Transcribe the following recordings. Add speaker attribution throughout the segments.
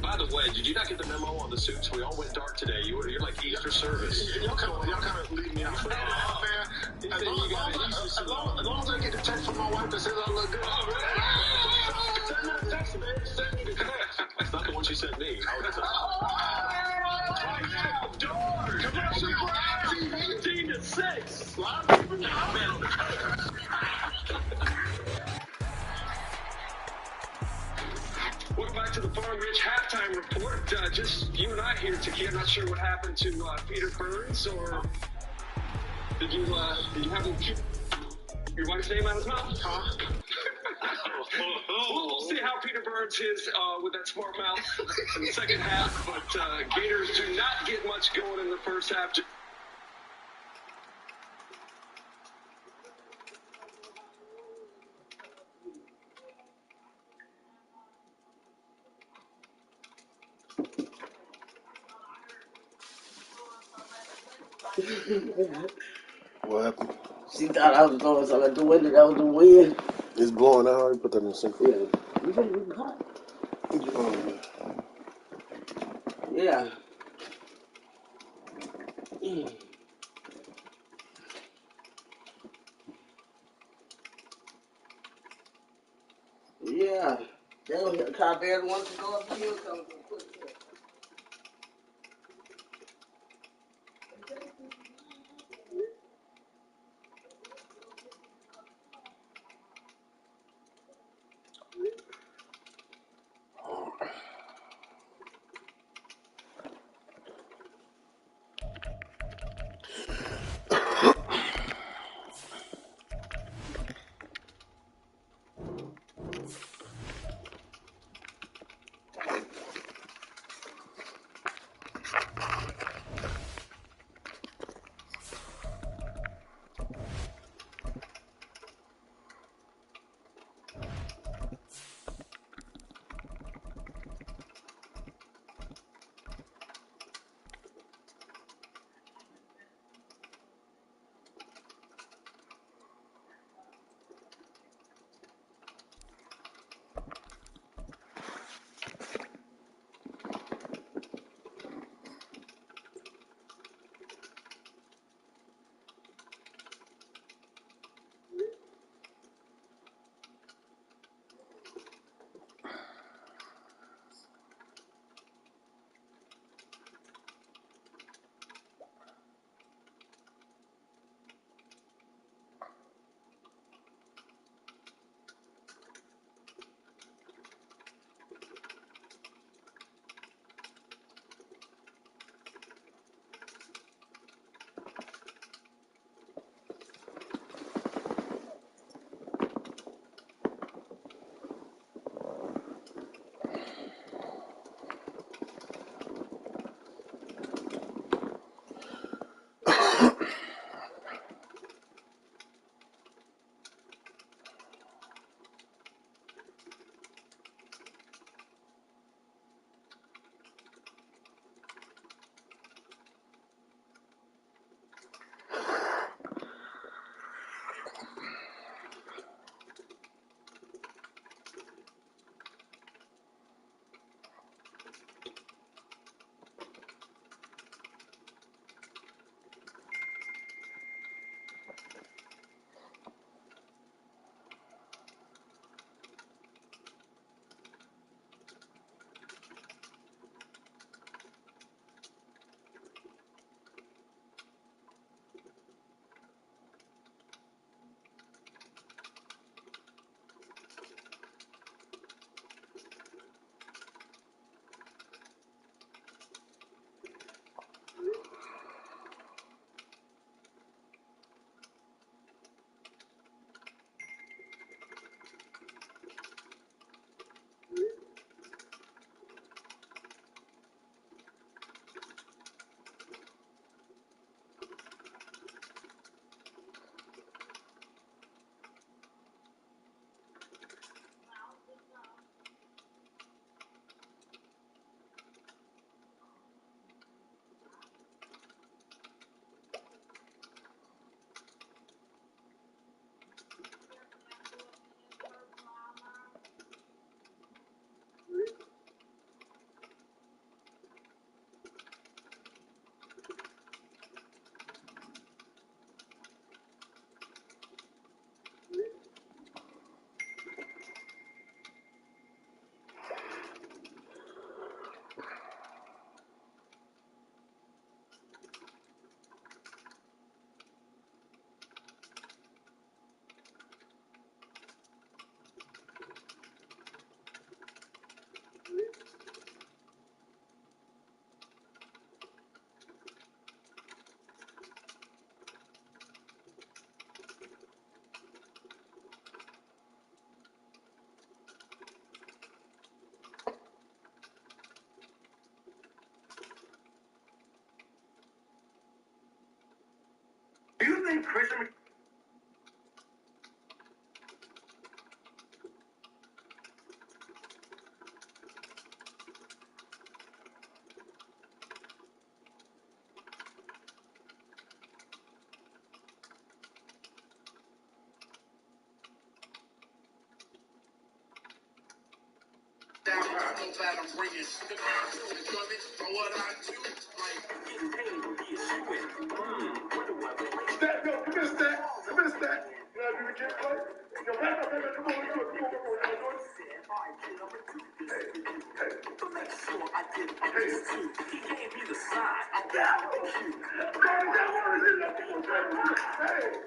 Speaker 1: By the way, did you not get the memo on the suits? We all went dark today. You're like Easter service. Y'all kind of leave me out for that, man. As long as I get the text from my wife that says I look good. Send me the text, man. Send me the text. It's not the one she sent me. Right now, doors. Commercial break. 15 to 6. Welcome back to the Farm Rich halftime report. Just you and I here, Taki. I'm not sure what happened to Peter Burns, or did you have him keep your wife's name out of his mouth? Huh? We'll see how Peter Burns is with that smart mouth in the second half. But Gators do not get much going in the first half.
Speaker 2: What happened?
Speaker 3: She thought I was throwing something at the window. That was the wind.
Speaker 2: It's blowing out. You put that in the sink.
Speaker 3: Yeah. You think it's hot? Yeah. Yeah. They don't hear cop everyone wants to go up the hill. Come to a quick trip.
Speaker 1: Christian. I'm glad I'm bringing shit for what I do. Like, getting paid would be a squid. That, no, you missed that. You missed that. You know, you get play. Yo, back up, come on, do it. Come on. Hey. But make sure I get this too. He gave me the sign. I got it. Man, that one is in there. Hey.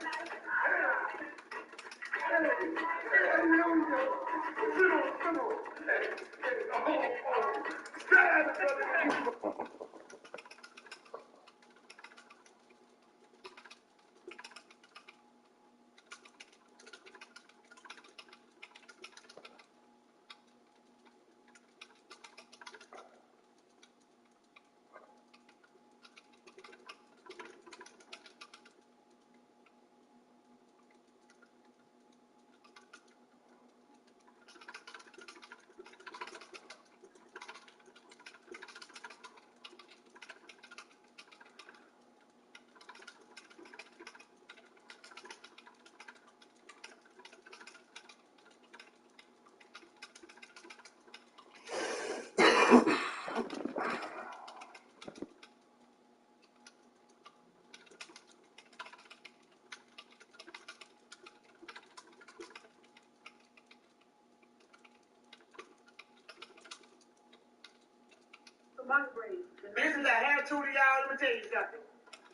Speaker 1: This is a attitude of y'all. Let me tell you something.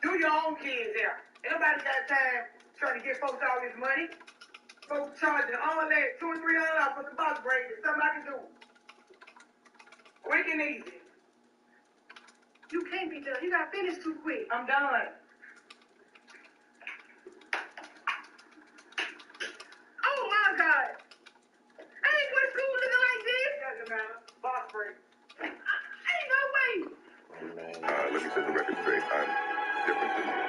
Speaker 1: Do your own kids there. Ain't nobody got time trying to get folks all this money. Folks charging all that $200 or $300 for the box braid. It's something I can do. Quick and easy. You can't be done. You got finished too quick. I'm done. Oh my God. I ain't going to school looking like this. Doesn't matter. Box braid. Ain't no way.
Speaker 4: Let me set the record straight. I'm different than you.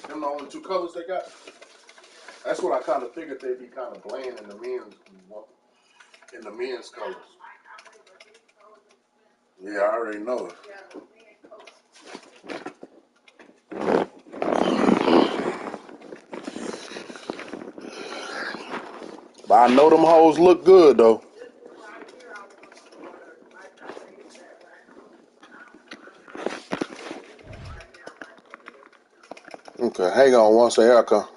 Speaker 2: Them the only two colors they got? That's what I kind of figured they'd be kind of bland in the men's colors. Yeah, I already know it. But I know them hoes look good though. Okay, hang on one second. Here I come.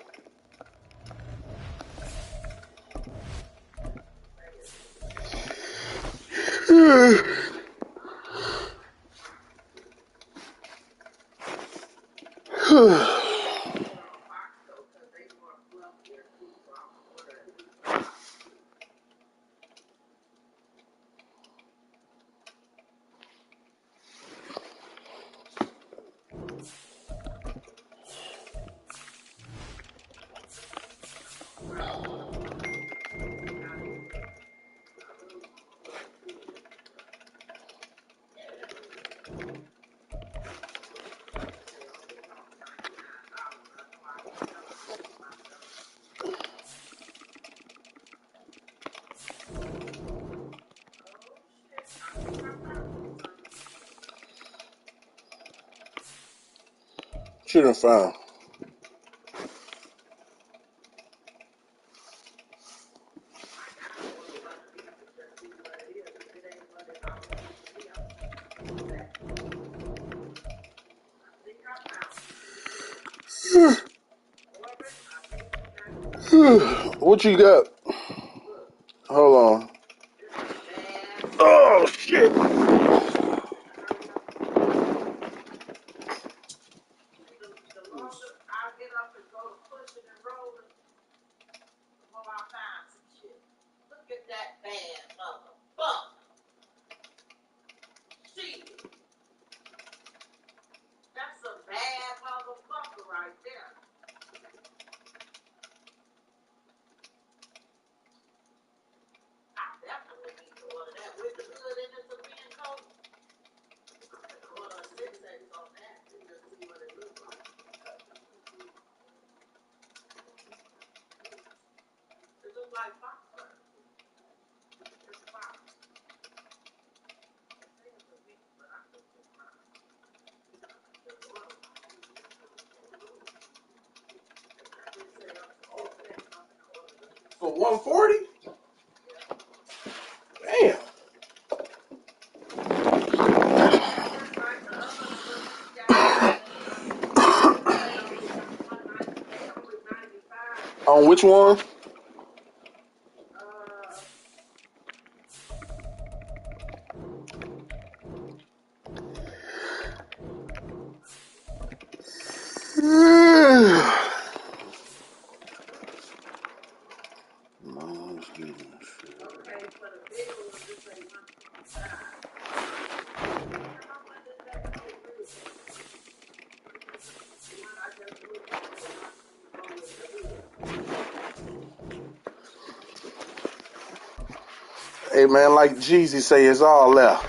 Speaker 2: She done found. What you got? Hold on. Oh shit. For 140? Damn. On which one? Hey man, like Jeezy say, it's all left.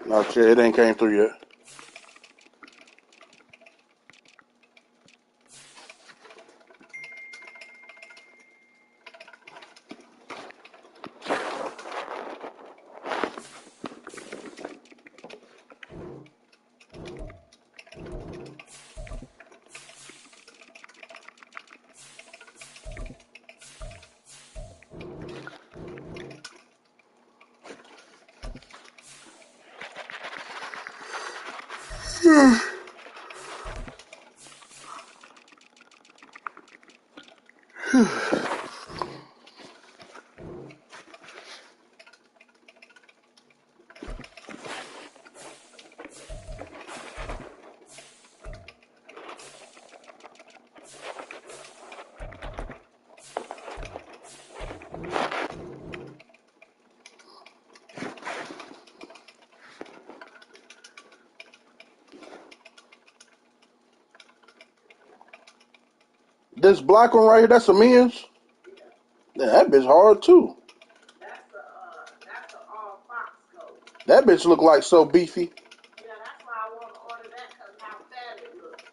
Speaker 2: No shit, it ain't came through yet. This black one right here, that's a men's? Yeah, that bitch hard too.
Speaker 3: That's a all fox coat.
Speaker 2: That bitch look like so beefy.
Speaker 3: Yeah, that's why I want to order that because how fat it looks.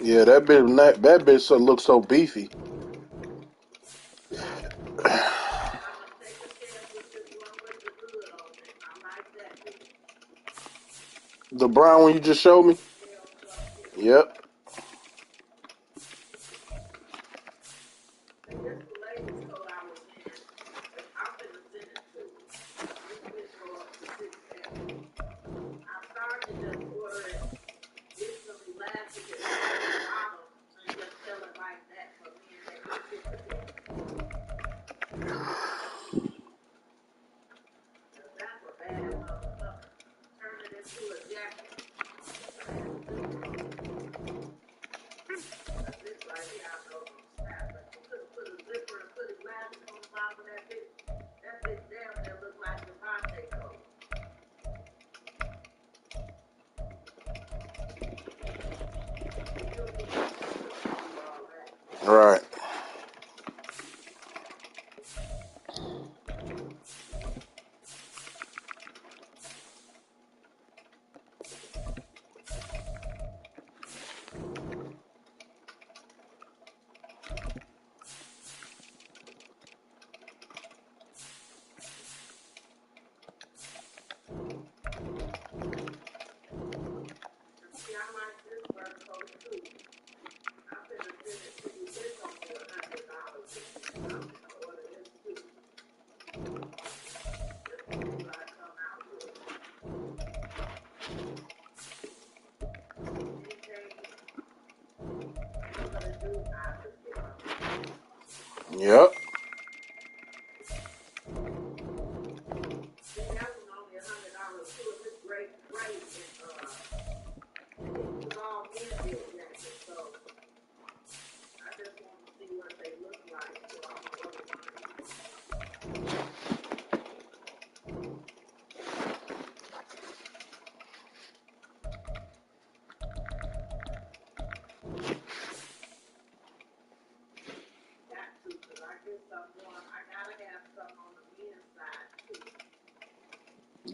Speaker 2: Yeah, that bitch looks so beefy. The brown one you just showed me? Yep. Right. Yep.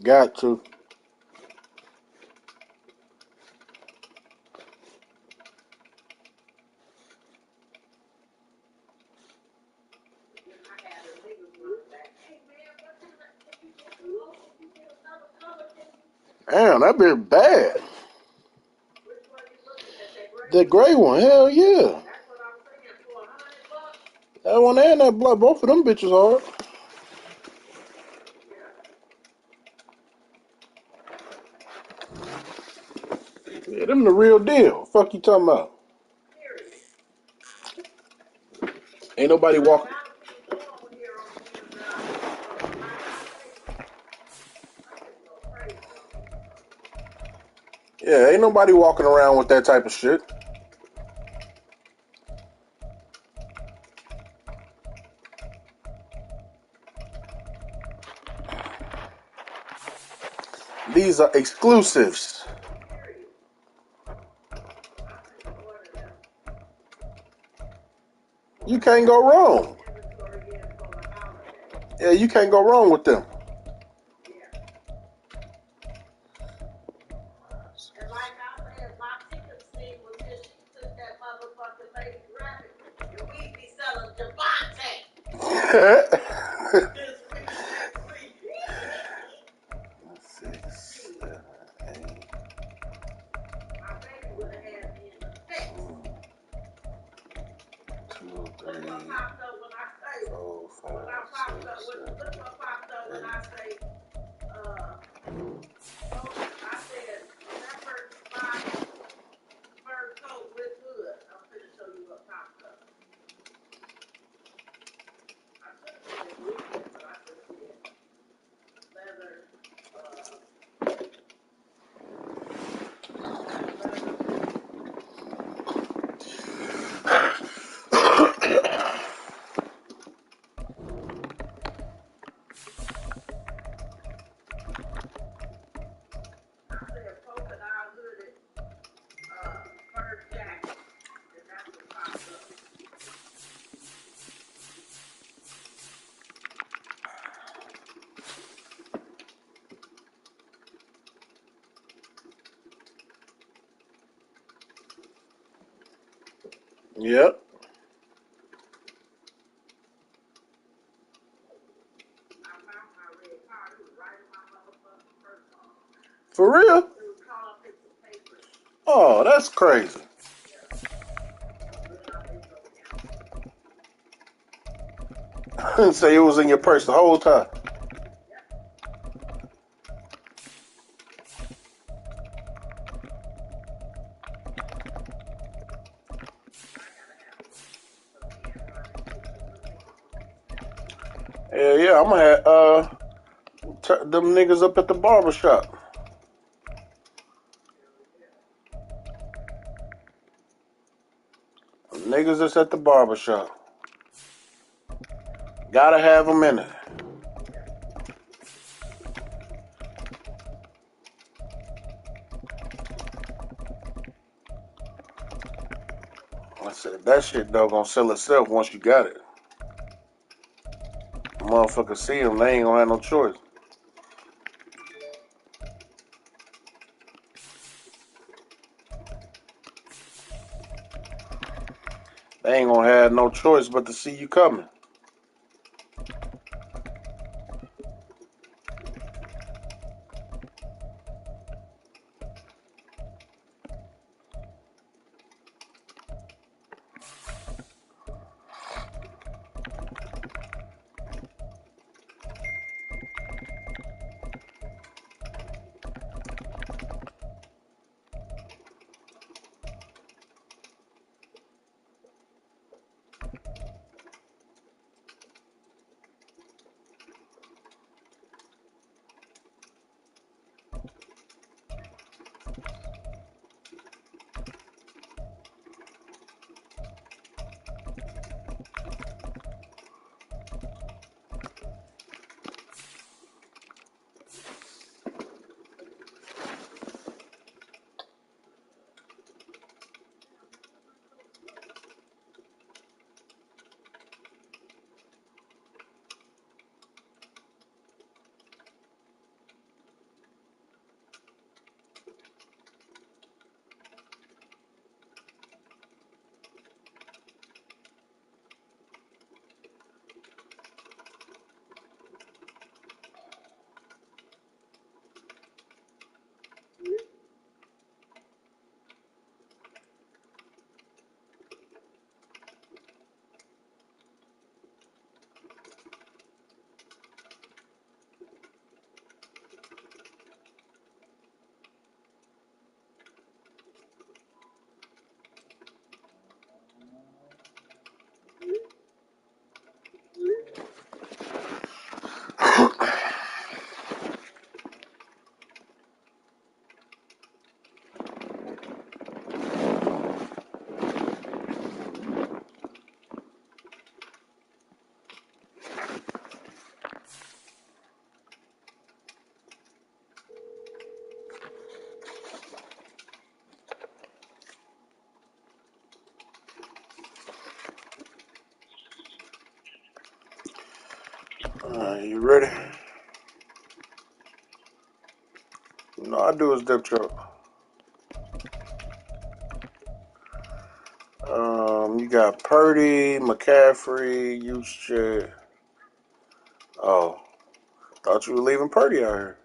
Speaker 2: Got to. Damn, that bitch bad. The gray one, hell yeah. That one and that blood, both of them bitches hard. Yeah, them the real deal. Fuck you talking about? Ain't nobody walking. Yeah, ain't nobody walking around with that type of shit. These are exclusives. You can't go wrong. Yeah, you can't go wrong with them.
Speaker 3: And like I said, my ticket scheme was just she took that motherfucking lady rabbit and we be selling Javante this week, next week.
Speaker 2: 6, 7, 8.
Speaker 3: My baby would have had me in the fix.
Speaker 2: 2, 3,
Speaker 3: Look what popped up when I say,
Speaker 2: 4, 5,
Speaker 3: when I popped up,
Speaker 2: 6,
Speaker 3: look
Speaker 2: 7,
Speaker 3: what popped up when I say, I said, leopard spot, fur coat with hood. I'm finna show you what popped up. I should have said weekend, but I should have said leather, I said polka dot hooded, fur jacket, and that's what popped up.
Speaker 2: Yep.
Speaker 3: I found my red card. It was right in my motherfucking purse.
Speaker 2: For real?
Speaker 3: It was caught up in some papers.
Speaker 2: Oh, that's crazy. Say it was in your purse the whole time. Yeah, I'm gonna have them niggas up at the barbershop. Niggas that's at the barbershop. Gotta have them in it. I said, that shit though gonna sell itself once you got it. Motherfuckers see them, they ain't gonna have no choice. They ain't gonna have no choice but to see you coming. You ready? No, I do his depth chart. You got Purdy, McCaffrey, Juszczyk. Oh, thought you were leaving Purdy out here.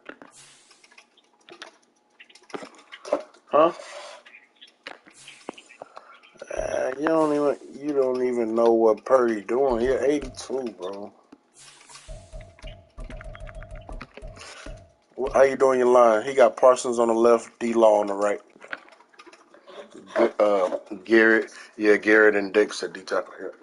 Speaker 2: Huh? You don't even know what Purdy doing. He 82, bro. How you doing your line? He got Parsons on the left, D-Law on the right. Garrett, Garrett and Dix at D-tackle here.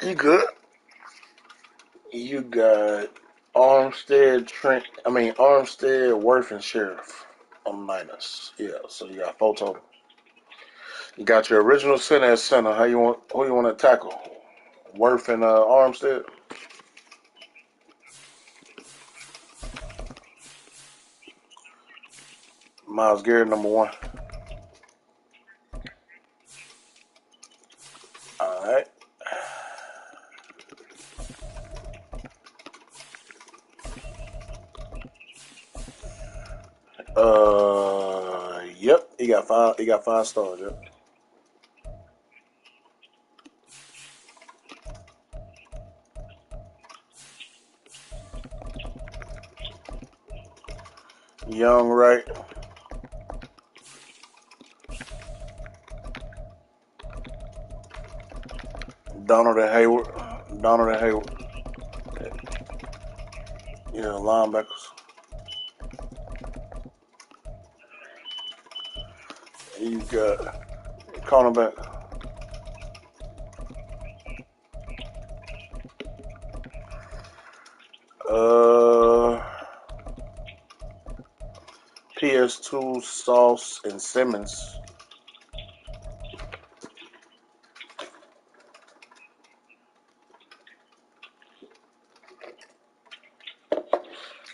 Speaker 2: You good? You got Armstead, Worth, and Sheriff on minus. Yeah, so you got 4 total. You got your original center at center. Who you want to tackle? Worth and Armstead? Myles Garrett, number 1. All right. Yep. He got 5. He got 5 stars. Yep. Young, right? Donald and Hayward. Yeah, linebackers. You got cornerback. PS2, Sauce, and Simmons.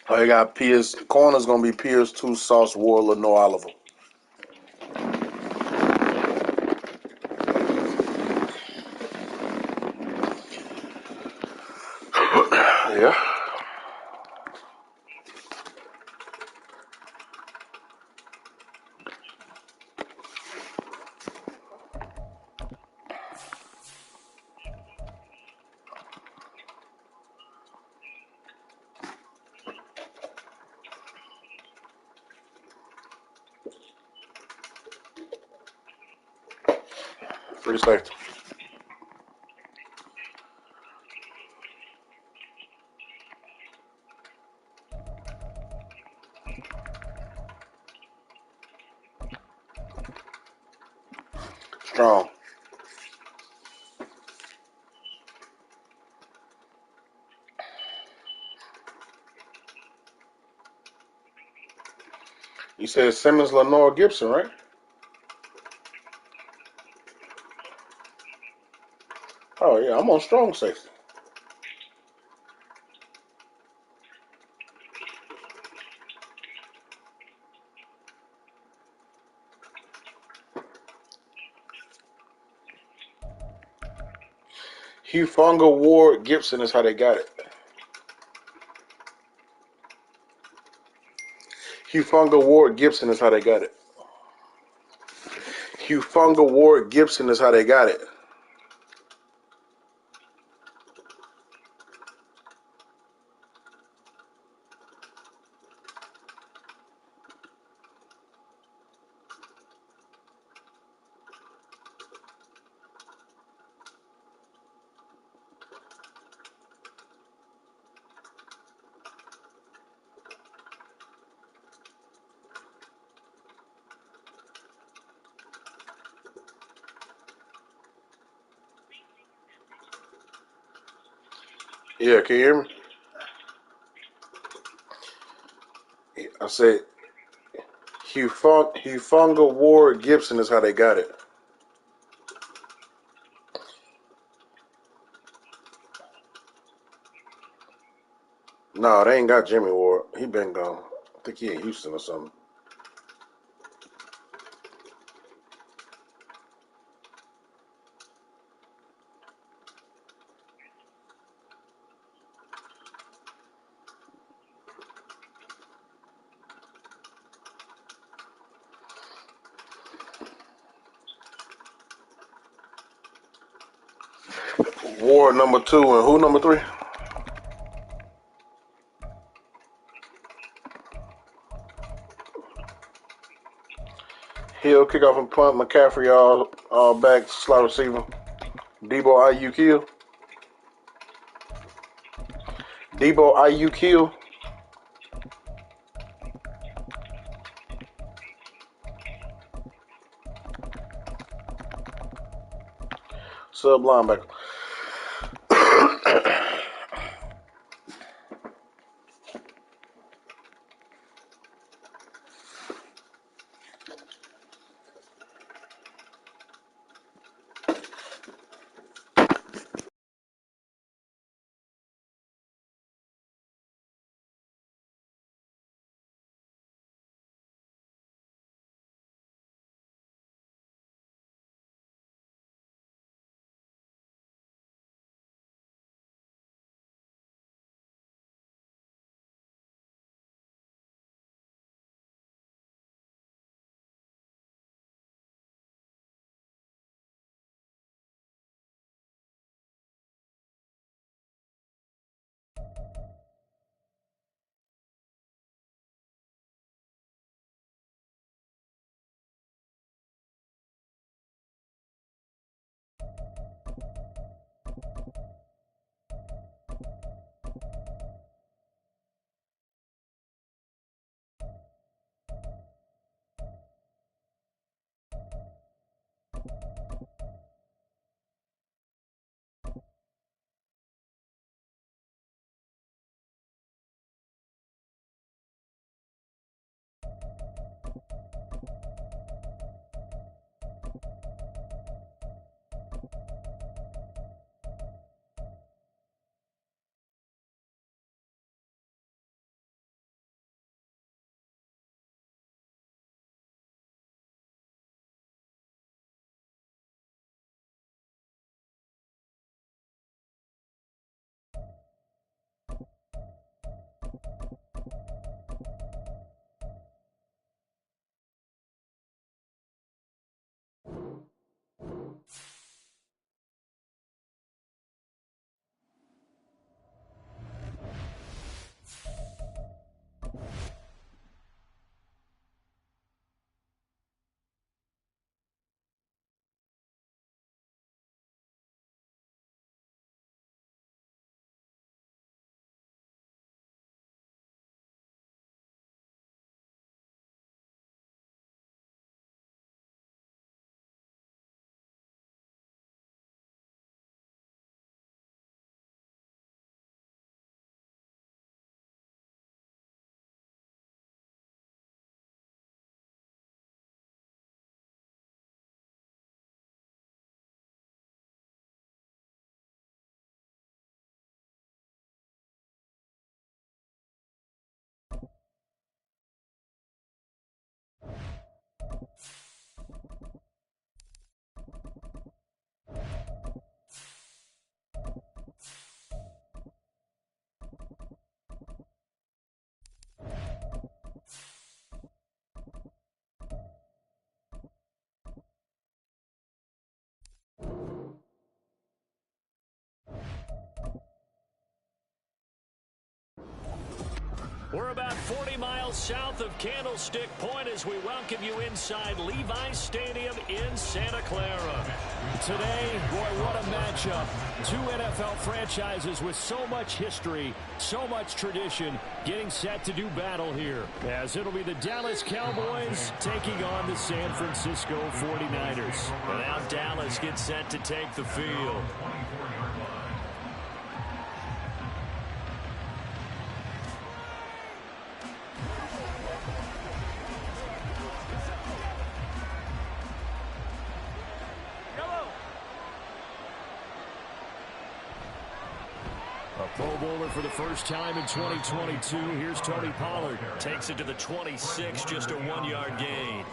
Speaker 2: I got PS. Corner's gonna be PS2, Sauce, Ward, No Oliver. Yeah. Free safety. Strong. You said Simmons, Lenore, Gibson, right? Oh yeah, I'm on strong safety. Hufanga, Ward, Gibson is how they got it. Hufanga, Ward, Gibson is how they got it. Hufanga, Ward, Gibson is how they got it. Yeah, can you hear me? I said Hufanga Ward Gibson is how they got it. No, they ain't got Jimmy Ward. He been gone. I think he in Houston or something. Ward number 2 and who number 3? Hill, kickoff and punt. McCaffrey all back, slot receiver. Debo IUQ. Debo IUQ. Sub linebacker.
Speaker 5: We're about 40 miles south of Candlestick Point as we welcome you inside Levi's Stadium in Santa Clara. Today, boy, what a matchup. Two NFL franchises with so much history, so much tradition, getting set to do battle here. As it'll be the Dallas Cowboys taking on the San Francisco 49ers. And now Dallas gets set to take the field. Pro Bowler for the first time in 2022. Here's Tony Pollard. Takes it to the 26, just a 1-yard gain.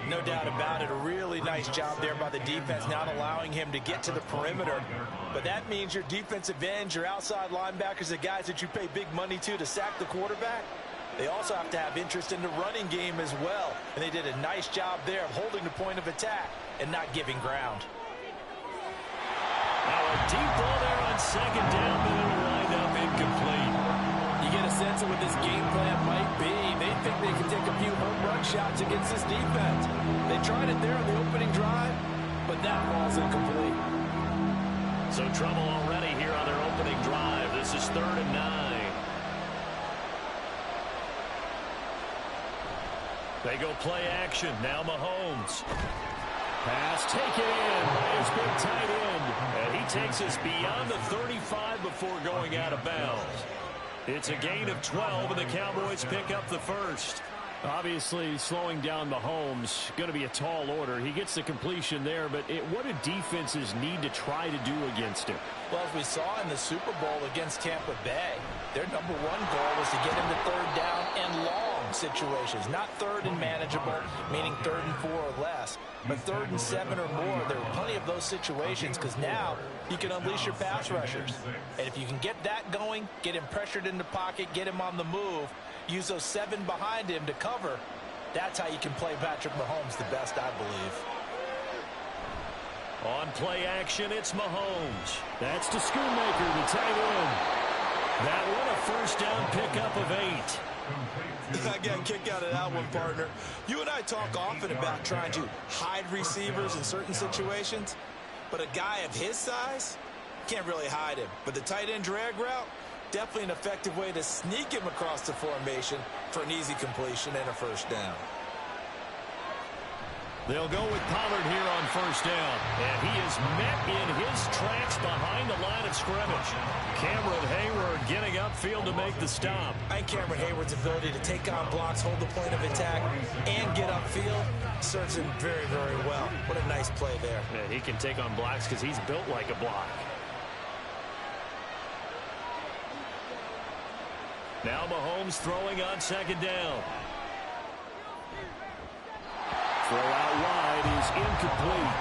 Speaker 6: No doubt about it. A really nice job there by the defense, not allowing him to get to the perimeter. But that means your defensive ends, your outside linebackers, the guys that you pay big money to sack the quarterback, they also have to have interest in the running game as well. And they did a nice job there of holding the point of attack and not giving ground.
Speaker 5: Now a deep ball there on second down, but it'll wind up incomplete.
Speaker 6: You get a sense of what this game plan might be. They think they can take a few home run shots against this defense. They tried it there on the opening drive, but that ball's incomplete.
Speaker 5: So trouble already here on their opening drive. This is 3rd and 9. They go play action. Now Mahomes. Pass taken in by his big tight end. And he takes us beyond the 35 before going out of bounds. It's a gain of 12, and the Cowboys pick up the first. Obviously, slowing down Mahomes, going to be a tall order. He gets the completion there, but what do defenses need to try to do against him?
Speaker 6: Well, as we saw in the Super Bowl against Tampa Bay, their #1 goal was to get into 3rd down and long situations. Not 3rd and manageable, meaning 3rd and 4 or less, but 3rd and 7 or more. There are plenty of those situations because now you can unleash your pass rushers. And if you can get that going, get him pressured in the pocket, get him on the move, use those 7 behind him to cover, that's how you can play Patrick Mahomes the best, I believe.
Speaker 5: On play action, it's Mahomes. That's to Schoonmaker, the tight end. That one a first down pickup of 8.
Speaker 6: I got a kick out of that one, partner. You and I talk often about trying to hide receivers in certain situations, but a guy of his size can't really hide him. But the tight end drag route, definitely an effective way to sneak him across the formation for an easy completion and a first down.
Speaker 5: They'll go with Pollard here on first down. And he is met in his tracks behind the line of scrimmage. Cameron Hayward getting upfield to make the stop.
Speaker 6: I think Cameron Hayward's ability to take on blocks, hold the point of attack, and get upfield serves him very, very well. What a nice play there.
Speaker 5: Yeah, he can take on blocks because he's built like a block. Now Mahomes throwing on second down. Throw out wide is incomplete.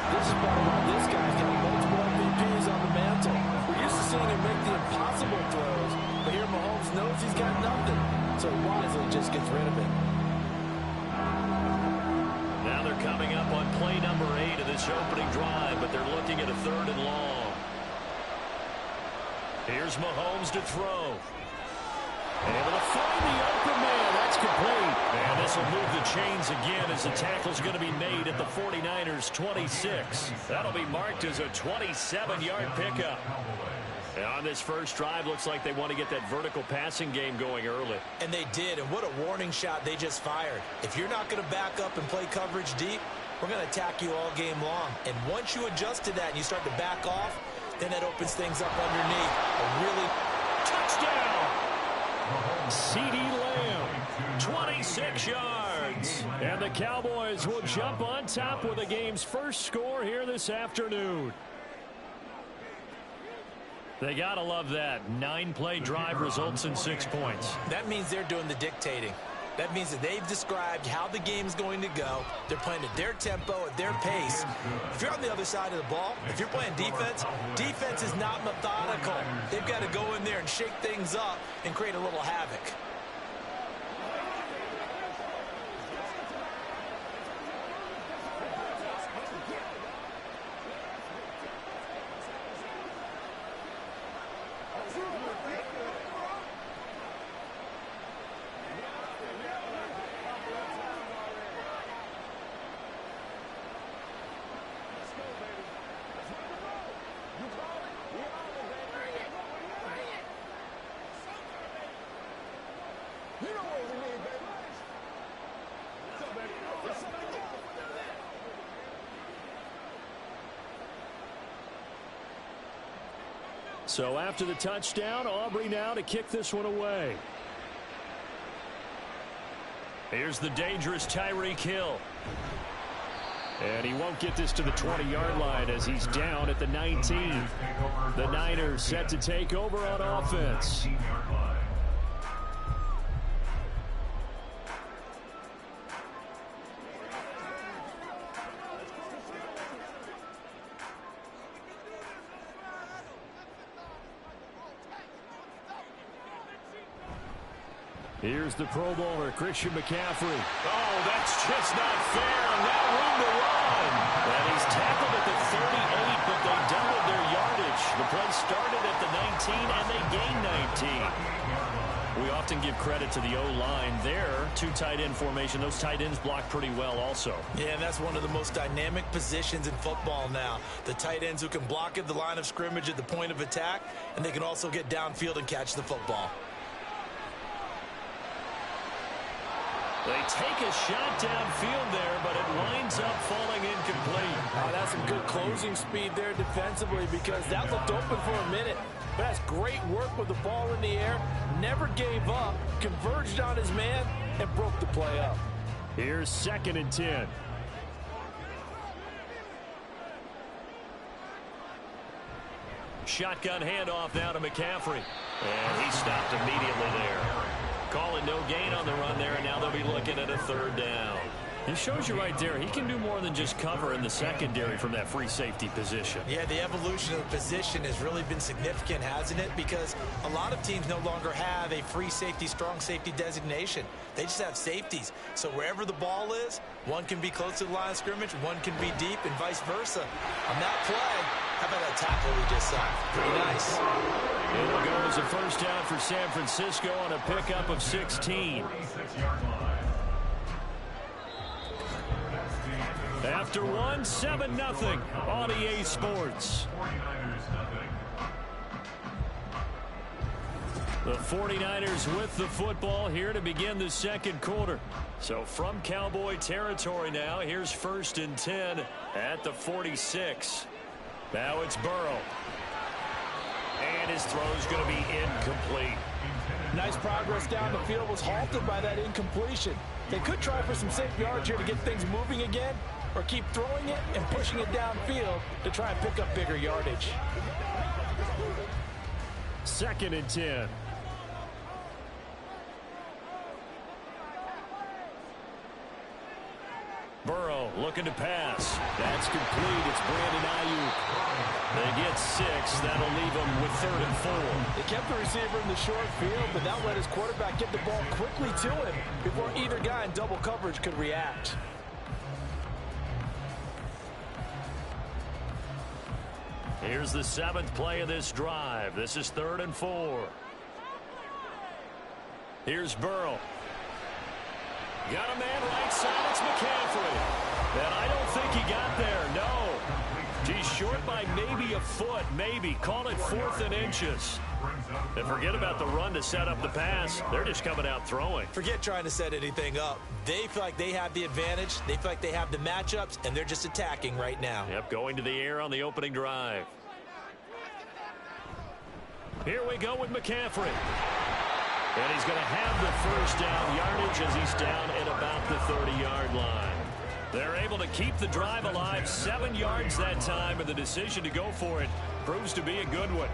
Speaker 6: This is part of why this guy's got multiple MVPs on the mantle. We're used to seeing him make the impossible throws, but here Mahomes knows he's got nothing, so he wisely just gets rid of it.
Speaker 5: Now they're coming up on play number 8 of this opening drive, but they're looking at a 3rd and long. Here's Mahomes to throw. Able to find the open man. That's complete. And this will move the chains again as the tackle's going to be made at the 49ers 26. That'll be marked as a 27-yard pickup. And on this first drive, looks like they want to get that vertical passing game going early.
Speaker 6: And they did, and what a warning shot they just fired. If you're not going to back up and play coverage deep, we're going to attack you all game long. And once you adjust to that and you start to back off, then that opens things up underneath. A really
Speaker 5: touchdown! CeeDee Lamb, 26 yards. And the Cowboys will jump on top with the game's first score here this afternoon. They got to love that. 9-play drive results in 6 points.
Speaker 6: That means they're doing the dictating. That means that they've described how the game's going to go. They're playing at their tempo, at their pace. If you're on the other side of the ball, if you're playing defense, defense is not methodical. They've got to go in there and shake things up and create a little havoc.
Speaker 5: So after the touchdown, Aubrey now to kick this one away. Here's the dangerous Tyreek Hill. And he won't get this to the 20-yard line as he's down at the 19. The Niners set to take over on offense. Here's the Pro Bowler, Christian McCaffrey. Oh, that's just not fair. And now room to run. And he's tackled at the 38, but they doubled their yardage. The play started at the 19, and they gained 19. We often give credit to the O-line there. Two tight end formation. Those tight ends block pretty well also.
Speaker 6: Yeah, and that's one of the most dynamic positions in football now. The tight ends who can block at the line of scrimmage at the point of attack, and they can also get downfield and catch the football.
Speaker 5: They take a shot downfield there, but it winds up falling incomplete.
Speaker 6: Oh, that's some good closing speed there defensively because that looked open for a minute. But that's great work with the ball in the air. Never gave up, converged on his man, and broke the play up.
Speaker 5: Here's 2nd and 10. Shotgun handoff now to McCaffrey. And he stopped immediately there. Call it no gain on the run there, and now they'll be looking at a 3rd down. It shows you right there, he can do more than just cover in the secondary from that free safety position.
Speaker 6: Yeah, the evolution of the position has really been significant, hasn't it? Because a lot of teams no longer have a free safety, strong safety designation. They just have safeties. So wherever the ball is, one can be close to the line of scrimmage, one can be deep, and vice versa. On that play, how about that tackle we just saw? Pretty nice.
Speaker 5: It'll go as a 1st down for San Francisco on a pickup of 16. After 7-0 on EA Sports. The 49ers with the football here to begin the 2nd quarter. So from Cowboy territory now, here's 1st and 10 at the 46. Now it's Burrow. And his throw's going to be incomplete.
Speaker 6: Nice progress down the field, was halted by that incompletion. They could try for some safe yards here to get things moving again, or keep throwing it and pushing it downfield to try and pick up bigger yardage.
Speaker 5: 2nd and 10. Burrow looking to pass. That's complete. It's Brandon Ayuk. They get 6. That'll leave them with 3rd and 4.
Speaker 6: They kept the receiver in the short field, but that let his quarterback get the ball quickly to him before either guy in double coverage could react.
Speaker 5: Here's the 7th play of this drive. This is 3rd and 4. Here's Burrow. Got a man right side. It's McCaffrey. And I don't think he got there. No. He's short by maybe a foot. Maybe. Call it 4th and inches. And forget about the run to set up the pass. They're just coming out throwing.
Speaker 6: Forget trying to set anything up. They feel like they have the advantage. They feel like they have the matchups, and they're just attacking right now.
Speaker 5: Yep, going to the air on the opening drive. Here we go with McCaffrey. And he's going to have the 1st down yardage as he's down at about the 30-yard line. They're able to keep the drive alive. 7 yards that time, and the decision to go for it proves to be a good one.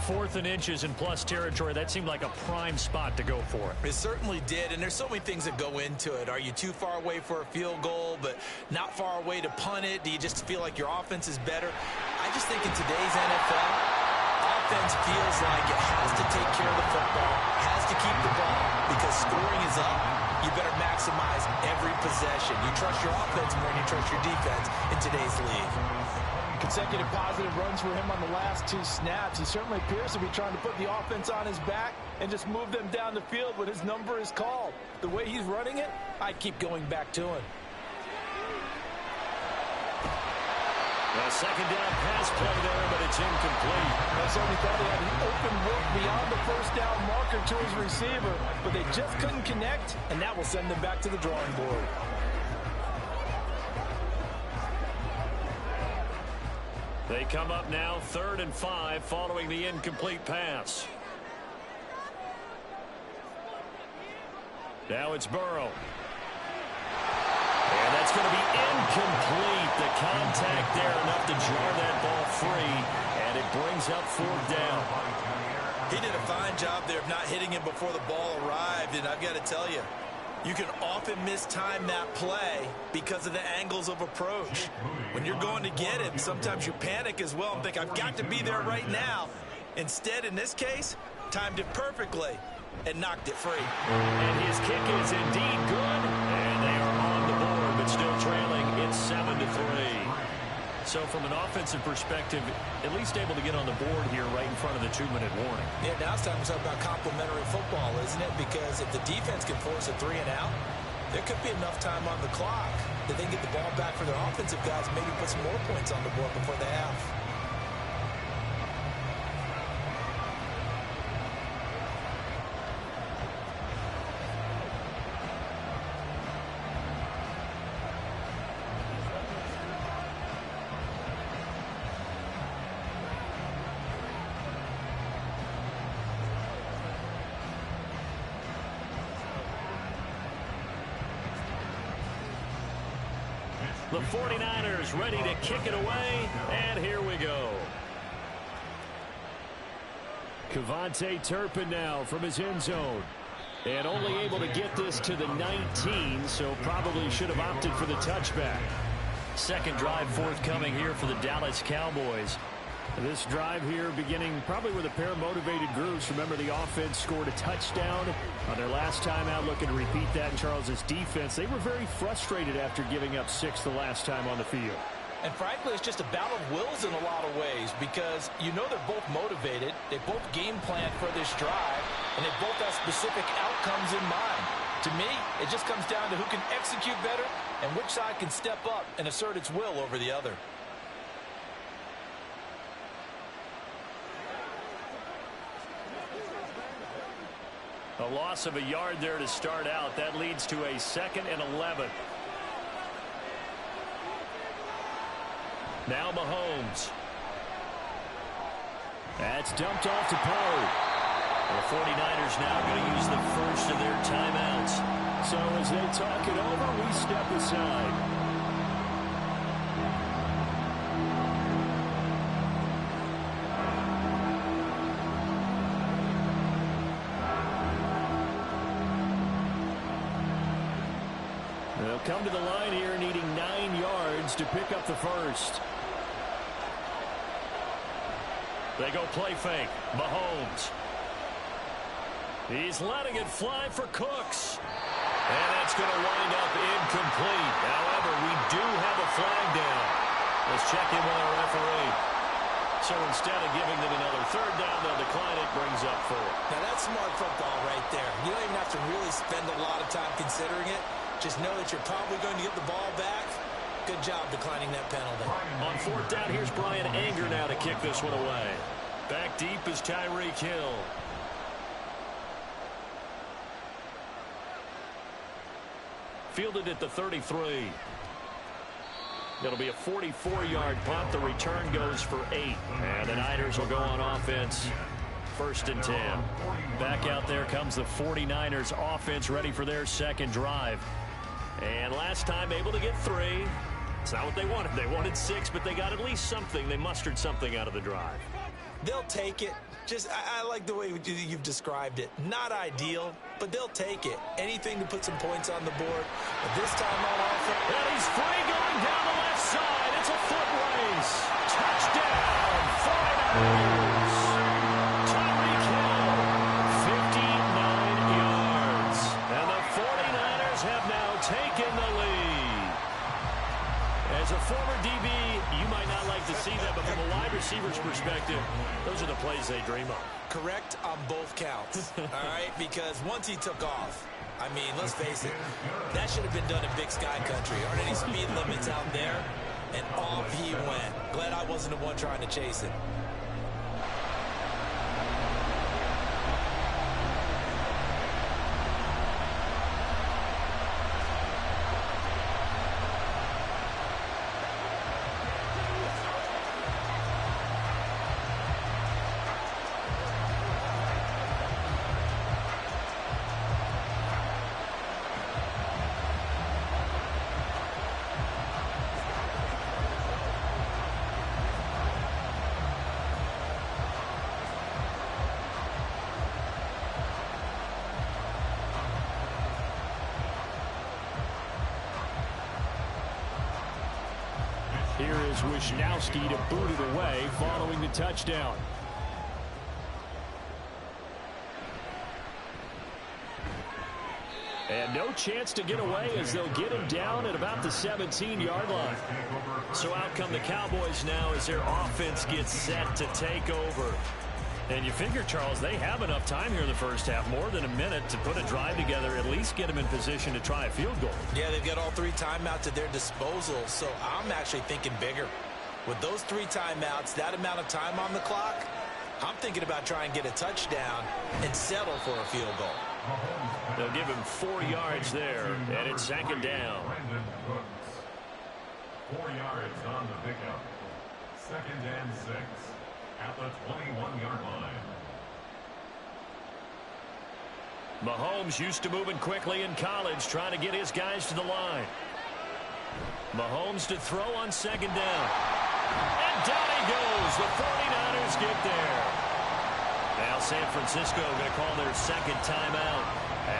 Speaker 5: 4th and inches in plus territory. That seemed like a prime spot to go for it.
Speaker 6: It certainly did, and there's so many things that go into it. Are you too far away for a field goal, but not far away to punt it? Do you just feel like your offense is better? I just think in today's NFL, offense feels like it has to take care of the football, has to keep the ball, because scoring is up. You better maximize every possession. You trust your offense more than you trust your defense in today's league. Consecutive positive runs for him on the last 2 snaps. He certainly appears to be trying to put the offense on his back and just move them down the field when his number is called. The way he's running it, I'd keep going back to him.
Speaker 5: A 2nd down pass play there, but it's incomplete.
Speaker 6: Somebody thought he had an open look beyond the 1st down marker to his receiver, but they just couldn't connect, and that will send them back to the drawing board.
Speaker 5: They come up now 3rd and 5 following the incomplete pass. Now it's Burrow. And that it's going to be incomplete. The contact there enough to jar that ball free, and it brings up 4th down.
Speaker 6: He did a fine job there of not hitting him before the ball arrived, and I've got to tell you, you can often mistime that play because of the angles of approach. When you're going to get him, sometimes you panic as well and think, I've got to be there right now. Instead, in this case, timed it perfectly and knocked it free.
Speaker 5: And his kick is indeed good, and they are on the board, but still trailing. It's 7-3. So from an offensive perspective, at least able to get on the board here right in front of the 2-minute warning.
Speaker 6: Yeah, now it's time to talk about complementary football, isn't it? Because if the defense can force a 3-and-out, there could be enough time on the clock that they can get the ball back for their offensive guys, maybe put some more points on the board before the half.
Speaker 5: The 49ers ready to kick it away, and here we go. Kevontae Turpin now from his end zone. And only able to get this to the 19, so probably should have opted for the touchback. Second drive forthcoming here for the Dallas Cowboys. This drive here beginning probably with a pair of motivated groups. Remember, the offense scored a touchdown on their last time out, looking to repeat that in Charles's defense. They were very frustrated after giving up 6 the last time on the field.
Speaker 6: And frankly, it's just a battle of wills in a lot of ways because you know they're both motivated. They both game plan for this drive, and they both have specific outcomes in mind. To me, it just comes down to who can execute better and which side can step up and assert its will over the other.
Speaker 5: A loss of a yard there to start out. That leads to a 2nd and 11. Now Mahomes. That's dumped off to Poe. The 49ers now going to use the first of their timeouts. So as they talk it over, we step aside. They'll come to the line here needing 9 yards to pick up the first. They go play fake. Mahomes. He's letting it fly for Cooks. And that's going to wind up incomplete. However, we do have a flag down. Let's check in with our referee. So instead of giving them another 3rd down, they'll decline it, brings up 4.
Speaker 6: Now that's smart football right there. You don't even have to really spend a lot of time considering it. Just know that you're probably going to get the ball back. Good job declining that penalty.
Speaker 5: On 4th down, here's Brian Anger now to kick this one away. Back deep is Tyreek Hill. Fielded at the 33. It'll be a 44-yard punt. The return goes for 8. And the Niners will go on offense. 1st and 10. Back out there comes the 49ers offense ready for their second drive. And last time able to get 3. It's not what they wanted. They wanted 6, but they got at least something. They mustered something out of the drive.
Speaker 6: They'll take it. Just, I like the way you've described it. Not ideal, but they'll take it. Anything to put some points on the board. But this time on offense.
Speaker 5: And he's free going down the left side. It's a foot race. Touchdown, 49ers. Tyreek Hill, 59 yards. And the 49ers have now taken the lead. As a former DB, you might not like to see that, but from a wide receiver's perspective, those are the plays they dream of.
Speaker 6: Correct on both counts, all right? Because once he took off, I mean, let's face it, that should have been done in Big Sky Country. Aren't any speed limits out there? And off he went. Glad I wasn't the one trying to chase it.
Speaker 5: here is Wisnowski to boot it away following the touchdown. And no chance to get away as they'll get him down at about the 17-yard line. So out come the Cowboys now as their offense gets set to take over. And you figure, Charles, they have enough time here in the first half, more than a minute, to put a drive together, at least get them in position to try a field goal.
Speaker 6: Yeah, they've got all 3 timeouts at their disposal, so I'm actually thinking bigger. With those 3 timeouts, that amount of time on the clock, I'm thinking about trying to get a touchdown and settle for a field goal.
Speaker 5: They'll give him 4 yards there, and it's 2nd down.
Speaker 7: 4 yards on the pickup. 2nd and 6 at the 21-yard line.
Speaker 5: Mahomes used to moving quickly in college, trying to get his guys to the line. Mahomes to throw on 2nd down. And down he goes. The 49ers get there. Now San Francisco going to call their 2nd timeout,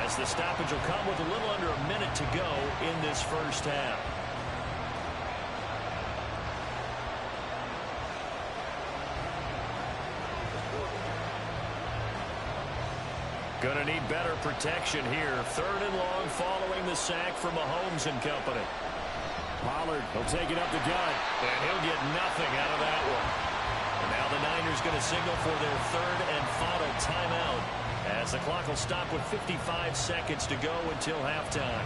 Speaker 5: as the stoppage will come with a little under a minute to go in this first half. Going to need better protection here. 3rd and long following the sack from Mahomes and company. Pollard will take it up the gut, and he'll get nothing out of that one. And now the Niners going to signal for their 3rd and final timeout, as the clock will stop with 55 seconds to go until halftime.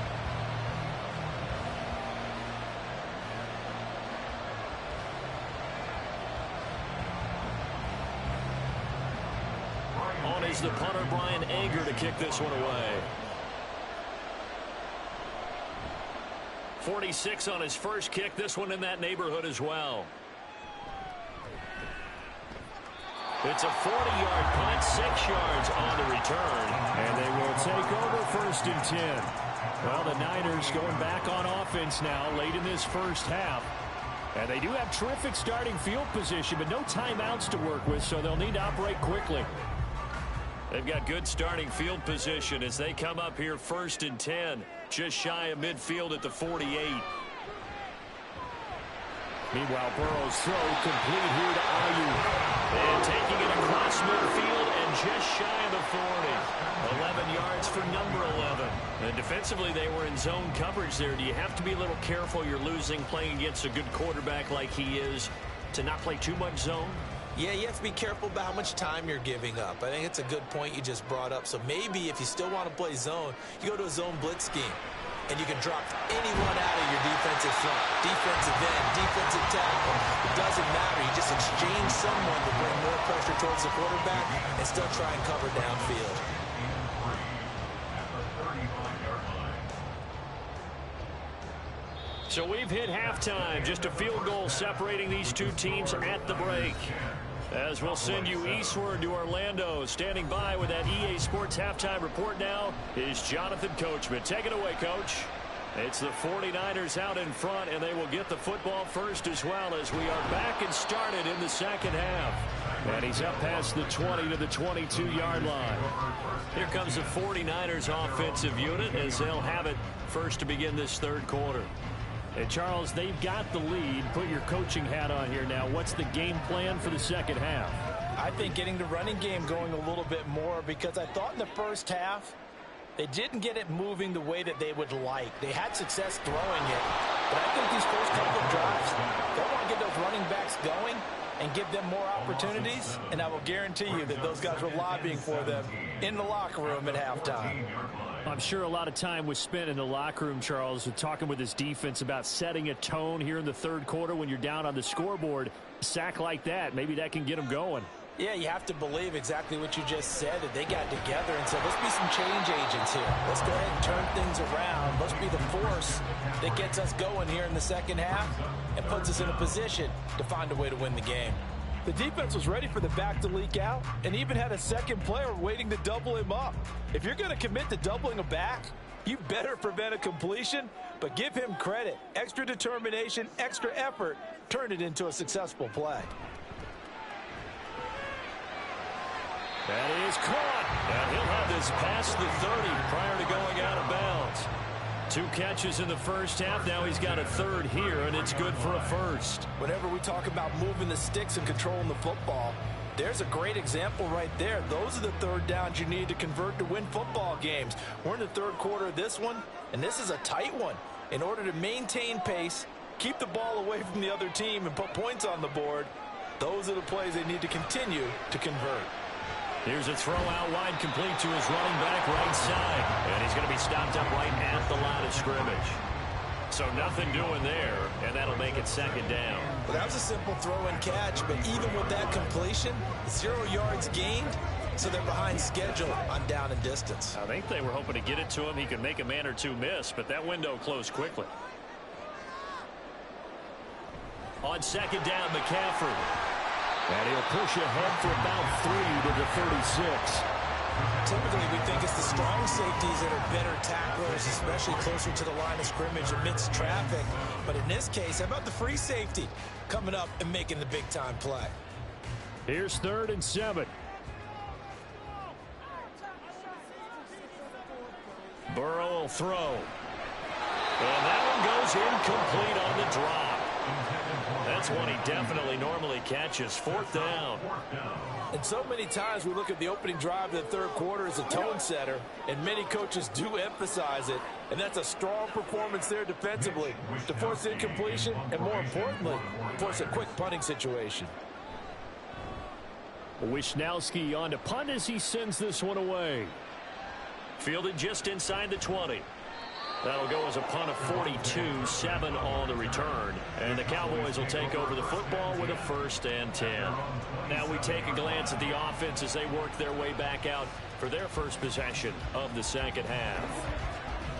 Speaker 5: On is the punter, Brian Anger, to kick this one away. 46 on his first kick. This one in that neighborhood as well. It's a 40-yard punt, 6 yards on the return, and they will take over 1st and 10. Well, the Niners going back on offense now late in this first half. And they do have terrific starting field position, but no timeouts to work with, so they'll need to operate quickly. They've got good starting field position as they come up here 1st and 10, just shy of midfield at the 48. Meanwhile, Burrow's throw complete here to Ayuk. And taking it across midfield and just shy of the 40. 11 yards for number 11. And defensively, they were in zone coverage there. Do you have to be a little careful? You're losing playing against a good quarterback like he is to not play too much zone?
Speaker 6: Yeah, you have to be careful about how much time you're giving up. I think it's a good point you just brought up. So maybe if you still want to play zone, you go to a zone blitz scheme. And you can drop anyone out of your defensive front, defensive end, defensive tackle. It doesn't matter. You just exchange someone to bring more pressure towards the quarterback and still try and cover downfield.
Speaker 5: So we've hit halftime. Just a field goal separating these two teams at the break. As we'll send you eastward to Orlando. Standing by with that EA Sports halftime report now is Jonathan Coachman. Take it away, Coach. It's the 49ers out in front, and they will get the football first as well, as we are back and started in the second half. And he's up past the 20 to the 22-yard line. Here comes the 49ers offensive unit as they'll have it first to begin this third quarter. And Charles, they've got the lead. Put your coaching hat on here now. What's the game plan for the second half?
Speaker 6: I think getting the running game going a little bit more, because I thought in the first half they didn't get it moving the way that they would like. They had success throwing it, but I think these first couple of drives, they want to get those running backs going and give them more opportunities, and I will guarantee you that those guys were lobbying for them in the locker room at halftime.
Speaker 5: I'm sure a lot of time was spent in the locker room, Charles, talking with his defense about setting a tone here in the third quarter when you're down on the scoreboard. A sack like that, maybe that can get them going.
Speaker 6: Yeah, you have to believe exactly what you just said, that they got together and said, let's be some change agents here. Let's go ahead and turn things around. Let's be the force that gets us going here in the second half and puts us in a position to find a way to win the game.
Speaker 8: The defense was ready for the back to leak out and even had a second player waiting to double him up. If you're going to commit to doubling a back, you better prevent a completion, but give him credit. Extra determination, extra effort, turn it into a successful play.
Speaker 5: That is caught, and he'll have this past the 30 prior to going out of bounds. 2 catches in the first half. Now he's got a third here, and it's good for a first.
Speaker 8: Whenever we talk about moving the sticks and controlling the football, there's a great example right there. Those are the third downs you need to convert to win football games. We're in the third quarter of this one, and this is a tight one. In order to maintain pace, keep the ball away from the other team, and put points on the board, those are the plays they need to continue to convert.
Speaker 5: Here's a throw out wide, complete to his running back right side. And he's going to be stopped up right at the line of scrimmage. So nothing doing there, and that'll make it second down.
Speaker 8: Well, that was a simple throw and catch, but even with that completion, 0 yards gained, so they're behind schedule on down and distance.
Speaker 5: I think they were hoping to get it to him. He could make a man or two miss, but that window closed quickly. On second down, McCaffrey. And he'll push ahead for about 3 to the 36.
Speaker 8: Typically, we think it's the strong safeties that are better tacklers, especially closer to the line of scrimmage amidst traffic. But in this case, how about the free safety coming up and making the big-time play?
Speaker 5: Here's 3rd and 7. Burrow will throw. And that one goes incomplete on the drop. That's one he definitely normally catches. 4th down.
Speaker 8: And so many times we look at the opening drive of the third quarter as a tone setter, and many coaches do emphasize it, and that's a strong performance there defensively to force incompletion and, more importantly, force a quick punting situation.
Speaker 5: Wisnowski on to punt as he sends this one away. Fielded just inside the 20. That'll go as a punt of 42, 7 on the return. And the Cowboys will take over the football with a 1st and 10. Now we take a glance at the offense as they work their way back out for their first possession of the second half.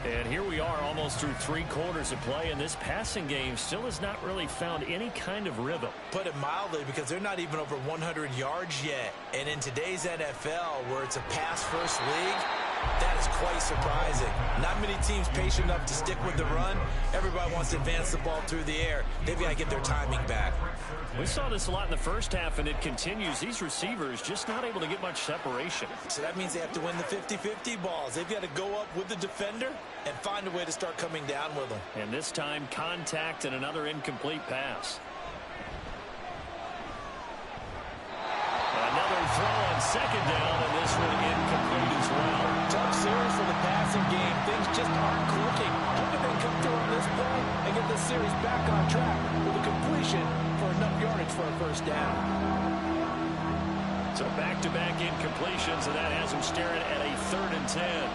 Speaker 5: And here we are almost through 3 quarters of play, and this passing game still has not really found any kind of rhythm.
Speaker 8: Put it mildly, because they're not even over 100 yards yet. And in today's NFL, where it's a pass-first league, that is quite surprising. Not many teams patient enough to stick with the run. Everybody wants to advance the ball through the air. They've got to get their timing back.
Speaker 5: We saw this a lot in the first half, and it continues. These receivers just not able to get much separation.
Speaker 8: So that means they have to win the 50-50 balls. They've got to go up with the defender and find a way to start coming down with them.
Speaker 5: And this time, contact and another incomplete pass. Another throw on second down, and this one incomplete as well.
Speaker 8: Tough series for the passing game. Things just aren't clicking. Hoping they come through on this play and get this series back on track with a completion for enough yardage for a 1st down.
Speaker 5: So back-to-back incompletions, and that has him staring at a 3rd and 10.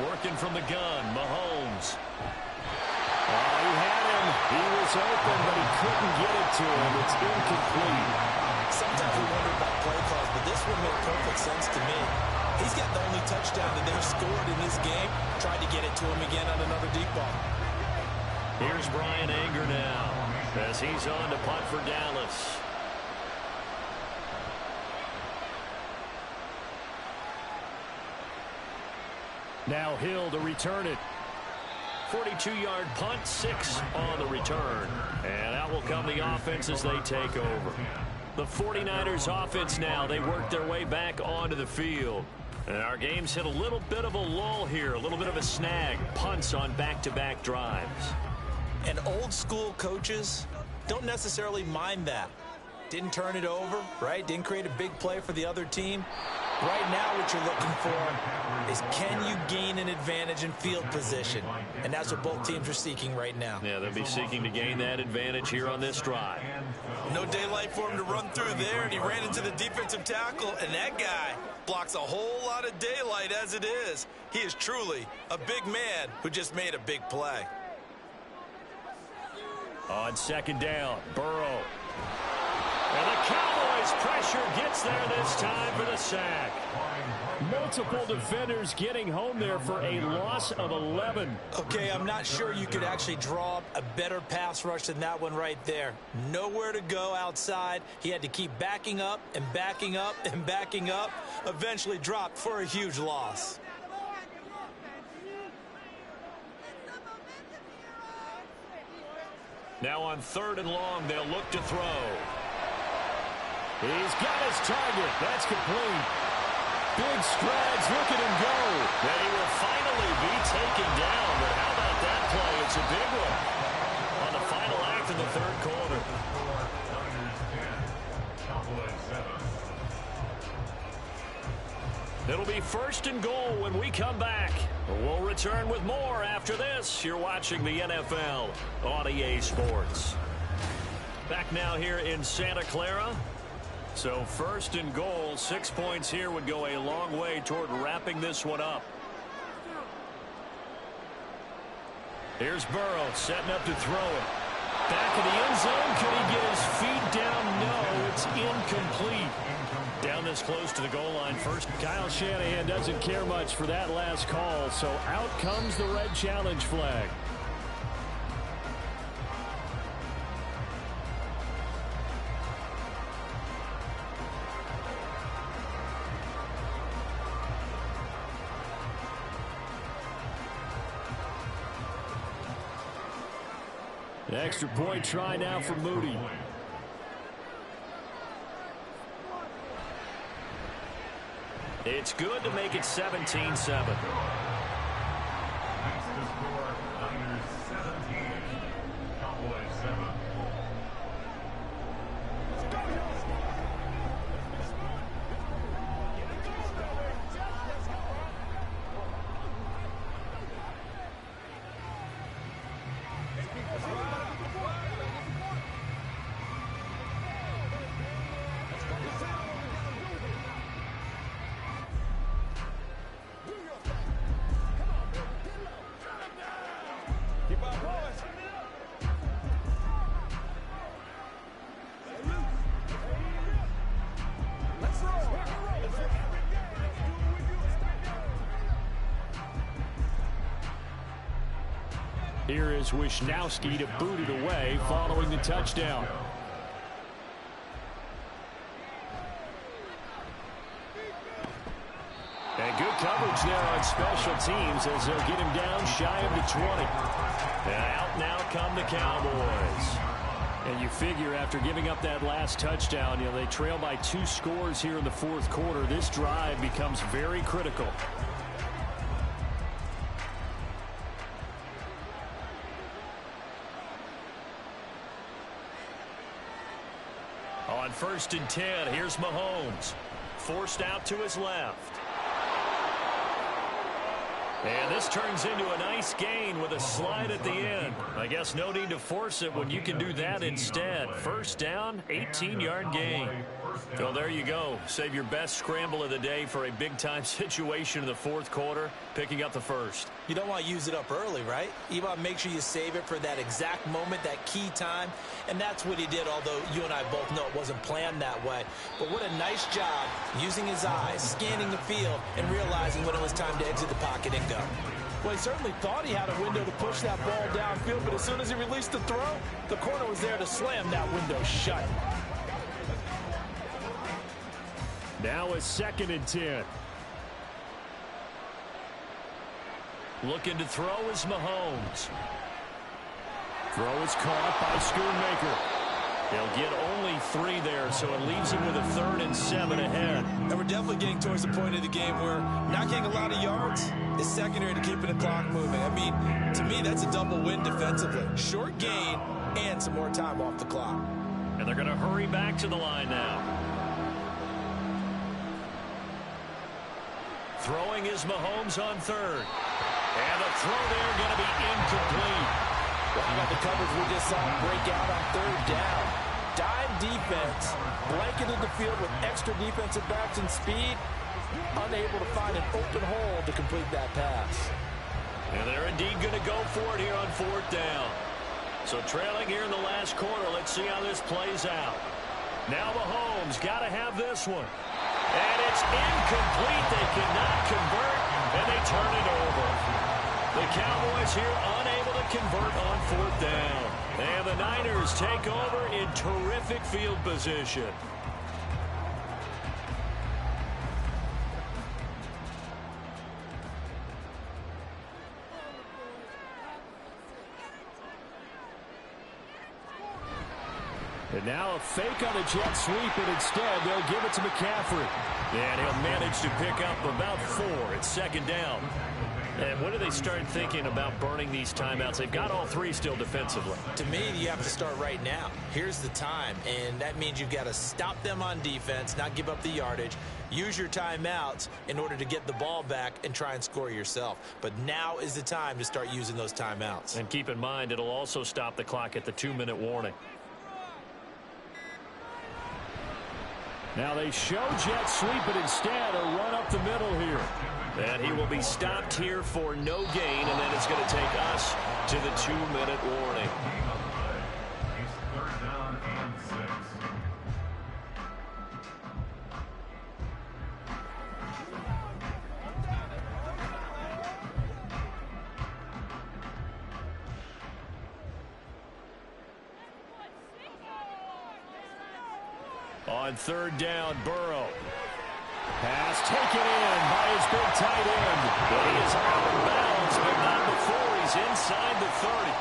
Speaker 5: Working from the gun, Mahomes. Oh, he had him. He was open, but he couldn't get it to him. It's incomplete.
Speaker 8: Sometimes we wonder about play calls, but this one made perfect sense to me. He's got the only touchdown that they've scored in this game. Tried to get it to him again on another deep ball.
Speaker 5: Here's Brian Anger now as he's on to punt for Dallas. Now Hill to return it. 42-yard punt, 6 on the return. And out will come the offense as they take over. The 49ers offense now, they work their way back onto the field. And our game's hit a little bit of a lull here, a little bit of a snag. Punts on back-to-back drives.
Speaker 8: And old-school coaches don't necessarily mind that. Didn't turn it over, right? Didn't create a big play for the other team. Right now what you're looking for is, can you gain an advantage in field position? And that's what both teams are seeking right now.
Speaker 5: Yeah, they'll be seeking to gain that advantage here on this drive.
Speaker 8: No daylight for him to run through there, and he ran into the defensive tackle, and that guy blocks a whole lot of daylight as it is. He is truly a big man who just made a big play.
Speaker 5: On second down, Burrow. And the Cowboys pressure gets there this time for the sack. Multiple defenders getting home there for a loss of 11.
Speaker 8: Okay, I'm not sure you could actually draw up a better pass rush than that one right there. Nowhere to go outside. He had to keep backing up and backing up and backing up. Eventually dropped for a huge loss.
Speaker 5: Now on 3rd and long, they'll look to throw. He's got his target. That's complete. Big strides, look at him go. And he will finally be taken down, but how about that play? It's a big one on the final act of the third quarter. It'll be 1st and goal when we come back. We'll return with more after this. You're watching the NFL on EA Sports. Back now here in Santa Clara. So 1st and goal, 6 points here would go a long way toward wrapping this one up. Here's Burrow setting up to throw it. Back in the end zone. Could he get his feet down? No, it's incomplete. Down this close to the goal line first. Kyle Shanahan doesn't care much for that last call, so out comes the red challenge flag. The extra point try now for Moody. It's good to make it 17-7. Here is Wisnowski to boot it away following the touchdown. And good coverage there on special teams as they'll get him down shy of the 20. And out now come the Cowboys. And you figure after giving up that last touchdown, you know, they trail by 2 scores here in the fourth quarter. This drive becomes very critical. On 1st and 10, here's Mahomes. Forced out to his left. And this turns into a nice gain with a slide at the end. I guess no need to force it when you can do that instead. First down, 18-yard gain. So there you go. Save your best scramble of the day for a big-time situation in the fourth quarter, picking up the first.
Speaker 8: You don't want to use it up early, right? You want to make sure you save it for that exact moment, that key time. And that's what he did, although you and I both know it wasn't planned that way. But what a nice job using his eyes, scanning the field, and realizing when it was time to exit the pocket and go. Well, he certainly thought he had a window to push that ball downfield, but as soon as he released the throw, the corner was there to slam that window shut.
Speaker 5: Now a 2nd and 10. Looking to throw is Mahomes. Throw is caught by Schoonmaker. They'll get only 3 there, so it leaves him with a 3rd and 7 ahead.
Speaker 8: And we're definitely getting towards the point of the game where not getting a lot of yards is secondary to keeping the clock moving. I mean, to me, that's a double win defensively. Short gain and some more time off the clock.
Speaker 5: And they're going to hurry back to the line now. Throwing is Mahomes on 3rd. And the throw there going to be incomplete.
Speaker 8: Well, how about the coverage we just saw break out on 3rd down? Dive defense, blanketed the field with extra defensive backs and speed, unable to find an open hole to complete that pass.
Speaker 5: And they're indeed going to go for it here on 4th down. So trailing here in the last quarter, let's see how this plays out. Now Mahomes got to have this one. And it's incomplete. They cannot convert, and they turn it over. The Cowboys here unable to convert on 4th down. And the Niners take over in terrific field position. And now a fake on the jet sweep, and instead they'll give it to McCaffrey. And he'll manage to pick up about 4 at second down. And when do they start thinking about burning these timeouts? They've got all 3 still defensively.
Speaker 6: To me, you have to start right now. Here's the time, and that means you've got to stop them on defense, not give up the yardage, use your timeouts in order to get the ball back and try and score yourself. But now is the time to start using those timeouts.
Speaker 5: And keep in mind, it'll also stop the clock at the 2-minute warning. Now they show jet sweep, but instead a run up the middle here. And he will be stopped here for no gain, and then it's going to take us to the 2-minute warning.
Speaker 7: It's 3rd down and 6.
Speaker 5: On 3rd down, Burrow. Pass taken in by his big tight end. But he is out of bounds, but not before he's inside the 30.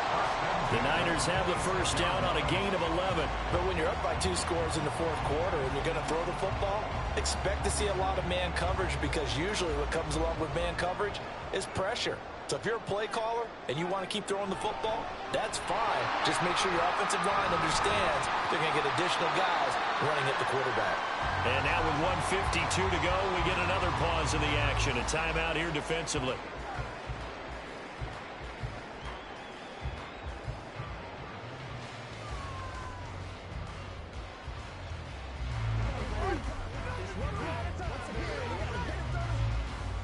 Speaker 5: The Niners have the 1st down on a gain of 11.
Speaker 6: But when you're up by 2 scores in the 4th quarter and you're going to throw the football, expect to see a lot of man coverage, because usually what comes along with man coverage is pressure. So if you're a play caller and you want to keep throwing the football, that's fine. Just make sure your offensive line understands they're going to get additional guys running at the quarterback.
Speaker 5: And now with 1:52 to go, we get another pause in the action. A timeout here defensively.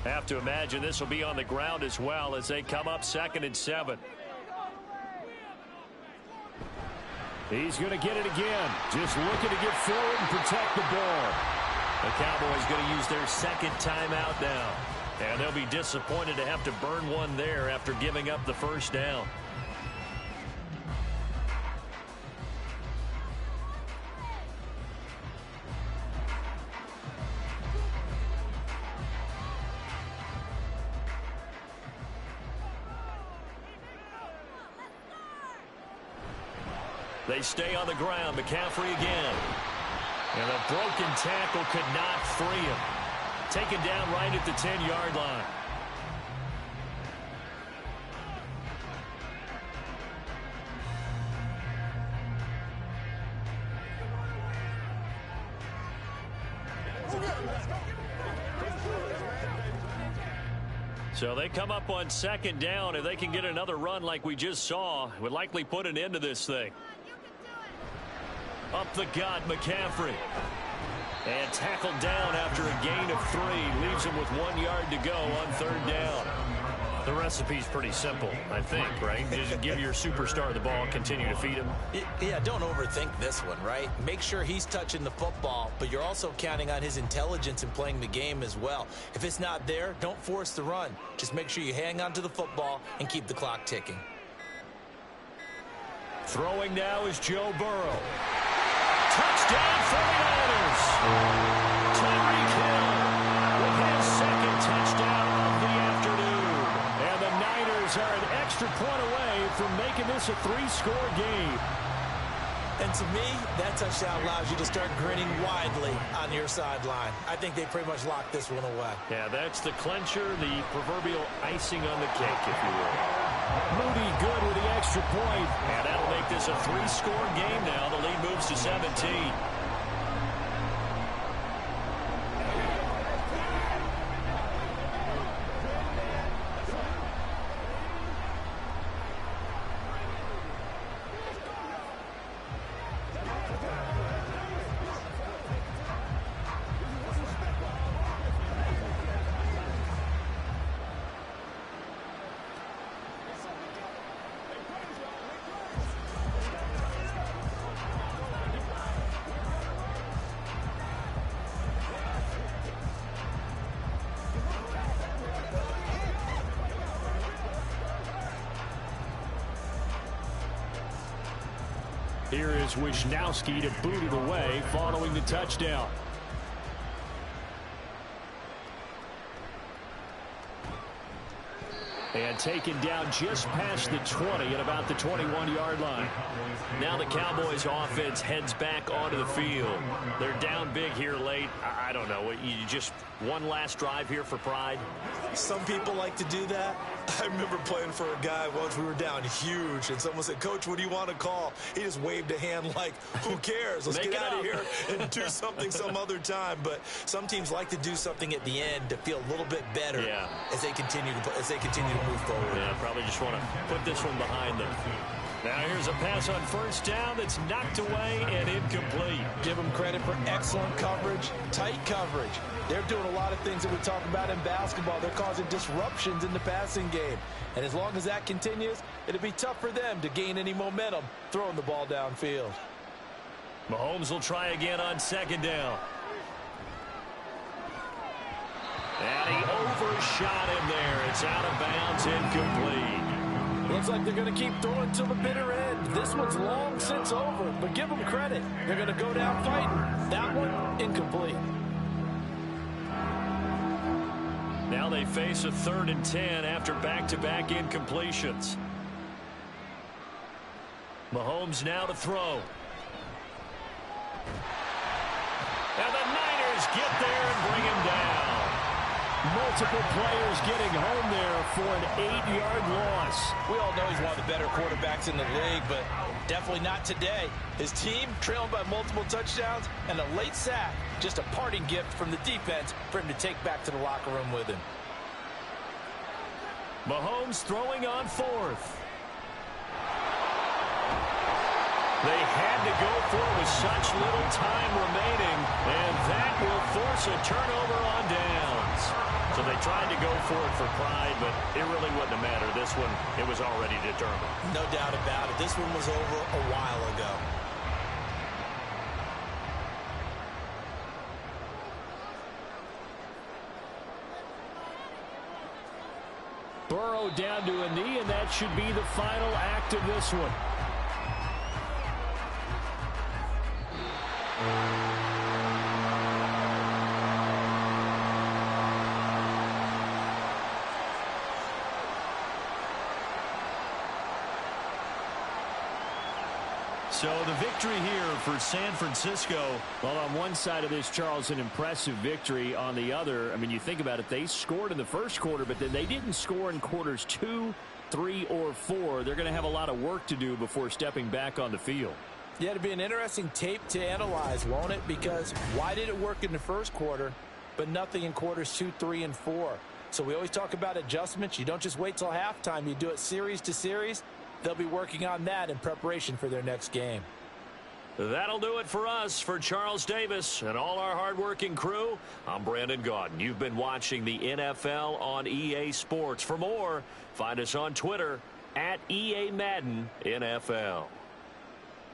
Speaker 5: Have to imagine this will be on the ground as well as they come up 2nd and 7. He's going to get it again. Just looking to get forward and protect the ball. The Cowboys going to use their 2nd timeout now. And they'll be disappointed to have to burn one there after giving up the 1st down. They stay on the ground. McCaffrey again. And a broken tackle could not free him. Taken down right at the 10-yard line. So they come up on 2nd down. If they can get another run like we just saw, it would likely put an end to this thing. Up the gut, McCaffrey. And tackled down after a gain of 3. Leaves him with 1 yard to go on 3rd down. The recipe's pretty simple, I think, right? Just give your superstar the ball, continue to feed him.
Speaker 6: Yeah, don't overthink this one, right? Make sure he's touching the football, but you're also counting on his intelligence in playing the game as well. If it's not there, don't force the run. Just make sure you hang on to the football and keep the clock ticking.
Speaker 5: Throwing now is Joe Burrow. Touchdown 49ers. Tyreek Hill with his 2nd touchdown of the afternoon. And the Niners are an extra point away from making this a 3-score game.
Speaker 6: And to me, that touchdown allows you to start grinning widely on your sideline. I think they pretty much locked this one away.
Speaker 5: Yeah, that's the clincher, the proverbial icing on the cake, if you will. Moody good with the extra point. And that'll make this a 3-score game now. The lead moves to 17. Here is Wisnowski to boot it away following the touchdown. And taken down just past the 20 at about the 21-yard line. Now the Cowboys offense heads back onto the field. They're down big here late. I don't know. You just one last drive here for pride?
Speaker 8: Some people like to do that. I remember playing for a guy once. We were down huge, and someone said, "Coach, what do you want to call?" He just waved a hand like, who cares? Let's get out of here and do something some other time. But some teams like to do something at the end to feel a little bit better as they continue to move forward.
Speaker 5: Yeah, probably just want to put this one behind them. Now here's a pass on first down that's knocked away and incomplete.
Speaker 8: Give them credit for excellent coverage, tight coverage. They're doing a lot of things that we talk about in basketball. They're causing disruptions in the passing game. And as long as that continues, it'll be tough for them to gain any momentum throwing the ball downfield.
Speaker 5: Mahomes will try again on second down. And he overshot him there. It's out of bounds, incomplete.
Speaker 8: Looks like they're going to keep throwing till the bitter end. This one's long since over, but give them credit. They're going to go down fighting. That one, incomplete.
Speaker 5: Now they face a 3rd and 10 after back-to-back incompletions. Mahomes now to throw. And the Niners get there and bring him down. Multiple players getting home there for an 8-yard loss.
Speaker 8: We all know he's one of the better quarterbacks in the league, but definitely not today. His team trailing by multiple touchdowns and a late sack. Just a parting gift from the defense for him to take back to the locker room with him.
Speaker 5: Mahomes throwing on 4th. They had to go for it with such little time remaining, and that will force a turnover on downs. So they tried to go for it for pride, but it really wouldn't have mattered. This one, it was already determined.
Speaker 8: No doubt about it. This one was over a while ago.
Speaker 5: Burrow down to a knee, and that should be the final act of this one. So the victory here for San Francisco. Well, on one side of this, Charles, an impressive victory. On the other, I mean, you think about it, they scored in the first quarter, but then they didn't score in quarters 2, 3, or 4. They're going to have a lot of work to do before stepping back on the field.
Speaker 8: Yeah, it'll be an interesting tape to analyze, won't it? Because why did it work in the first quarter, but nothing in quarters 2, 3, and 4? So we always talk about adjustments. You don't just wait till halftime. You do it series to series. They'll be working on that in preparation for their next game.
Speaker 5: That'll do it for us. For Charles Davis and all our hardworking crew, I'm Brandon Gaudin. You've been watching the NFL on EA Sports. For more, find us on Twitter at EA Madden NFL.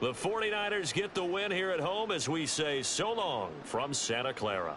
Speaker 5: The 49ers get the win here at home as we say so long from Santa Clara.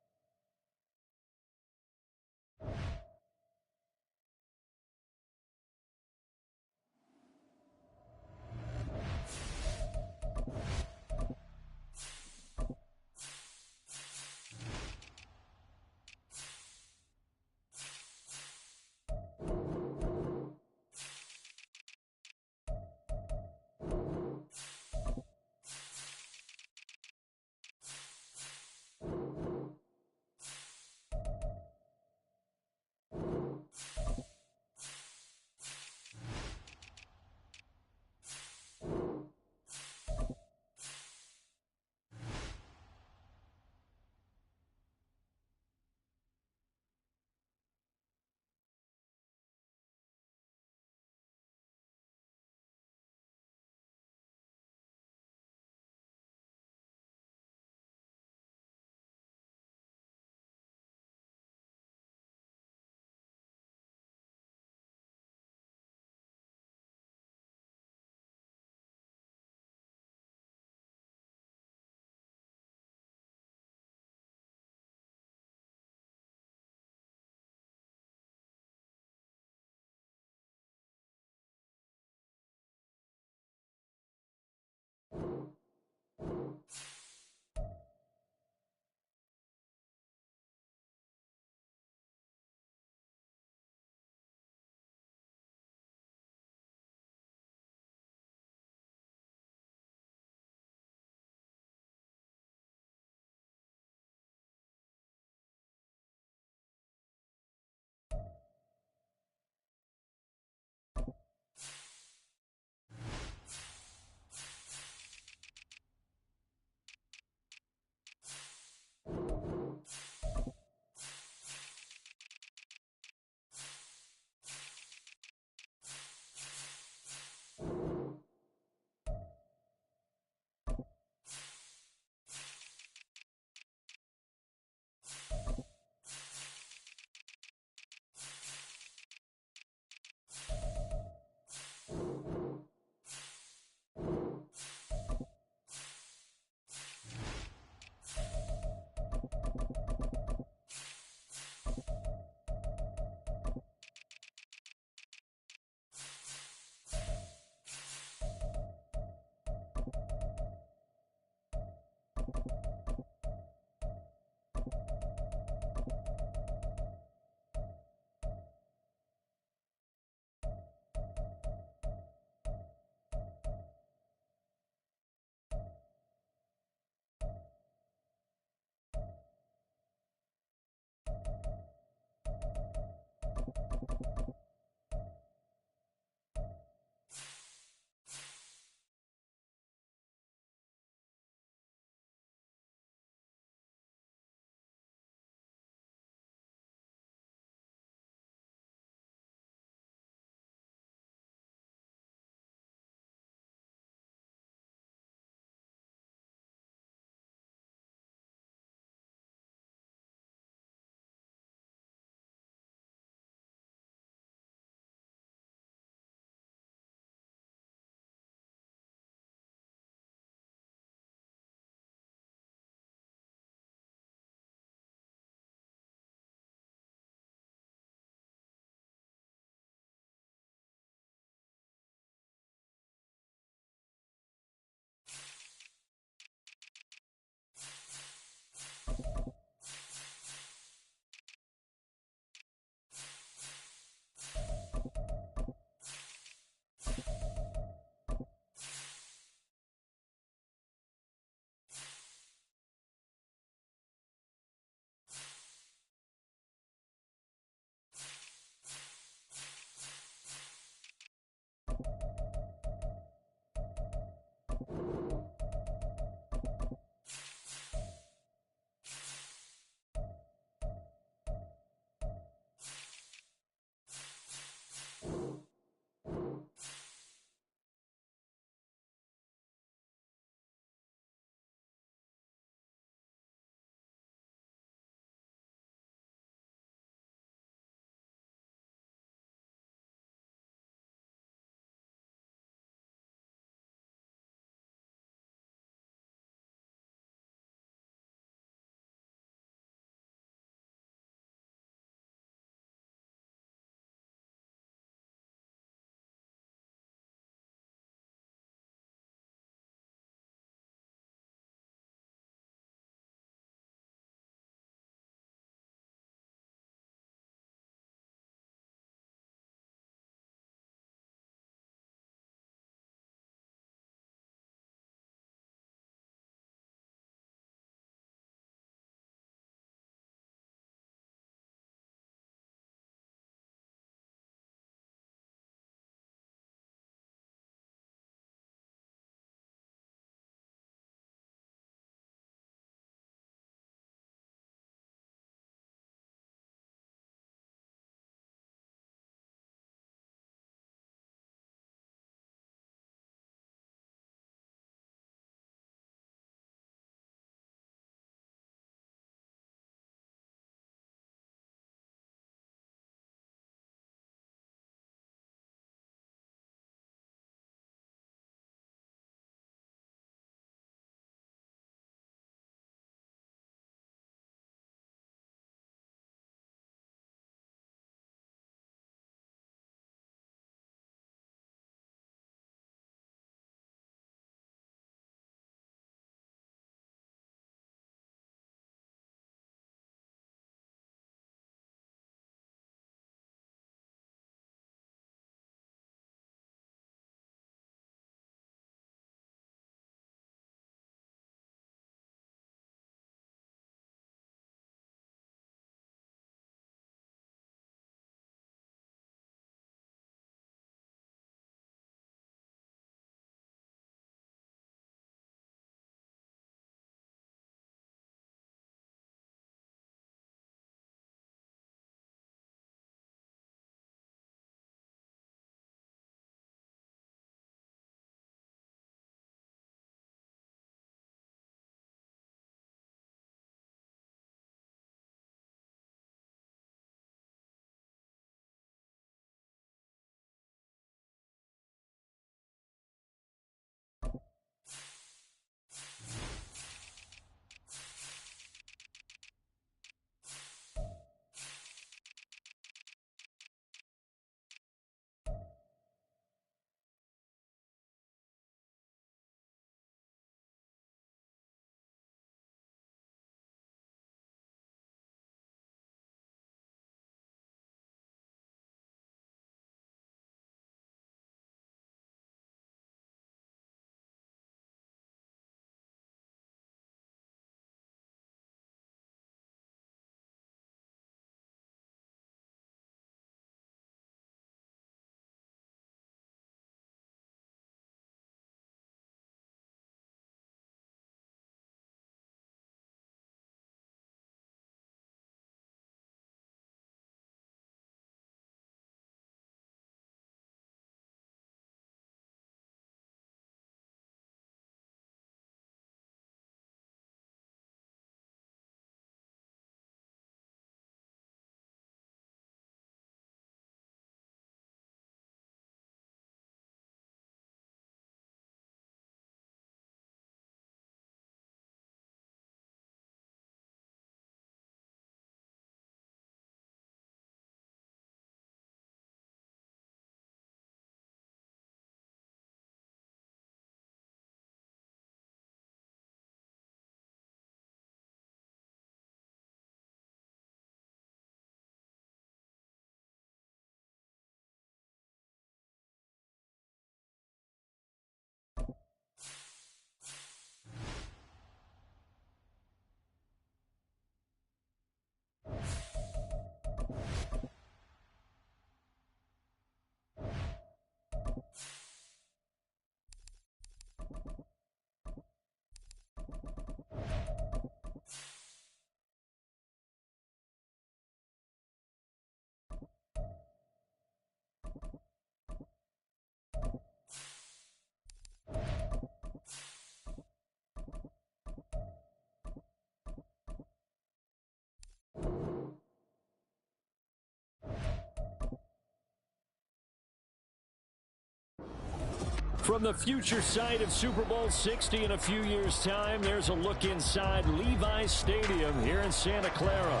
Speaker 5: From the future site of Super Bowl 60 in a few years' time, there's a look inside Levi's Stadium here in Santa Clara.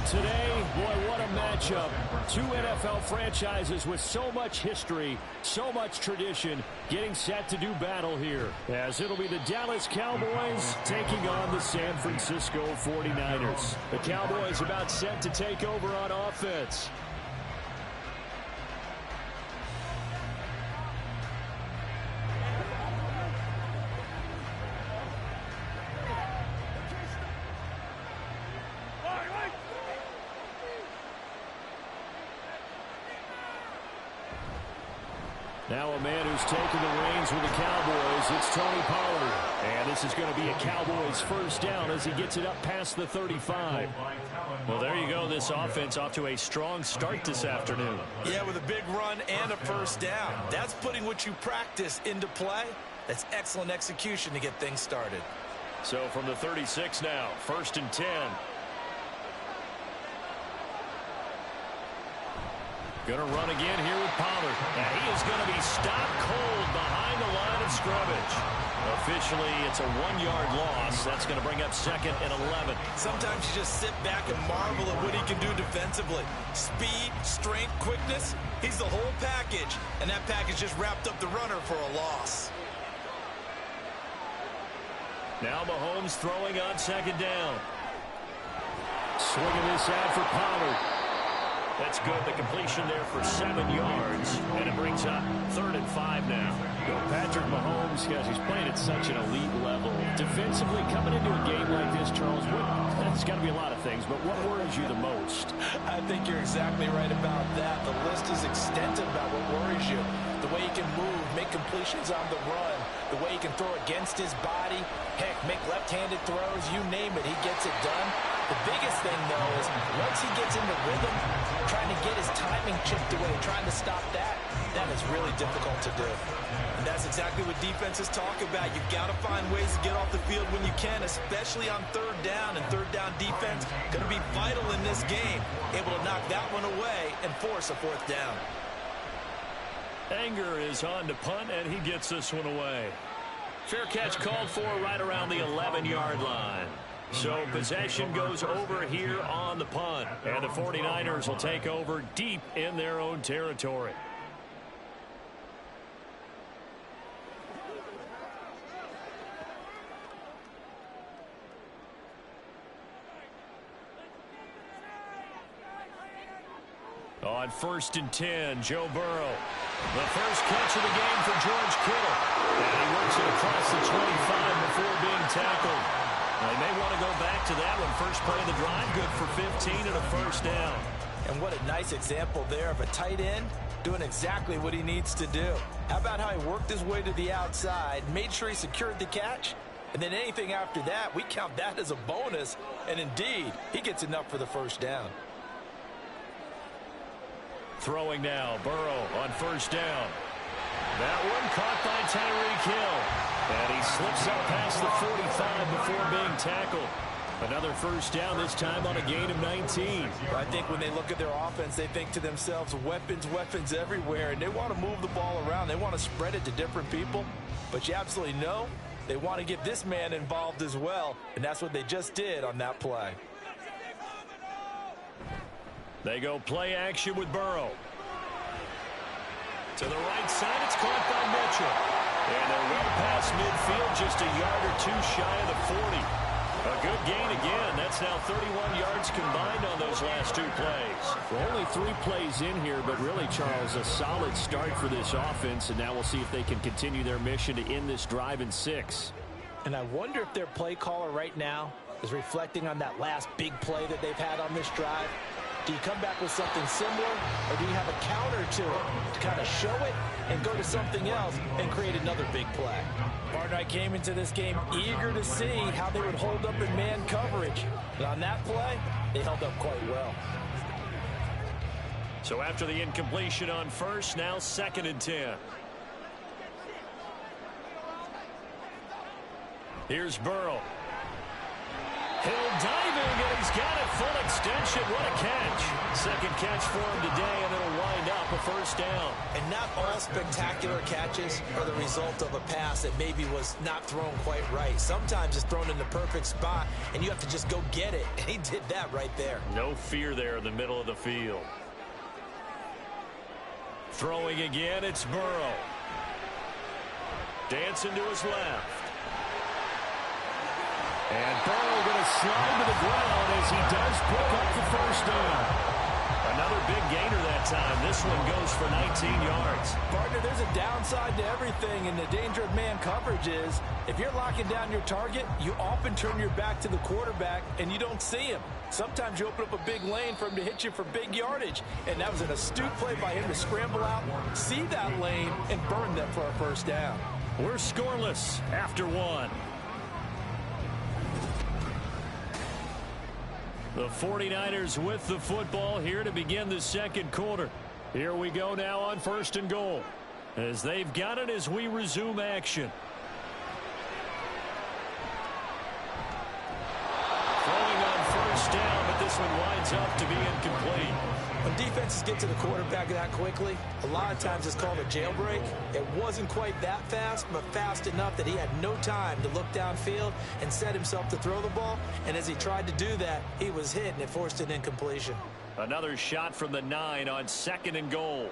Speaker 5: Today, boy, what a matchup. Two NFL franchises with so much history, so much tradition, getting set to do battle here. As it'll be the Dallas Cowboys taking on the San Francisco 49ers. The Cowboys about set to take over on offense. Now a man who's taken the reins with the Cowboys, it's Tony Pollard. And this is going to be a Cowboys first down as he gets it up past the 35.
Speaker 9: Well, there you go. This offense off to a strong start this afternoon.
Speaker 8: Yeah, with a big run and a first down. That's putting what you practice into play. That's excellent execution to get things started.
Speaker 5: So from the 36 now, 1st and 10. Going to run again here with Pollard. And he is going to be stopped cold behind the line of scrimmage. Officially, it's a 1-yard loss. That's going to bring up 2nd and 11.
Speaker 8: Sometimes you just sit back and marvel at what he can do defensively. Speed, strength, quickness. He's the whole package. And that package just wrapped up the runner for a loss.
Speaker 5: Now Mahomes throwing on 2nd down. Swinging this out for Pollard. That's good. The completion there for 7 yards. And it brings up 3rd and 5 now. Patrick Mahomes, guys, he's playing at such an elite level. Defensively, coming into a game like this, Charles, it's got to be a lot of things, but what worries you the most?
Speaker 8: I think you're exactly right about that. The list is extensive about what worries you. The way he can move, make completions on the run, the way he can throw against his body, heck, make left-handed throws, you name it, he gets it done. The biggest thing, though, is once he gets into rhythm, trying to get his timing chipped away, trying to stop that is really difficult to do. And that's exactly what defenses talk about. You've got to find ways to get off the field when you can, especially on 3rd down. And 3rd down defense going to be vital in this game, able to knock that one away and force a 4th down.
Speaker 5: Anger is on to punt, and he gets this one away. Fair catch called for right around the 11-yard line. So possession goes over here on the punt. And the 49ers will take over deep in their own territory. On 1st and 10, Joe Burrow. The first catch of the game for George Kittle. And he works it across the 25 before being tackled. They may want to go back to that one. First play of the drive, good for 15 and a first down.
Speaker 8: And what a nice example there of a tight end doing exactly what he needs to do. How about how he worked his way to the outside, made sure he secured the catch, and then anything after that, we count that as a bonus. And indeed, he gets enough for the first down.
Speaker 5: Throwing now, Burrow on 1st down. That one caught by Tyreek Hill. And he slips up past the 45 before being tackled. Another first down, this time on a gain of 19.
Speaker 8: I think when they look at their offense, they think to themselves, weapons everywhere. And they want to move the ball around. They want to spread it to different people. But you absolutely know they want to get this man involved as well. And that's what they just did on that play.
Speaker 5: They go play action with Burrow. To the right side, it's caught by Mitchell. And they're well past midfield, just a yard or two shy of the 40. A good gain again. That's now 31 yards combined on those last 2 plays. Well, only 3 plays in here, but really, Charles, a solid start for this offense. And now we'll see if they can continue their mission to end this drive in 6.
Speaker 8: And I wonder if their play caller right now is reflecting on that last big play that they've had on this drive. Do you come back with something similar, or do you have a counter to it to kind of show it and go to something else and create another big play? Barnett came into this game eager to see how they would hold up in man coverage. And on that play, they held up quite well.
Speaker 5: So after the incompletion on 1st, now 2nd and 10. Here's Burrow. Hill diving, and he's got it full extension. What a catch. Second catch for him today, and it'll wind up a first down.
Speaker 6: And not all spectacular catches are the result of a pass that maybe was not thrown quite right. Sometimes it's thrown in the perfect spot, and you have to just go get it. And he did that right there.
Speaker 5: No fear there in the middle of the field. Throwing again, it's Burrow. Dancing to his left. And Burrow going to slide to the ground as he does pick up the first down. Another big gainer that time. This one goes for 19 yards.
Speaker 8: Partner, there's a downside to everything, and the danger of man coverage is if you're locking down your target, you often turn your back to the quarterback and you don't see him. Sometimes you open up a big lane for him to hit you for big yardage, and that was an astute play by him to scramble out, see that lane, and burn them for a first down.
Speaker 5: We're scoreless after one. The 49ers with the football here to begin the second quarter. Here we go now on first and goal, as they've got it as we resume action. Throwing on first down, but this one winds up to be incomplete.
Speaker 6: When defenses get to the quarterback that quickly, a lot of times it's called a jailbreak. It wasn't quite that fast, but fast enough that he had no time to look downfield and set himself to throw the ball. And as he tried to do that, he was hit, and it forced an incompletion.
Speaker 5: Another shot from the 9 on second and goal.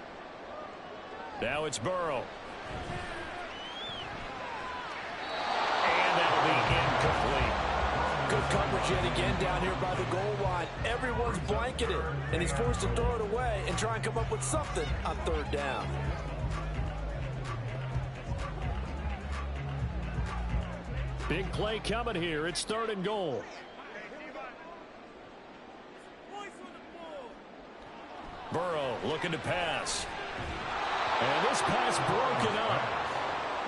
Speaker 5: Now it's Burrow. And that'll be incomplete.
Speaker 8: Good coverage yet again down here by the goal line. Everyone's blanketed, and he's forced to throw it away and try and come up with something on third down.
Speaker 5: Big play coming here. It's third and goal. Burrow looking to pass. And this pass broken up.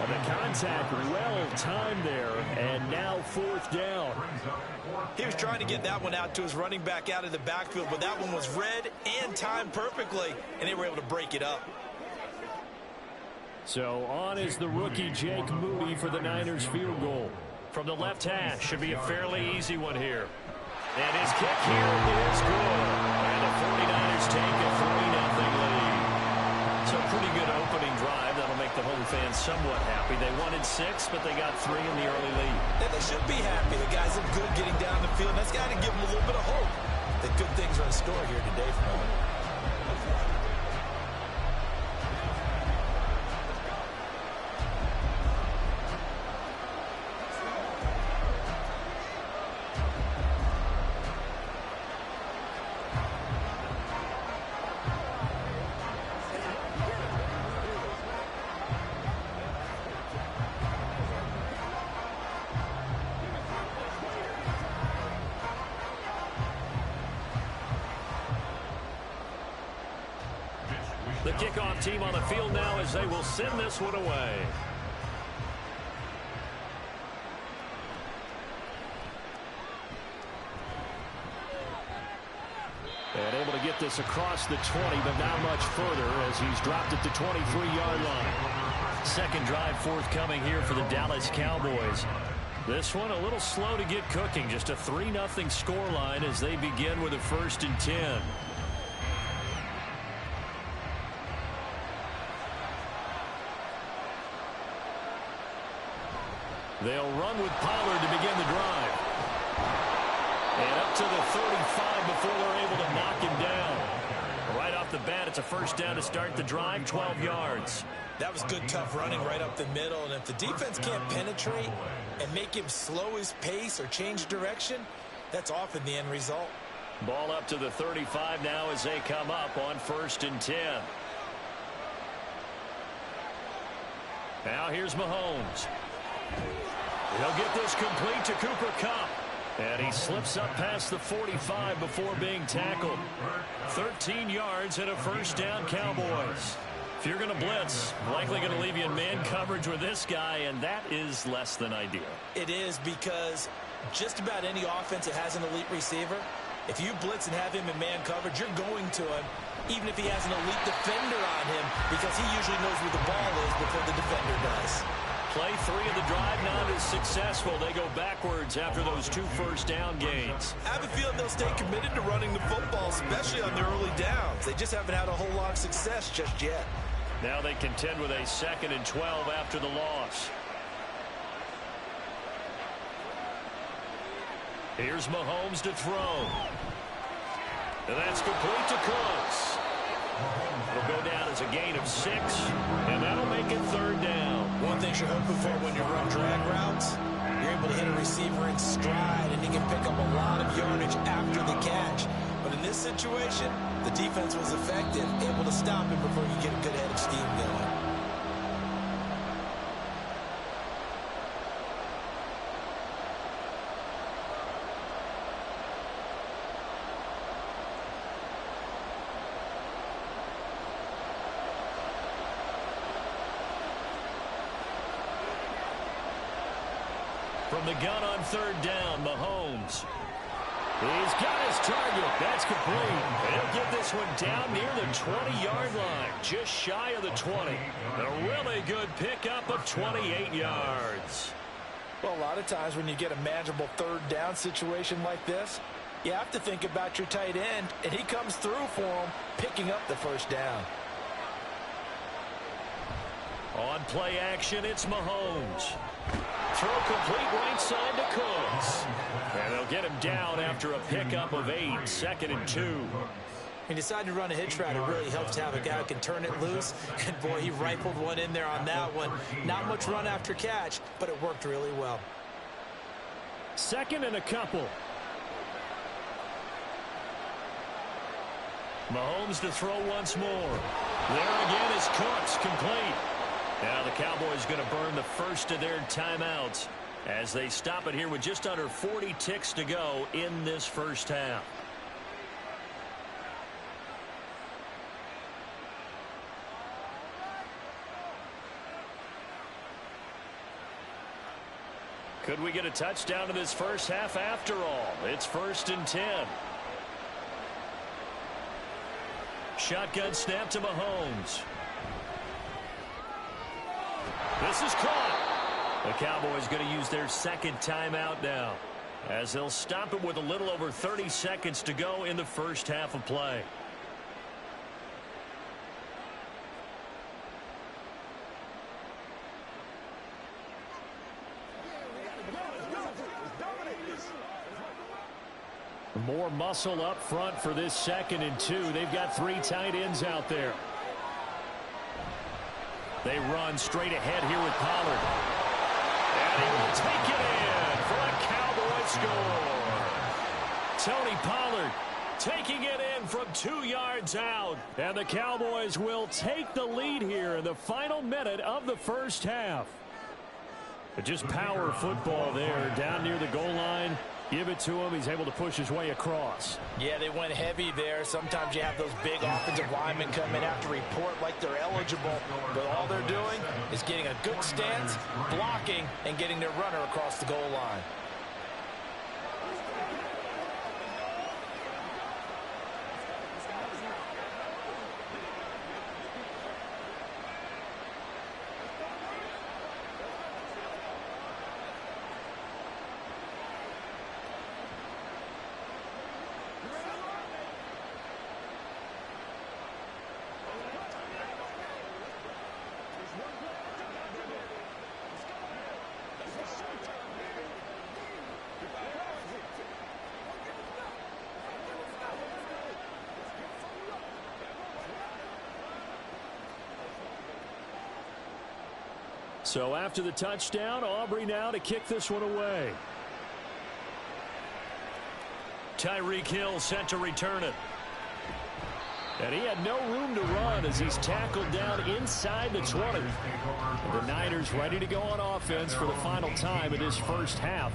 Speaker 5: And the contact well timed there, and now fourth down.
Speaker 6: He was trying to get that one out to his running back out of the backfield, but that one was read and timed perfectly, and they were able to break it up.
Speaker 5: So on is the rookie Jake Moody for the Niners field goal. From the left hash, should be a fairly easy one here. And his kick here is good. And the 49ers take a 3-0 lead. So pretty good opening drive. That'll make the home fans somewhat happy. They wanted 6, but they got 3 in the early lead.
Speaker 6: And they should be happy. The guys look good getting down the field. That's got to give them a little bit of hope that good things are in store here today for them.
Speaker 5: The kickoff team on the field now as they will send this one away. And able to get this across the 20, but not much further as he's dropped it to 23-yard line. Second drive forthcoming here for the Dallas Cowboys. This one a little slow to get cooking. Just a 3-0 scoreline as they begin with a 1st and 10. They'll run with Pollard to begin the drive. And up to the 35 before they're able to knock him down. Right off the bat, it's a first down to start the drive, 12 yards.
Speaker 6: That was good, tough running right up the middle. And if the defense can't penetrate and make him slow his pace or change direction, that's often the end result.
Speaker 5: Ball up to the 35 now as they come up on 1st and 10. Now here's Mahomes. He'll get this complete to Cooper Kupp. And he slips up past the 45 before being tackled. 13 yards and a first down, Cowboys. If you're going to blitz, likely going to leave you in man coverage with this guy, and that is less than ideal.
Speaker 6: It is, because just about any offense that has an elite receiver, if you blitz and have him in man coverage, you're going to him, even if he has an elite defender on him, because he usually knows where the ball is before the defender does.
Speaker 5: Play 3 of the drive not as successful. They go backwards after those 2 first-down gains.
Speaker 8: I have a feeling they'll stay committed to running the football, especially on their early downs. They just haven't had a whole lot of success just yet.
Speaker 5: Now they contend with a 2nd and 12 after the loss. Here's Mahomes to throw. And that's complete to Cooks. It'll go down as a gain of 6, and that'll make it 3rd down.
Speaker 8: One thing you're hoping for when you run drag routes, you're able to hit a receiver in stride, and he can pick up a lot of yardage after the catch. But in this situation, the defense was effective, able to stop him before you get a good head of steam going.
Speaker 5: From the gun on 3rd down, Mahomes. He's got his target. That's complete. He'll get this one down near the 20-yard line, just shy of the 20. A really good pickup of 28 yards.
Speaker 8: Well, a lot of times when you get a manageable 3rd down situation like this, you have to think about your tight end, and he comes through for him, picking up the 1st down.
Speaker 5: On play action, it's Mahomes. Throw complete right side to Cooks. And they'll get him down after a pickup of 8, 2nd and 2.
Speaker 8: He decided to run a hitch route. It really helps to have a guy who can turn it loose. And, boy, he rifled one in there on that one. Not much run after catch, but it worked really well.
Speaker 5: 2nd and a couple. Mahomes to throw once more. There again is Cooks, complete. Now the Cowboys going to burn the first of their timeouts as they stop it here with just under 40 ticks to go in this first half. Could we get a touchdown in this first half after all? It's 1st and 10. Shotgun snap to Mahomes. This is caught. The Cowboys going to use their 2nd timeout now, as they'll stop it with a little over 30 seconds to go in the first half of play. More muscle up front for this 2nd and 2. They've got 3 tight ends out there. They run straight ahead here with Pollard. And he will take it in for a Cowboy score. Tony Pollard taking it in from 2 yards out. And the Cowboys will take the lead here in the final minute of the first half. But just power football there down near the goal line. Give it to him. He's able to push his way across.
Speaker 8: Yeah, they went heavy there. Sometimes you have those big offensive linemen come in after report like they're eligible. But all they're doing is getting a good stance, blocking, and getting their runner across the goal line.
Speaker 5: So after the touchdown, Aubrey now to kick this one away. Tyreek Hill set to return it. And he had no room to run as he's tackled down inside the 20. The Niners ready to go on offense for the final time of this first half.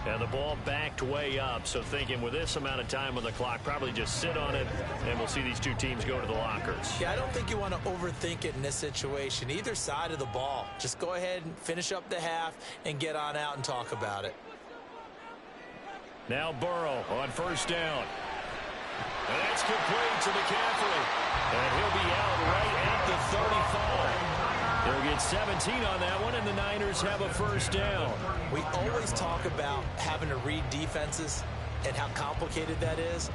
Speaker 5: And the ball backed way up, so thinking with this amount of time on the clock, probably just sit on it, and we'll see these two teams go to the lockers.
Speaker 8: Yeah, I don't think you want to overthink it in this situation. Either side of the ball. Just go ahead and finish up the half and get on out and talk about it.
Speaker 5: Now Burrow on first down. And that's complete to McCaffrey. And he'll be out right at the 35. They'll get 17 on that one, and the Niners have a first down.
Speaker 8: We always talk about having to read defenses and how complicated that is.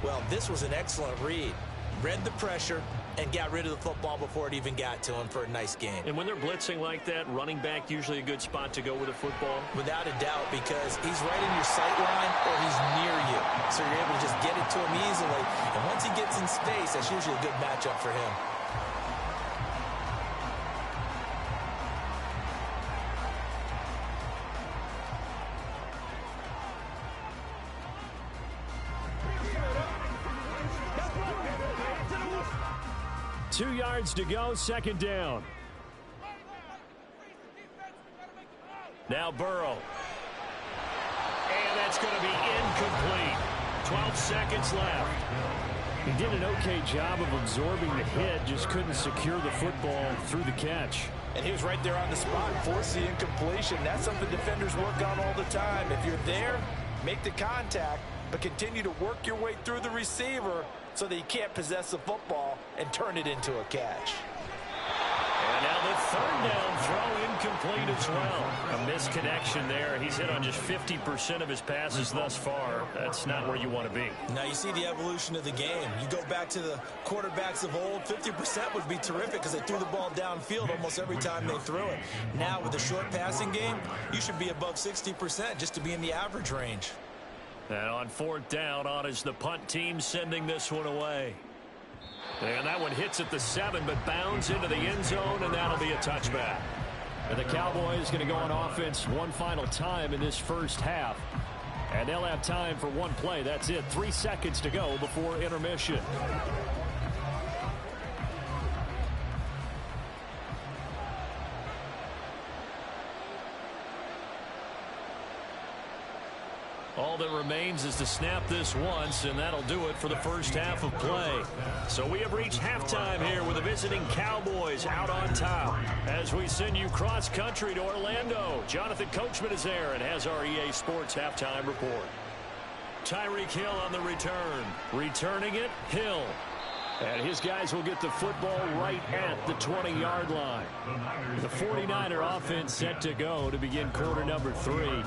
Speaker 8: Well, this was an excellent read. Read the pressure and got rid of the football before it even got to him for a nice gain.
Speaker 5: And when they're blitzing like that, running back usually a good spot to go with a football?
Speaker 8: Without a doubt, because he's right in your sight line or he's near you. So you're able to just get it to him easily. And once he gets in space, that's usually a good matchup for him.
Speaker 5: Two yards to go, second down. Now Burrow. And that's going to be incomplete. 12 seconds left. He did an okay job of absorbing the hit, just couldn't secure the football through the catch.
Speaker 8: And he was right there on the spot, forced the incompletion. That's something defenders work on all the time. If you're there, make the contact, but continue to work your way through the receiver so that you can't possess the football and turn it into a catch.
Speaker 5: And now the third down throw incomplete as well. A misconnection there. He's hit on just 50% of his passes thus far. That's not where you want to be.
Speaker 8: Now you see the evolution of the game. You go back to the quarterbacks of old, 50% would be terrific because they threw the ball downfield almost every time they threw it. Now with the short passing game, you should be above 60% just to be in the average range.
Speaker 5: And on fourth down, on is the punt team sending this one away. And that one hits at the 7, but bounds into the end zone, and that'll be a touchback. And the Cowboys going to go on offense one final time in this first half. And they'll have time for one play. That's it. 3 seconds to go before intermission. All that remains is to snap this once, and that'll do it for the first half of play. So we have reached halftime here with the visiting Cowboys out on top. As we send you cross-country to Orlando, Jonathan Coachman is there and has our EA Sports halftime report. Tyreek Hill on the return. Returning it, Hill. And his guys will get the football right at the 20-yard line. The 49er offense set to go to begin quarter number 3.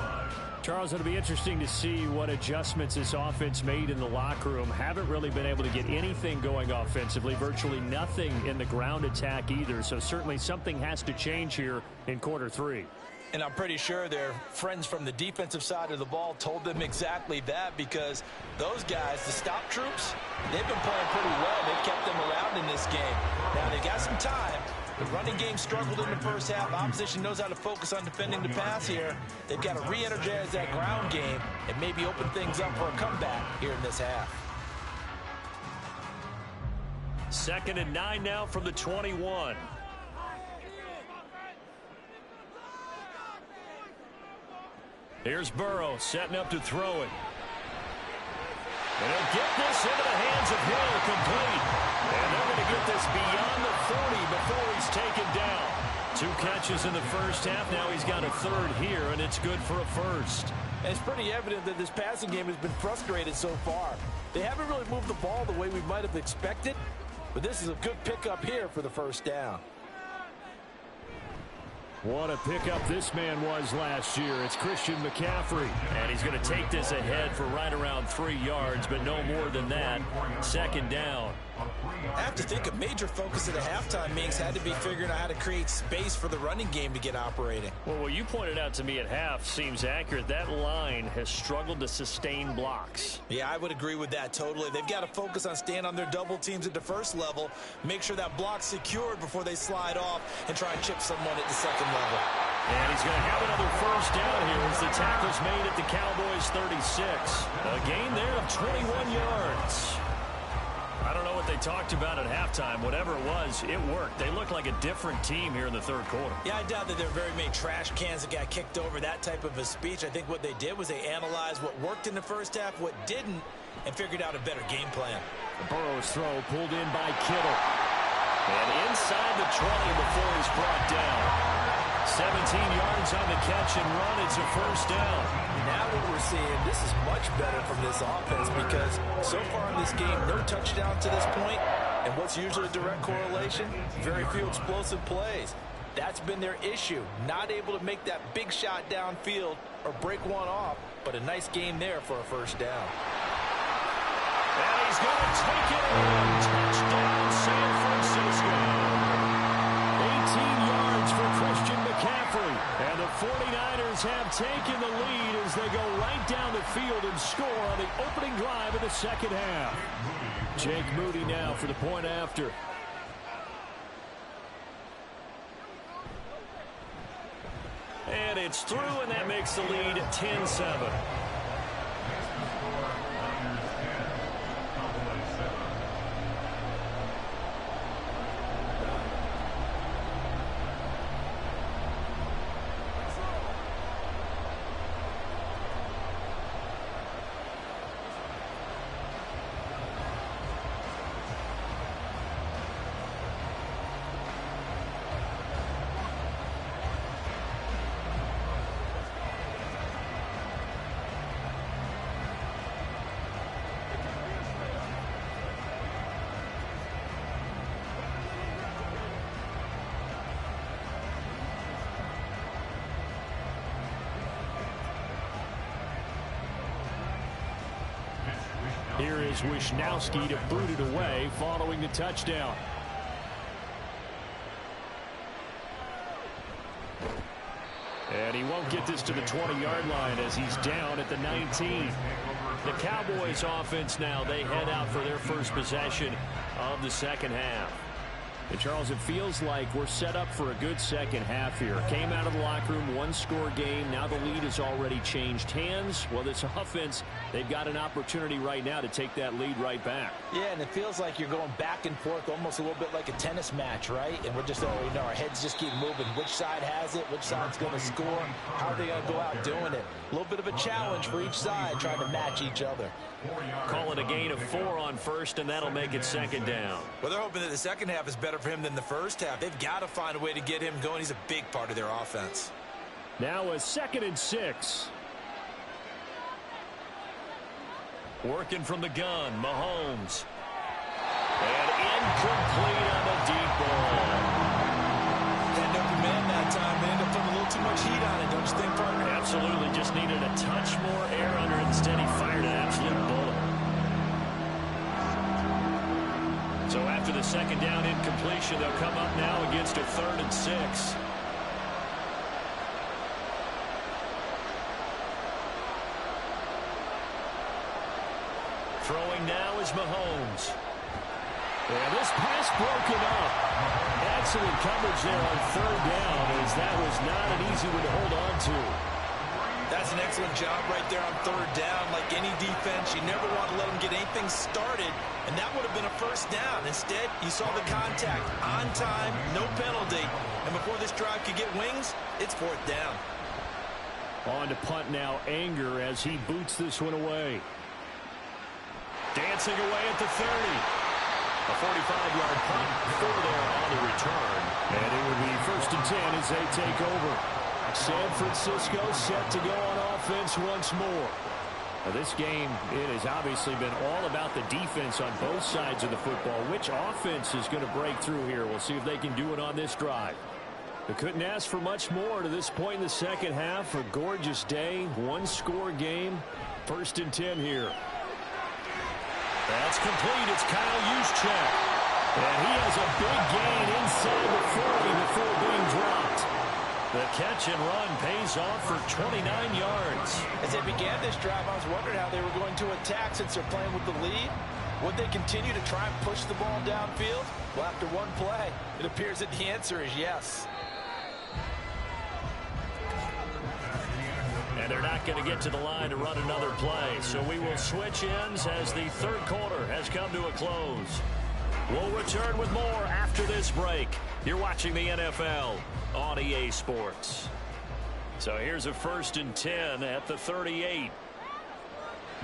Speaker 5: Charles, it'll be interesting to see what adjustments this offense made in the locker room. Haven't really been able to get anything going offensively, virtually nothing in the ground attack either. So certainly something has to change here in quarter 3.
Speaker 8: And I'm pretty sure their friends from the defensive side of the ball told them exactly that, because those guys, the stop troops, they've been playing pretty well. They've kept them around in this game. Now they got some time. The running game struggled in the first half. Opposition knows how to focus on defending the pass here. They've got to re-energize that ground game and maybe open things up for a comeback here in this half.
Speaker 5: 2nd and 9 now from the 21. Here's Burrow setting up to throw it. And he'll get this into the hands of Hill, complete. And they're going to get this beyond the 40 before he's taken down. 2 catches in the first half. Now he's got a third here, and it's good for a first.
Speaker 8: And it's pretty evident that this passing game has been frustrated so far. They haven't really moved the ball the way we might have expected, but this is a good pickup here for the first down.
Speaker 5: What a pickup this man was last year. It's Christian McCaffrey. And he's going to take this ahead for right around 3 yards, but no more than that. 2nd down.
Speaker 8: I have to think a major focus of the halftime meetings had to be figuring out how to create space for the running game to get operating.
Speaker 5: Well, what you pointed out to me at half seems accurate. That line has struggled to sustain blocks.
Speaker 8: Yeah, I would agree with that totally. They've got to focus on staying on their double teams at the first level, make sure that block's secured before they slide off and try and chip someone at the second level.
Speaker 5: And he's going to have another first down here as the tackle's made at the Cowboys 36. A gain there of 21 yards. I don't know what they talked about at halftime. Whatever it was, it worked. They looked like a different team here in the third quarter.
Speaker 8: Yeah, I doubt that there were very many trash cans that got kicked over, that type of a speech. I think what they did was they analyzed what worked in the first half, what didn't, and figured out a better game plan.
Speaker 5: Burrow's throw pulled in by Kittle. And inside the 20 before he's brought down. 17 yards on the catch and run. It's a first down.
Speaker 8: Now what we're seeing, this is much better from this offense, because so far in this game, no touchdown to this point, and what's usually a direct correlation, very few explosive plays.
Speaker 6: That's been their issue. Not able to make that big shot downfield or break one off, but a nice game there for a first down.
Speaker 5: And he's going to take it in. Touchdown, San Francisco. 18 yards for Christian McCaffrey. And the 49ers have taken the lead as they go right down the field and score on the opening drive of the second half. Jake Moody now for the point after. And it's through, and that makes the lead 10-7. Here is Wisnowski to boot it away following the touchdown. And he won't get this to the 20-yard line as he's down at the 19. The Cowboys offense now, they head out for their first possession of the second half. And Charles, it feels like we're set up for a good second half here. Came out of the locker room, one-score game. Now the lead has already changed hands. Well, this offense, they've got an opportunity right now to take that lead right back.
Speaker 6: Yeah, and it feels like you're going back and forth almost a little bit like a tennis match, right? And we're just already know our heads just keep moving. Which side has it? Which side's going to score? How are they going to go out doing it? A little bit of a challenge for each side trying to match each other.
Speaker 5: Call it a gain of 4 on first, and that'll make it second down.
Speaker 8: Well, they're hoping that the second half is better for him than the first half. They've got to find a way to get him going. He's a big part of their offense.
Speaker 5: Now a 2nd and 6. Working from the gun, Mahomes. And incomplete on the deep ball.
Speaker 6: Had no command that time. They ended up putting a little too much heat on it, don't you think, partner?
Speaker 5: Absolutely. Just needed a touch more air under it. Instead, he fired an absolute bullet. So after the second down incompletion, they'll come up now against a 3rd and 6. Throwing now is Mahomes. And this pass broken up. Excellent coverage there on 3rd down, as that was not an easy one to hold on to.
Speaker 6: That's an excellent job right there on 3rd down. Like any defense, you never want to let them get anything started, and that would have been a first down. Instead, you saw the contact on time, no penalty, and before this drive could get wings, it's 4th down.
Speaker 5: On to punt now, Anger, as he boots this one away. Dancing away at the 30. A 45-yard punt, 4 there on the return. And it will be 1st and 10 as they take over. San Francisco set to go on offense once more. Now this game, it has obviously been all about the defense on both sides of the football. Which offense is going to break through here? We'll see if they can do it on this drive. They couldn't ask for much more to this point in the second half. A gorgeous day, one-score game. 1st and 10 here. That's complete. It's Kyle Juszczyk. And he has a big gain inside the 40 before being dropped. The catch and run pays off for 29 yards.
Speaker 6: As they began this drive, I was wondering how they were going to attack since they're playing with the lead. Would they continue to try and push the ball downfield? Well, after one play, it appears that the answer is yes.
Speaker 5: And they're not going to get to the line to run another play. So we will switch ends as the 3rd quarter has come to a close. We'll return with more after this break. You're watching the NFL on EA Sports. So here's a 1st and 10 at the 38.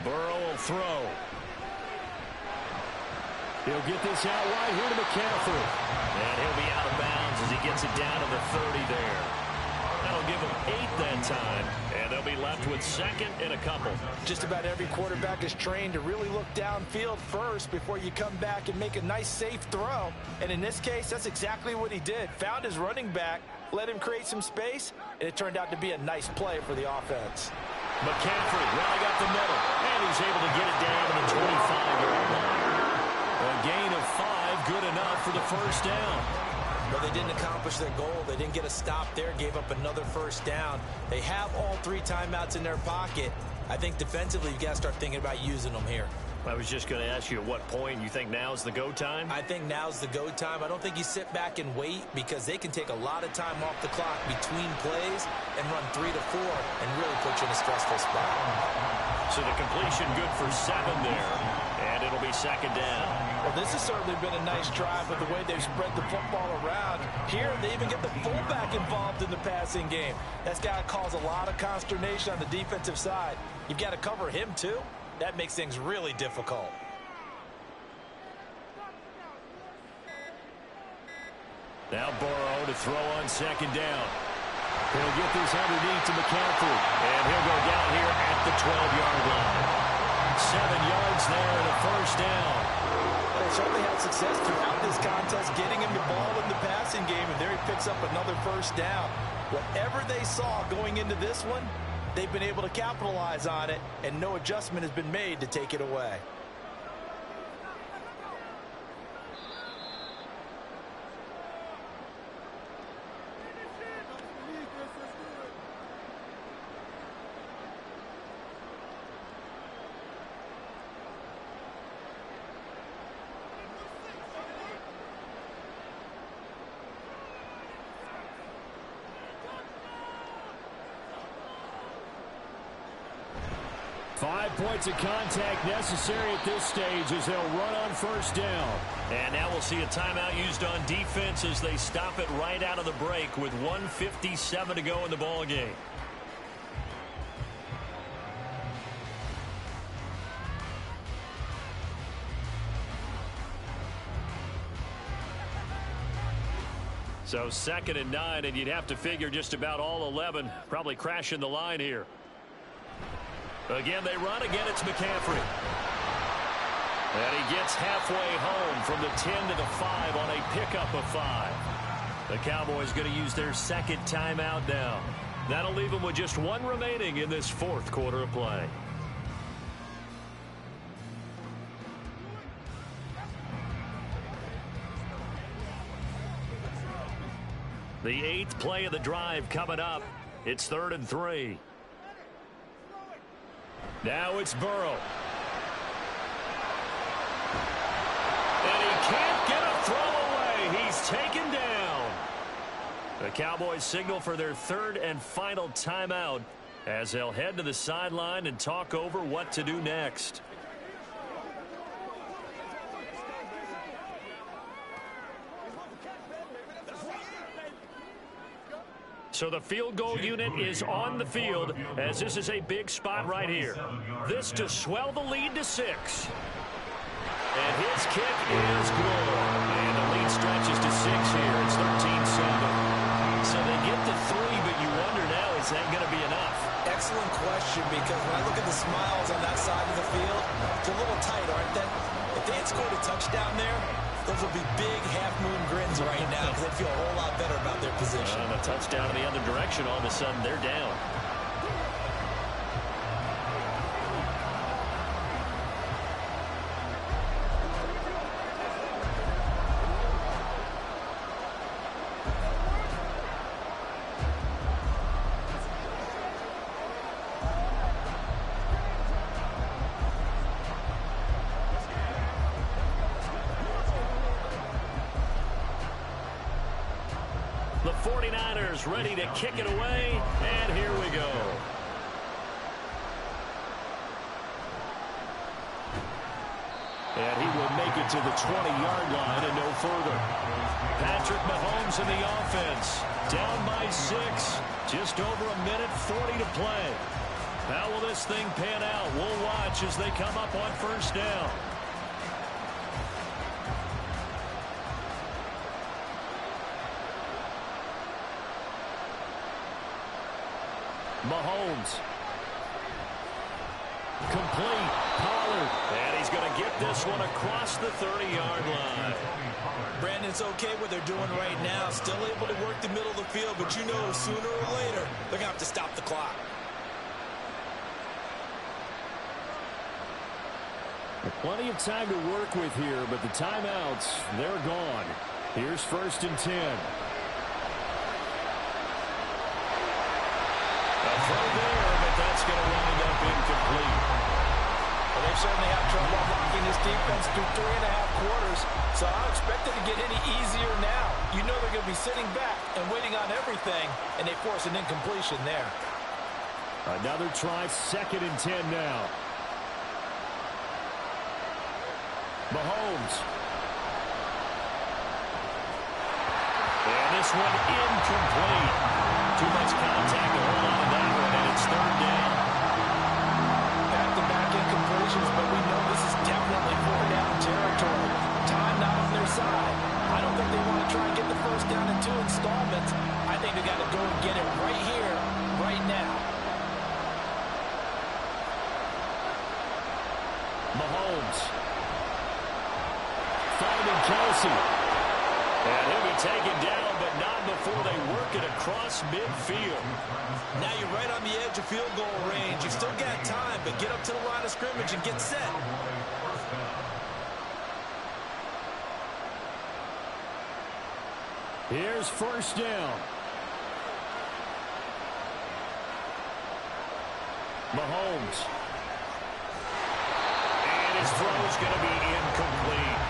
Speaker 5: Burrow will throw. He'll get this out wide here to McCaffrey. And he'll be out of bounds as he gets it down to the 30 there. That'll give them 8 that time, and they'll be left with second and a couple.
Speaker 8: Just about every quarterback is trained to really look downfield first before you come back and make a nice, safe throw. And in this case, that's exactly what he did. Found his running back, let him create some space, and it turned out to be a nice play for the offense.
Speaker 5: McCaffrey running up the middle, and he's able to get it down to the 25-yard line. A gain of 5, good enough for the first down.
Speaker 8: Well, they didn't accomplish their goal. They didn't get a stop there, gave up another first down. They have all 3 timeouts in their pocket. I think defensively, you've got to start thinking about using them here.
Speaker 5: I was just going to ask you at what point you think now's the go time?
Speaker 8: I think now's the go time. I don't think you sit back and wait because they can take a lot of time off the clock between plays and run 3 to 4 and really put you in a stressful spot.
Speaker 5: So the completion good for 7 there, and it'll be second down.
Speaker 8: Well, this has certainly been a nice drive with the way they've spread the football around. Here, they even get the fullback involved in the passing game. That's got to cause a lot of consternation on the defensive side. You've got to cover him, too. That makes things really difficult.
Speaker 5: Now Burrow to throw on second down. He'll get this underneath to McCaffrey, and he'll go down here at the 12-yard line. 7 yards there and a first down.
Speaker 8: They certainly had success throughout this contest, getting him the ball in the passing game, and there he picks up another first down. Whatever they saw going into this one, they've been able to capitalize on it, and no adjustment has been made to take it away.
Speaker 5: Five points of contact necessary at this stage as they'll run on first down. And now we'll see a timeout used on defense as they stop it right out of the break with 1:57 to go in the ball game. So 2nd and 9, and you'd have to figure just about all 11 probably crashing the line here. Again, they run. Again, it's McCaffrey. And he gets halfway home from the 10 to the 5 on a pickup of 5. The Cowboys going to use their second timeout now. That'll leave them with just 1 remaining in this 4th quarter of play. The 8th play of the drive coming up. It's 3rd and 3. Now it's Burrow. And he can't get a throw away. He's taken down. The Cowboys signal for their 3rd and final timeout as they'll head to the sideline and talk over what to do next. So the field goal unit is on the field as this is a big spot right here. This to swell the lead to 6. And his kick is good. And the lead stretches to 6 here. It's 13-7. So they get to 3, but you wonder now, is that going to be enough?
Speaker 8: Excellent question, because when I look at the smiles on that side of the field, they're a little tight, aren't they? If they had scored a touchdown there, those will be big half-moon grins right now because they feel a whole lot better about their position.
Speaker 5: And a touchdown in the other direction, all of a sudden they're down. The 49ers ready to kick it away, and here we go. And he will make it to the 20-yard line and no further. Patrick Mahomes in the offense, down by 6, just over a minute 40 to play. How will this thing pan out? We'll watch as they come up on first down. Mahomes. Complete. Pollard. And he's going to get this one across the 30-yard line.
Speaker 8: Brandon's okay what they're doing right now. Still able to work the middle of the field, but you know sooner or later they're going to have to stop the clock.
Speaker 5: Plenty of time to work with here, but the timeouts, they're gone. Here's 1st and 10. A throw there, but that's going to wind up incomplete.
Speaker 8: Well, they certainly have trouble blocking this defense through 3.5 quarters, so I don't expect it to get any easier now. You know they're going to be sitting back and waiting on everything, and they force an incompletion there.
Speaker 5: Another try, 2nd and 10 now. Mahomes. And this one incomplete. Too much contact to hold on to that one, and it's 3rd down.
Speaker 8: Back-to-back incompletions, but we know this is definitely 4th-down territory. Time not on their side. I don't think they want to try and get the 1st down in 2 installments. I think they got to go and get it right here, right now.
Speaker 5: Mahomes. Finding Kelsey. And he'll be taken down, but not before they work it across midfield.
Speaker 8: Now you're right on the edge of field goal range. You've still got time, but get up to the line of scrimmage and get set.
Speaker 5: Here's 1st down. Mahomes. And his throw is going to be incomplete.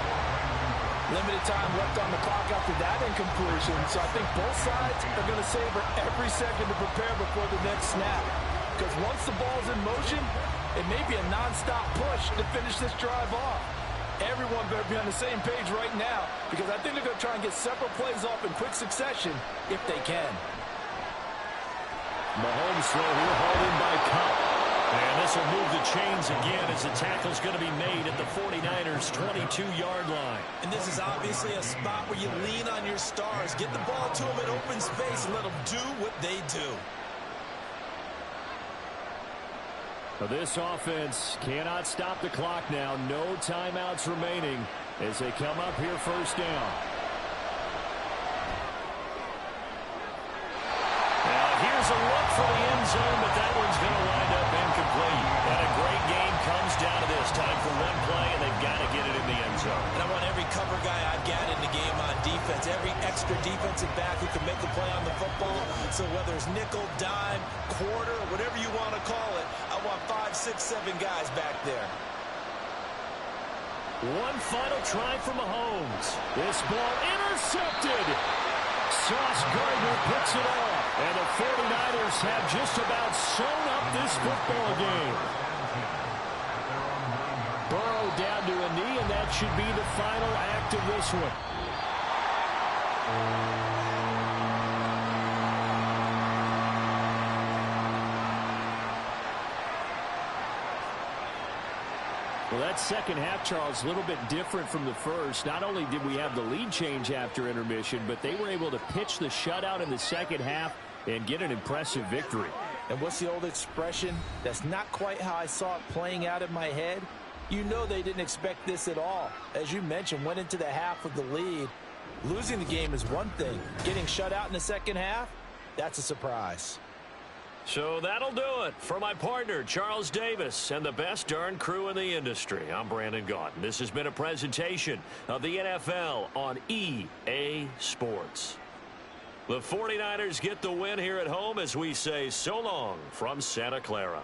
Speaker 8: Limited time left on the clock after that incompletion, so I think both sides are going to savor every second to prepare before the next snap. Because once the ball's in motion, it may be a non-stop push to finish this drive off. Everyone better be on the same page right now, because I think they're going to try and get several plays off in quick succession if they can.
Speaker 5: Mahomes throw here, hauled in by Cup. And this will move the chains again as the tackle's going to be made at the 49ers' 22-yard line.
Speaker 8: And this is obviously a spot where you lean on your stars. Get the ball to them in open space and let them do what they do.
Speaker 5: Now this offense cannot stop the clock now. No timeouts remaining as they come up here 1st down. Here's a look for the end zone, but that one's going to wind up incomplete. And a great game comes down to this. Time for one play, and they've got to get it in the end zone.
Speaker 8: And I want every cover guy I've got in the game on defense, every extra defensive back who can make a play on the football. So whether it's nickel, dime, quarter, whatever you want to call it, I want 5, 6, 7 guys back there.
Speaker 5: One final try for Mahomes. This ball intercepted. Sauce Gardner picks it off. And the 49ers have just about sewn up this football game. Burrow down to a knee, and that should be the final act of this one. Well, that second half, Charles, a little bit different from the first. Not only did we have the lead change after intermission, but they were able to pitch the shutout in the second half and get an impressive victory.
Speaker 8: And what's the old expression? That's not quite how I saw it playing out in my head. You know they didn't expect this at all. As you mentioned, went into the half with the lead. Losing the game is one thing. Getting shut out in the second half, that's a surprise.
Speaker 5: So that'll do it for my partner, Charles Davis, and the best darn crew in the industry. I'm Brandon Gaudin. This has been a presentation of the NFL on EA Sports. The 49ers get the win here at home as we say so long from Santa Clara.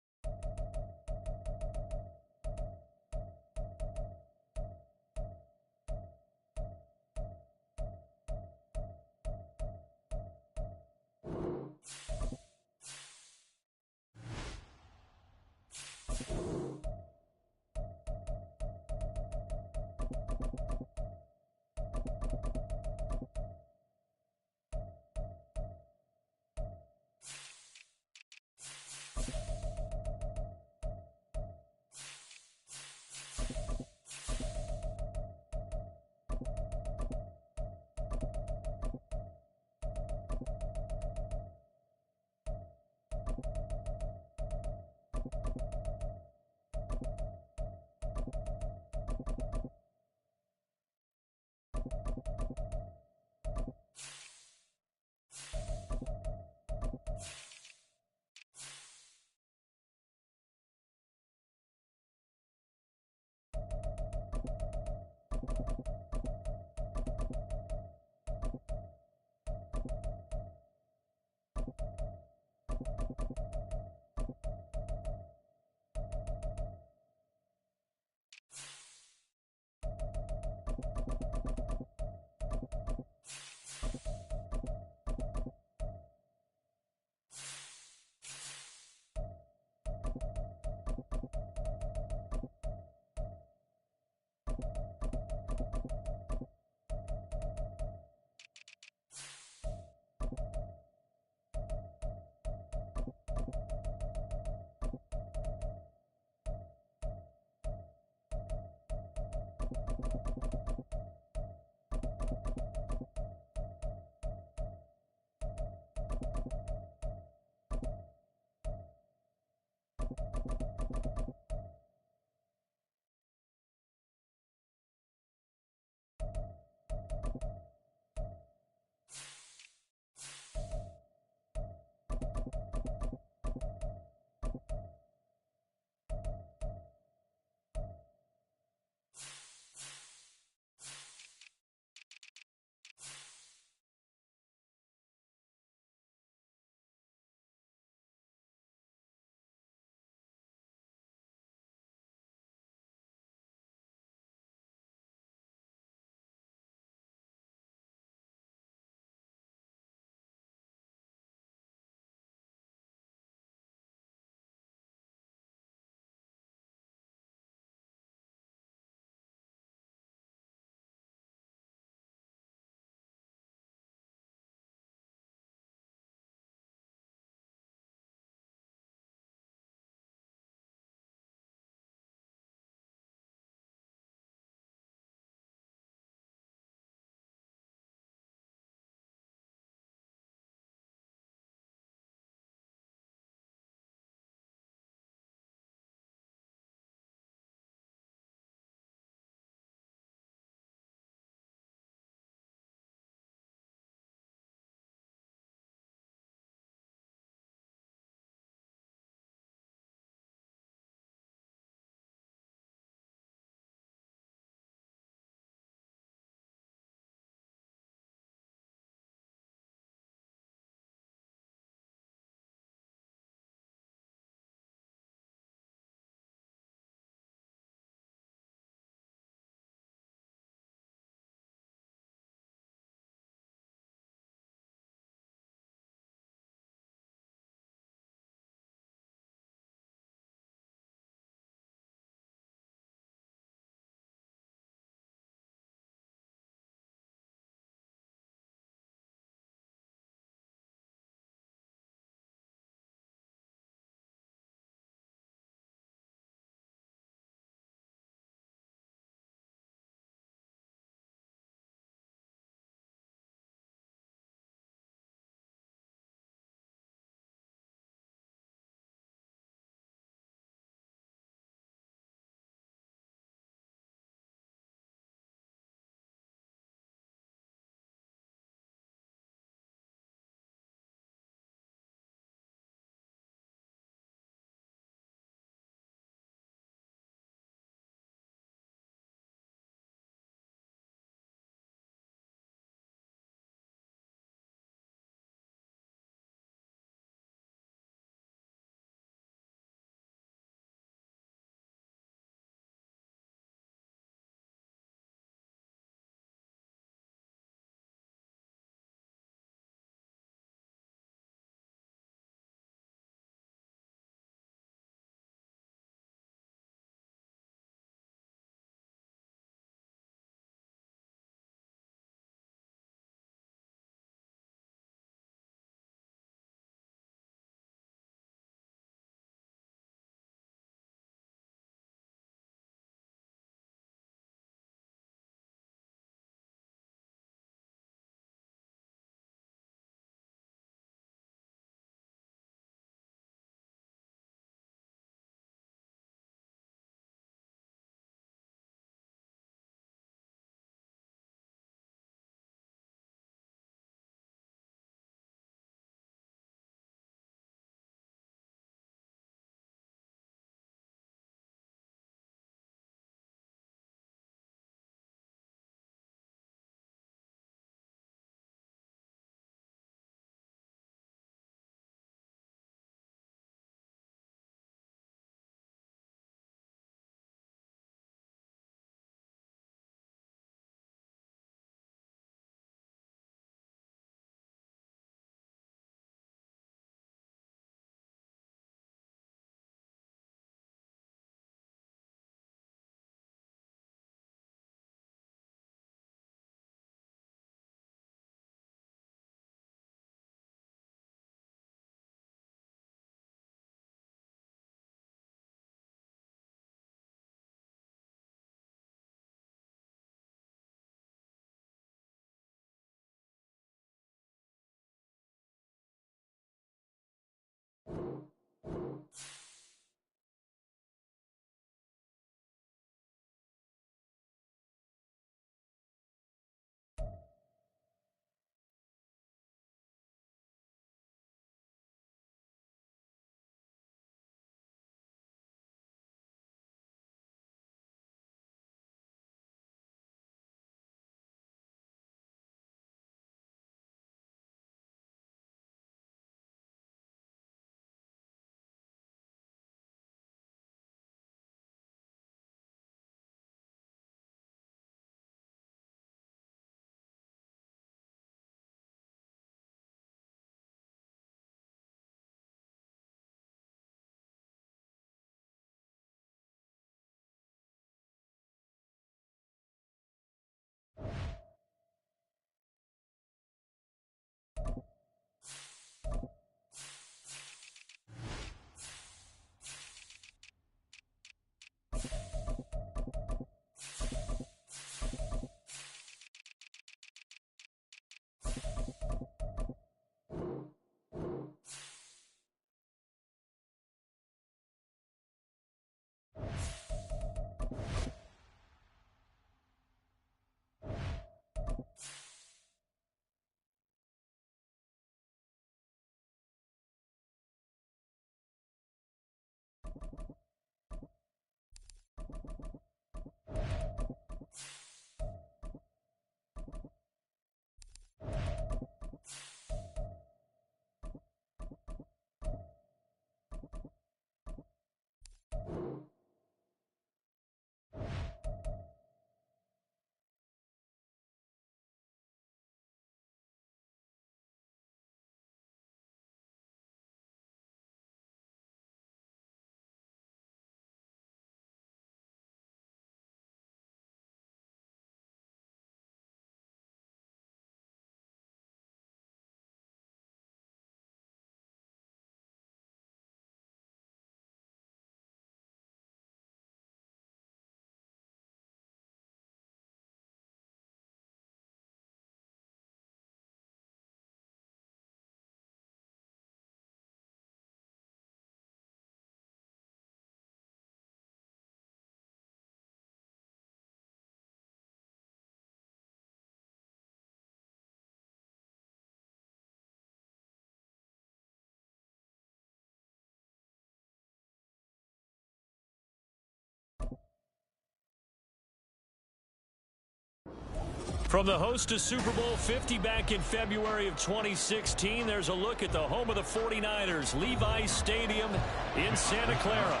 Speaker 5: From the host to Super Bowl 50 back in February of 2016, there's a look at the home of the 49ers, Levi's Stadium in Santa Clara.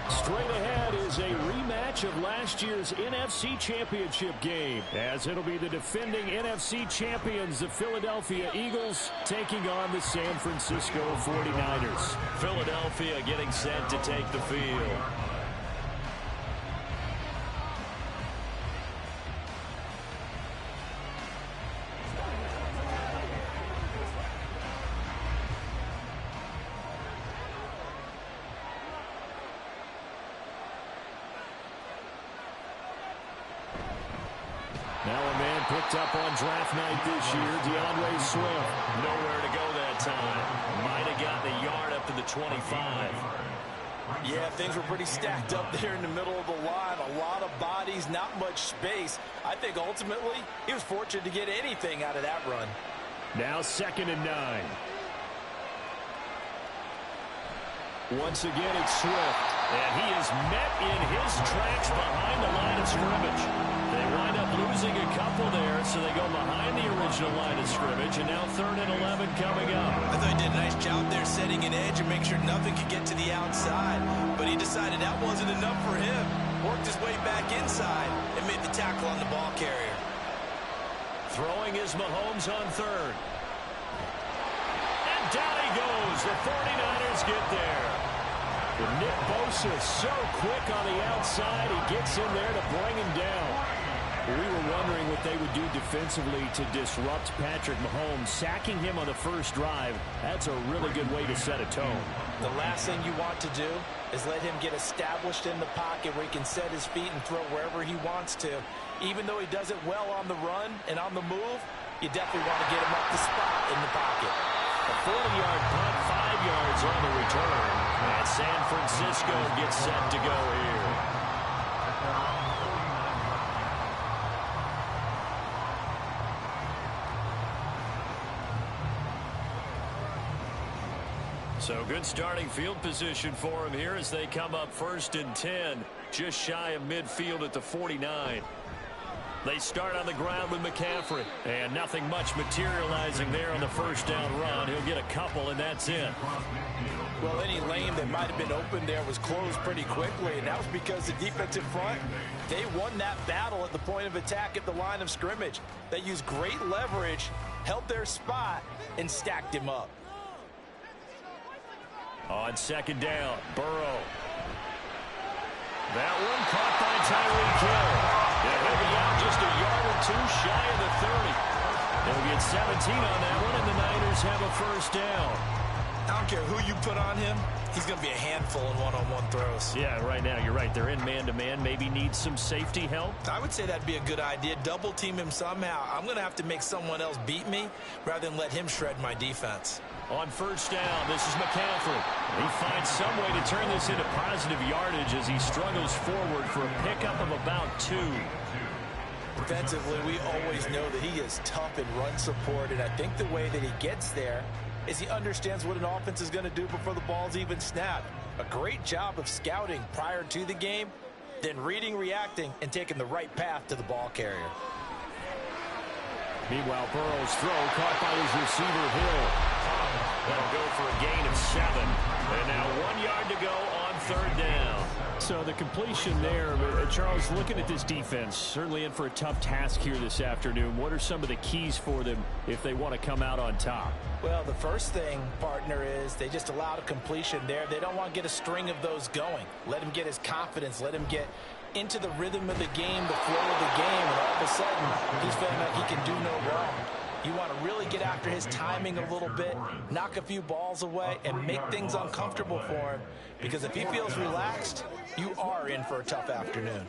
Speaker 5: Straight ahead is a rematch of last year's NFC Championship game, as it'll be the defending NFC champions, the Philadelphia Eagles, taking on the San Francisco 49ers. Philadelphia getting set to take the field. Now a man picked up on draft night this year, DeAndre Swift. Nowhere to go that time. Might have gotten a yard up to the 25.
Speaker 8: Yeah, things were pretty stacked up there in the middle of the line. A lot of bodies, not much space. I think ultimately he was fortunate to get anything out of that run.
Speaker 5: Now 2nd and 9. Once again, it's Swift. And he is met in his tracks behind the line of scrimmage. They wind up losing a couple there, so they go behind the original line of scrimmage. And now 3rd and 11 coming up.
Speaker 6: I thought he did a nice job there setting an edge and make sure nothing could get to the outside. But he decided that wasn't enough for him. Worked his way back inside and made the tackle on the ball carrier.
Speaker 5: Throwing is Mahomes on 3rd. And down he goes. The 49ers get there. But Nick Bosa so quick on the outside. He gets in there to bring him down. We were wondering what they would do defensively to disrupt Patrick Mahomes. Sacking him on the first drive, that's a really good way to set a tone.
Speaker 8: The last thing you want to do is let him get established in the pocket where he can set his feet and throw wherever he wants to. Even though he does it well on the run and on the move, you definitely want to get him up the spot in the pocket.
Speaker 5: A 40-yard punt, 5 yards on the return. And San Francisco gets set to go here. So good starting field position for him here as they come up 1st and 10. Just shy of midfield at the 49. They start on the ground with McCaffrey. And nothing much materializing there on the first down run. He'll get a couple, and that's it.
Speaker 8: Well, any lane that might have been open there was closed pretty quickly, and that was because the defensive front, they won that battle at the point of attack at the line of scrimmage. They used great leverage, held their spot, and stacked him up.
Speaker 5: On 2nd down, Burrow. That one caught by Tyreek Hill. And he'll be out just a yard or two shy of the 30. They'll get 17 on that one, and the Niners have a first down.
Speaker 8: I don't care who you put on him, he's going to be a handful in one-on-one throws.
Speaker 5: Yeah, right now, you're right. They're in man-to-man. Maybe needs some safety help.
Speaker 8: I would say that'd be a good idea. Double team him somehow. I'm going to have to make someone else beat me rather than let him shred my defense.
Speaker 5: On first down, this is McCaffrey. He finds some way to turn this into positive yardage as he struggles forward for a pickup of about 2.
Speaker 8: Defensively, we always know that he is tough in run support, and I think the way that he gets there is he understands what an offense is going to do before the ball's even snapped. A great job of scouting prior to the game, then reading, reacting, and taking the right path to the ball carrier.
Speaker 5: Meanwhile, Burrow's throw caught by his receiver, Hill. That'll go for a gain of 7. And now 1 yard to go on 3rd down. So the completion there, Charles, looking at this defense, certainly in for a tough task here this afternoon. What are some of the keys for them if they want to come out on top?
Speaker 8: Well, the first thing, partner, is they just allowed a completion there. They don't want to get a string of those going. Let him get his confidence. Let him get into the rhythm of the game, the flow of the game, and all of a sudden, he's feeling like he can do no wrong. You want to really get after his timing a little bit, knock a few balls away, and make things uncomfortable for him. Because if he feels relaxed, you are in for a tough afternoon.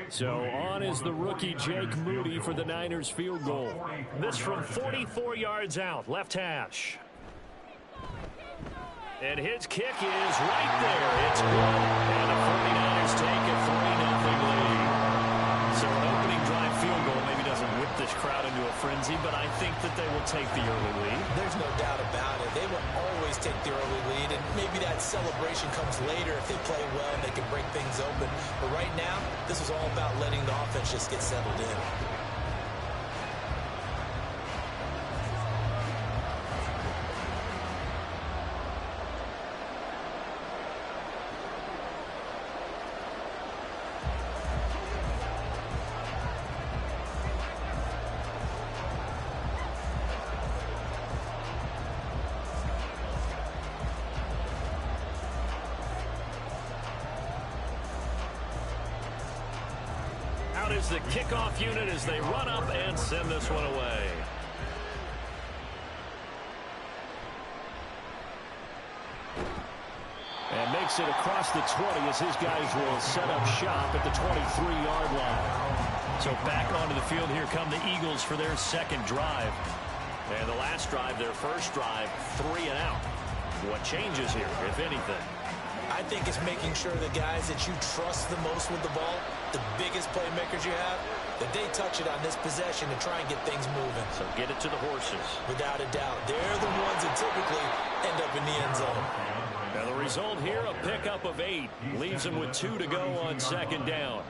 Speaker 5: So on is the rookie Jake Moody for the Niners field goal. This from 44 yards out, left hash. And his kick is right there. It's good. And the 49ers take a 3-0 lead. So an opening drive field goal maybe doesn't whip this crowd into a frenzy, but I think that they will take the early lead.
Speaker 8: There's no doubt about it. They will always take the early lead. And,
Speaker 6: maybe that celebration comes later if they play well and they can break things open. But right now, this was all about letting the offense just get settled in.
Speaker 5: Is the kickoff unit as they run up and send this one away. And makes it across the 20 as his guys will set up shop at the 23-yard line. So back onto the field here come the Eagles for their second drive. And the last drive, their first drive, 3 and out. What changes here, if anything?
Speaker 6: I think it's making sure the guys that you trust the most with the ball, the biggest playmakers you have, that they touch it on this possession to try and get things moving.
Speaker 5: So get it to the horses.
Speaker 6: Without a doubt. They're the ones that typically end up in the end zone.
Speaker 5: Now the result here, a pickup of 8. Leaves them with 2 to go on second down.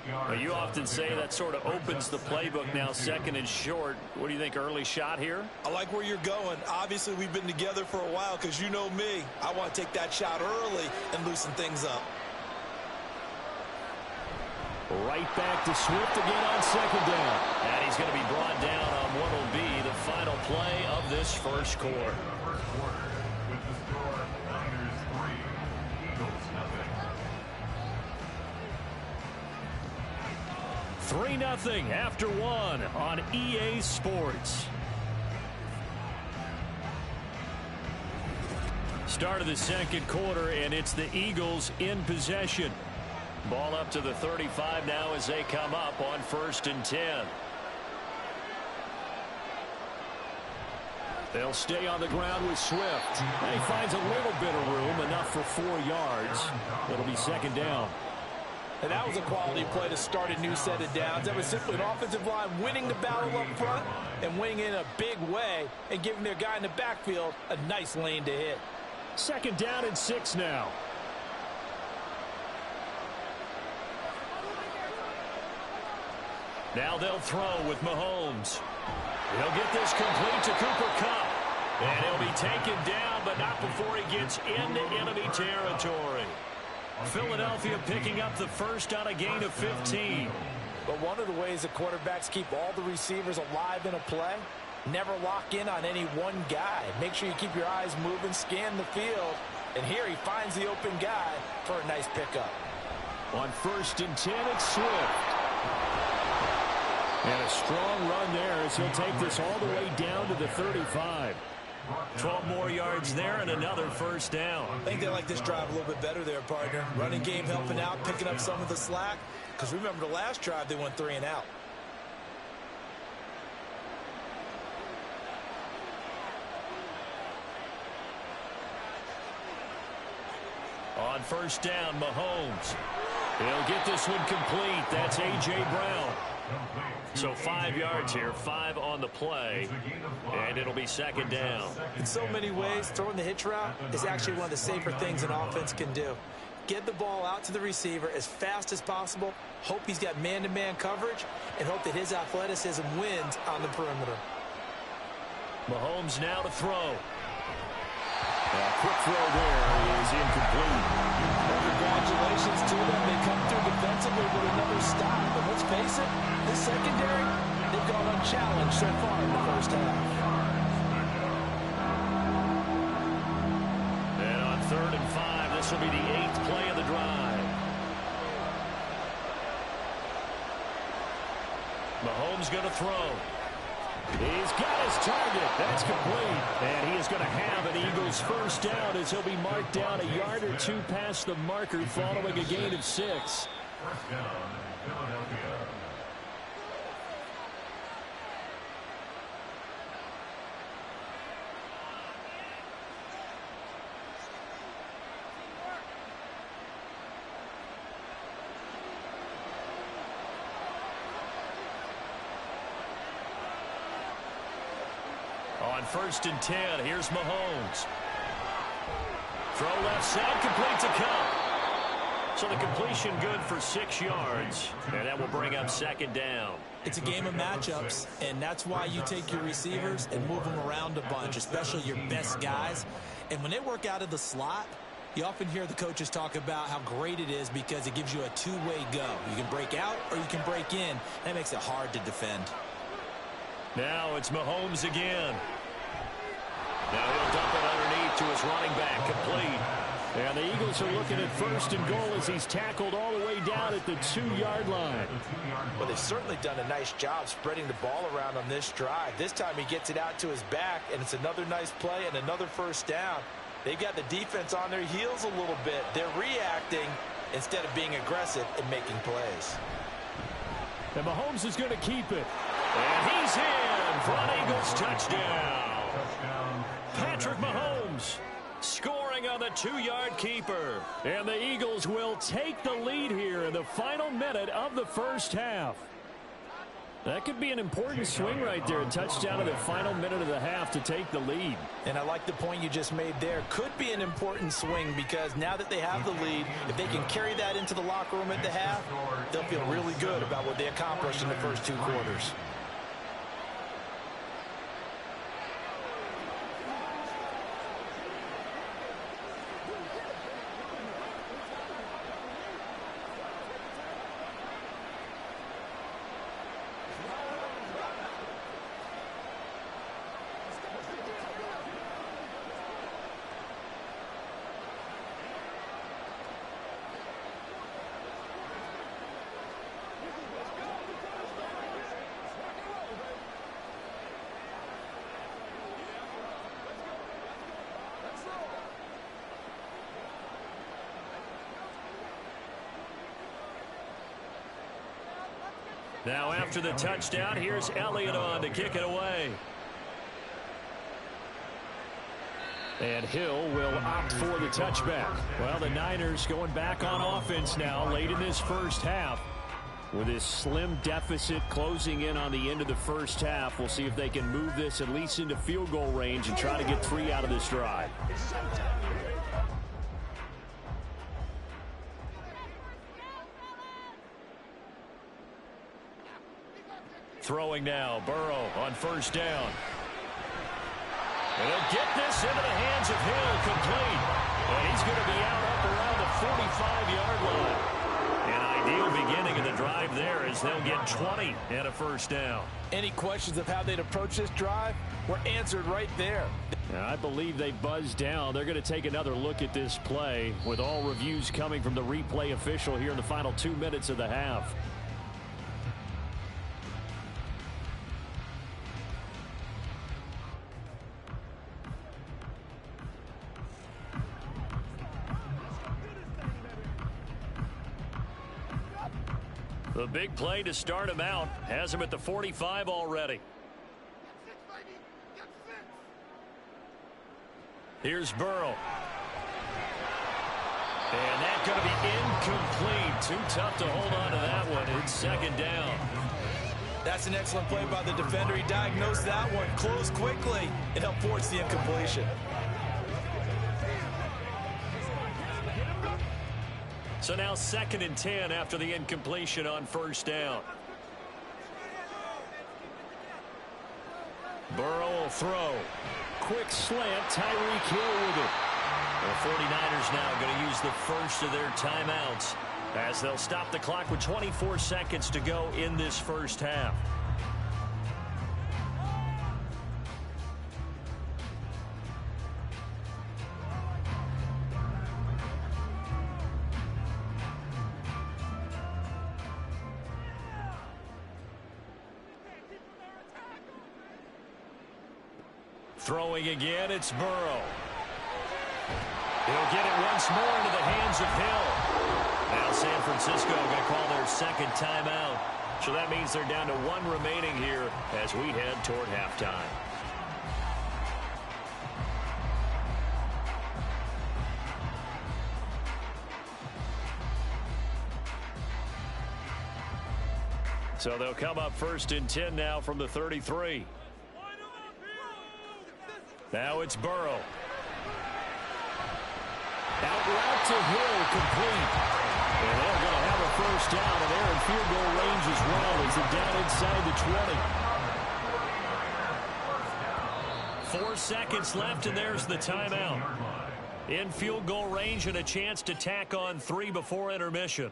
Speaker 5: Now you often say that sort of opens the playbook now, second and short. What do you think, early shot here?
Speaker 8: I like where you're going. Obviously, we've been together for a while because you know me. I want to take that shot early and loosen things up.
Speaker 5: Right back to Swift again on second down. And he's going to be brought down on what will be the final play of this first quarter. 3-0 after 1 on EA Sports. Start of the second quarter, and it's the Eagles in possession. Ball up to the 35 now as they come up on 1st and 10. They'll stay on the ground with Swift. And he finds a little bit of room, enough for 4 yards. It'll be second down.
Speaker 8: And that was a quality play to start a new set of downs. That was simply an offensive line winning the battle up front and winning in a big way and giving their guy in the backfield a nice lane to hit.
Speaker 5: Second down and 6 now. Now they'll throw with Mahomes. He'll get this complete to Cooper Kupp. And he'll be taken down, but not before he gets into enemy territory. Philadelphia picking up the first on a gain of 15.
Speaker 6: But one of the ways that quarterbacks keep all the receivers alive in a play, never lock in on any one guy. Make sure you keep your eyes moving, scan the field. And here he finds the open guy for a nice pickup.
Speaker 5: On 1st and 10, it's Swift. And a strong run there as he'll take this all the way down to the 35. 12 more yards there and another first down.
Speaker 6: I think they like this drive a little bit better there, partner. Running game helping out, picking up some of the slack. Because remember the last drive, they went 3 and out.
Speaker 5: On 1st down, Mahomes. He'll get this one complete. That's A.J. Brown. So 5 yards here, 5 on the play, and it'll be second down.
Speaker 6: In so many ways, throwing the hitch route is actually one of the safer things an offense can do. Get the ball out to the receiver as fast as possible, hope he's got man-to-man coverage, and hope that his athleticism wins on the perimeter.
Speaker 5: Mahomes now to throw. A quick throw there is incomplete.
Speaker 6: Well, congratulations to them. They come through defensively with another stop. But let's face it, this secondary, they've gone unchallenged so far in the first half.
Speaker 5: And on 3rd and 5, this will be the 8th play of the drive. Mahomes going to throw. He's got his target. That's complete. And he is going to have an Eagles first down as he'll be marked down a yard or 2 past the marker following a gain of 6.
Speaker 7: First down, Philadelphia.
Speaker 5: On 1st and 10, here's Mahomes. Throw left side, complete to Kupp. So the completion good for 6 yards, and that will bring up second down.
Speaker 8: It's a game of matchups, and that's why you take your receivers and move them around a bunch, especially your best guys. And when they work out of the slot, you often hear the coaches talk about how great it is because it gives you a two-way go. You can break out or you can break in. That makes it hard to defend.
Speaker 5: Now it's Mahomes again. Now he'll dump it underneath to his running back, complete. And the Eagles are looking at first and goal as he's tackled all the way down at the 2-yard line.
Speaker 8: Well, they've certainly done a nice job spreading the ball around on this drive. This time he gets it out to his back, and it's another nice play and another first down. They've got the defense on their heels a little bit. They're reacting instead of being aggressive and making plays.
Speaker 5: And Mahomes is going to keep it. And he's in for an Eagles touchdown. Patrick Mahomes scoring on the 2-yard keeper. And the Eagles will take the lead here in the final minute of the first half. That could be an important swing right there. A touchdown in the final minute of the half to take the lead.
Speaker 8: And I like the point you just made there. Could be an important swing because now that they have the lead, if they can carry that into the locker room at the half, they'll feel really good about what they accomplished in the first 2 quarters.
Speaker 5: Now after the touchdown, here's Elliott on to kick it away. And Hill will opt for the touchback. Well, the Niners going back on offense now late in this first half. With this slim deficit closing in on the end of the first half, we'll see if they can move this at least into field goal range and try to get 3 out of this drive. Throwing now, Burrow on first down. And he'll get this into the hands of Hill, complete. And he's going to be out up around the 45-yard line. An ideal beginning of the drive there as they'll get 20 and a first down.
Speaker 8: Any questions of how they'd approach this drive were answered right there.
Speaker 5: Now, I believe they buzzed down. They're going to take another look at this play with all reviews coming from the replay official here in the final 2 minutes of the half. The big play to start him out has him at the 45 already. Here's Burrow. And that's going to be incomplete. Too tough to hold on to that one. It's second down.
Speaker 8: That's an excellent play by the defender. He diagnosed that one, closed quickly, and helped force the incompletion.
Speaker 5: So now 2nd and 10 after the incompletion on first down. Burrow will throw. Quick slant, Tyreek Hill with it. The 49ers now going to use the first of their timeouts as they'll stop the clock with 24 seconds to go in this first half. Throwing again, it's Burrow. He'll get it once more into the hands of Hill. Now San Francisco going to call their second timeout. So that means they're down to 1 remaining here as we head toward halftime. So they'll come up 1st and 10 now from the 33. Now it's Burrow. to Hill, complete. And they're going to have a first down, and they're in field goal range as well as they're down inside the 20. 4 seconds left, and there's the timeout. In field goal range and a chance to tack on 3 before intermission.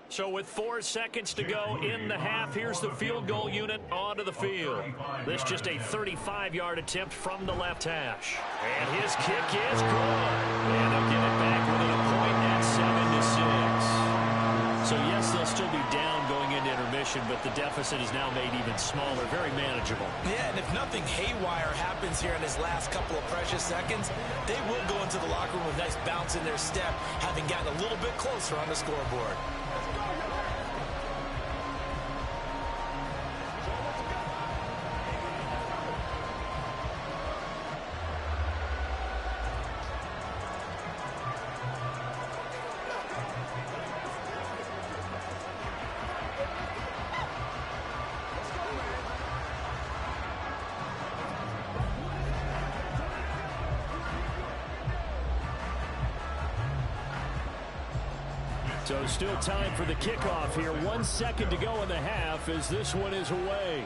Speaker 5: So with 4 seconds to go in the half, here's the field goal unit onto the field. This just a 35-yard attempt from the left hash. And his kick is good. And they'll get it back within a point at 7-6. So yes, they'll still be down going into intermission, but the deficit is now made even smaller, very manageable.
Speaker 8: Yeah, and if nothing haywire happens here in his last couple of precious seconds, they will go into the locker room with a nice bounce in their step, having gotten a little bit closer on the scoreboard.
Speaker 5: So still time for the kickoff here. 1 second to go in the half as this one is away.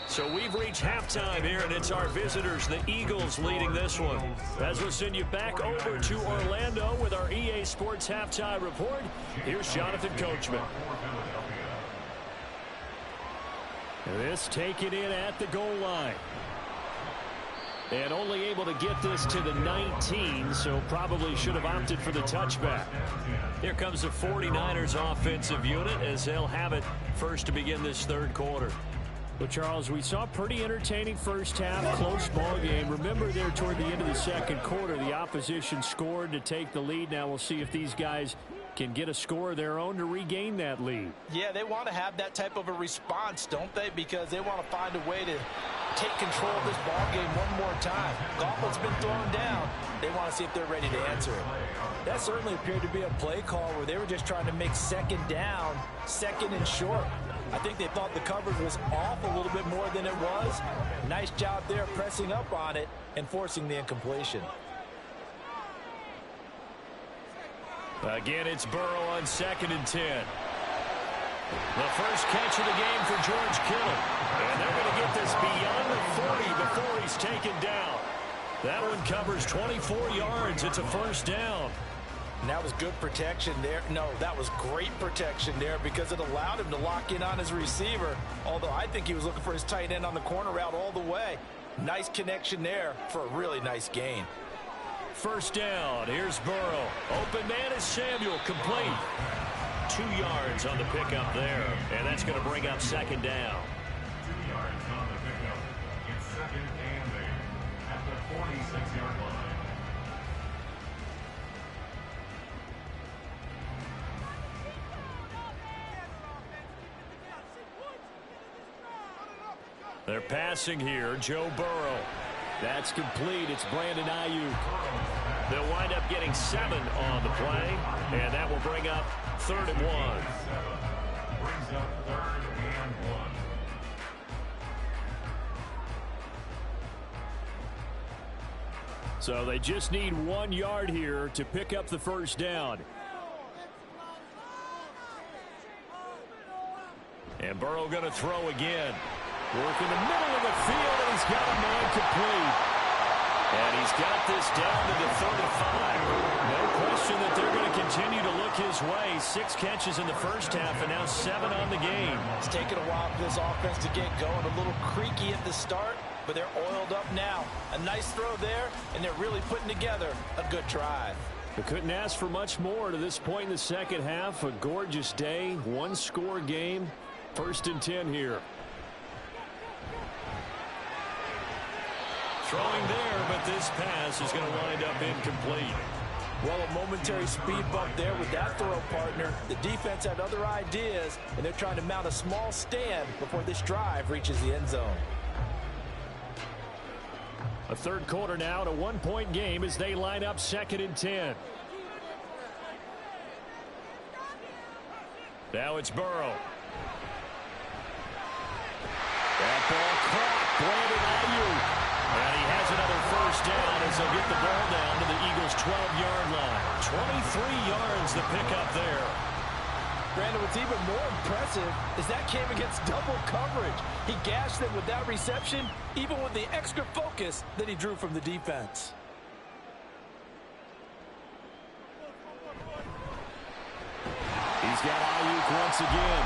Speaker 5: So we've reached halftime here, and it's our visitors, the Eagles, leading this one. As we'll send you back over to Orlando with our EA Sports Halftime Report, here's Jonathan Coachman. This taken in at the goal line. And only able to get this to the 19, so probably should have opted for the touchback. Here comes the 49ers offensive unit as they'll have it first to begin this third quarter. Well, Charles, we saw a pretty entertaining first half, close ball game. Remember there toward the end of the second quarter, the opposition scored to take the lead. Now we'll see if these guys can get a score of their own to regain that lead.
Speaker 8: Yeah, they want to have that type of a response, don't they? Because they want to find a way to take control of this ball game one more time. Gauntlet's been thrown down. They want to see if they're ready to answer it.
Speaker 6: That certainly appeared to be a play call where they were just trying to make second down, second and short. I think they thought the coverage was off a little bit more than it was. Nice job there pressing up on it and forcing the incompletion.
Speaker 5: Again, it's Burrow on 2nd and 10. The first catch of the game for George Kittle. And they're going to get this beyond the 40 before he's taken down. That one covers 24 yards. It's a first down.
Speaker 8: And that was good protection there. No, that was great protection there because it allowed him to lock in on his receiver. Although I think he was looking for his tight end on the corner route all the way. Nice connection there for a really nice gain.
Speaker 5: First down. Here's Burrow. Open man is Samuel. Complete. 2 yards on the pickup there. And that's going to bring up second down.
Speaker 7: 2 yards on the pickup. It's second and 8 at the 46-yard line.
Speaker 5: They're passing here. Joe Burrow. That's complete. It's Brandon Ayuk. They'll wind up getting 7 on the play, and that will bring up 3rd and 1.
Speaker 7: Brings up 3rd and 1.
Speaker 5: So they just need 1 yard here to pick up the first down. And Burrow going to throw again. Work in the middle of the field, and he's got a man complete. And he's got this down to the 35. No question that they're going to continue to look his way. 6 catches in the first half, and now 7 on the game.
Speaker 8: It's taken a while for this offense to get going. A little creaky at the start, but they're oiled up now. A nice throw there, and they're really putting together a good drive.
Speaker 5: They couldn't ask for much more to this point in the second half. A gorgeous day, 1-score game. 1st and 10 here. Throwing there, but this pass is going to wind up incomplete.
Speaker 8: Well, a momentary speed bump there with that throw partner. The defense had other ideas, and they're trying to mount a small stand before this drive reaches the end zone.
Speaker 9: A third quarter now and a one-point game as they line up 2nd and 10. Now it's Burrow. That ball caught. Brandon Ayuk. And he has another first down as they'll get the ball down to the Eagles' 12-yard line. 23 yards the pickup there.
Speaker 8: Brandon, what's even more impressive is that came against double coverage. He gashed them with that reception, even with the extra focus that he drew from the defense.
Speaker 9: He's got Ayuk once again.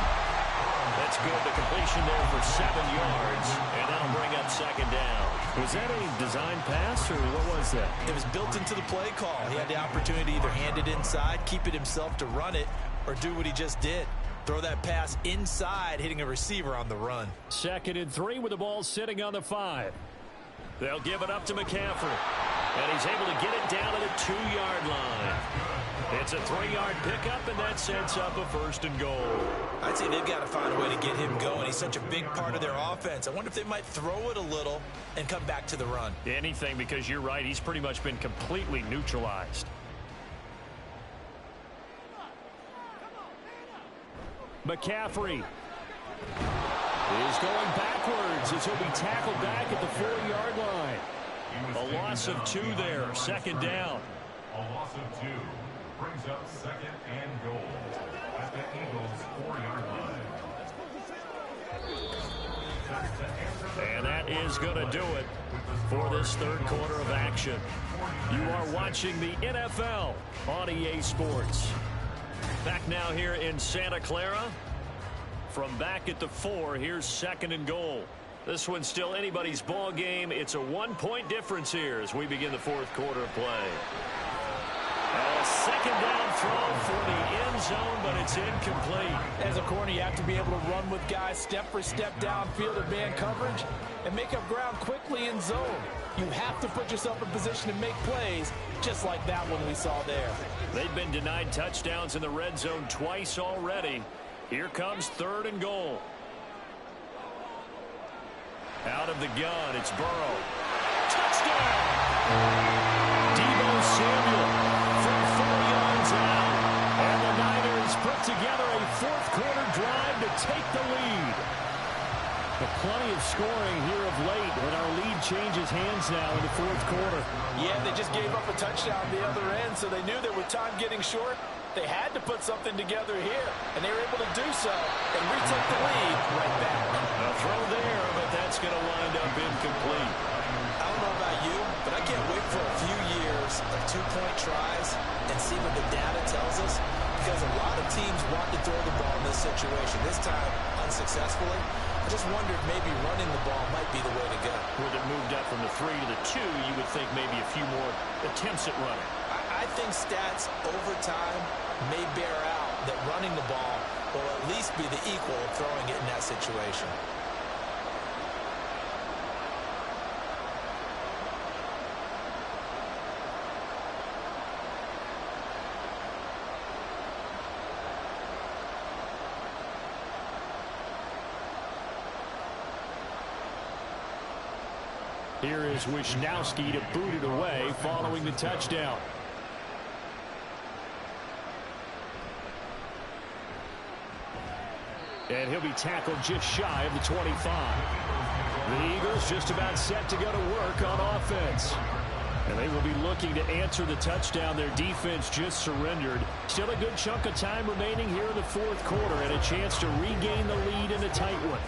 Speaker 9: That's good. The completion there for 7 yards, and that'll bring up 2nd down. Was that a design pass, or what was that?
Speaker 8: It was built into the play call. He had the opportunity to either hand it inside, keep it himself to run it, or do what he just did. Throw that pass inside, hitting a receiver on the run.
Speaker 9: 2nd and 3 with the ball sitting on the 5. They'll give it up to McCaffrey. And he's able to get it down to the 2-yard line. It's a 3-yard pickup, and that sets up a 1st and goal.
Speaker 8: I'd say they've got to find a way to get him going. He's such a big part of their offense. I wonder if they might throw it a little and come back to the run.
Speaker 9: Anything, because you're right. He's pretty much been completely neutralized. McCaffrey is going backwards as he'll be tackled back at the 4-yard line. A loss of 2 there, 2nd down.
Speaker 7: A loss of 2 brings up 2nd and goal at the Eagles' 4-yard line.
Speaker 9: And that is going to do it for this third quarter of action. You are watching the NFL on EA Sports. Back now here in Santa Clara. From back at the 4, here's 2nd and goal. This one's still anybody's ball game. It's a 1-point difference here as we begin the 4th quarter of play. A 2nd down throw for the end zone, but it's incomplete.
Speaker 8: As a corner, you have to be able to run with guys step for step downfield in man coverage and make up ground quickly in zone. You have to put yourself in position to make plays, just like that one we saw there.
Speaker 9: They've been denied touchdowns in the red zone twice already. Here comes 3rd and goal. Out of the gun, it's Burrow. Touchdown! Deebo Samuel from 4 yards out. And the Niners put together a 4th quarter drive to take the lead. But plenty of scoring here of late, and our lead changes hands now in the 4th quarter.
Speaker 8: Yeah, they just gave up a touchdown the other end, so they knew that with time getting short, they had to put something together here, and they were able to do so and retake the lead right back.
Speaker 9: A throw there, but that's going to wind up incomplete.
Speaker 8: I don't know about you, but I can't wait for a few years of 2-point tries and see what the data tells us, because a lot of teams want to throw the ball in this situation, this time unsuccessfully. I just wondered maybe running the ball might be the way to go.
Speaker 9: With it moved up from the 3 to the 2, you would think maybe a few more attempts at running.
Speaker 8: I think stats over time may bear out that running the ball will at least be the equal of throwing it in that situation.
Speaker 9: Here is Wisnowski to boot it away following the touchdown. And he'll be tackled just shy of the 25. The Eagles just about set to go to work on offense. And they will be looking to answer the touchdown their defense just surrendered. Still a good chunk of time remaining here in the 4th quarter and a chance to regain the lead in a tight one.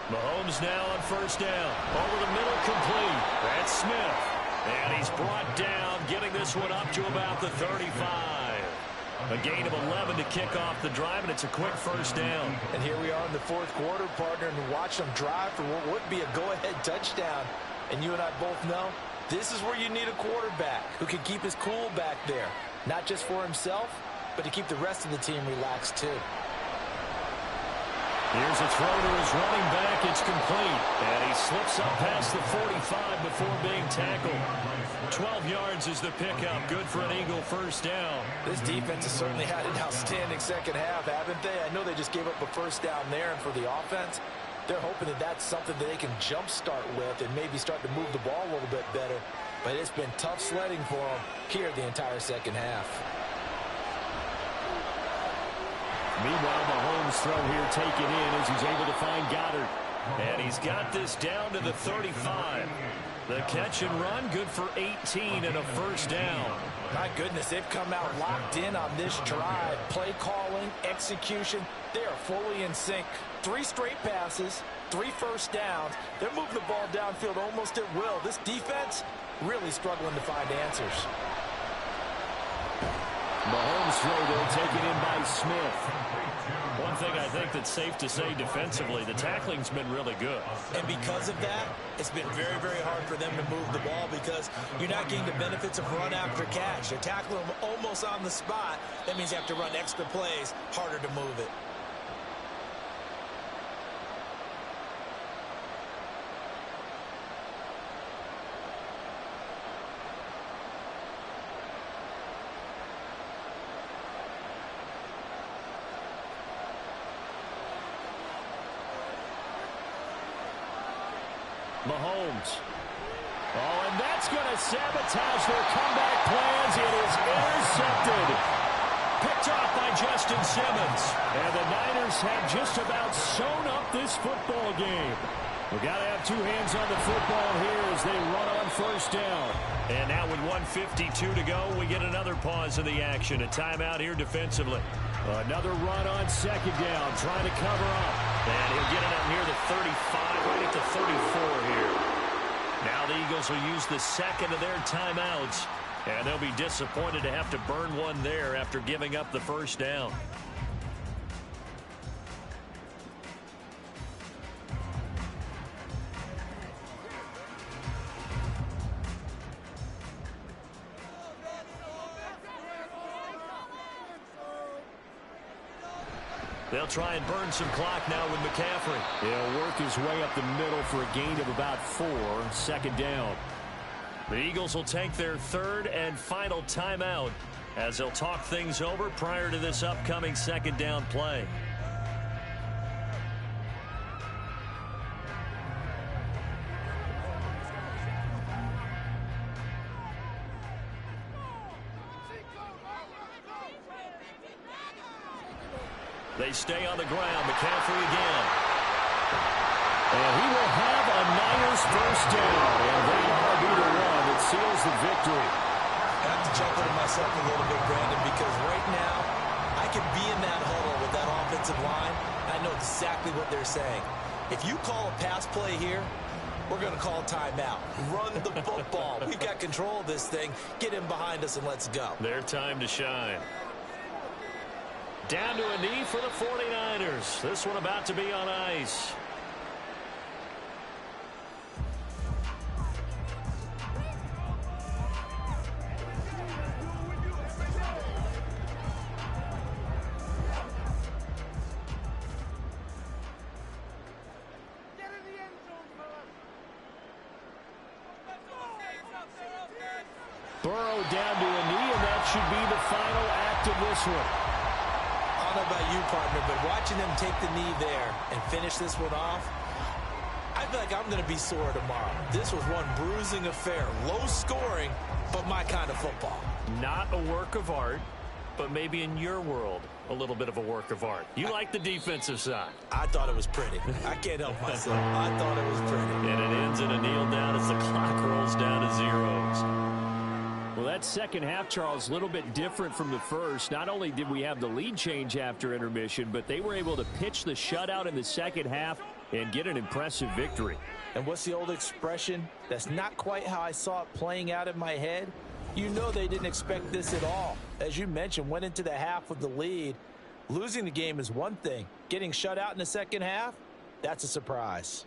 Speaker 9: Mahomes now on 1st down. Over the middle, complete. That's Smith. And he's brought down, getting this one up to about the 35. A gain of 11 to kick off the drive, and it's a quick 1st down.
Speaker 8: And here we are in the 4th quarter, partner, and watch them drive for what would be a go-ahead touchdown. And you and I both know this is where you need a quarterback who can keep his cool back there. Not just for himself, but to keep the rest of the team relaxed too.
Speaker 9: Here's a throw to his running back. It's complete. And he slips up past the 45 before being tackled. 12 yards is the pickup. Good for an Eagle first down.
Speaker 8: This defense has certainly had an outstanding second half, haven't they? I know they just gave up a first down there, and for the offense, they're hoping that that's something that they can jumpstart with and maybe start to move the ball a little bit better. But it's been tough sledding for them here the entire second half.
Speaker 9: Meanwhile, Mahomes' throw here taken in as he's able to find Goddard. And he's got this down to the 35. The catch and run, good for 18 and a first down.
Speaker 8: My goodness, they've come out locked in on this drive. Play calling, execution, they are fully in sync. 3 straight passes, 3 first downs. They're moving the ball downfield almost at will. This defense really struggling to find answers.
Speaker 9: Mahomes' throw there taken in by Smith. One thing I think that's safe to say defensively, the tackling's been really good.
Speaker 8: And because of that, it's been very, very hard for them to move the ball because you're not getting the benefits of run after catch. They're tackling them almost on the spot. That means you have to run extra plays, harder to move it.
Speaker 9: Mahomes. Oh, and that's going to sabotage their comeback plans. It is intercepted. Picked off by Justin Simmons. And the Niners have just about sewn up this football game. We've got to have 2 hands on the football here as they run on first down. And now with 1:52 to go, we get another pause in the action. A timeout here defensively. Another run on second down, trying to cover up. And he'll get it up near the 35, right at the 34 here. Now the Eagles will use the second of their timeouts. And they'll be disappointed to have to burn one there after giving up the first down. They'll try and burn some clock now with McCaffrey. He'll work his way up the middle for a gain of about 4. Second down. The Eagles will take their third and final timeout as they'll talk things over prior to this upcoming second down play. They stay on the ground. McCaffrey again. And he will have a Niners first down. And that'll be the one that seals the victory.
Speaker 8: I have to chuckle to myself a little bit, Brandon, because right now I could be in that huddle with that offensive line. I know exactly what they're saying. If you call a pass play here, we're going to call timeout. Run the football. We've got control of this thing. Get him behind us and let's go.
Speaker 9: Their time to shine. Down to a knee for the 49ers. This one about to be on ice. Burrow down to a knee, and that should be the final act of this one.
Speaker 8: I don't know about you, partner, but watching them take the knee there and finish this one off, I feel like I'm going to be sore tomorrow. This was one bruising affair. Low scoring, but my kind of football.
Speaker 9: Not a work of art, but maybe in your world, a little bit of a work of art. You like the defensive side.
Speaker 8: I thought it was pretty. I can't help myself. I thought it was pretty.
Speaker 9: And it ends in a kneel down as the clock rolls down to zeros.
Speaker 10: Well, that second half, Charles, a little bit different from the first. Not only did we have the lead change after intermission, but they were able to pitch the shutout in the second half and get an impressive victory.
Speaker 8: And what's the old expression? That's not quite how I saw it playing out in my head. You know they didn't expect this at all. As you mentioned, went into the half with the lead. Losing the game is one thing. Getting shut out in the second half, that's a surprise.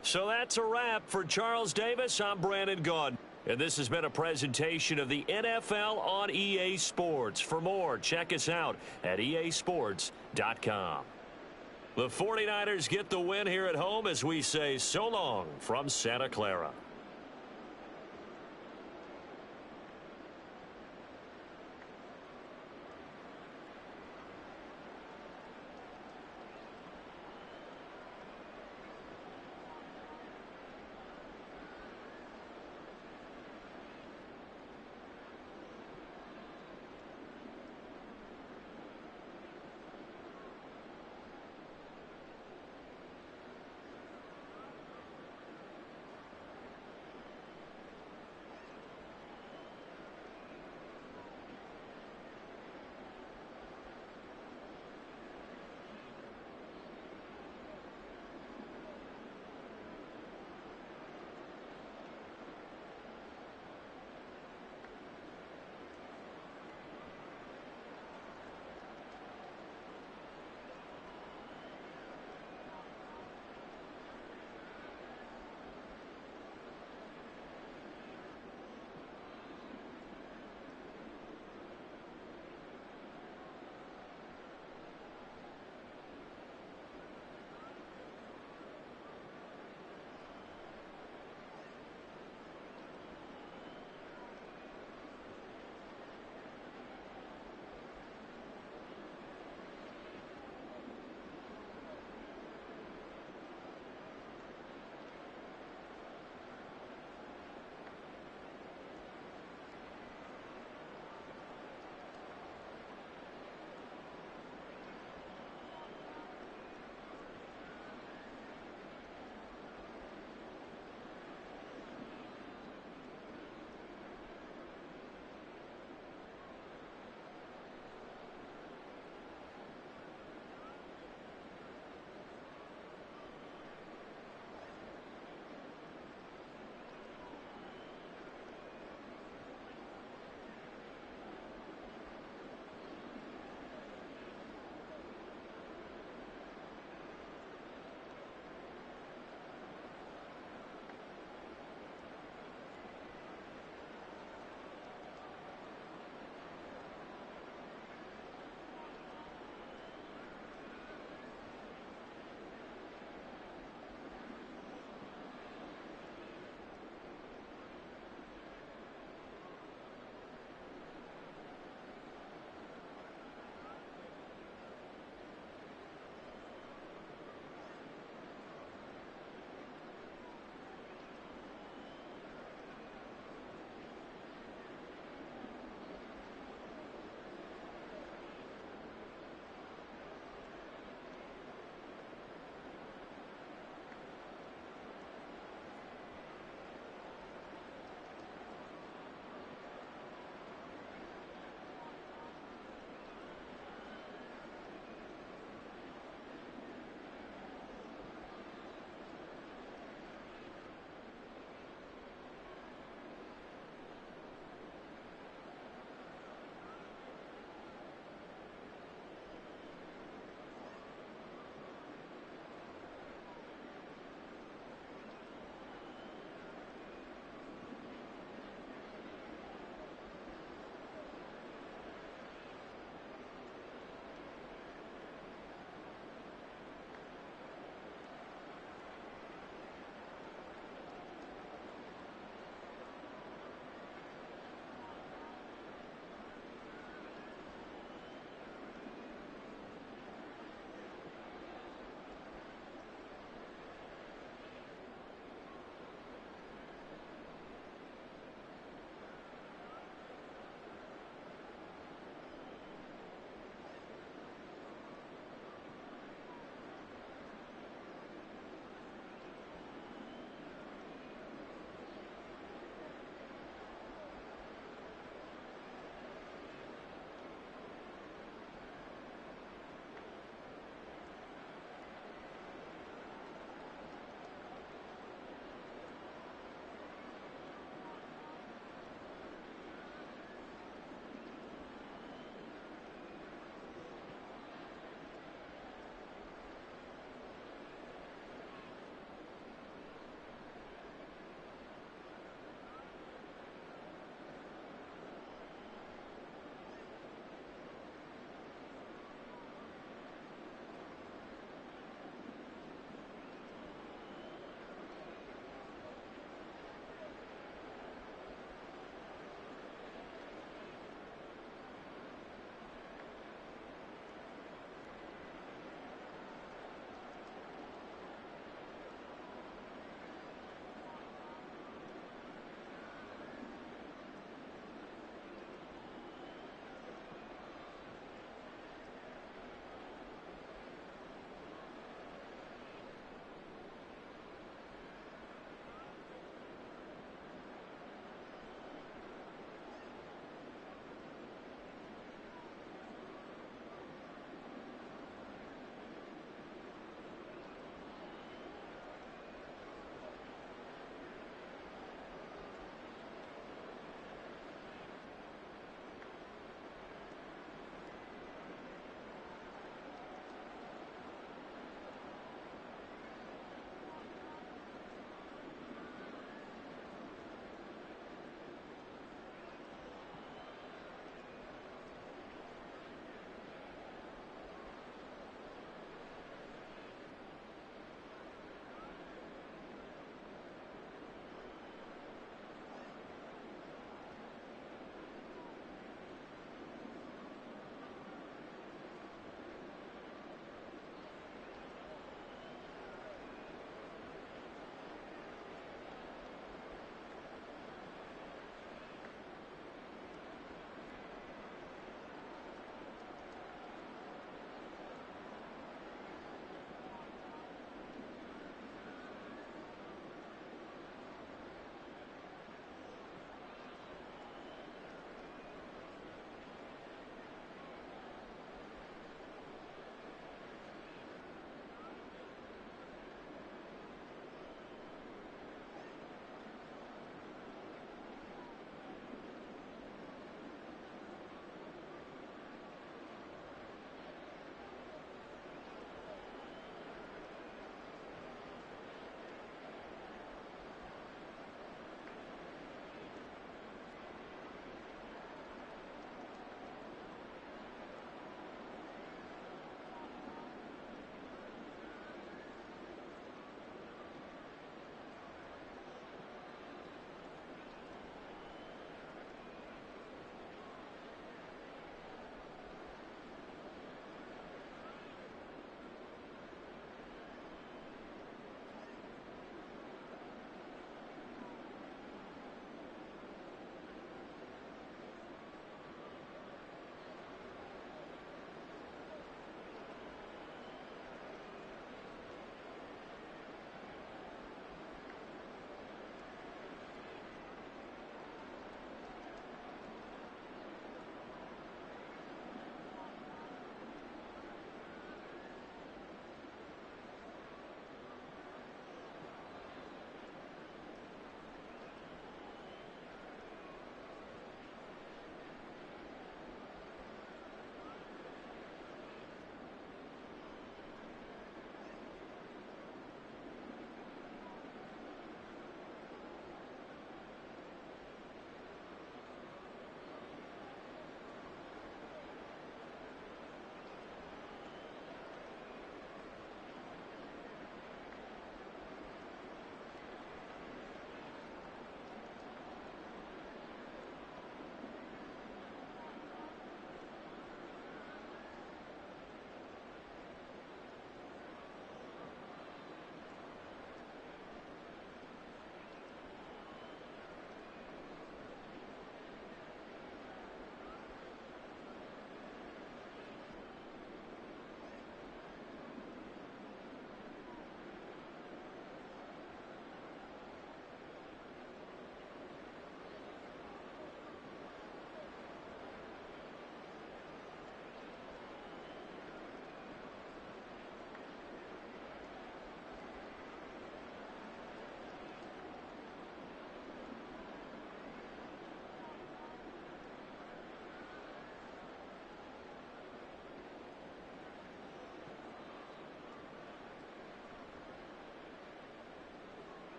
Speaker 9: So that's a wrap for Charles Davis. I'm Brandon Gaudin. And this has been a presentation of the NFL on EA Sports. For more, check us out at easports.com. The 49ers get the win here at home as we say so long from Santa Clara.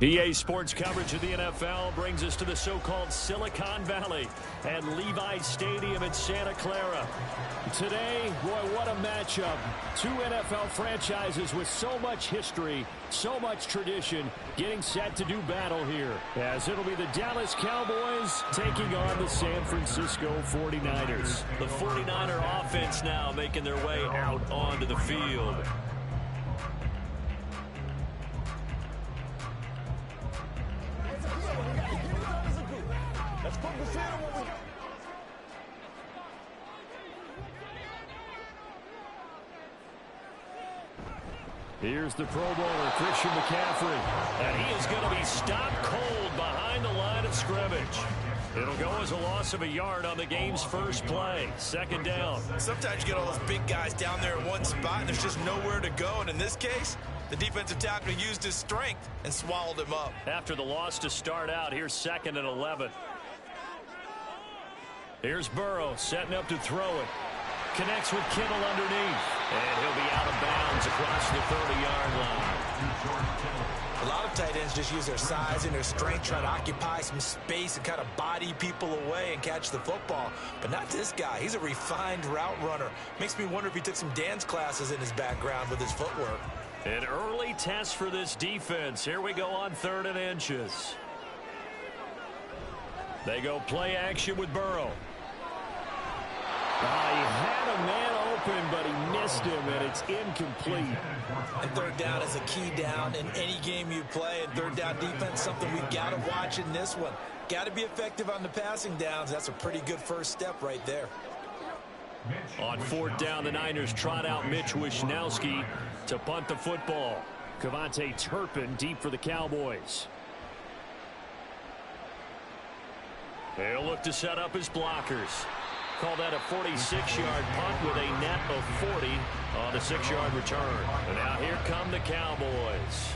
Speaker 9: EA Sports coverage of the NFL brings us to the so-called Silicon Valley at Levi's Stadium in Santa Clara. Today, boy, what a matchup. Two NFL franchises with so much history, so much tradition, getting set to do battle here, as it'll be the Dallas Cowboys taking on the San Francisco 49ers. The 49er offense now making their way out onto the field. Here's the Pro Bowler, Christian McCaffrey. And he is going to be stopped cold behind the line of scrimmage. It'll go as a loss of a yard on the game's first play. Second down.
Speaker 8: Sometimes you get all those big guys down there in one spot, and there's just nowhere to go. And in this case, the defensive tackle used his strength and swallowed him up.
Speaker 9: After the loss to start out, here's 2nd and 11. Here's Burrow setting up to throw it. Connects with Kittle underneath. And he'll be out of bounds across the 30-yard line.
Speaker 8: A lot of tight ends just use their size and their strength, try to occupy some space and kind of body people away and catch the football. But not this guy. He's a refined route runner. Makes me wonder if he took some dance classes in his background with his footwork.
Speaker 9: An early test for this defense. Here we go on 3rd and inches. They go play action with Burrow. He had a man open, but he missed him, and it's incomplete.
Speaker 8: And 3rd down is a key down in any game you play. And 3rd down defense, something we've got to watch in this one. Got to be effective on the passing downs. That's a pretty good first step right there.
Speaker 9: On 4th down, the Niners trot out Mitch Wishnowski to punt the football. Kevontae Turpin deep for the Cowboys. They'll look to set up his blockers. Call that a 46-yard punt with a net of 40 on the 6-yard return. And now here come the Cowboys.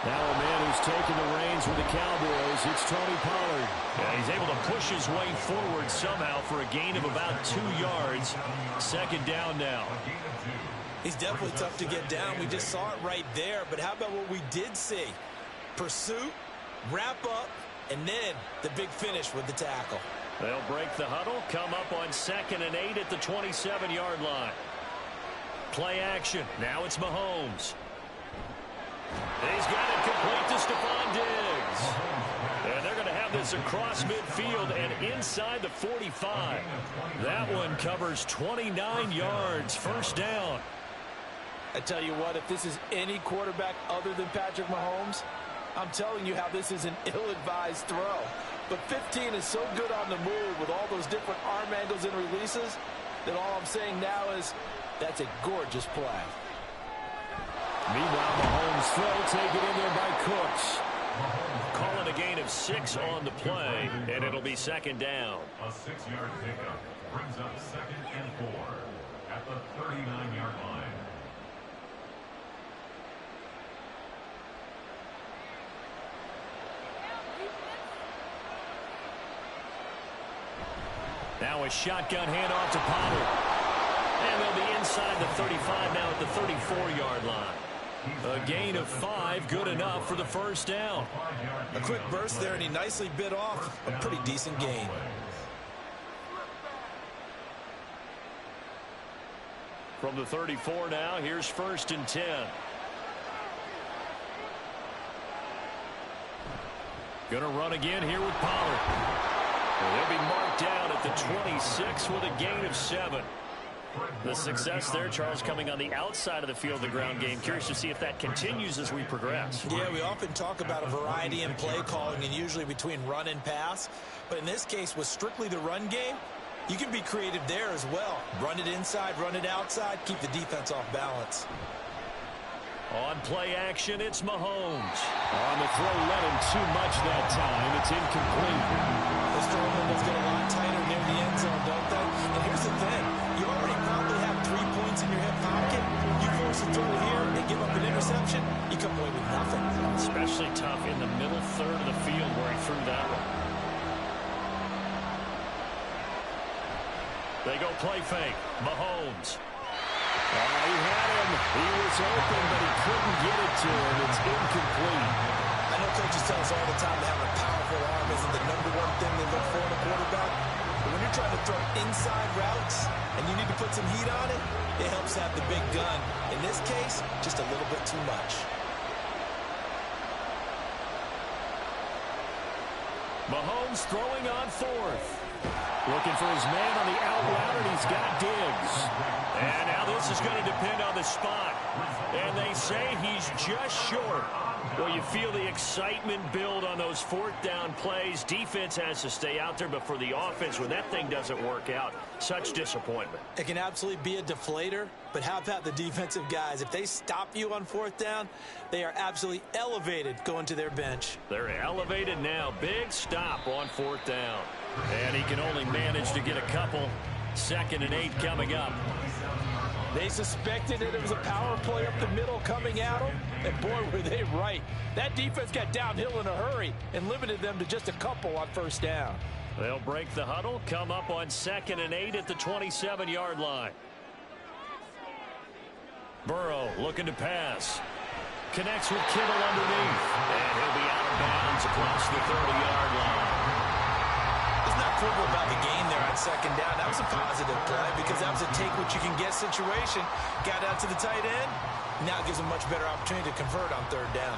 Speaker 9: Now a man who's taken the reins with the Cowboys, it's Tony Pollard. And he's able to push his way forward somehow for a gain of about 2 yards. 2nd down now.
Speaker 8: He's definitely tough to get down. We just saw it right there. But how about what we did see? Pursuit, wrap up, and then the big finish with the tackle.
Speaker 9: They'll break the huddle, come up on 2nd and 8 at the 27-yard line. Play action. Now it's Mahomes. He's got it complete to Stephon Diggs. And they're going to have this across midfield and inside the 45. That one covers 29 yards. First down.
Speaker 8: I tell you what, if this is any quarterback other than Patrick Mahomes, I'm telling you how this is an ill-advised throw. But 15 is so good on the move with all those different arm angles and releases that all I'm saying now is that's a gorgeous play.
Speaker 9: Meanwhile, Mahomes throw taken in there by Cooks. Calling a gain of 6 on the play, and it'll be 2nd down.
Speaker 7: A 6-yard pickup brings up 2nd and 4 at the 39-yard line.
Speaker 9: Now a shotgun handoff to Pollard. And they'll be inside the 35 now at the 34-yard line. A gain of 5, good enough for the first down.
Speaker 8: A quick burst there, and he nicely bit off a pretty decent gain.
Speaker 9: From the 34 now, here's 1st and 10. Gonna run again here with Pollard. They'll be marked down at the 26 with a gain of 7. The success there, Charles, coming on the outside of the field, the ground game. Curious to see if that continues as we progress.
Speaker 8: Yeah, we often talk about a variety in play calling and usually between run and pass. But in this case, with strictly the run game, you can be creative there as well. Run it inside, run it outside, keep the defense off balance.
Speaker 9: On play action, it's Mahomes. On the throw, let him too much that time. It's incomplete.
Speaker 8: This throw windows get a lot tighter near the end zone, don't they? And here's the thing. You already probably have 3 points in your hip pocket. You force a throw here and give up an interception.
Speaker 9: They go play fake. Mahomes. He had him. He was open, but he couldn't get it to him. It's incomplete.
Speaker 6: I know coaches tell us all the time that having a powerful arm isn't the #1 thing they look for in a quarterback. But when you're trying to throw inside routes and you need to put some heat on it, it helps have the big gun. In this case, just a little bit too much.
Speaker 9: Mahomes throwing on 4th. Looking for his man on the out route, and he's got Diggs. And now this is going to depend on the spot. And they say he's just short. Well, you feel the excitement build on those 4th down plays. Defense has to stay out there, but for the offense, when that thing doesn't work out, such disappointment.
Speaker 6: It can absolutely be a deflator, but how about the defensive guys? If they stop you on 4th down, they are absolutely elevated going to their bench.
Speaker 9: They're elevated now. Big stop on 4th down. And he can only manage to get a couple. 2nd and 8 coming up.
Speaker 8: They suspected that it was a power play up the middle coming at them, and boy, were they right. That defense got downhill in a hurry and limited them to just a couple on 1st down.
Speaker 9: They'll break the huddle, come up on 2nd and 8 at the 27-yard line. Burrow looking to pass. Connects with Kittle underneath. And he'll be out of bounds across the 30-yard line.
Speaker 6: There's not quibble about the gain there on 2nd down. That was a positive play because that was a take-what-you-can-get situation. Got out to the tight end. Now gives him a much better opportunity to convert on 3rd down.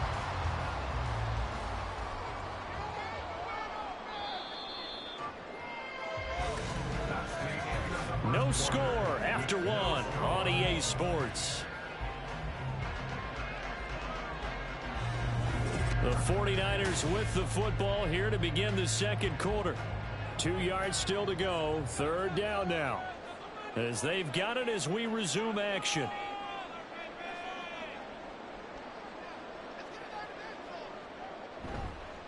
Speaker 9: No score after 1 on EA Sports. The 49ers with the football here to begin the 2nd quarter. 2 yards still to go. 3rd down now. As they've got it as we resume action.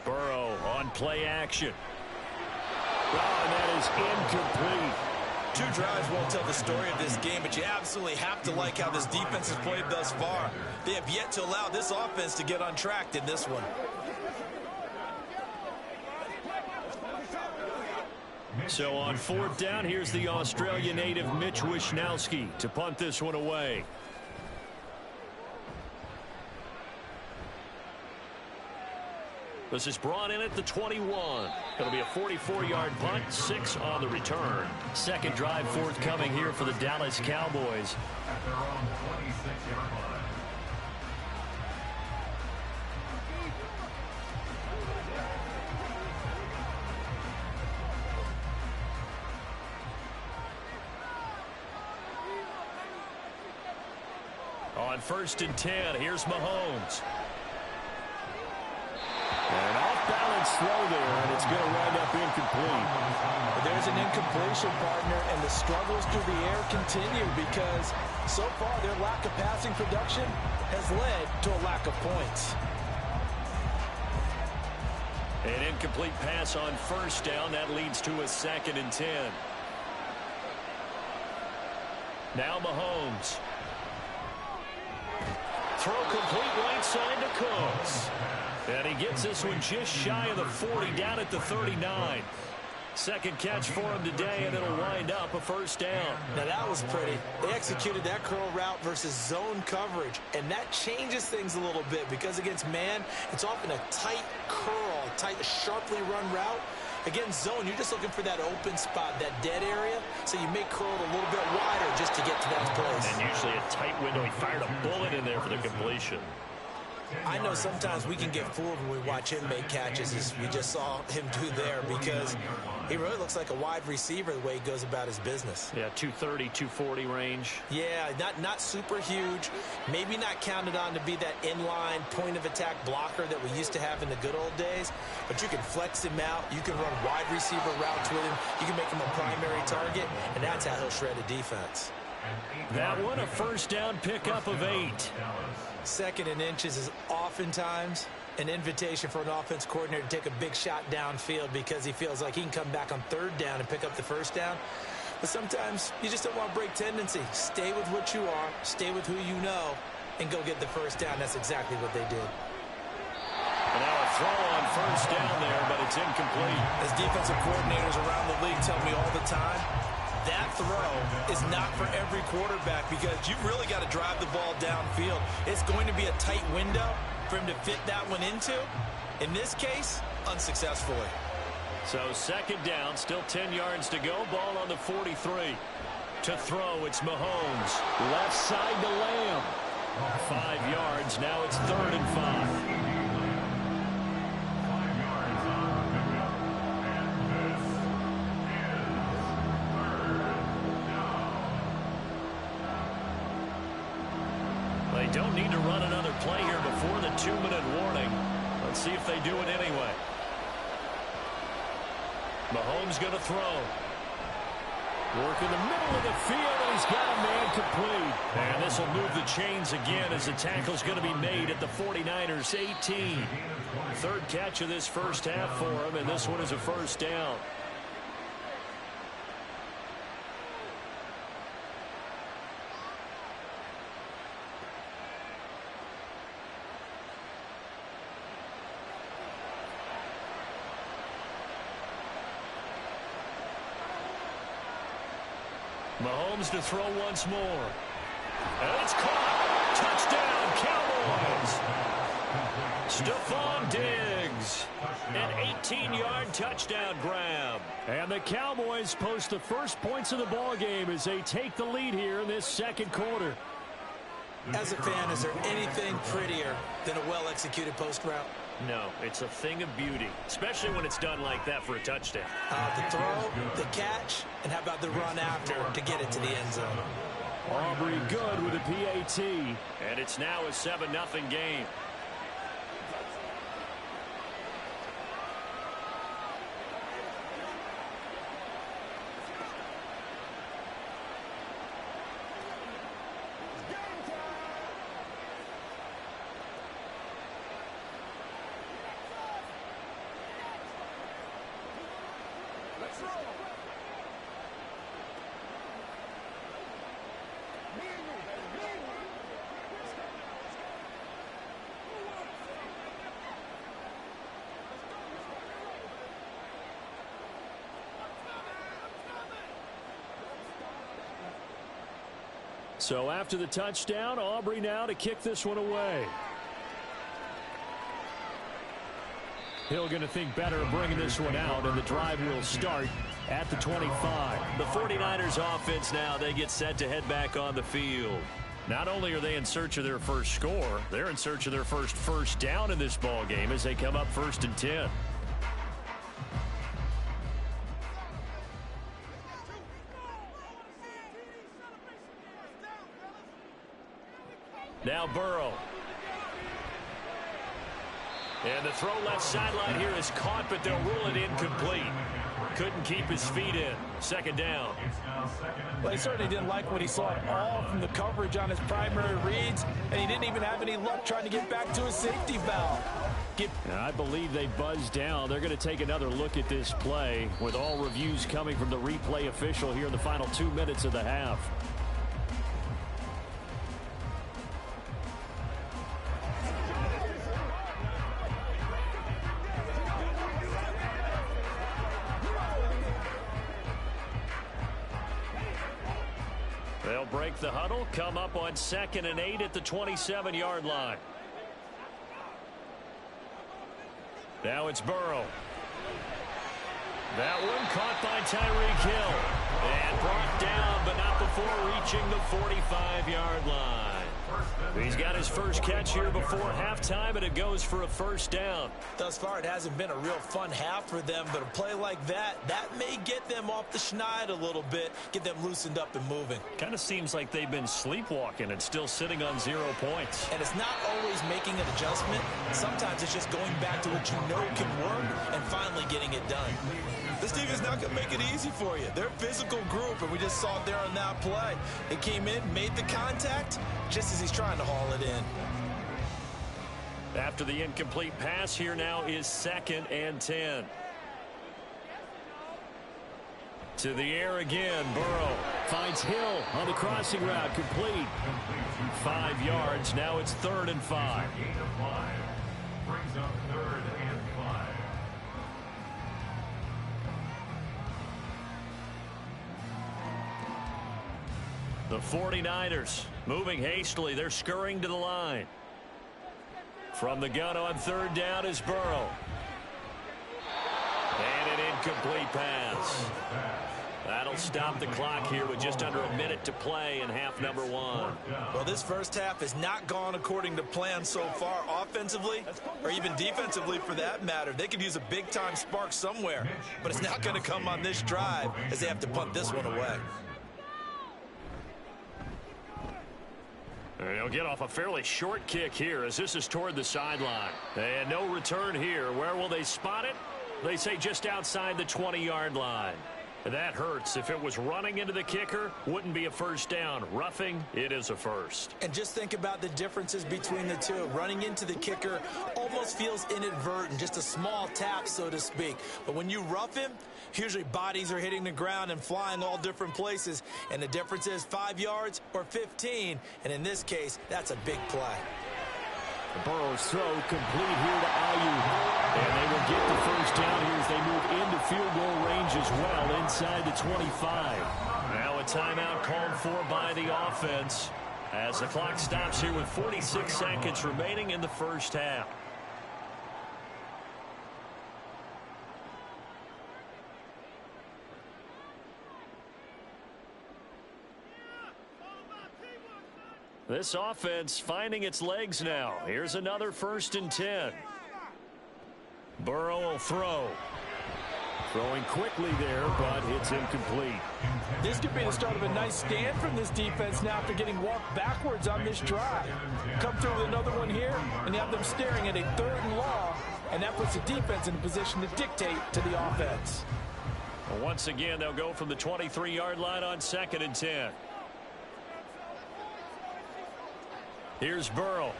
Speaker 9: Burrow on play action. Oh, and that is incomplete.
Speaker 6: 2 drives won't tell the story of this game, but you absolutely have to like how this defense has played thus far. They have yet to allow this offense to get on track in this one.
Speaker 9: So on 4th down, here's the Australia native Mitch Wishnowsky to punt this one away. This is brought in at the 21. It'll be a 44-yard punt, 6 on the return. 2nd drive forthcoming here for the Dallas Cowboys.
Speaker 7: At their own 26-yard line.
Speaker 9: On 1st and 10, here's Mahomes. An off-balance throw there, and it's going to wind up incomplete.
Speaker 8: But there's an incompletion, partner, and the struggles through the air continue because so far their lack of passing production has led to a lack of points.
Speaker 9: An incomplete pass on 1st down. That leads to a 2nd and 10. Now Mahomes. Throw complete right side to Cooks. And he gets this one just shy of the 40, down at the 39. 2nd catch for him today, and it'll wind up a 1st down.
Speaker 6: Now that was pretty. They executed that curl route versus zone coverage, and that changes things a little bit because against man, it's often a tight curl, tight, sharply run route. Against zone, you're just looking for that open spot, that dead area, so you may curl it a little bit wider just to get to that place.
Speaker 9: And usually a tight window. He fired a bullet in there for the completion.
Speaker 6: I know sometimes we can get fooled when we watch him make catches, as we just saw him do there, because he really looks like a wide receiver the way he goes about his business.
Speaker 9: Yeah, 230, 240 range.
Speaker 6: Yeah, not super huge. Maybe not counted on to be that inline point-of-attack blocker that we used to have in the good old days, but you can flex him out. You can run wide receiver routes with him. You can make him a primary target, and that's how he'll shred a defense.
Speaker 9: That one, a 1st down pickup of 8.
Speaker 6: 2nd and inches is oftentimes an invitation for an offense coordinator to take a big shot downfield because he feels like he can come back on 3rd down and pick up the 1st down. But sometimes you just don't want to break tendency. Stay with what you are, stay with who you know, and go get the 1st down. That's exactly what they did.
Speaker 9: And now a throw on 1st down there, but it's incomplete.
Speaker 6: As defensive coordinators around the league tell me all the time,
Speaker 8: that throw is not for every quarterback because you've really got to drive the ball downfield. It's going to be a tight window for him to fit that one into. In this case, unsuccessfully.
Speaker 9: So second down, still 10 yards to go. Ball on the 43. To throw, it's Mahomes. Left side to Lamb. 5 yards. Now it's 3rd and 5. They don't need to run another play here before the 2-minute warning. Let's see if they do it anyway. Mahomes going to throw. Work in the middle of the field, and he's got a man complete. And this will move the chains again as the tackle's going to be made at the 49ers 18. 3rd catch of this first half for him, and this one is a first down. Mahomes to throw once more. And it's caught. Touchdown, Cowboys. Stephon Diggs. An 18-yard touchdown grab. And the Cowboys post the first points of the ball game as they take the lead here in this second quarter.
Speaker 8: As a fan, is there anything prettier than a well-executed post route?
Speaker 9: No, it's a thing of beauty, especially when it's done like that for a touchdown.
Speaker 8: The throw, the catch, and how about the run after to get it to the end zone?
Speaker 9: Aubrey good with a PAT. And it's now a 7-0 game. So after the touchdown, Aubrey now to kick this one away. Hill going to think better of bringing this one out, and the drive will start at the 25. The 49ers offense now, they get set to head back on the field. Not only are they in search of their first score, they're in search of their first down in this ball game as they come up 1st and 10. Now Burrow. And the throw left sideline here is caught, but they'll rule it incomplete. Couldn't keep his feet in. 2nd down.
Speaker 8: Well, he certainly didn't like what he saw at all from the coverage on his primary reads, and he didn't even have any luck trying to get back to his safety valve.
Speaker 10: I believe they buzzed down. They're going to take another look at this play with all reviews coming from the replay official here in the final 2 minutes of the half. They'll break the huddle, come up on 2nd and 8 at the 27-yard line. Now it's Burrow. That one caught by Tyreek Hill. And brought down, but not before reaching the 45-yard line. He's got his first catch here before halftime, and it goes for a 1st down.
Speaker 8: Thus far, it hasn't been a real fun half for them, but a play like that may get them off the schneid a little bit, get them loosened up and moving.
Speaker 10: Kind of seems like they've been sleepwalking and still sitting on 0 points.
Speaker 8: And it's not always making an adjustment. Sometimes it's just going back to what you know can work and finally getting it done. This team is not going to make it easy for you. They're a physical group, and we just saw it there on that play. It came in, made the contact, just as he's trying to haul it in.
Speaker 10: After the incomplete pass, here now is 2nd and 10. To the air again, Burrow finds Hill on the crossing route, complete. 5 yards, now it's 3rd and 5.
Speaker 7: Brings up 3rd and 5.
Speaker 9: The 49ers moving hastily. They're scurrying to the line. From the gun on third down is Burrow. And an incomplete pass. That'll stop the clock here with just under a minute to play in half number 1.
Speaker 8: Well, this first half has not gone according to plan so far offensively or even defensively for that matter. They could use a big-time spark somewhere, but it's not going to come on this drive as they have to punt this one away.
Speaker 9: They'll get off a fairly short kick here as this is toward the sideline. And no return here. Where will they spot it? They say just outside the 20-yard line. That hurts. If it was running into the kicker, wouldn't be a first down. Roughing, it is a first.
Speaker 8: And just think about the differences between the two. Running into the kicker almost feels inadvertent, just a small tap, so to speak. But when you rough him, usually bodies are hitting the ground and flying all different places. And the difference is 5 yards or 15. And in this case, that's a big play.
Speaker 10: Burrow's throw complete here to Ayuk. And they will get the first down here as they move into field goal range as well inside the 25.
Speaker 9: Now a timeout called for by the offense as the clock stops here with 46 seconds remaining in the first half. This offense finding its legs now. Here's another 1st and 10. Burrow will throw.
Speaker 10: Throwing quickly there, but it's incomplete.
Speaker 8: This could be the start of a nice stand from this defense now after getting walked backwards on this drive. Come through with another one here, and you have them staring at a 3rd and long, and that puts the defense in a position to dictate to the offense.
Speaker 9: Well, once again, they'll go from the 23-yard line on 2nd and 10. Here's Burrow.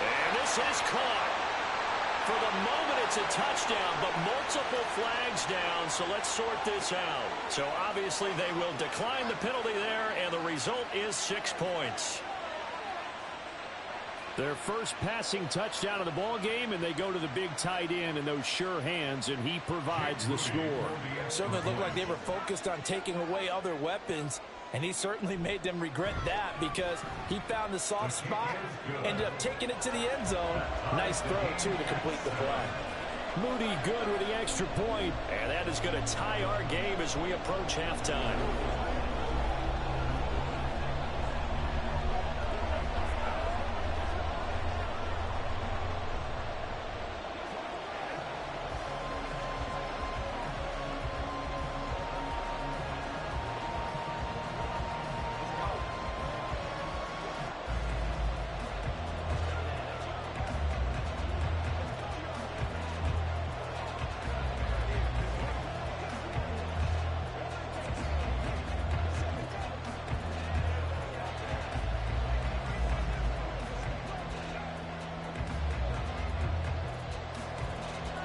Speaker 9: And this is caught. For the moment, it's a touchdown, but multiple flags down, so let's sort this out. So obviously they will decline the penalty there, and the result is 6 points.
Speaker 10: Their first passing touchdown of the ball game, and they go to the big tight end in those sure hands, and he provides the score.
Speaker 8: Certainly looked like they were focused on taking away other weapons, and he certainly made them regret that because he found the soft spot, ended up taking it to the end zone. Nice throw, too, to complete the play.
Speaker 10: Moody good with the extra point.
Speaker 9: And that is going to tie our game as we approach halftime.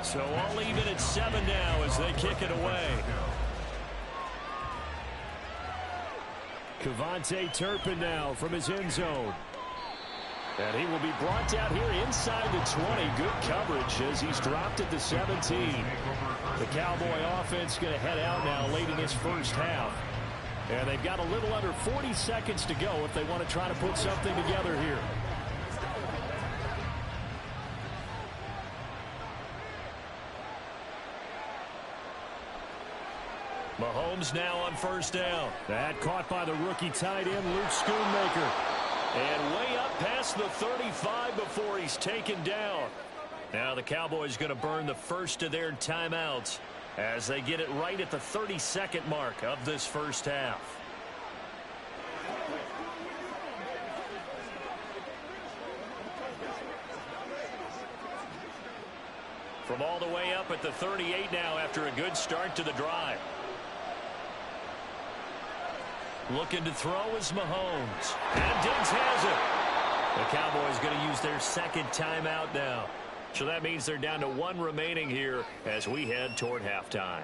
Speaker 9: So all even at 7 now as they kick it away.
Speaker 10: KaVontae Turpin now from his end zone. And he will be brought down here inside the 20. Good coverage as he's dropped at the 17. The Cowboy offense going to head out now late in this first half. And they've got a little under 40 seconds to go if they want to try to put something together here.
Speaker 9: Mahomes now on first down.
Speaker 10: That caught by the rookie tight end, Luke Schoonmaker.
Speaker 9: And way up past the 35 before he's taken down. Now the Cowboys going to burn the first of their timeouts as they get it right at the 32nd mark of this first half. From all the way up at the 38 now after a good start to the drive. Looking to throw is Mahomes. And Diggs has it. The Cowboys going to use their second timeout now. So that means they're down to 1 remaining here as we head toward halftime.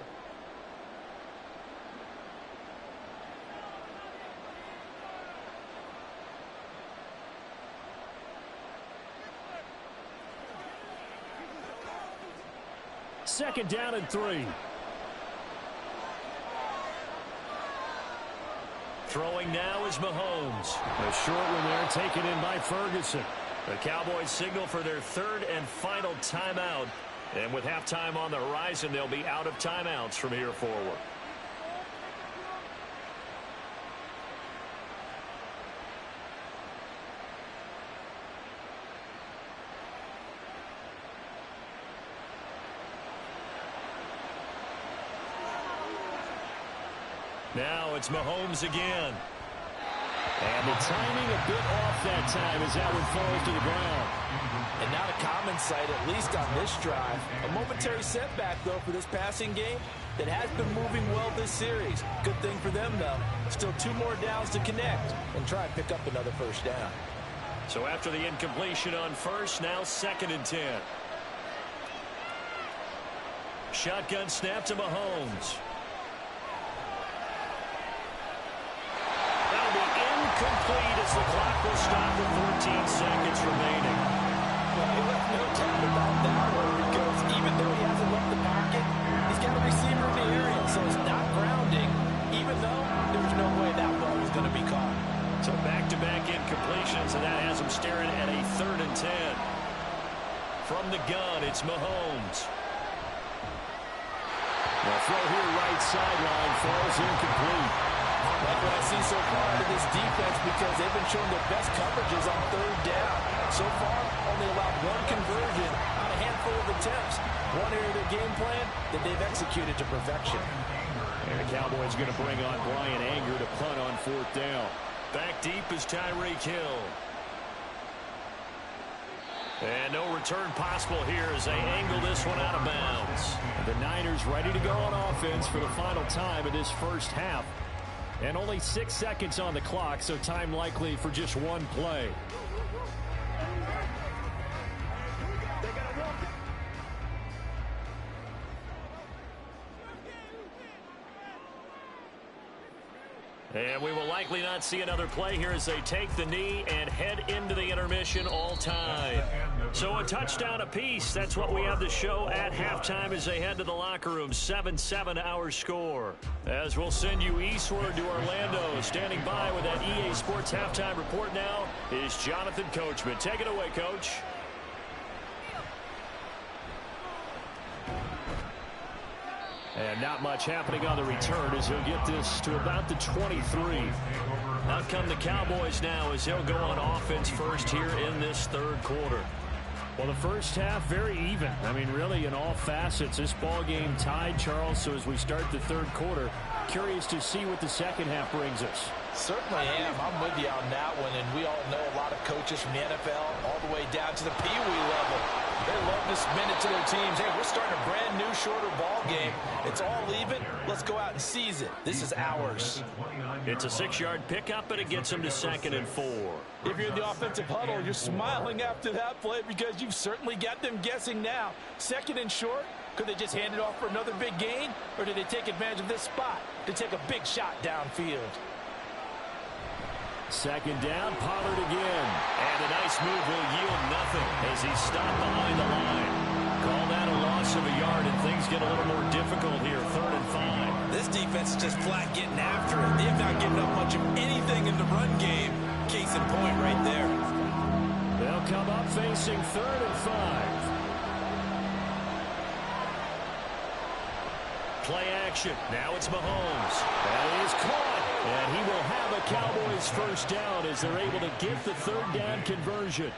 Speaker 10: Second down and 3.
Speaker 9: Throwing now is Mahomes.
Speaker 10: A short one there taken in by Ferguson.
Speaker 9: The Cowboys signal for their third and final timeout. And with halftime on the horizon, they'll be out of timeouts from here forward. Now it's Mahomes again.
Speaker 10: And the timing a bit off that time as that one falls to the ground.
Speaker 8: And not a common sight, at least on this drive. A momentary setback, though, for this passing game that has been moving well this series. Good thing for them, though. Still 2 more downs to connect and try and pick up another first down.
Speaker 9: So after the incompletion on first, now 2nd and 10. Shotgun snap to Mahomes. Complete as the clock will stop with 14 seconds remaining.
Speaker 8: Well, he left no doubt about that one because even though he hasn't left the pocket, he's got a receiver in the area, so it's not grounding, even though there's no way that ball was going to be caught.
Speaker 9: So back-to-back incompletions, and that has him staring at a 3rd and 10. From the gun, it's Mahomes.
Speaker 10: The throw here right sideline falls incomplete.
Speaker 8: Like what I see so far out of this defense because they've been showing their best coverages on 3rd down. So far, only allowed 1 conversion on a handful of attempts. One area of their game plan that they've executed to perfection.
Speaker 10: And the Cowboys going to bring on Bryan Anger to punt on 4th down.
Speaker 9: Back deep is Tyreek Hill. And no return possible here as they angle this one out of bounds.
Speaker 10: The Niners ready to go on offense for the final time of this first half. And only 6 seconds on the clock, so time likely for just 1 play.
Speaker 9: And we will likely not see another play here as they take the knee and head into the intermission all time. So a touchdown apiece. That's what we have to show at halftime as they head to the locker room. 7-7 our score. As we'll send you eastward to Orlando. Standing by with that EA Sports halftime report now is Jonathan Coachman. Take it away, Coach.
Speaker 10: And not much happening on the return as he'll get this to about the 23.
Speaker 9: Out come the Cowboys now as he'll go on offense first here in this 3rd quarter.
Speaker 10: Well, the first half, very even. I mean, really, in all facets, this ball game tied, Charles. So as we start the 3rd quarter, curious to see what the second half brings us.
Speaker 8: Certainly am. I'm with you on that one, and we all know a lot of coaches from the NFL all the way down to the Pee Wee level. They love to spin it to their teams. Hey, we're starting a brand new, shorter ball game. It's all even. Let's go out and seize it. This is ours.
Speaker 9: It's a 6-yard pickup, but it gets them to 2nd and 4.
Speaker 8: If you're in the offensive huddle, you're smiling after that play because you've certainly got them guessing now. 2nd and short. Could they just hand it off for another big gain, or did they take advantage of this spot to take a big shot downfield?
Speaker 10: 2nd down, Pollard again.
Speaker 9: And a nice move will yield nothing as he's stopped behind the line. Call that a loss of a yard, and things get a little more difficult here. 3rd and 5.
Speaker 8: This defense is just flat getting after it. They have not given up much of anything in the run game. Case in point right there.
Speaker 10: They'll come up facing 3rd and 5.
Speaker 9: Play action. Now it's Mahomes.
Speaker 10: That is caught. And he will have a Cowboys first down as they're able to get the 3rd down conversion.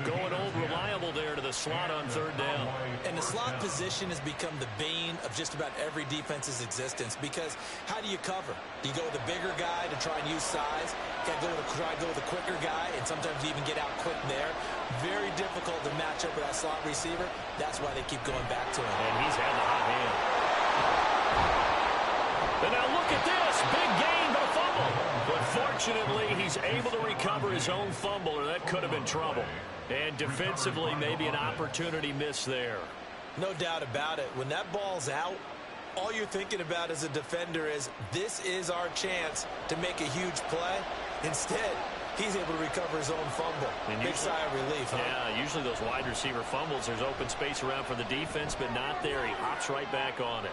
Speaker 9: Going old reliable there to the slot on 3rd down.
Speaker 11: And the slot position has become the bane of just about every defense's existence because how do you cover? Do you go with a bigger guy to try and use size? Got to try to go with a quicker guy and sometimes even get out quick there. Very difficult to match up with that slot receiver. That's why they keep going back to him.
Speaker 9: And he's had the hot hand. And now look at this. Big gain, but a fumble. But fortunately, he's able to recover his own fumble, or that could have been trouble. And defensively, maybe an opportunity missed there.
Speaker 11: No doubt about it. When that ball's out, all you're thinking about as a defender is, this is our chance to make a huge play. Instead, he's able to recover his own fumble. Big sigh of relief, huh?
Speaker 9: Yeah, usually those wide receiver fumbles, there's open space around for the defense, but not there. He hops right back on it.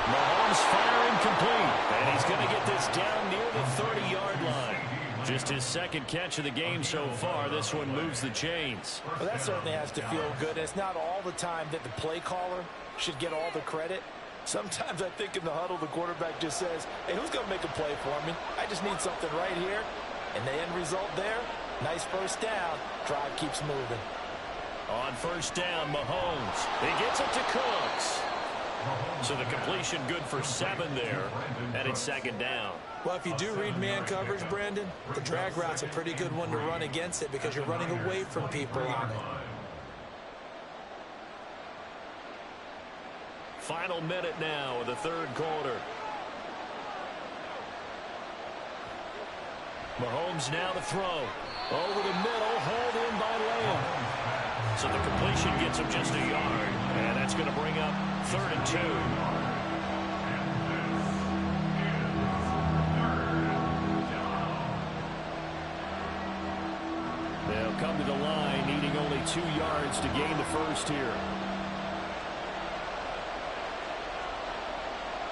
Speaker 9: Mahomes firing complete, and he's going to get this down near the 30-yard line. Just his second catch of the game so far. This one moves the chains.
Speaker 8: Well, that certainly has to feel good. It's not all the time that the play caller should get all the credit. Sometimes I think in the huddle, the quarterback just says, hey, who's going to make a play for me? I just need something right here. And the end result there, nice first down. Drive keeps moving.
Speaker 9: On first down, Mahomes. He gets it to Cooks. So the completion good for 7 there. And it's second down.
Speaker 11: Well, if you do read man coverage, Brandon, the drag route's a pretty good one to run against it because you're running away from people on it.
Speaker 9: Final minute now of the third quarter. Mahomes now to throw. Over the middle, hauled in by Lamb. So the completion gets him just a yard. And that's going to bring up 3rd and 2. They'll come to the line, needing only 2 yards to gain the first here.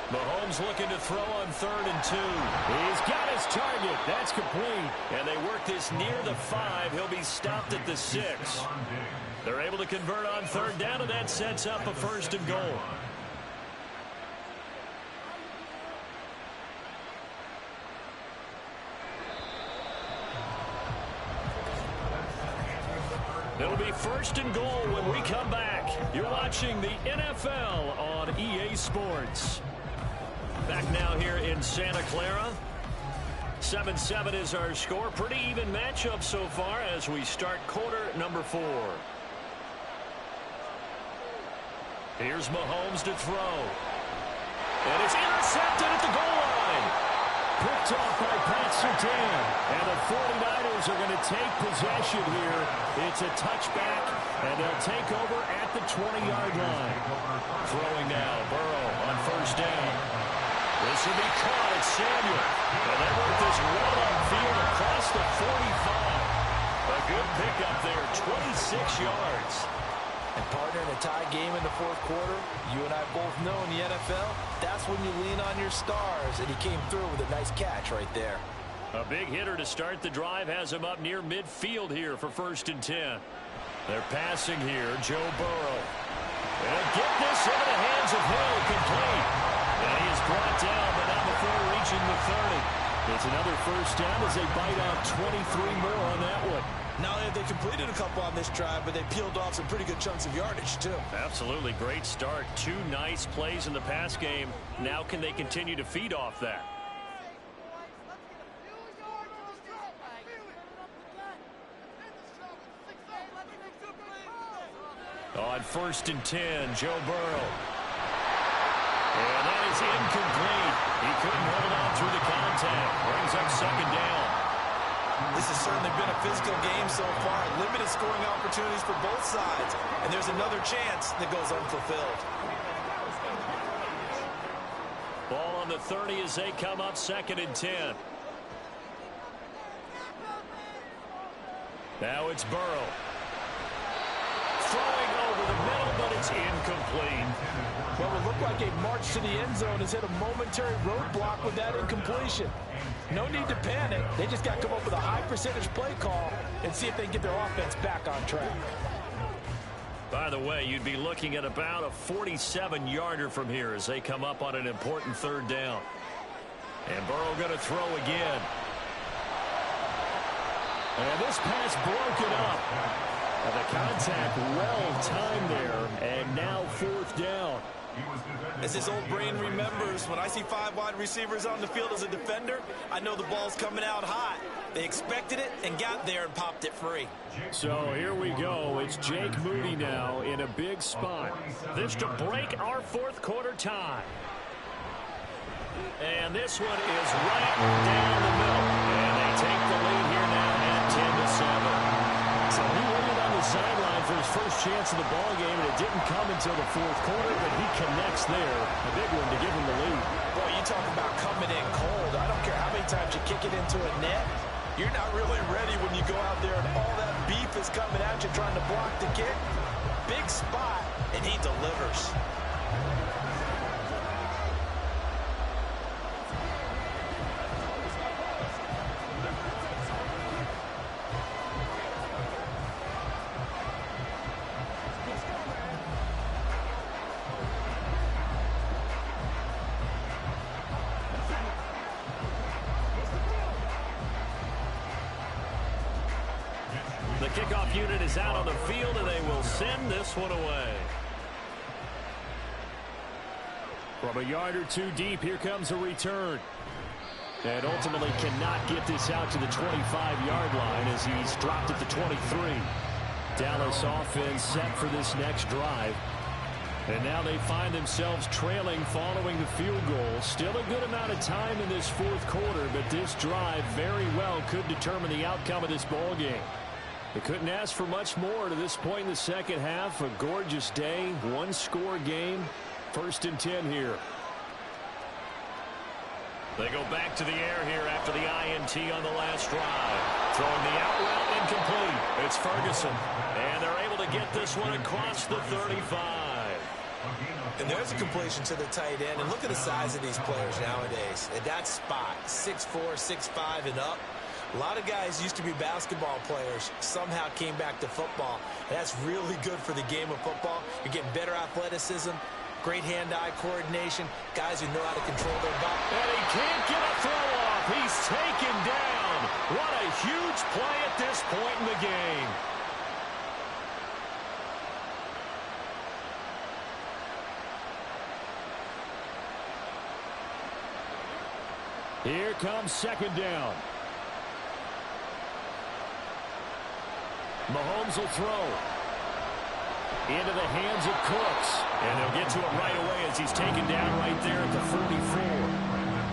Speaker 9: Mahomes looking to throw on 3rd and 2. He's got his target. That's complete. And they work this near the 5. He'll be stopped at the 6. They're able to convert on 3rd down, and that sets up a 1st and goal. It'll be 1st and goal when we come back. You're watching the NFL on EA Sports. Back now here in Santa Clara. 7-7 is our score. Pretty even matchup so far as we start quarter number 4. Here's Mahomes to throw. And it's intercepted at the goal line. Picked off by Pat Surtain. And the 49ers are going to take possession here. It's a touchback, and they'll take over at the 20-yard line. Throwing now, Burrow on first down. This will be caught at Samuel. And they work this well upfield across the 45. A good pickup there, 26 yards.
Speaker 8: And partner, in a tie game in the 4th quarter, you and I both know in the NFL, that's when you lean on your stars. And he came through with a nice catch right there.
Speaker 9: A big hitter to start the drive has him up near midfield here for 1st and 10. They're passing here, Joe Burrow. And get this into the hands of Hill, complete. And he is brought down, but not before reaching the 30. It's another 1st down as they bite out 23 more on that one.
Speaker 11: Not only have they completed a couple on this drive, but they peeled off some pretty good chunks of yardage, too.
Speaker 9: Absolutely. Great start. 2 nice plays in the pass game. Now can they continue to feed off that? On 1st and 10, Joe Burrow. And that is incomplete. He couldn't hold on through the contact. Brings up 2nd down.
Speaker 11: This has certainly been a physical game so far. Limited scoring opportunities for both sides. And there's another chance that goes unfulfilled.
Speaker 9: Ball on the 30 as they come up 2nd and 10. Now it's Burrow. Throwing over the middle, but it's incomplete.
Speaker 8: Well, it looked like a march to the end zone has hit a momentary roadblock with that incompletion. No need to panic. They just got to come up with a high percentage play call and see if they can get their offense back on track.
Speaker 9: By the way, you'd be looking at about a 47-yarder from here as they come up on an important 3rd down. And Burrow going to throw again. And this pass broken up. And the contact well timed there, and now 4th down.
Speaker 11: As his old brain remembers, when I see 5 wide receivers on the field as a defender, I know the ball's coming out hot. They expected it and got there and popped it free.
Speaker 9: So here we go. It's Jake Moody now in a big spot. This to break our 4th quarter tie. And this one is right down the middle. And they take the lead here now at 10-7. So he waited on the sideline for his first chance of the ball game, and it didn't come until the 4th quarter, but he connects there. A big one to give him the lead.
Speaker 11: Boy, you talk about coming in cold. I don't care how many times you kick it into a net.
Speaker 8: You're not really ready when you go out there and all that beef is coming at you trying to block the kick. Big spot, and he delivers.
Speaker 9: The kickoff unit is out on the field, and they will send this one away. From a yard or two deep, here comes a return. And ultimately cannot get this out to the 25-yard line as he's dropped at the 23. Dallas offense set for this next drive. And now they find themselves trailing following the field goal. Still a good amount of time in this fourth quarter, but this drive very well could determine the outcome of this ball game. They couldn't ask for much more to this point in the second half. A gorgeous day, one-score game. 1st and 10 here. They go back to the air here after the INT on the last drive. Throwing the out route incomplete. It's Ferguson. And they're able to get this one across the 35.
Speaker 11: And there's a completion to the tight end. And look at the size of these players nowadays. At that spot, 6'4", 6'5", and up. A lot of guys used to be basketball players, somehow came back to football. And that's really good for the game of football. You're getting better athleticism, great hand-eye coordination, guys who know how to control their body.
Speaker 9: And he can't get a throw off. He's taken down. What a huge play at this point in the game. Here comes 2nd down. Mahomes will throw. Into the hands of Cooks. And they'll get to it right away as he's taken down right there at the 44.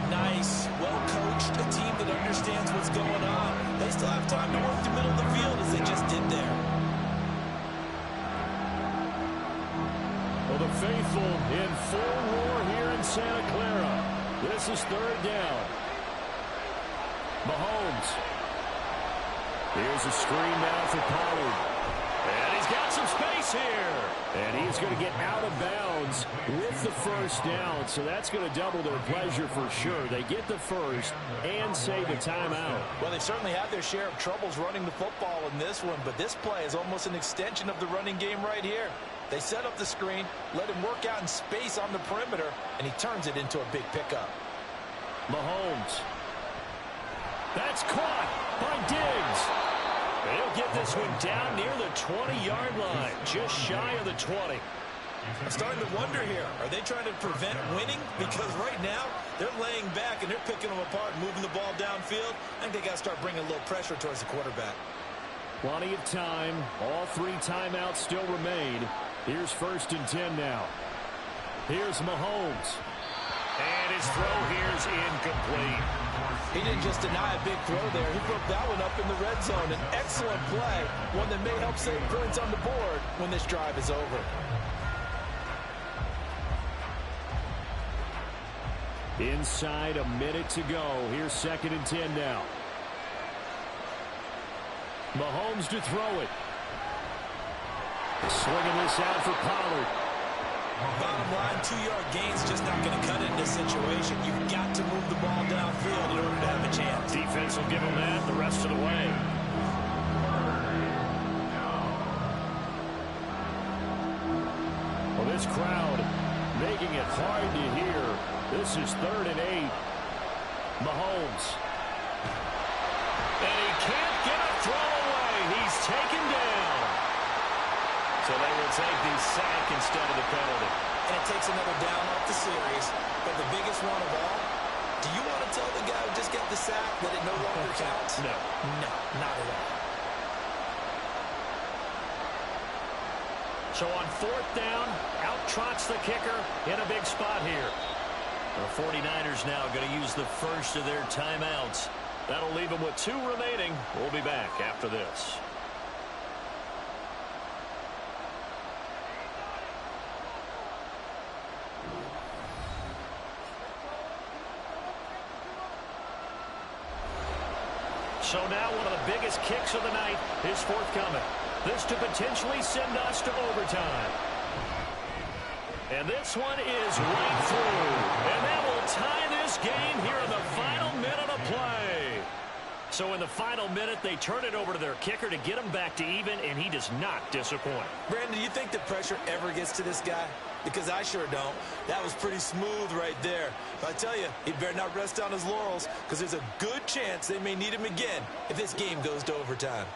Speaker 11: Nice, well-coached, a team that understands what's going on. They still have time to work the middle of the field as they just did there.
Speaker 9: Well, the faithful in full roar here in Santa Clara. This is 3rd down. Mahomes. Here's a screen now for Pollard. And he's got some space here. And he's going to get out of bounds with the 1st down. So that's going to double their pleasure for sure. They get the first and save a timeout.
Speaker 8: Well, they certainly had their share of troubles running the football in this one, but this play is almost an extension of the running game right here. They set up the screen, let him work out in space on the perimeter, and he turns it into a big pickup.
Speaker 9: Mahomes. That's caught by Diggs. They'll get this one down near the 20-yard line, just shy of the 20.
Speaker 11: I'm starting to wonder here, are they trying to prevent winning? Because right now, they're laying back and they're picking them apart, moving the ball downfield. I think they got to start bringing a little pressure towards the quarterback.
Speaker 9: Plenty of time. All 3 timeouts still remain. Here's 1st and 10 now. Here's Mahomes. And his throw here is incomplete.
Speaker 8: He didn't just deny a big throw there. He broke that one up in the red zone. An excellent play, one that may help save points on the board when this drive is over.
Speaker 9: Inside a minute to go. Here's 2nd and 10 now. Mahomes to throw it. Swinging this out for Pollard.
Speaker 11: Bottom line, 2-yard gain's just not going to cut it in this situation. You've got to move the ball downfield in order to have a chance.
Speaker 9: Defense will give him that the rest of the way. Well, this crowd making it hard to hear. This is 3rd and 8. Mahomes. And he can't get a throw away. He's taken down. So they will take the sack instead of the penalty.
Speaker 11: And it takes another down off the series. But the biggest one of all, do you want to tell the guy who just got the sack that it no longer counts?
Speaker 9: No.
Speaker 11: No, not at all.
Speaker 9: So on 4th down, out trots the kicker in a big spot here. The 49ers now going to use the first of their timeouts. That'll leave them with 2 remaining. We'll be back after this. So now one of the biggest kicks of the night is forthcoming. This to potentially send us to overtime. And this one is right through. And that will tie this game here in the final minute of play. So in the final minute, they turn it over to their kicker to get him back to even, and he does not disappoint.
Speaker 11: Brandon, do you think the pressure ever gets to this guy? Because I sure don't. That was pretty smooth right there. But I tell you, he better not rest on his laurels, because there's a good chance they may need him again if this game goes to overtime.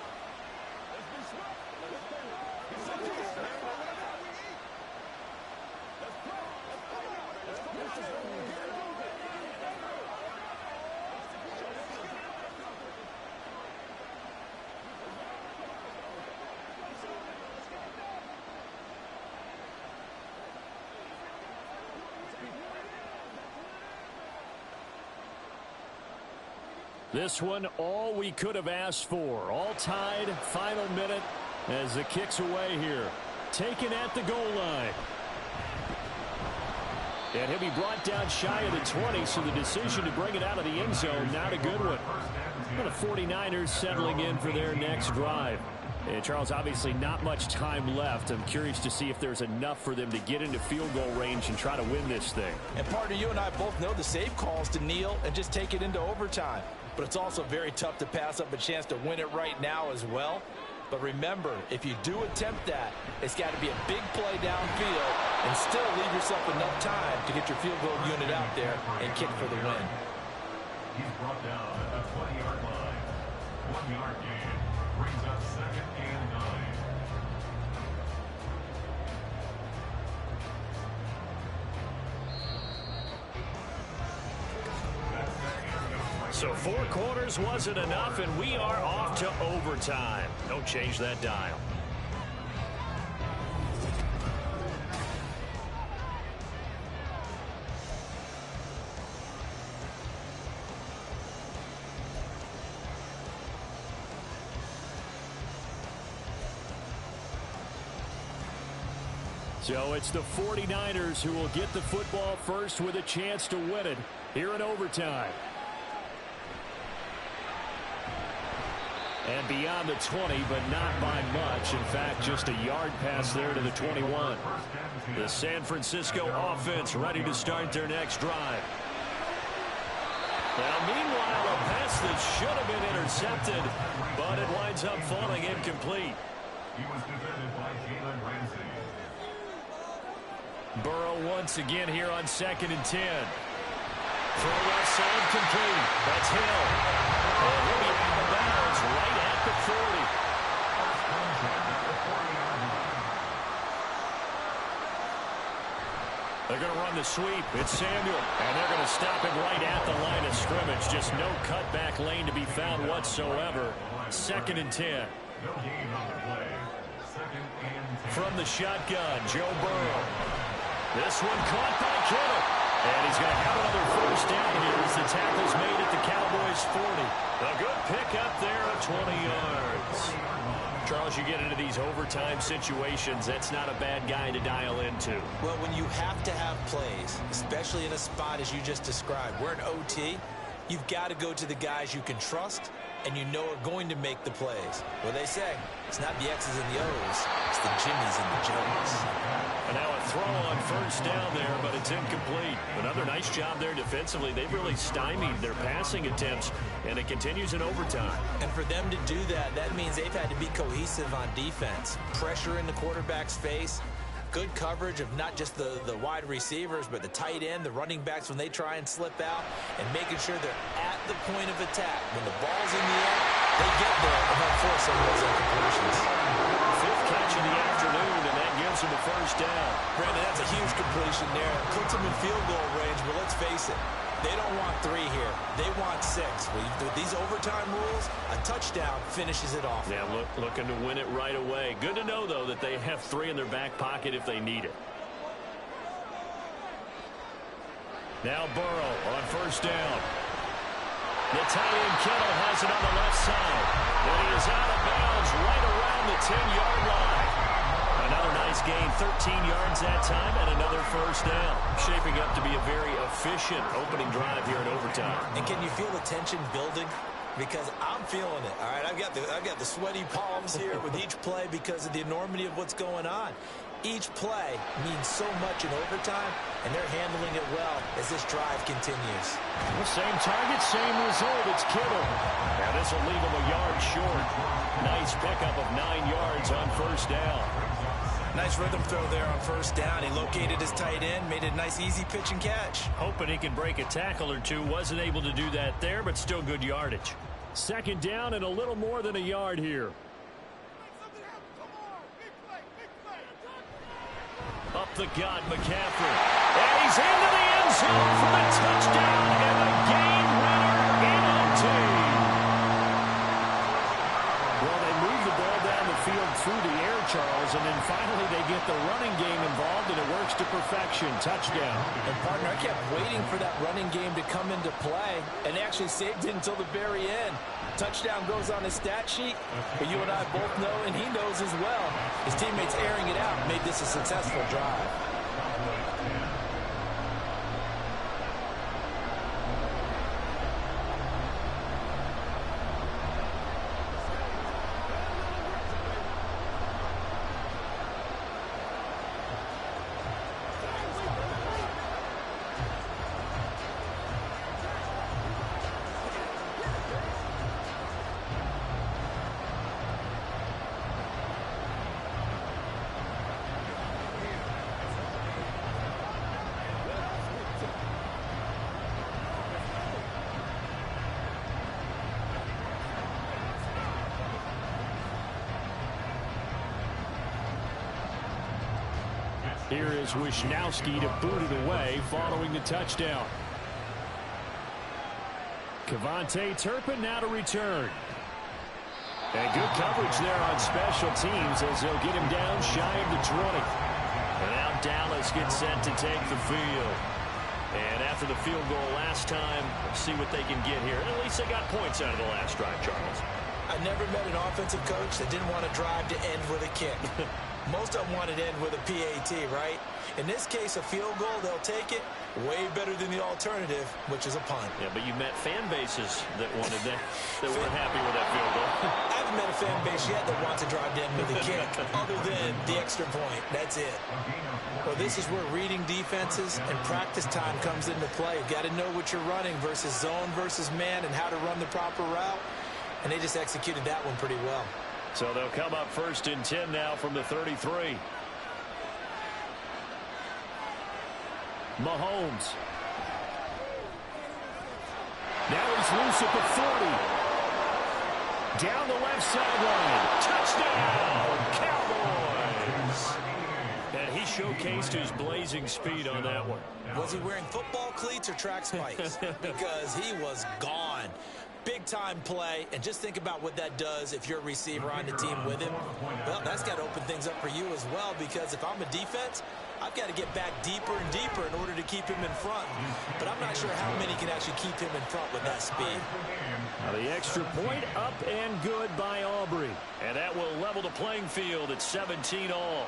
Speaker 10: This one, all we could have asked for. All tied, final minute as the kick's away here. Taken at the goal line. And he'll be brought down shy of the 20, so the decision to bring it out of the end zone, not a good one. And the 49ers settling in for their next drive. And Charles, obviously not much time left. I'm curious to see if there's enough for them to get into field goal range and try to win this thing.
Speaker 8: And partner, you and I both know the safe calls to kneel and just take it into overtime. But it's also very tough to pass up a chance to win it right now as well. But remember, if you do attempt that, it's got to be a big play downfield and still leave yourself enough time to get your field goal unit out there and kick for the win.
Speaker 7: He's brought down at the 20-yard line. 1-yard gain brings up 2nd and 9.
Speaker 9: So 4 quarters wasn't enough, and we are off to overtime. Don't change that dial.
Speaker 10: So it's the 49ers who will get the football first with a chance to win it here in overtime. And beyond the 20, but not by much. In fact, just a yard pass there to the 21. The San Francisco offense ready to start their next drive. Now, meanwhile, a pass that should have been intercepted, but it winds up falling incomplete.
Speaker 7: He was defended by Jalen Ramsey.
Speaker 10: Burrow once again here on 2nd and 10. Throw left side complete. That's Hill. And he'll be out of bounds right at the 40. They're going to run the sweep. It's Samuel. And they're going to stop him right at the line of scrimmage. Just no cutback lane to be found whatsoever. 2nd and 10.
Speaker 7: No gain on the play. 2nd and 10.
Speaker 10: From the shotgun, Joe Burrow. This one caught by Kittle. And he's going to have another first down here as the tackle's made at the Cowboys' 40. A good pickup there of 20 yards. Charles, you get into these overtime situations, that's not a bad guy to dial into.
Speaker 11: Well, when you have to have plays, especially in a spot as you just described, we're in OT, you've got to go to the guys you can trust and you know are going to make the plays. Well, they say it's not the X's and the O's, it's the Jimmys and the Joes.
Speaker 10: And now a throw on first down there, but it's incomplete. Another nice job there defensively. They've really stymied their passing attempts, and it continues in overtime.
Speaker 11: And for them to do that, that means they've had to be cohesive on defense. Pressure in the quarterback's face. Good coverage of not just the wide receivers, but the tight end, the running backs when they try and slip out, and making sure they're at the point of attack. When the ball's in the air, they get there and help force some of those incompletions.
Speaker 10: 5th catch of the afternoon, and that gives them a first down.
Speaker 11: Brandon, that's a huge completion there. Puts them in field goal range, but let's face it, they don't want 3 here. They want 6. With these overtime rules, a touchdown finishes it off.
Speaker 10: Yeah, looking to win it right away. Good to know, though, that they have 3 in their back pocket if they need it. Now Burrow on first down. The tight end Kittle has it on the left side. And he is out of bounds right around the 10-yard line. Another nice gain, 13 yards that time, and another first down. Shaping up to be a very efficient opening drive here in overtime.
Speaker 11: And can you feel the tension building? because I'm feeling it. All right, I've got the sweaty palms here with each play because of the enormity of what's going on. Each play means so much in overtime, and they're handling it well as this drive continues.
Speaker 10: Well, same target, same result. It's Kittle. Now this will leave him a yard short. Nice pickup of 9 yards on first down.
Speaker 11: Nice rhythm throw there on first down. He located his tight end, made it a nice easy pitch and catch.
Speaker 10: Hoping he can break a tackle or two. Wasn't able to do that there, but still good yardage. Second down and a little more than a yard here. Up the gut, McCaffrey. And he's into the end zone for the touchdown and the game winner in OT. Well, they move the ball down the field through the air, Charles, and then finally they get the running game involved, and it works to perfection. Touchdown.
Speaker 11: And, partner, I kept waiting for that running game to come into play, and they actually saved it until the very end. Touchdown goes on his stat sheet, but you and I both know, and he knows as well, his teammates airing it out made this a successful drive.
Speaker 10: Here is Wisnowski to boot it away following the touchdown. Kevontae Turpin now to return. And good coverage there on special teams as they'll get him down shy of the 20. And now Dallas gets set to take the field. And after the field goal last time, see what they can get here. At least they got points out of the last drive, Charles.
Speaker 11: I never met an offensive coach that didn't want to drive to end with a kick. Most of them wanted to end with a PAT, right? In this case, a field goal, they'll take it. Way better than the alternative, which is a punt.
Speaker 10: Yeah, but you met fan bases that wanted that weren't happy with that field goal.
Speaker 11: I haven't met a fan base yet that wants to drive to end with a kick, other than the extra point. That's it. Well, this is where reading defenses and practice time comes into play. You've got to know what you're running versus zone versus man and how to run the proper route. And they just executed that one pretty well.
Speaker 10: So they'll come up 1st and 10 now from the 33. Mahomes. Now he's loose at the 40. Down the left sideline. Touchdown, Cowboys. And he showcased his blazing speed on that one.
Speaker 11: Was he wearing football cleats or track spikes? Because he was gone. Big-time play, and just think about what that does if you're a receiver on the team with him. Well, that's got to open things up for you as well, because if I'm a defense, I've got to get back deeper and deeper in order to keep him in front. But I'm not sure how many can actually keep him in front with that speed.
Speaker 10: Now the extra point up and good by Aubrey. And that will level the playing field at 17 all.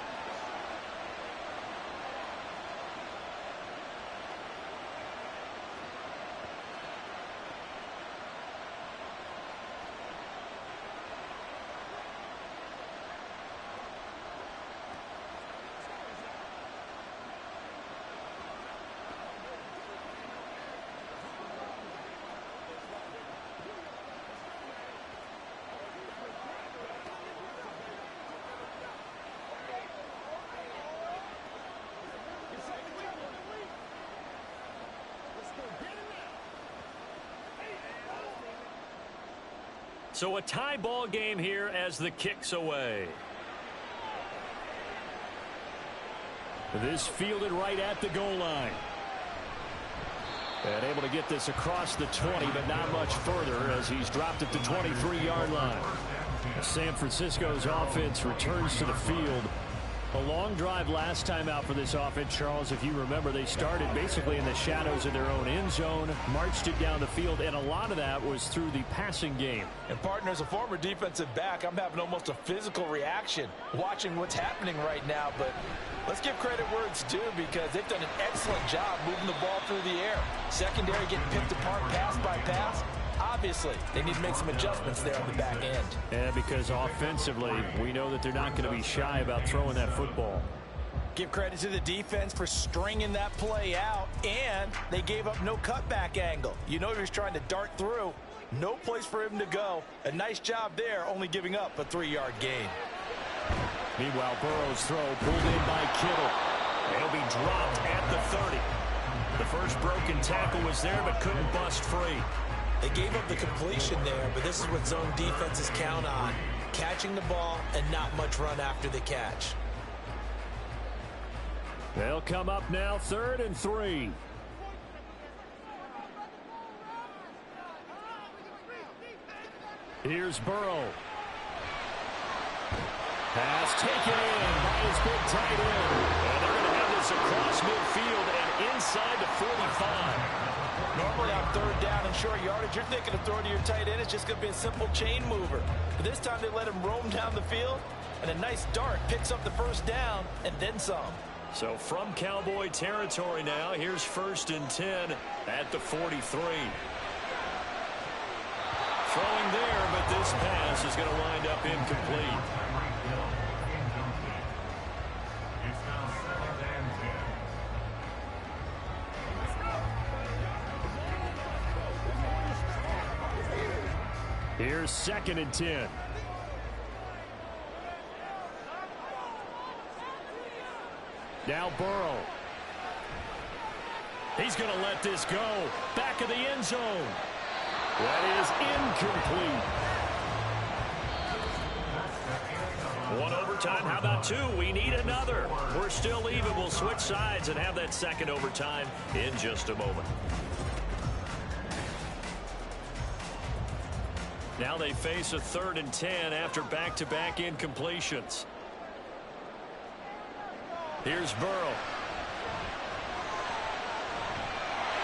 Speaker 10: So a tie ball game here as the kick's away. This fielded right at the goal line. And able to get this across the 20, but not much further as he's dropped at the 23-yard line. San Francisco's offense returns to the field. A long drive last time out for this offense, Charles. If you remember, they started basically in the shadows of their own end zone, marched it down the field, and a lot of that was through the passing game.
Speaker 8: And, partner, as a former defensive back, I'm having almost a physical reaction watching what's happening right now. But let's give credit where it's due, because they've done an excellent job moving the ball through the air. Secondary getting picked apart pass by pass.
Speaker 6: Obviously, they need to make some adjustments there on the back end.
Speaker 10: Yeah, because offensively, we know that they're not going to be shy about throwing that football.
Speaker 6: Give credit to the defense for stringing that play out, and they gave up no cutback angle. You know he was trying to dart through. No place for him to go. A nice job there, only giving up a 3-yard gain.
Speaker 10: Meanwhile, Burrow's throw pulled in by Kittle. He'll be dropped at the 30. The first broken tackle was there, but couldn't bust free.
Speaker 6: They gave up the completion there, but this is what zone defenses count on. Catching the ball and not much run after the catch.
Speaker 10: They'll come up now, 3rd and 3. Here's Burrow. Pass taken in by his big tight end. And they're going to have this across midfield and inside the 45.
Speaker 6: Normally on 3rd down and short yardage, you're thinking of throwing to your tight end. It's just going to be a simple chain mover. But this time they let him roam down the field, and a nice dart picks up the 1st down and then some.
Speaker 9: So from Cowboy territory now, here's 1st and 10 at the 43. Throwing there, but this pass is going to wind up incomplete.
Speaker 7: It's now 2nd and 10.
Speaker 10: Here's 2nd and 10. Now Burrow. He's going to let this go. Back of the end zone. That is incomplete.
Speaker 9: 1 overtime. How about 2? We need another. We're still even. We'll switch sides and have that 2nd overtime in just a moment. Now they face a 3rd and 10 after back-to-back incompletions. Here's Burrow.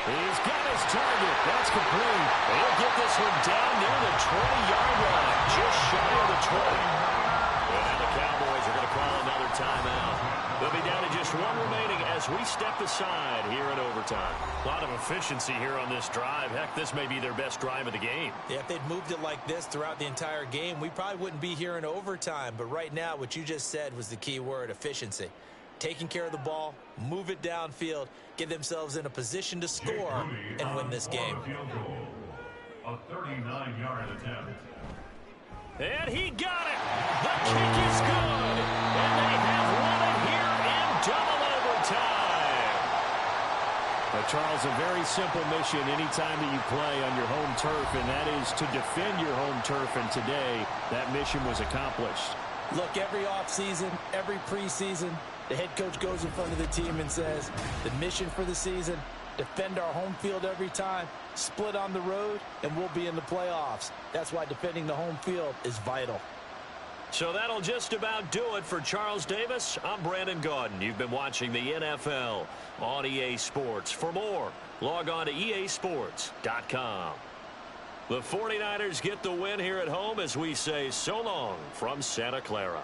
Speaker 9: He's got his target. That's complete. He'll get this one down near the 20-yard line, just shy of the 20. And now the Cowboys are going to call another timeout. They'll be down to just 1 remaining as we step aside here in overtime. A lot of efficiency here on this drive. Heck, this may be their best drive of the game.
Speaker 6: Yeah, if they'd moved it like this throughout the entire game, we probably wouldn't be here in overtime. But right now, what you just said was the key word, efficiency. Taking care of the ball, move it downfield, get themselves in a position to score and win this game.
Speaker 7: A 39-yard attempt.
Speaker 9: And he got it. The kick is good. And they have won it here in double overtime.
Speaker 10: Now, Charles, a very simple mission anytime that you play on your home turf, and that is to defend your home turf. And today, that mission was accomplished.
Speaker 6: Look, every offseason, every preseason, the head coach goes in front of the team and says, the mission for the season, defend our home field every time, split on the road, and we'll be in the playoffs. That's why defending the home field is vital.
Speaker 9: So that'll just about do it for Charles Davis. I'm Brandon Gaudin. You've been watching the NFL on EA Sports. For more, log on to easports.com. The 49ers get the win here at home as we say so long from Santa Clara.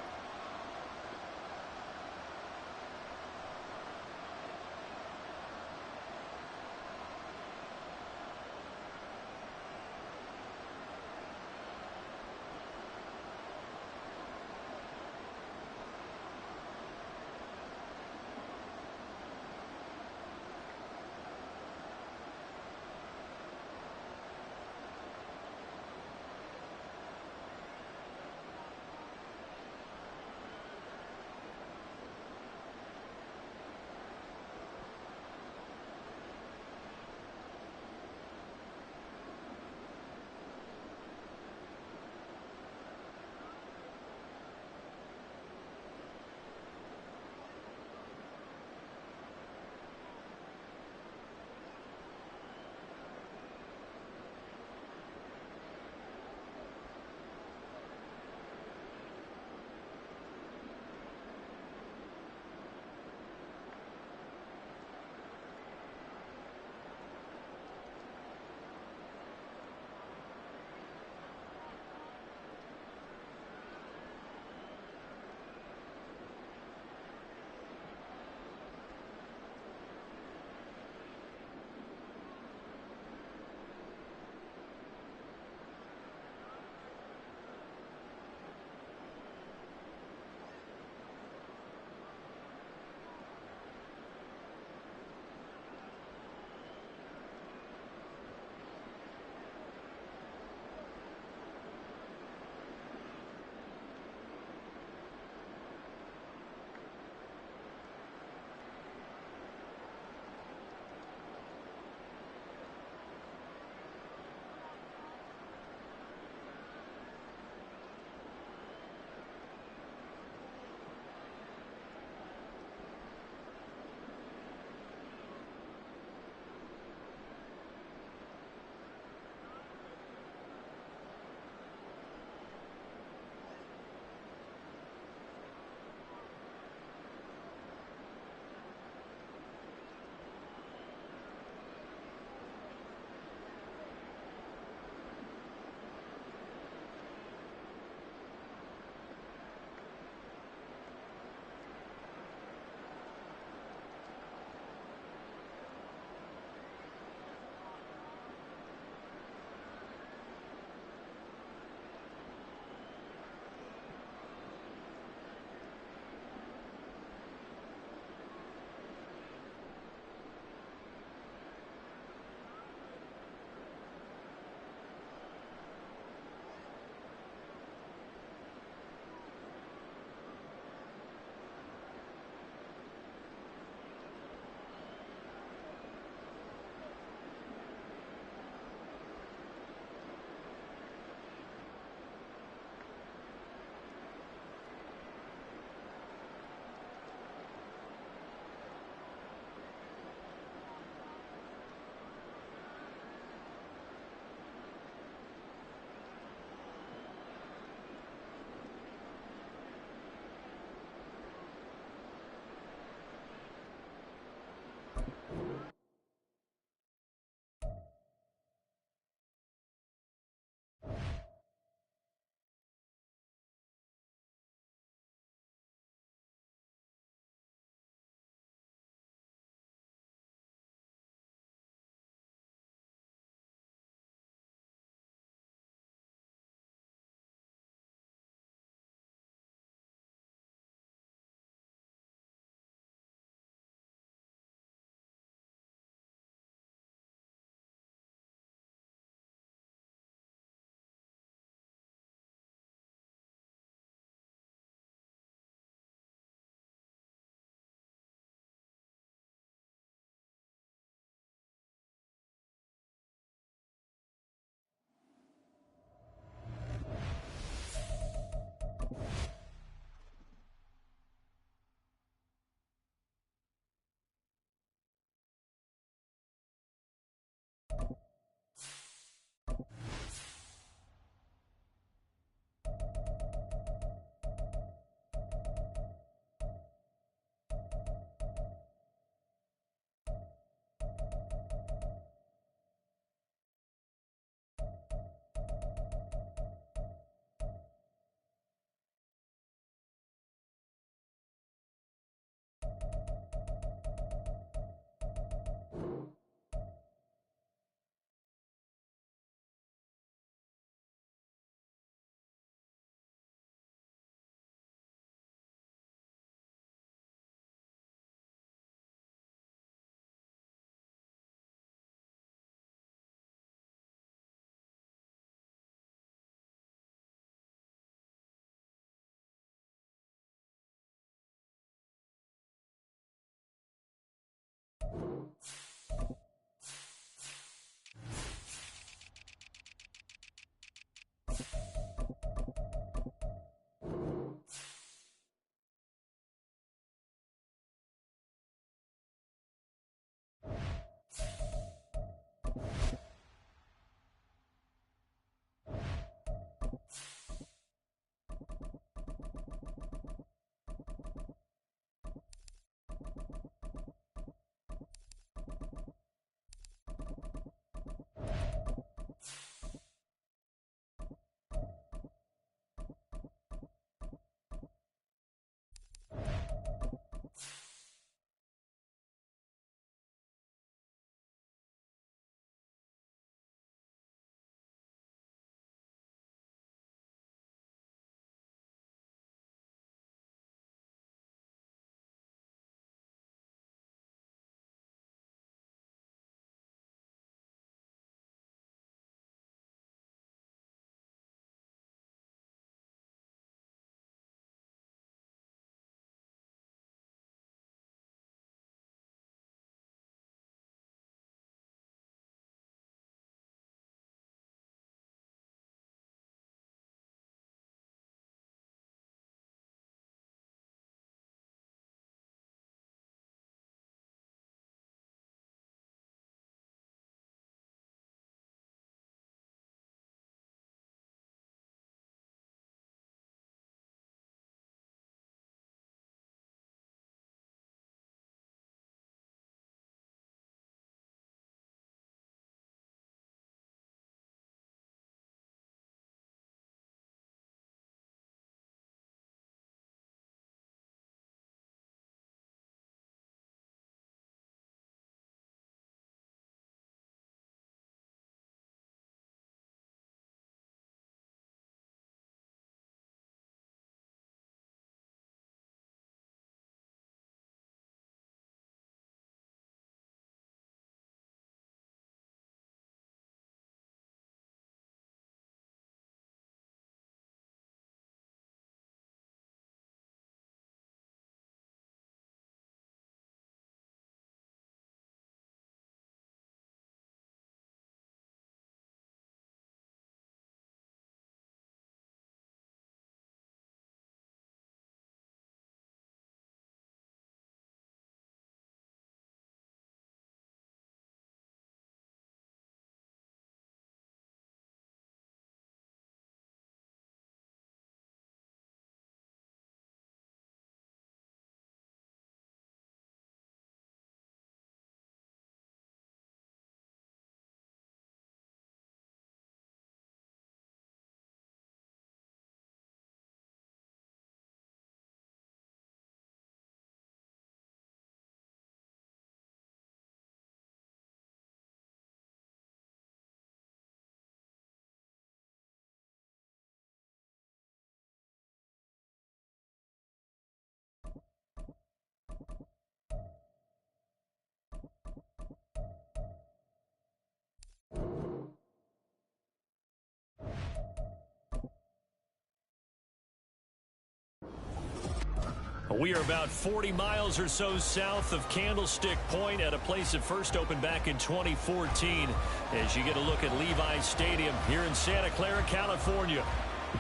Speaker 9: We are about 40 miles or so south of Candlestick Point at a place that first opened back in 2014 as you get a look at Levi's Stadium here in Santa Clara, California.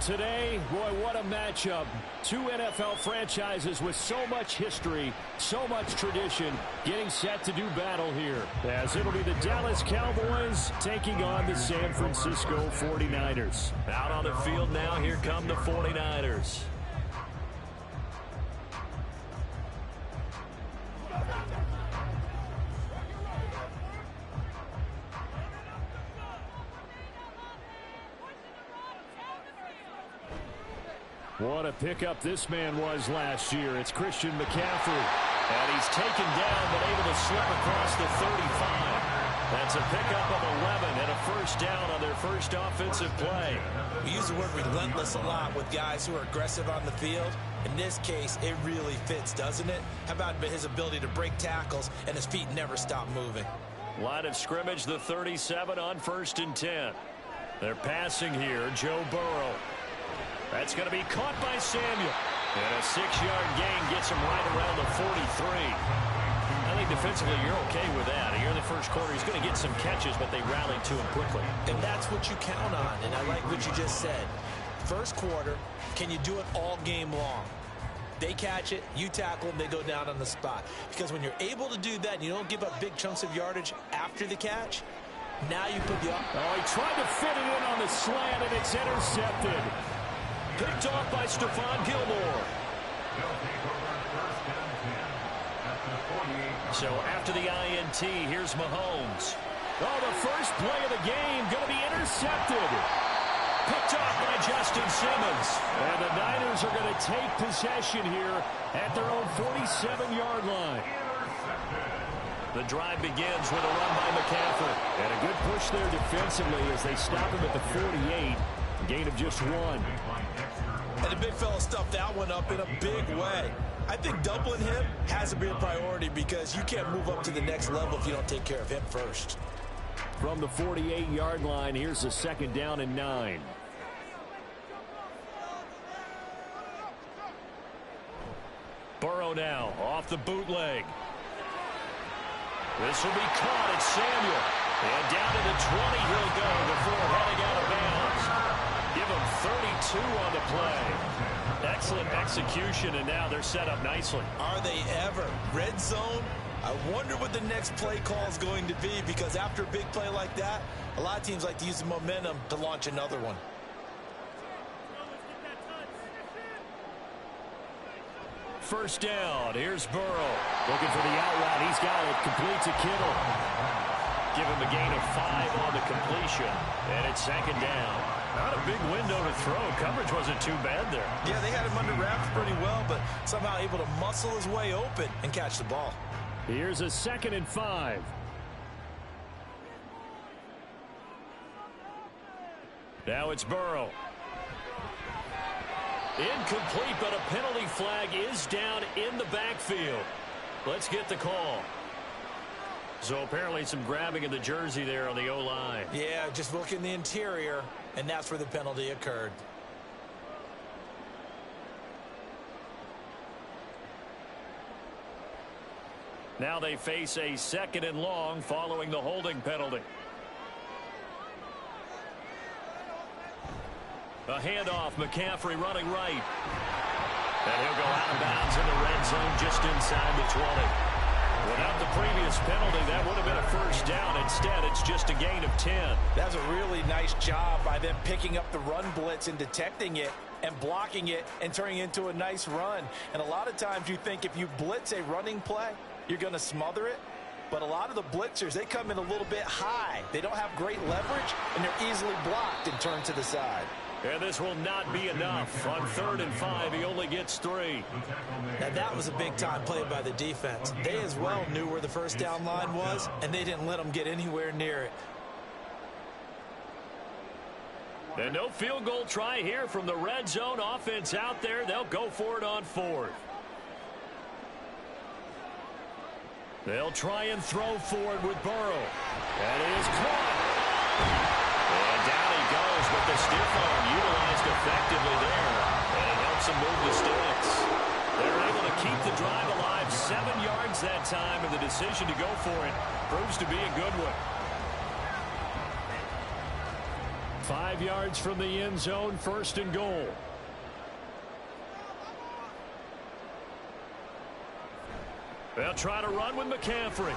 Speaker 10: Today, boy, what a matchup. Two NFL franchises with so much history, so much tradition, getting set to do battle here. As it'll be the Dallas Cowboys taking on the San Francisco 49ers.
Speaker 9: Out on the field now, here come the 49ers.
Speaker 10: What a pickup this man was last year. It's Christian McCaffrey.
Speaker 9: And he's taken down but able to slip across the 35. That's a pickup of 11 and a first down on their first offensive play.
Speaker 11: We use the word relentless a lot with guys who are aggressive on the field. In this case, it really fits, doesn't it? How about his ability to break tackles and his feet never stop moving?
Speaker 9: Line of scrimmage, the 37 on 1st and 10. They're passing here, Joe Burrow. That's going to be caught by Samuel. And a 6-yard gain gets him right around the 43. And they played defensively, you're okay with that. Here in the first quarter, he's going to get some catches, but they rallied to him quickly.
Speaker 11: And that's what you count on, and I like what you just said. First quarter, can you do it all game long? They catch it, you tackle them, they go down on the spot. Because when you're able to do that and you don't give up big chunks of yardage after the catch, now you put the...
Speaker 10: Oh, he tried to fit it in on the slant, and it's intercepted.
Speaker 9: Picked off by Stephon Gilmore. So after the INT, here's Mahomes.
Speaker 10: Oh, the first play of the game going to be intercepted.
Speaker 9: Picked off by Justin Simmons.
Speaker 10: And the Niners are going to take possession here at their own 47-yard line.
Speaker 9: The drive begins with a run by McCaffrey.
Speaker 10: And a good push there defensively as they stop him at the 48. Gain of just 1.
Speaker 11: And the big fella stuffed that one up in a big way. I think doubling him has to be a priority because you can't move up to the next level if you don't take care of him first.
Speaker 10: From the 48-yard line, here's a 2nd down and 9.
Speaker 9: Burrow now off the bootleg. This will be caught at Samuel. And down to the 20 he'll go before heading out of bounds. Give him 32 on the play. Excellent execution, and now they're set up nicely.
Speaker 11: Are they ever? Red zone? I wonder what the next play call is going to be, because after a big play like that, a lot of teams like to use the momentum to launch another one.
Speaker 9: First down. Here's Burrow. Looking for the out route. He's got it. Complete to Kittle. Give him a gain of 5 on the completion. And it's 2nd down. Not a big window to throw. Coverage wasn't too bad there.
Speaker 11: Yeah, they had him under wraps pretty well, but somehow able to muscle his way open and catch the ball.
Speaker 10: Here's a 2nd and 5.
Speaker 9: Now it's Burrow. Incomplete, but a penalty flag is down in the backfield. Let's get the call. So apparently some grabbing of the jersey there on the O-line.
Speaker 11: Yeah, just look in the interior, and that's where the penalty occurred.
Speaker 9: Now they face a 2nd and long following the holding penalty. A handoff, McCaffrey running right. And he'll go out of bounds in the red zone just inside the 20. Without the previous penalty, that would have been a first down. Instead, it's just a gain of 10.
Speaker 11: That's a really nice job by them picking up the run blitz and detecting it and blocking it and turning it into a nice run. And a lot of times you think if you blitz a running play, you're going to smother it. But a lot of the blitzers, they come in a little bit high. They don't have great leverage, and they're easily blocked and turned to the side.
Speaker 9: And this will not be enough. On 3rd and 5, he only gets 3.
Speaker 11: Now, that was a big-time play by the defense. They as well knew where the first down line was, and they didn't let them get anywhere near it.
Speaker 9: And no field goal try here from the red zone. Offense out there. They'll go for it on 4th. They'll try and throw forward with Burrow. That is caught. And down he goes, but the stiff arm utilized effectively there. And it helps him move the sticks. They're able to keep the drive alive. 7 yards that time, and the decision to go for it proves to be a good one.
Speaker 10: 5 yards from the end zone, 1st and goal.
Speaker 9: They'll try to run with McCaffrey.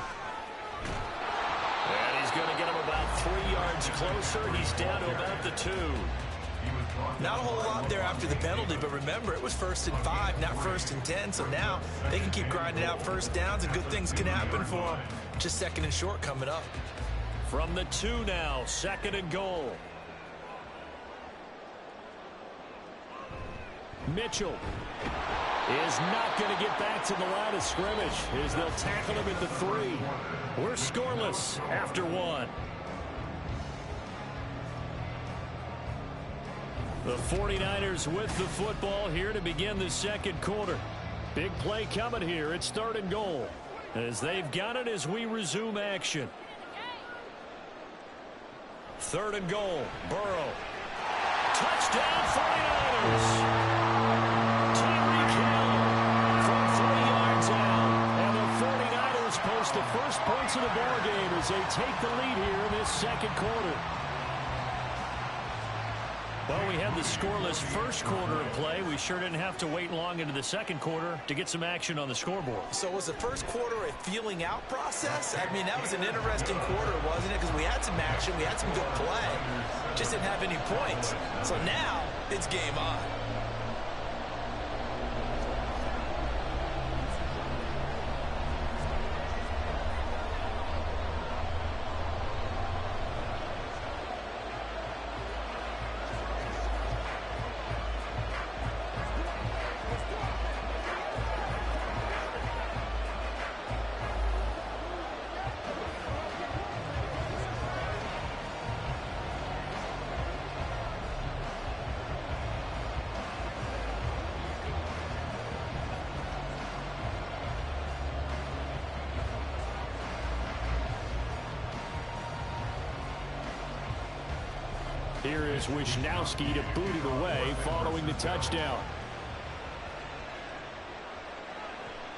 Speaker 9: And he's going to get him about 3 yards closer. He's down to about the 2.
Speaker 11: Not a whole lot there after the penalty, but remember, it was 1st and 5, not 1st and 10. So now they can keep grinding out first downs, and good things can happen for them. Just 2nd and short coming up.
Speaker 9: From the 2 now, 2nd and goal.
Speaker 10: Mitchell is not going to get back to the line of scrimmage as they'll tackle him at the 3.
Speaker 9: We're scoreless after 1. The 49ers with the football here to begin the 2nd quarter. Big play coming here. It's 3rd and goal as they've got it as we resume action. 3rd and goal. Burrow. Touchdown 49ers. the first points of the ball game as they take the lead here in this second quarter. Well, we had the scoreless first quarter of play. We sure didn't have to wait long into the second quarter to get some action on the scoreboard.
Speaker 11: So was the first quarter a feeling out process? I mean, that was an interesting quarter, wasn't it? Because we had some action, we had some good play, just didn't have any points. So now it's game on.
Speaker 9: Here is Wisnowski to boot it away following the touchdown.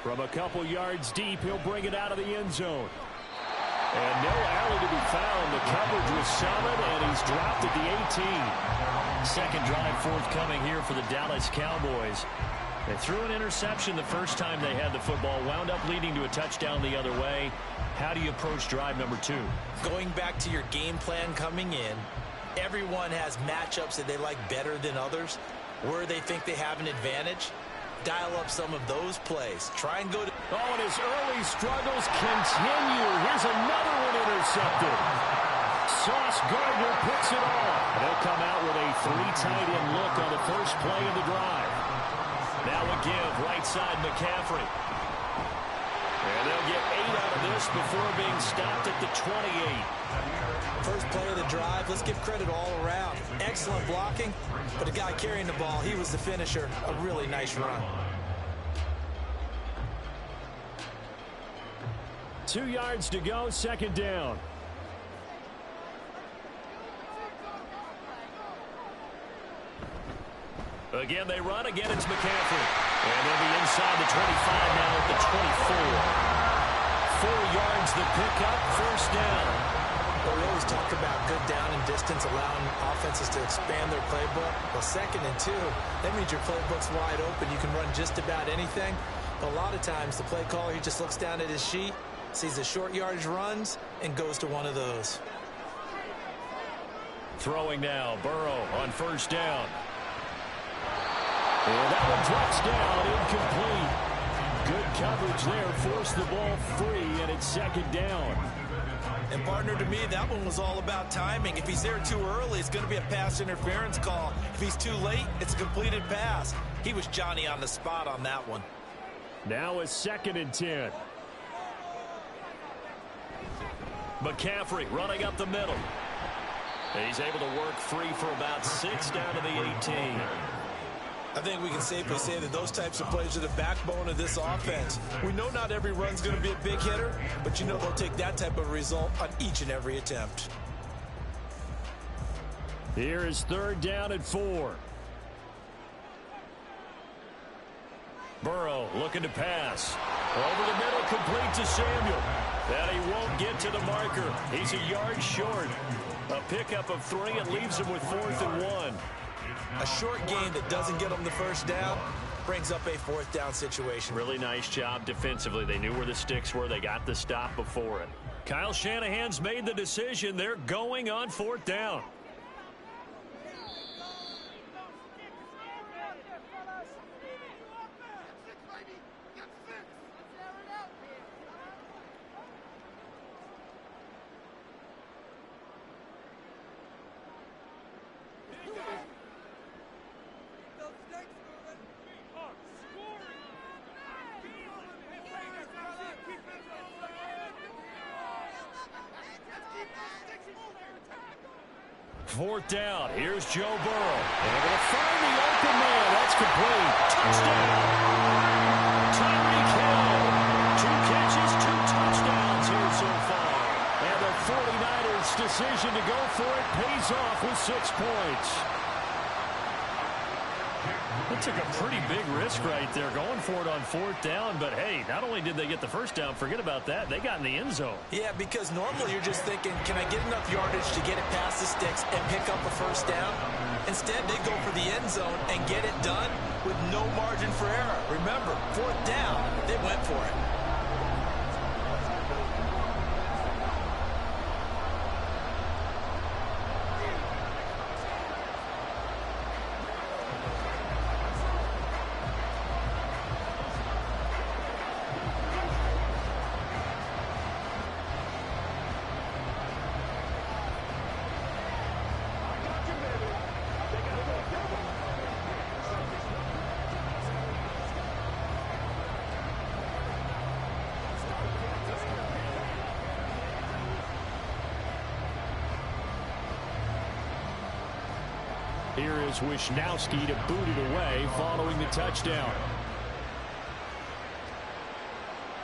Speaker 9: From a couple yards deep, he'll bring it out of the end zone. And no alley to be found. The coverage was solid, and he's dropped at the 18.
Speaker 5: Second drive forthcoming here for the Dallas Cowboys. They threw an interception the first time they had the football, wound up leading to a touchdown the other way. How do you approach drive number 2?
Speaker 11: Going back to your game plan coming in, everyone has matchups that they like better than others, where they think they have an advantage. Dial up some of those plays. Try and go to...
Speaker 9: Oh, and his early struggles continue. Here's another one intercepted. Sauce Gardner picks it off. They'll come out with a 3-tight end look on the first play of the drive. Now a give, right side McCaffrey. And they'll get 8 out of this before being stopped at the 28.
Speaker 11: First play of the drive, let's give credit all around. Excellent blocking, but the guy carrying the ball, he was the finisher. A really nice run.
Speaker 9: 2 yards to go, second down. Again, they run. Again, it's McCaffrey. And they'll be inside the 25 now at the 24. 4 yards the pickup, first down.
Speaker 11: Well, we always talk about good down and distance, allowing offenses to expand their playbook. Well, 2nd and 2, that means your playbook's wide open. You can run just about anything. But a lot of times, the play caller, he just looks down at his sheet, sees the short yardage runs, and goes to one of those.
Speaker 9: Throwing now, Burrow on first down. And that one drops down, incomplete. Good coverage there, forced the ball free, and it's second down.
Speaker 11: And, partner, to me, that one was all about timing. If he's there too early, it's going to be a pass interference call. If he's too late, it's a completed pass. He was Johnny on the spot on that one.
Speaker 9: Now a 2nd and 10. McCaffrey running up the middle. And he's able to work free for about 6 down to the 18.
Speaker 11: I think we can safely say that those types of plays are the backbone of this offense. We know not every run's going to be a big hitter, but you know they'll take that type of result on each and every attempt.
Speaker 9: Here is 3rd down and 4. Burrow looking to pass. Over the middle, complete to Samuel. And he won't get to the marker. He's a yard short. A pickup of 3. It leaves him with 4th and 1.
Speaker 11: A short gain that doesn't get them the first down brings up a 4th down situation.
Speaker 5: Really nice job defensively. They knew where the sticks were. They got the stop before it.
Speaker 9: Kyle Shanahan's made the decision. They're going on 4th down. Fourth down. Here's Joe Burrow. And they're going to find the open man. That's complete. Touchdown. Tyreek Hill. 2 catches, 2 touchdowns here so far. And the 49ers' decision to go for it pays off with 6 points. They took a pretty big risk right there going for it on 4th down. But, hey, not only did they get the first down, forget about that, they got in the end zone.
Speaker 11: Yeah, because normally you're just thinking, can I get enough yardage to get it past the sticks and pick up a first down? Instead, they go for the end zone and get it done with no margin for error. Remember, 4th down, they went for it.
Speaker 10: Here is Wisnowski to boot it away following the touchdown.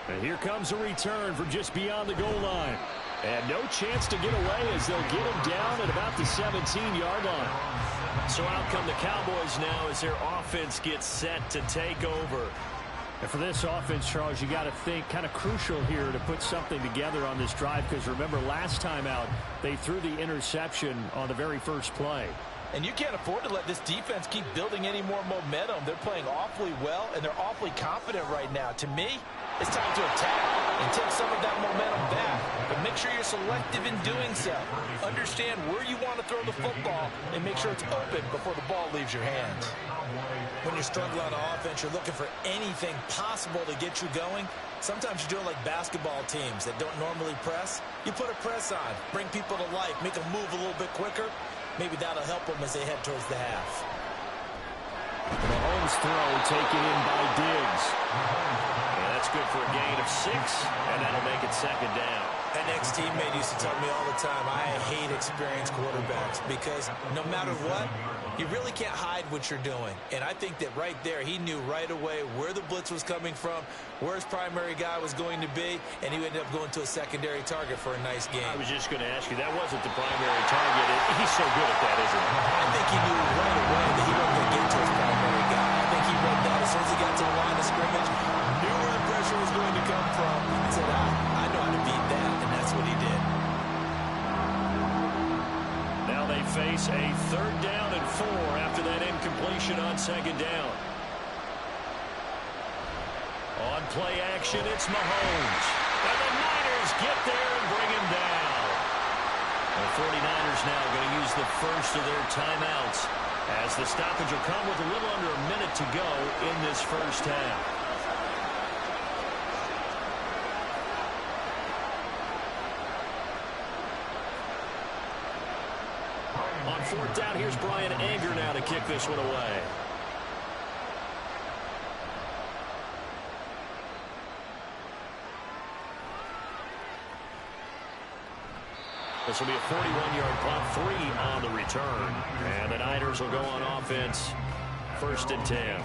Speaker 10: And here comes a return from just beyond the goal line. And no chance to get away as they'll get him down at about the 17-yard line.
Speaker 9: So out come the Cowboys now as their offense gets set to take over.
Speaker 10: And for this offense, Charles, you got to think kind of crucial here to put something together on this drive, because remember last time out they threw the interception on the very first play.
Speaker 8: And you can't afford to let this defense keep building any more momentum. They're playing awfully well, and they're awfully confident right now. To me, it's time to attack and take some of that momentum back. But make sure you're selective in doing so. Understand where you want to throw the football and make sure it's open before the ball leaves your hands.
Speaker 11: When you're struggling on offense, you're looking for anything possible to get you going. Sometimes you do it like basketball teams that don't normally press. You put a press on, bring people to life, make them move a little bit quicker. Maybe that'll help them as they head towards the half.
Speaker 10: Mahomes throw taken in by Diggs.
Speaker 9: And that's good for a gain of 6, and that'll make it 2nd down.
Speaker 11: An ex-teammate used to tell me all the time, I hate experienced quarterbacks because no matter what, you really can't hide what you're doing. And I think that right there, he knew right away where the blitz was coming from, where his primary guy was going to be, and he ended up going to a secondary target for a nice game.
Speaker 9: I was just going to ask you, that wasn't the primary target. He's so good at that, isn't he?
Speaker 11: I think he knew right away that he wasn't going to get to his primary guy. I think he read that as soon as he got to the line of scrimmage, knew where the pressure was going to come from, and said, I know how to beat that, and that's what he did.
Speaker 9: Now they face a 3rd down and 4 after that incompletion on 2nd down. On play action, it's Mahomes. And the Niners get there and bring him down. The 49ers now going to use the first of their timeouts as the stoppage will come with a little under a minute to go in this first half. On 4th down, here's Brian Anger now to kick this one away. This will be a 41-yard punt, 3 on the return. And the Niners will go on offense, 1st and 10.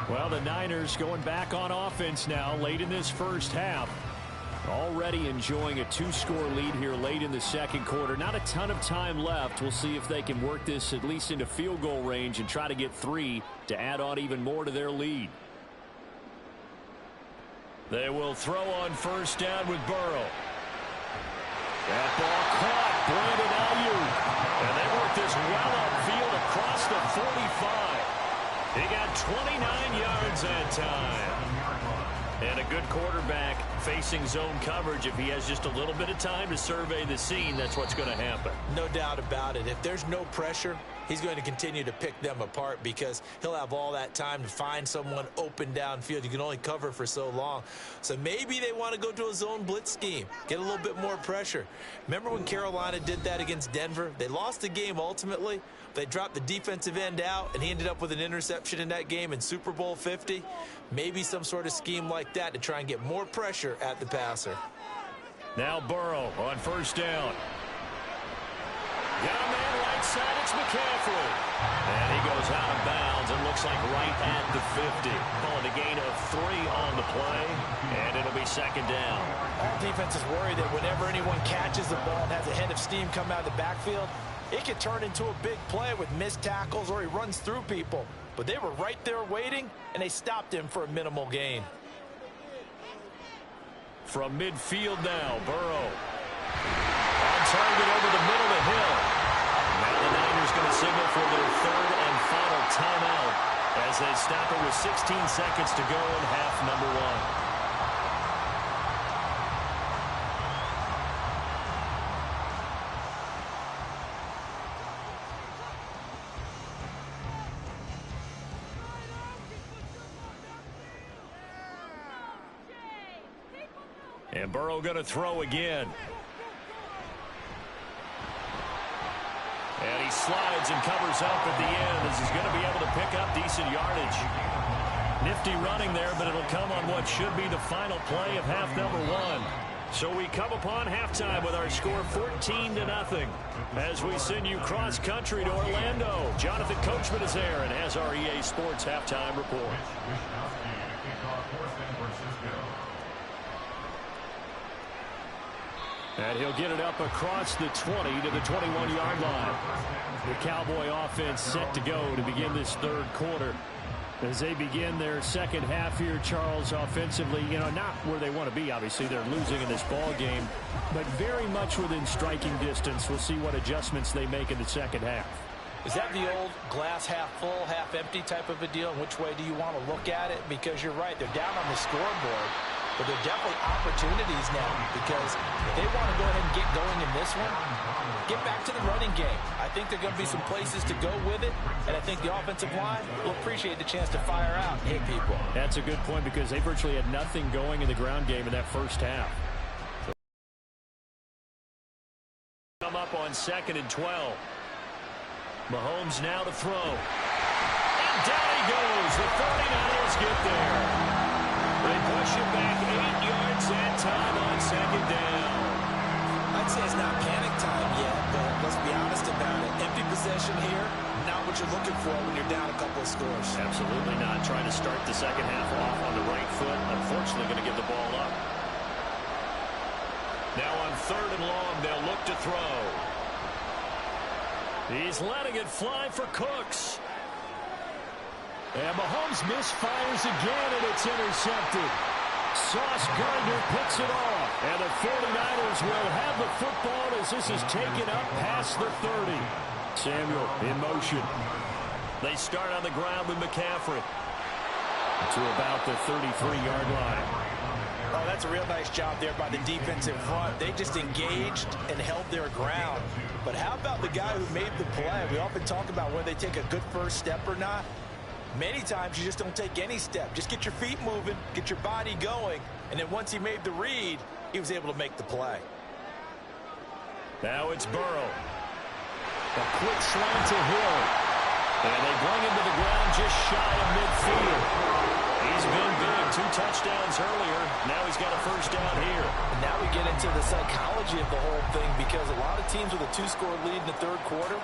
Speaker 10: Well, the Niners going back on offense now late in this first half. Already enjoying a 2-score lead here late in the 2nd quarter. Not a ton of time left. We'll see if they can work this at least into field goal range and try to get 3 to add on even more to their lead.
Speaker 9: They will throw on 1st down with Burrow. That ball caught. Brandon Ayuk. And they work this well upfield across the 45. He got 29 yards that time. And a good quarterback facing zone coverage. If he has just a little bit of time to survey the scene, that's what's going to happen.
Speaker 11: No doubt about it. If there's no pressure, he's going to continue to pick them apart because he'll have all that time to find someone open downfield. You can only cover for so long. So maybe they want to go to a zone blitz scheme, get a little bit more pressure. Remember when Carolina did that against Denver? They lost the game ultimately. They dropped the defensive end out, and he ended up with an interception in that game in Super Bowl 50. Maybe some sort of scheme like that to try and get more pressure at the passer.
Speaker 9: Now Burrow on 1st down. Got a man right side, it's McCaffrey. And he goes out of bounds and looks like right at the 50. Calling a gain of 3 on the play, and it'll be 2nd down.
Speaker 8: All defenses worry that whenever anyone catches the ball and has a head of steam come out of the backfield, it could turn into a big play with missed tackles or he runs through people. but they were right there waiting, and they stopped him for a minimal gain.
Speaker 9: From midfield now, Burrow. On target over the middle to Hill. Now the Niners going to signal for their third and final timeout as they stop it with 16 seconds to go in half number 1. And Burrow going to throw again. And he slides and covers up at the end as he's going to be able to pick up decent yardage. Nifty running there, but it'll come on what should be the final play of half number 1. So we come upon halftime with our score 14-0 as we send you cross country to Orlando. Jonathan Coachman is there and has our EA Sports halftime report. And he'll get it up across the 20 to the 21-yard line. The Cowboy offense set to go to begin this third quarter. As they begin their second half here, Charles, offensively, not where they want to be, obviously. They're losing in this ball game, but very much within striking distance. We'll see what adjustments they make in the second half.
Speaker 8: Is that the old glass half full, half empty type of a deal? Which way do you want to look at it? Because you're right, they're down on the scoreboard. But there are definitely opportunities now because if they want to go ahead and get going in this one, get back to the running game. I think there are going to be some places to go with it, and I think the offensive line will appreciate the chance to fire out and hit people.
Speaker 10: That's a good point because they virtually had nothing going in the ground game in that first half. Come up on 2nd and 12. Mahomes now to throw. And down he goes. The 49ers get there. They push it back 8 yards that time on 2nd down.
Speaker 8: I'd say it's not panic time yet, but let's be honest about it. Empty possession here, not what you're looking for when you're down a couple of scores.
Speaker 10: Absolutely not. Trying to start the second half off on the right foot. Unfortunately, going to give the ball up.
Speaker 9: Now on 3rd and long, they'll look to throw. He's letting it fly for Cooks. And Mahomes misfires again, and it's intercepted. Sauce Gardner picks it off. And the 49ers will have the football as this is taken up past the 30. Samuel in motion. They start on the ground with McCaffrey. To about the 33-yard line.
Speaker 8: Oh, that's a real nice job there by the defensive front. They just engaged and held their ground. But how about the guy who made the play? We often talk about whether they take a good first step or not. Many times you just don't take any step. Just get your feet moving, get your body going, and then once he made the read, he was able to make the play.
Speaker 9: Now it's Burrow. A quick slant to Hill. And they bring him to the ground just shy of midfield. He's been big. 2 touchdowns earlier. Now he's got a first down here.
Speaker 8: And now we get into the psychology of the whole thing because a lot of teams with a 2-score lead in the third quarter,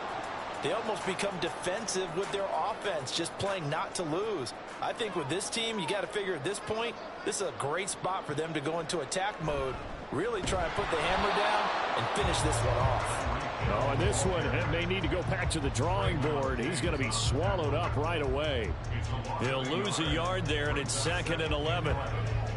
Speaker 8: they almost become defensive with their offense, just playing not to lose. I think with this team, you got to figure at this point, this is a great spot for them to go into attack mode, really try and put the hammer down and finish this one off.
Speaker 10: Oh, and this one may need to go back to the drawing board. He's going to be swallowed up right away.
Speaker 9: He'll lose a yard there, and it's 2nd and 11.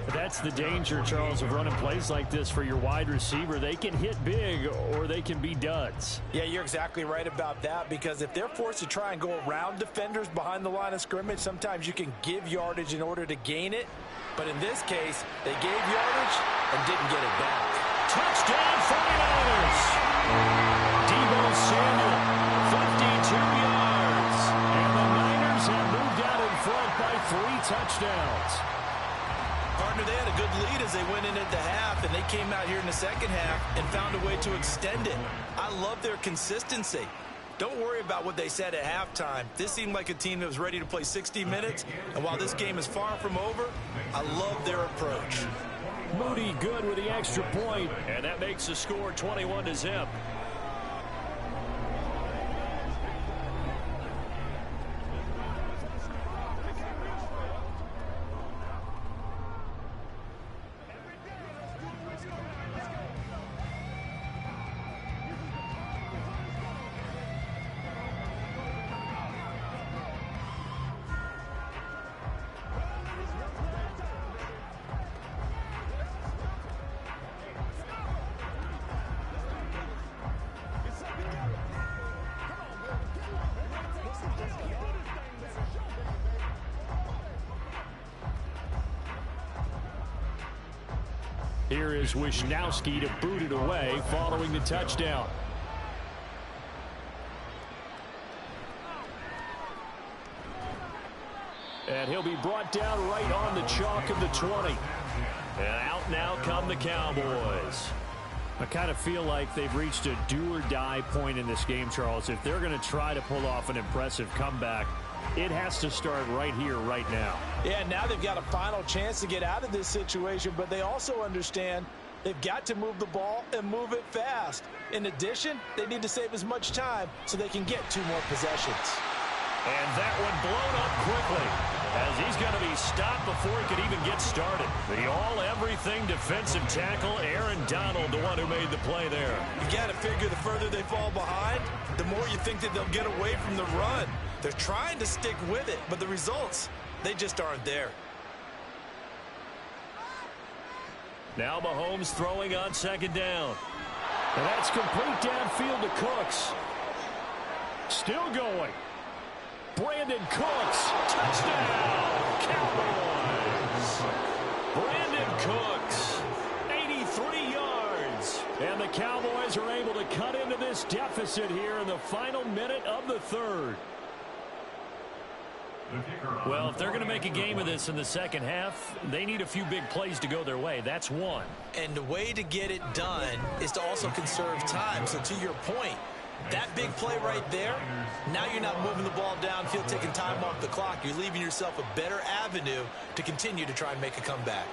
Speaker 10: That's the danger, Charles, of running plays like this for your wide receiver. They can hit big or they can be duds.
Speaker 8: Yeah, you're exactly right about that because if they're forced to try and go around defenders behind the line of scrimmage, sometimes you can give yardage in order to gain it. But in this case, they gave yardage and didn't get it back.
Speaker 9: Touchdown 49ers! Deebo Samuel, 52 yards.
Speaker 10: And the Niners have moved out in front by 3 touchdowns.
Speaker 8: Partner, they had a good lead as they went in at the half, and they came out here in the second half and found a way to extend it. I love their consistency. Don't worry about what they said at halftime. This seemed like a team that was ready to play 60 minutes, and while this game is far from over, I love their approach.
Speaker 10: Moody good with the extra point,
Speaker 9: and that makes the score 21-0.
Speaker 10: Here is Wisnowski to boot it away following the touchdown. And he'll be brought down right on the chalk of the 20. And out now come the Cowboys. I kind of feel like they've reached a do-or-die point in this game, Charles. If they're going to try to pull off an impressive comeback, it has to start right here, right now.
Speaker 8: Yeah, now they've got a final chance to get out of this situation, but they also understand they've got to move the ball and move it fast. In addition, they need to save as much time so they can get 2 more possessions.
Speaker 9: And that one blown up quickly as he's going to be stopped before he could even get started. The all-everything defensive tackle, Aaron Donald, the one who made the play there.
Speaker 8: You got to figure the further they fall behind, the more you think that they'll get away from the run. They're trying to stick with it, but the results, they just aren't there.
Speaker 9: Now Mahomes throwing on second down.
Speaker 10: And that's complete downfield to Cooks. Still going. Brandon Cooks, touchdown, Cowboys. Brandon Cooks, 83 yards. And the Cowboys are able to cut into this deficit here in the final minute of the third.
Speaker 9: Well, if they're going to make a game of this in the second half, they need a few big plays to go their way. That's one.
Speaker 11: And the way to get it done is to also conserve time. So to your point, that big play right there, now you're not moving the ball downfield, taking time off the clock. You're leaving yourself a better avenue to continue to try and make a comeback.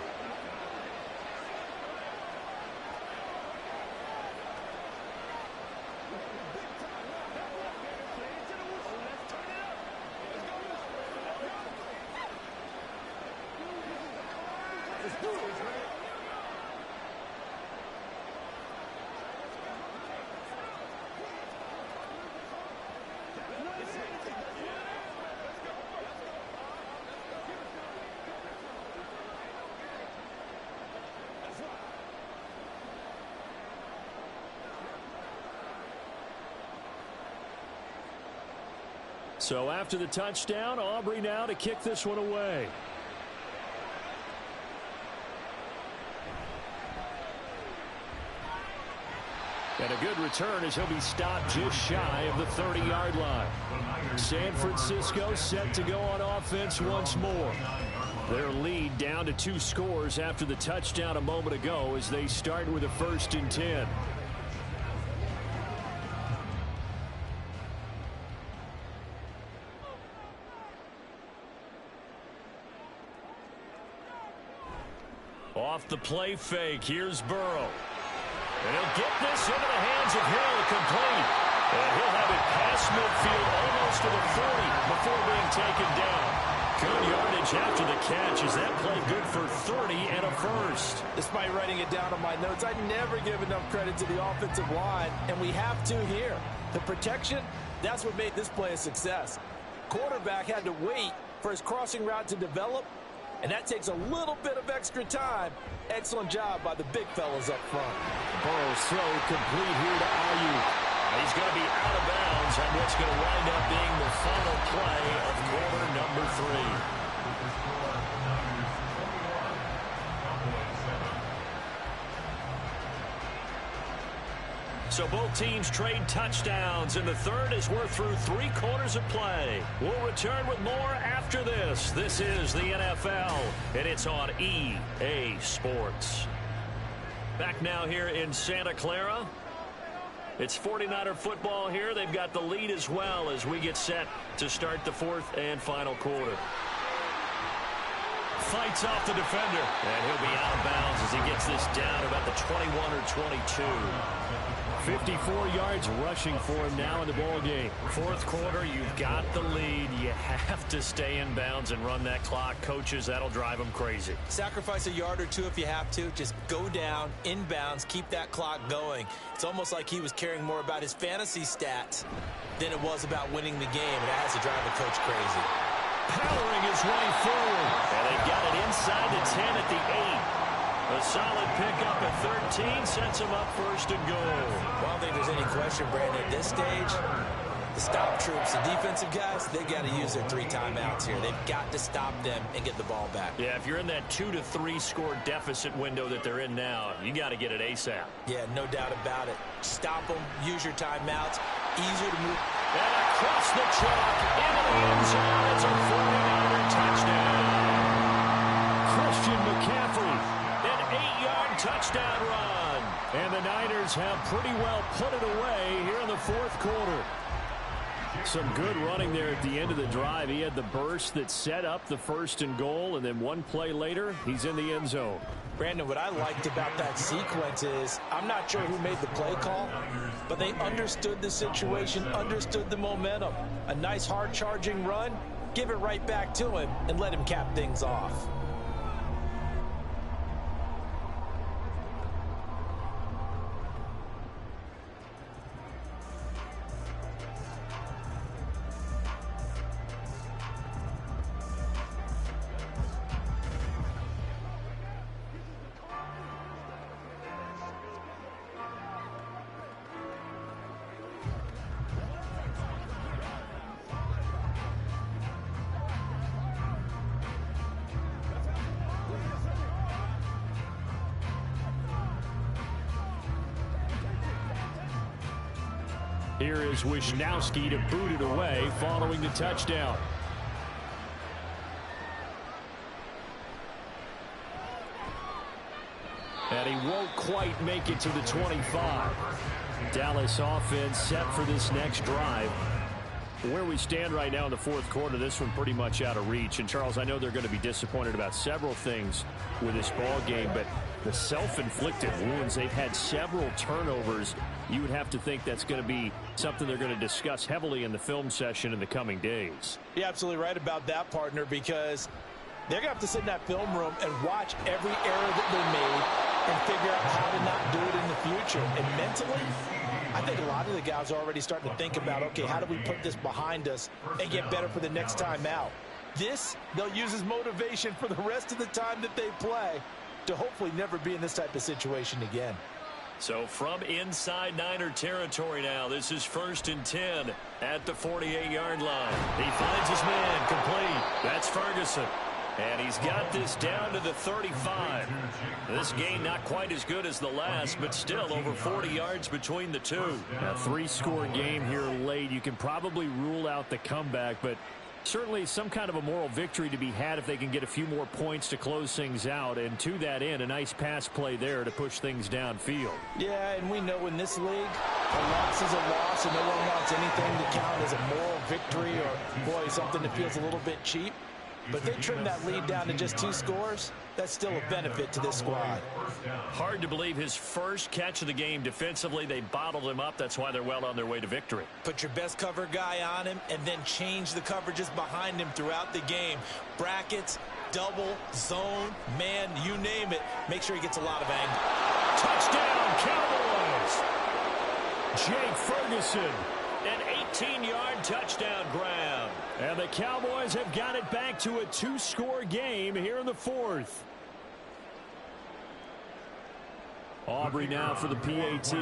Speaker 10: So after the touchdown, Aubrey now to kick this one away. And a good return as he'll be stopped just shy of the 30-yard line. San Francisco set to go on offense once more. Their lead down to 2 scores after the touchdown a moment ago as they start with a 1st and 10.
Speaker 9: Off the play fake, here's Burrow. And he'll get this into the hands of Hill, complete. And he'll have it past midfield almost to the 40 before being taken down. Good yardage after the catch. Is that play good for 30 and a 1st?
Speaker 8: Despite writing it down on my notes, I never give enough credit to the offensive line, and we have to here. The protection, that's what made this play a success. Quarterback had to wait for his crossing route to develop, and that takes a little bit of extra time. Excellent job by the big fellas up front.
Speaker 10: Burrow's throw complete here to Ayuk.
Speaker 9: He's going to be out of bounds on what's going to wind up being the final play of quarter number 3. So both teams trade touchdowns in the third as we're through 3 quarters of play. We'll return with more after this. This is the NFL, and it's on EA Sports. Back now here in Santa Clara. It's 49er football here. They've got the lead as well as we get set to start the 4th and final quarter. Fights off the defender, and he'll be out of bounds as he gets this down about the 21 or 22.
Speaker 10: 54 yards rushing for him now in the ball game.
Speaker 9: 4th quarter, you've got the lead. You have to stay in bounds and run that clock. Coaches, that'll drive them crazy.
Speaker 11: Sacrifice a yard or 2 if you have to. Just go down, in bounds, keep that clock going. It's almost like he was caring more about his fantasy stats than it was about winning the game. That has to drive a coach crazy.
Speaker 10: Powering his way forward.
Speaker 9: And they've got it inside the 10 at the 8. A solid pickup at 13 sets him up 1st and goal.
Speaker 11: Well, I don't think there's any question, Brandon, at this stage, The stop troops, the defensive guys, they got to use their 3 timeouts here. They've got to stop them and get the ball back.
Speaker 9: Yeah, if you're in that 2 to 3 score deficit window that they're in now, you got to get it ASAP.
Speaker 11: Yeah, no doubt about it. Stop them, use your timeouts, easier to move.
Speaker 9: And across the chalk, into the end zone, it's a 49er touchdown. Christian McCaffrey, an 8-yard touchdown run. And the Niners have pretty well put it away here in the fourth quarter. Some good running there at the end of the drive. He had the burst that set up the 1st and goal, and then one play later, he's in the end zone.
Speaker 11: Brandon, what I liked about that sequence is I'm not sure who made the play call, but they understood the situation, understood the momentum. A nice hard-charging run, give it right back to him, and let him cap things off.
Speaker 10: Here is Wisnowski to boot it away following the touchdown. And he won't quite make it to the 25. Dallas offense set for this next drive. Where we stand right now in the fourth quarter, this one pretty much out of reach. And, Charles, I know they're going to be disappointed about several things with this ball game, but the self-inflicted wounds, they've had several turnovers. You would have to think that's going to be something they're going to discuss heavily in the film session in the coming days.
Speaker 11: You're absolutely right about that, partner, because they're going to have to sit in that film room and watch every error that they made and figure out how to not do it in the future. And mentally, I think a lot of the guys are already starting to think about, okay, how do we put this behind us and get better for the next time out? This, they'll use as motivation for the rest of the time that they play to hopefully never be in this type of situation again.
Speaker 9: So from inside Niner territory now, this is 1st and 10 at the 48-yard line. He finds his man complete. That's Ferguson. And he's got this down to the 35. This game not quite as good as the last, but still over 40 yards between the two.
Speaker 10: A 3-score game here late. You can probably rule out the comeback, but certainly some kind of a moral victory to be had if they can get a few more points to close things out. And to that end, a nice pass play there to push things downfield.
Speaker 11: Yeah, and we know in this league, a loss is a loss, and no one wants anything to count as a moral victory or, boy, something that feels a little bit cheap. But they trim that lead down to just 2 scores. That's still a benefit to this squad.
Speaker 9: Hard to believe his first catch of the game defensively. They bottled him up. That's why they're well on their way to victory.
Speaker 11: Put your best cover guy on him and then change the coverages behind him throughout the game. Brackets, double, zone, man, you name it. Make sure he gets a lot of angle.
Speaker 9: Touchdown, Cowboys! Jake Ferguson, an 18-yard touchdown grab.
Speaker 10: And the Cowboys have got it back to a 2-score game here in the fourth. Aubrey now for the PAT.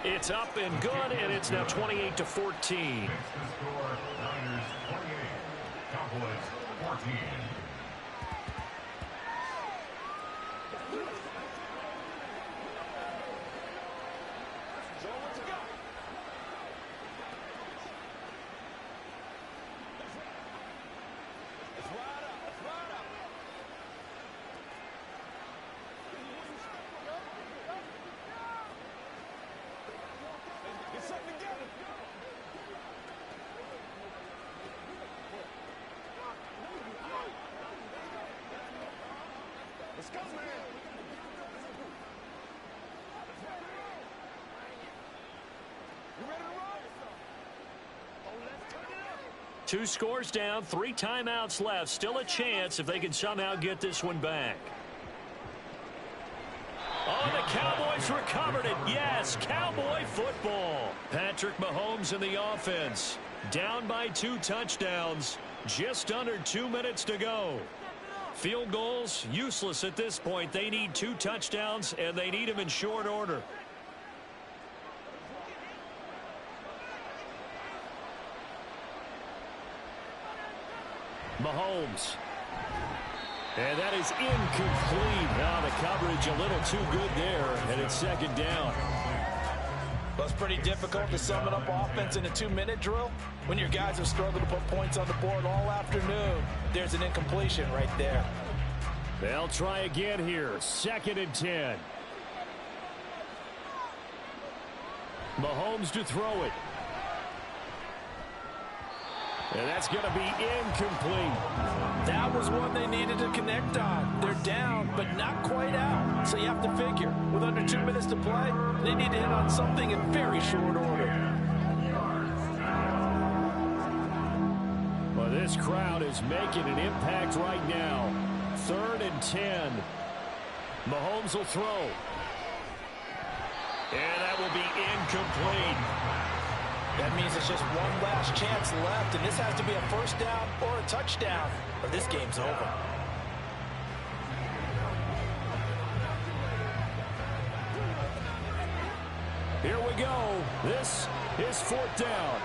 Speaker 9: It's up and good, and it's now 28-14.
Speaker 7: Next to score, Niners 28, Cowboys 14.
Speaker 9: Two scores down, 3 timeouts left. Still a chance if they can somehow get this one back. Oh, the Cowboys recovered it. Yes, Cowboy football. Patrick Mahomes in the offense. Down by 2 touchdowns. Just under 2 minutes to go. Field goals, useless at this point. They need 2 touchdowns, and they need them in short order. Mahomes. And that is incomplete. Now the coverage a little too good there, and it's second down.
Speaker 8: Well, it's pretty difficult to sum it up offense in a 2-minute drill when your guys have struggled to put points on the board all afternoon. There's an incompletion right there.
Speaker 9: They'll try again here. 2nd and 10. Mahomes to throw it. And that's going to be incomplete.
Speaker 8: That was one they needed to connect on. They're down, but not quite out. So you have to figure, with under 2 minutes to play, they need to hit on something in very short order.
Speaker 9: Well, this crowd is making an impact right now. 3rd and 10. Mahomes will throw. And that will be incomplete.
Speaker 8: That means it's just one last chance left, and this has to be a first down or a touchdown, or this game's over.
Speaker 9: Here we go. This is 4th down.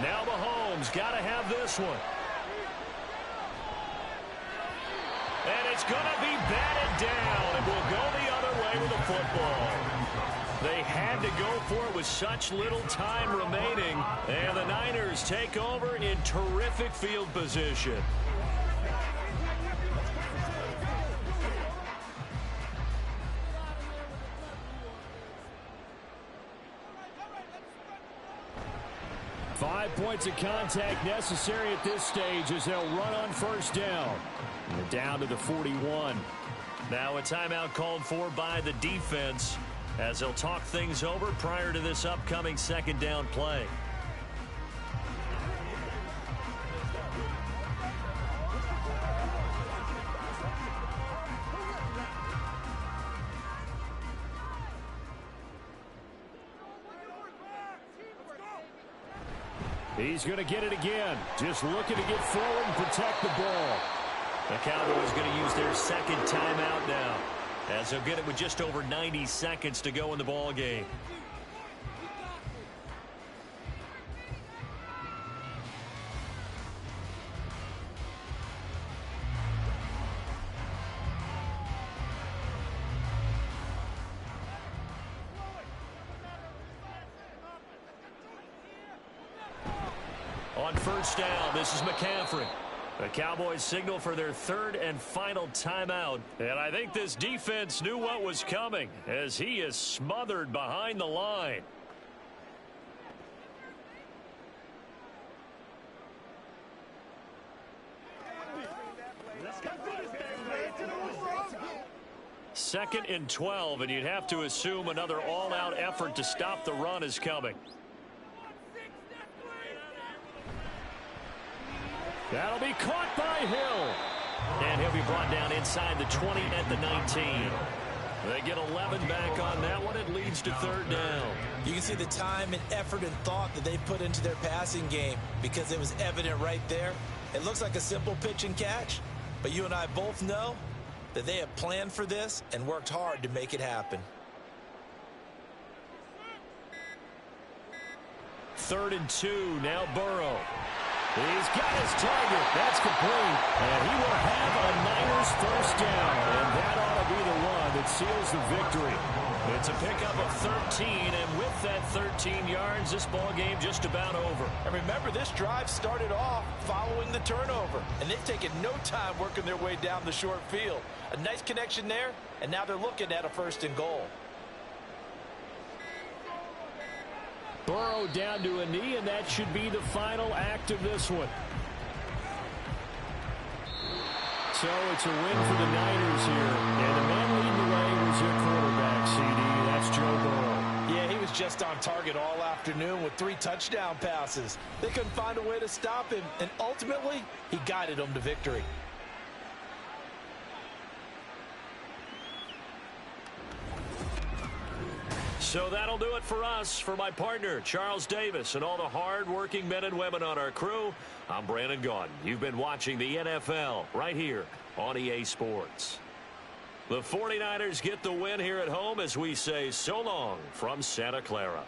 Speaker 9: Now Mahomes got to have this one. And it's going to be batted down, and will go the other way with the football. They had to go for it with such little time remaining, and the Niners take over in terrific field position. Five points of contact necessary at this stage as they'll run on first down. And down to the 41. Now a timeout called for by the defense as they'll talk things over prior to this upcoming 2nd down play. He's going to get it again. Just looking to get forward and protect the ball. The Cowboys going to use their 2nd timeout now, as they'll get it with just over 90 seconds to go in the ball game. On first down, this is McCaffrey. The Cowboys signal for their 3rd and final timeout. And I think this defense knew what was coming as he is smothered behind the line. Second and 12, and you'd have to assume another all-out effort to stop the run is coming. That'll be caught by Hill. And he'll be brought down inside the 20 at the 19. They get 11 back on that one. It leads to 3rd down.
Speaker 8: You can see the time and effort and thought that they put into their passing game because it was evident right there. It looks like a simple pitch and catch, but you and I both know that they have planned for this and worked hard to make it happen.
Speaker 9: 3rd and 2. Now Burrow. He's got his target. That's complete. And he will have a Niners first down. And that ought to be the one that seals the victory. It's a pickup of 13. And with that 13 yards, this ball game just about over.
Speaker 8: And remember, this drive started off following the turnover. And they've taken no time working their way down the short field. A nice connection there. And now they're looking at a 1st and goal.
Speaker 9: Burrow down to a knee, and that should be the final act of this one. So it's a win for the Niners here. And the man leading the way was their quarterback, CD. That's Joe Burrow.
Speaker 8: Yeah, he was just on target all afternoon with 3 touchdown passes. They couldn't find a way to stop him, and ultimately, he guided them to victory.
Speaker 9: So that'll do it for us. For my partner, Charles Davis, and all the hard-working men and women on our crew, I'm Brandon Gaudin. You've been watching the NFL right here on EA Sports. The 49ers get the win here at home as we say so long from Santa Clara.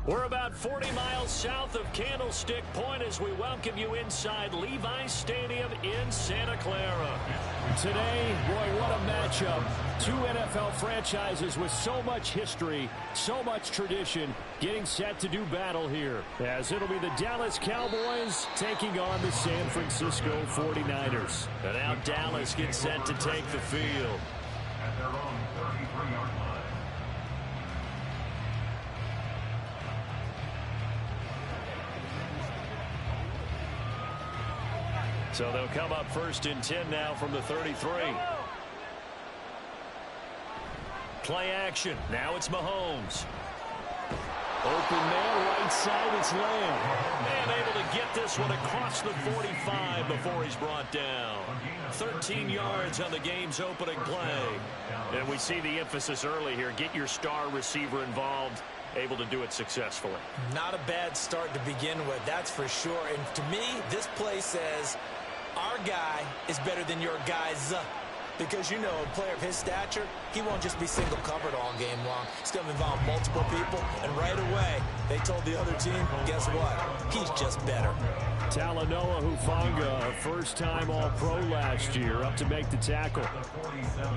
Speaker 9: We're about 40 miles south of Candlestick Point as we welcome you inside Levi's Stadium in Santa Clara. Today, boy, what a matchup. Two NFL franchises with so much history, so much tradition, getting set to do battle here. As it'll be the Dallas Cowboys taking on the San Francisco 49ers. And now Dallas gets set to take the field.
Speaker 7: At their own 33-yard line.
Speaker 9: So they'll come up first and 10 now from the 33. Play action. Now it's Mahomes. Open man, right side, it's Lamb. And able to get this one across the 45 before he's brought down. 13 yards on the game's opening play. And we see the emphasis early here. Get your star receiver involved. Able to do it successfully.
Speaker 11: Not a bad start to begin with, that's for sure. And to me, this play says our guy is better than your guy's. Because, you know, a player of his stature, he won't just be single covered all game long. It's going to involve multiple people. And right away, they told the other team, guess what? He's just better.
Speaker 10: Talanoa Hufanga, a first-time All-Pro last year, up to make the tackle.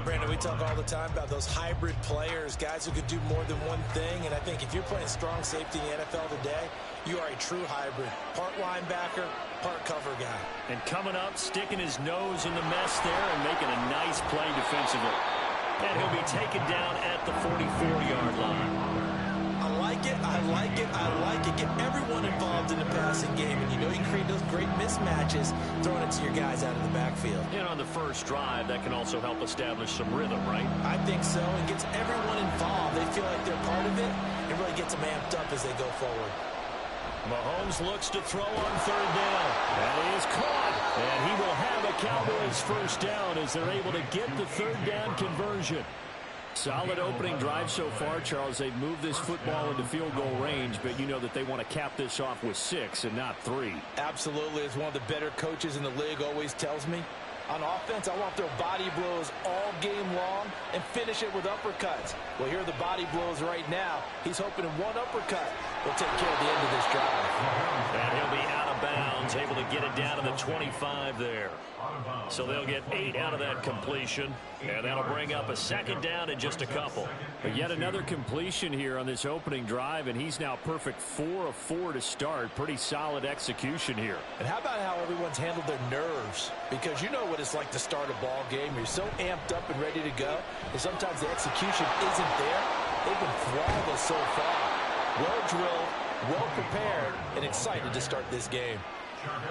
Speaker 11: Brandon, we talk all the time about those hybrid players, guys who could do more than one thing. And I think if you're playing strong safety in the NFL today, you are a true hybrid. Part linebacker, part cover guy.
Speaker 9: And coming up, sticking his nose in the mess there and making a nice play defensively. And he'll be taken down at the 44-yard line.
Speaker 11: I like it, I like it, I like it. Get everyone involved in the passing game. And you know you create those great mismatches throwing it to your guys out of the backfield.
Speaker 9: And on the first drive, that can also help establish some rhythm, right?
Speaker 11: I think so. It gets everyone involved. They feel like they're part of it. It really gets them amped up as they go forward.
Speaker 9: Mahomes looks to throw on third down.
Speaker 10: And he is caught. And he will have a Cowboys first down as they're able to get the third down conversion. Solid opening drive so far, Charles. They've moved this football into field goal range, but you know that they want to cap this off with 6 and not 3.
Speaker 11: Absolutely. As one of the better coaches in the league always tells me, on offense, I want their body blows all game long and finish it with uppercuts. Well, here are the body blows right now. He's hoping in one uppercut will take care of the end of this drive.
Speaker 9: And he'll be out of bounds, able to get it down to the 25 there. So they'll get 8 out of that completion, and that'll bring up a second down in just a couple.
Speaker 10: But yet another completion here on this opening drive, and he's now perfect 4 of 4 to start. Pretty solid execution here.
Speaker 11: And how about how everyone's handled their nerves? Because you know what it's like to start a ball game. You're so amped up and ready to go, and sometimes the execution isn't there. They've been flawless so far. Well drilled, well prepared, and excited to start this game.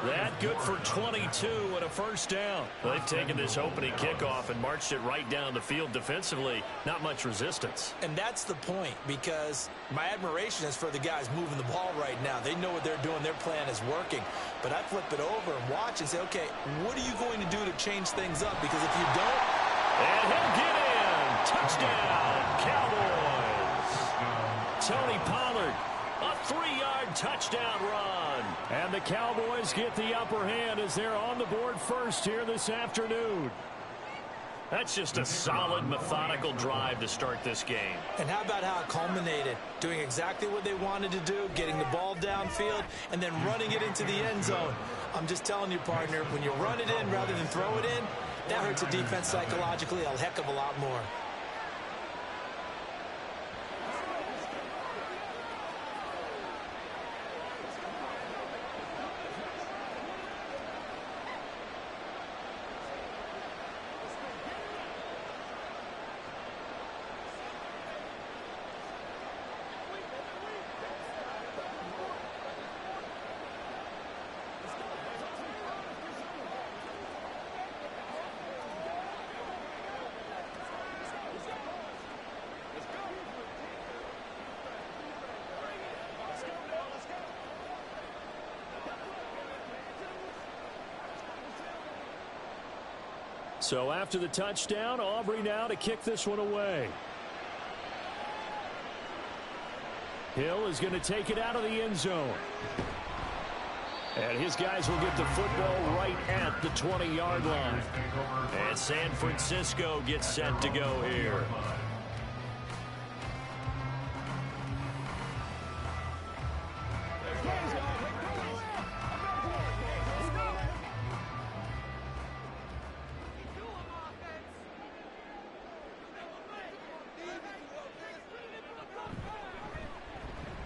Speaker 9: That good for 22 and a first down. They've taken this opening kickoff and marched it right down the field defensively. Not much resistance.
Speaker 11: And that's the point, because my admiration is for the guys moving the ball right now. They know what they're doing. Their plan is working. But I flip it over and watch and say, okay, what are you going to do to change things up? Because if you don't...
Speaker 9: And he'll get in. Touchdown, Cowboys. Tony Pollard, a 3-yard touchdown run.
Speaker 10: And the Cowboys get the upper hand as they're on the board first here this afternoon.
Speaker 9: That's just a solid, methodical drive to start this game.
Speaker 11: And how about how it culminated? Doing exactly what they wanted to do, getting the ball downfield, and then running it into the end zone. I'm just telling you, partner, when you run it in rather than throw it in, that hurts a defense psychologically a heck of a lot more.
Speaker 10: So after the touchdown, Aubrey now to kick this one away. Hill is going to take it out of the end zone. And his guys will get the football right at the 20-yard line. And San Francisco gets set to go here.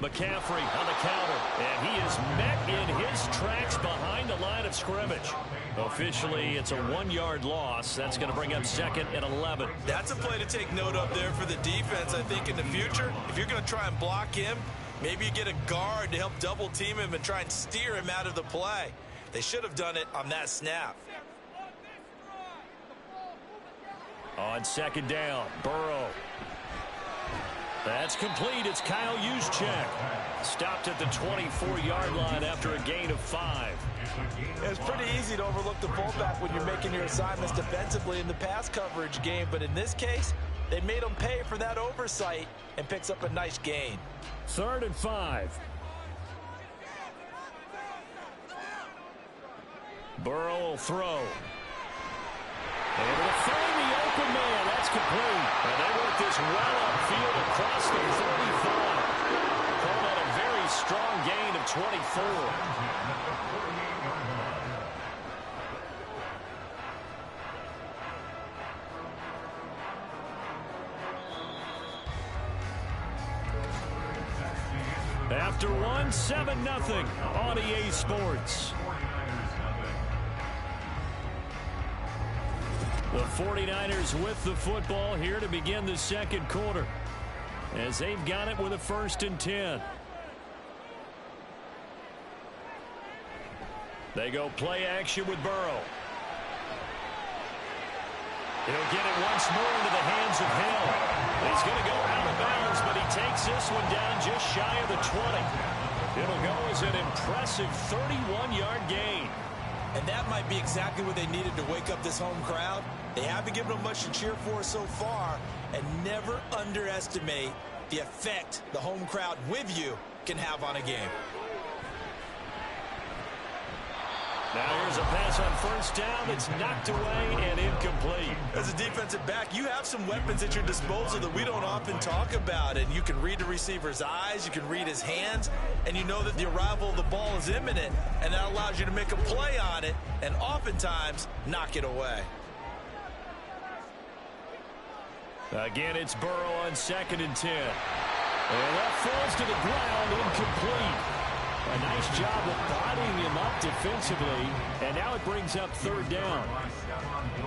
Speaker 10: McCaffrey on the counter, and he is met in his tracks behind the line of scrimmage. Officially, it's a 1-yard loss. That's going to bring up 2nd and 11.
Speaker 11: That's a play to take note of there for the defense, I think, in the future. If you're going to try and block him, maybe you get a guard to help double team him and try and steer him out of the play. They should have done it on that snap.
Speaker 10: On 2nd down, Burrow. That's complete. It's Kyle Juszczyk. Stopped at the 24-yard line after a gain of 5.
Speaker 8: It's pretty easy to overlook the fullback when you're making your assignments defensively in the pass coverage game, but in this case, they made him pay for that oversight and picks up a nice gain.
Speaker 10: 3rd and 5. Burrow will throw. Able to find the open man. That's complete. And they work this well upfield across the 35. Called out a very strong gain of 24. After 1, 7-0 on EA Sports. The 49ers with the football here to begin the 2nd quarter, as they've got it with a 1st and 10. They go play action with Burrow. He'll get it once more into the hands of Hill. He's going to go out of bounds, but he takes this one down just shy of the 20. It'll go as an impressive 31-yard gain.
Speaker 11: And that might be exactly what they needed to wake up this home crowd. They haven't given them much to cheer for so far, and never underestimate the effect the home crowd with you can have on a game.
Speaker 10: Now here's a pass on 1st down. It's knocked away and incomplete.
Speaker 11: As a defensive back, you have some weapons at your disposal that we don't often talk about. And you can read the receiver's eyes, you can read his hands, and you know that the arrival of the ball is imminent. And that allows you to make a play on it and oftentimes knock it away.
Speaker 10: Again, it's Burrow on 2nd and 10. And that falls to the ground, incomplete. A nice job of bodying him up defensively, and now it brings up 3rd down.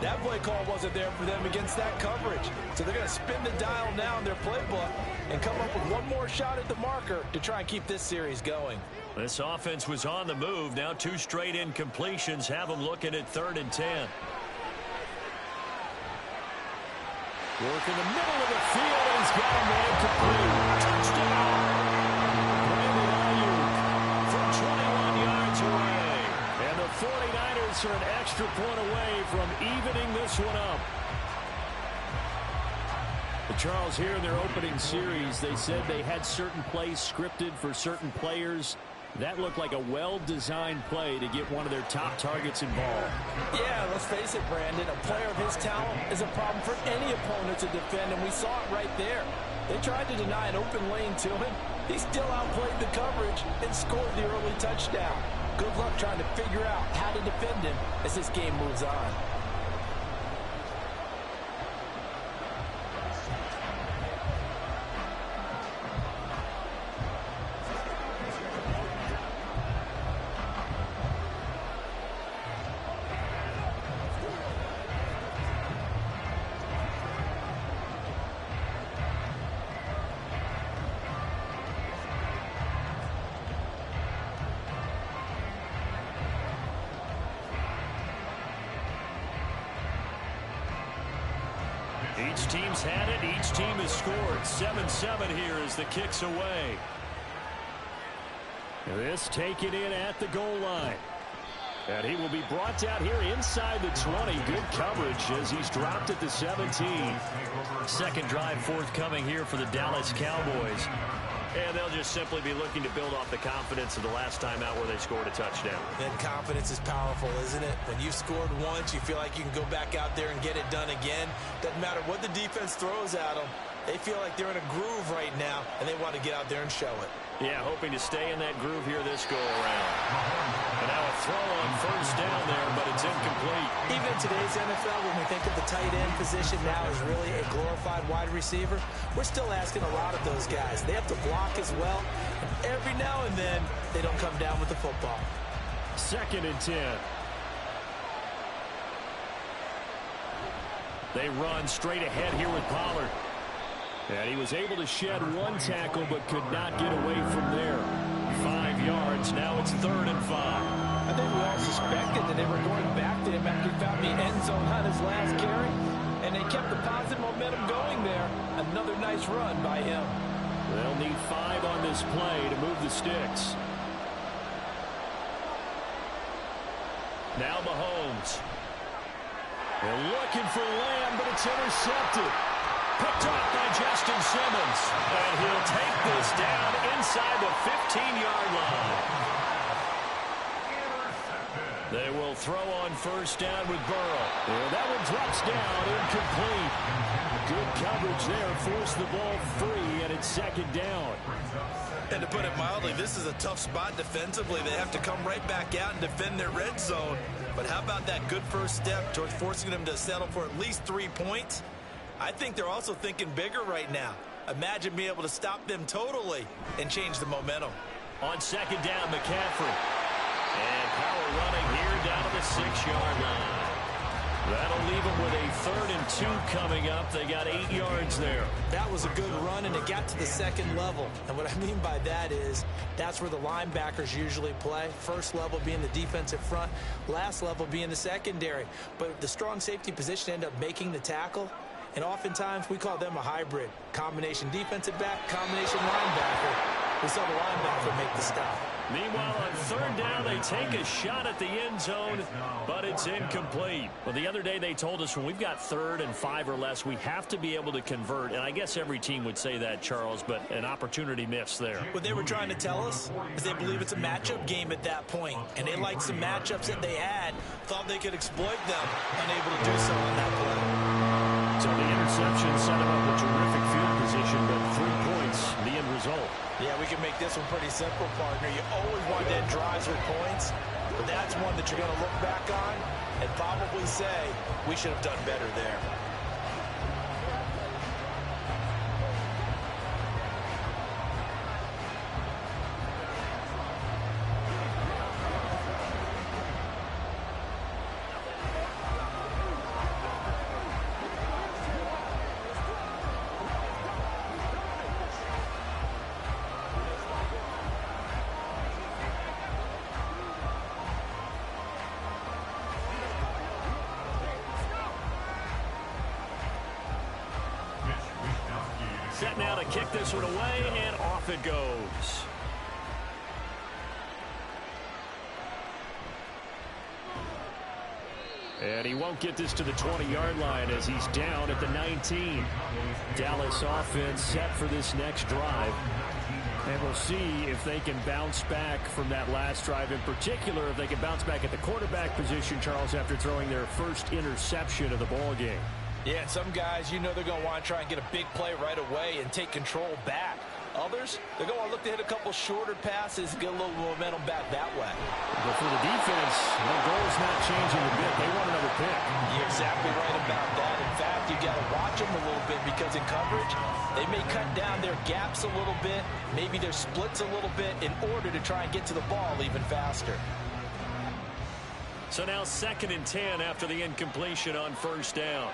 Speaker 8: That play call wasn't there for them against that coverage, so they're going to spin the dial now in their playbook and come up with one more shot at the marker to try and keep this series going.
Speaker 10: This offense was on the move. Now 2 straight incompletions have them looking at 3rd and 10. Work in the middle of the field, and he's got him there complete. Touchdown! And the 49ers are an extra point away from evening this one up. Charles, here in their opening series, they said they had certain plays scripted for certain players. That looked like a well-designed play to get one of their top targets involved.
Speaker 8: Yeah, let's face it, Brandon. A player of his talent is a problem for any opponent to defend, and we saw it right there. They tried to deny an open lane to him. He still outplayed the coverage and scored the early touchdown. Good luck trying to figure out how to defend him as this game moves on.
Speaker 10: Each team's had it. Each team has scored. 7-7 here as the kick's away. This taken in at the goal line. And he will be brought down here inside the 20. Good coverage as he's dropped at the 17.
Speaker 9: Second drive forthcoming here for the Dallas Cowboys. And they'll just simply be looking to build off the confidence of the last time out where they scored a touchdown.
Speaker 11: Then confidence is powerful, isn't it? When you've scored once, you feel like you can go back out there and get it done again. Doesn't matter what the defense throws at them. They feel like they're in a groove right now, and they want to get out there and show it.
Speaker 9: Yeah, hoping to stay in that groove here this go-around. And now a throw on first down there, but it's incomplete.
Speaker 11: Even in today's NFL, when we think of the tight end position now as really a glorified wide receiver, we're still asking a lot of those guys. They have to block as well, and every now and then, they don't come down with the football.
Speaker 10: 2nd and 10.
Speaker 9: They run straight ahead here with Pollard.
Speaker 10: And he was able to shed one tackle, but could not get away from there.
Speaker 9: 5 yards. Now it's 3rd and 5.
Speaker 8: I think we all suspected that they were going back to him after he found the end zone on his last carry. And they kept the positive momentum going there. Another nice run by him.
Speaker 10: They'll need 5 on this play to move the sticks.
Speaker 9: Now Mahomes. They're looking for Lamb, but it's intercepted. Picked off by Justin Simmons. And he'll take this down inside the 15-yard line. They will throw on first down with Burrow.
Speaker 10: And that one drops down, incomplete. Good coverage there, forced the ball free, and it's 2nd down.
Speaker 11: And to put it mildly, this is a tough spot defensively. They have to come right back out and defend their red zone. But how about that good first step towards forcing them to settle for at least 3 points? I think they're also thinking bigger right now. Imagine being able to stop them totally and change the momentum.
Speaker 9: On 2nd down, McCaffrey. And power running here down to the 6-yard line. That'll leave them with a 3rd and 2 coming up. They got 8 yards there.
Speaker 11: That was a good run, and it got to the 2nd level. And what I mean by that is that's where the linebackers usually play. First level being the defensive front, last level being the secondary. But the strong safety position ended up making the tackle. And oftentimes, we call them a hybrid. Combination defensive back, combination linebacker. We saw the linebacker make the stop.
Speaker 9: Meanwhile, on 3rd down, they take a shot at the end zone, but it's incomplete.
Speaker 10: Well, the other day they told us when we've got 3rd and 5 or less, we have to be able to convert. And I guess every team would say that, Charles, but an opportunity missed there.
Speaker 11: What they were trying to tell us is they believe it's a matchup game at that point. And they liked some matchups that they had, thought they could exploit them, unable to do so on that play.
Speaker 10: So the interception set him up a terrific field position, but 3 points, the end result.
Speaker 11: Yeah, we can make this one pretty simple, partner. You always want to end drives with points, but that's one that you're going to look back on and probably say, we should have done better there.
Speaker 9: Set now to kick this one away, and off it goes.
Speaker 10: And he won't get this to the 20-yard line as he's down at the 19. Dallas offense set for this next drive. And we'll see if they can bounce back from that last drive. In particular, if they can bounce back at the quarterback position, Charles, after throwing their first interception of the ball game.
Speaker 8: Yeah, and some guys, you know they're going to want to try and get a big play right away and take control back. Others, they're going to look to hit a couple shorter passes and get a little momentum back that way.
Speaker 10: But for the defense, the goal's not changing a bit. They want another pick.
Speaker 8: You're exactly right about that. In fact, you got to watch them a little bit because in coverage, they may cut down their gaps a little bit, maybe their splits a little bit in order to try and get to the ball even faster.
Speaker 9: So now 2nd and 10 after the incompletion on first down.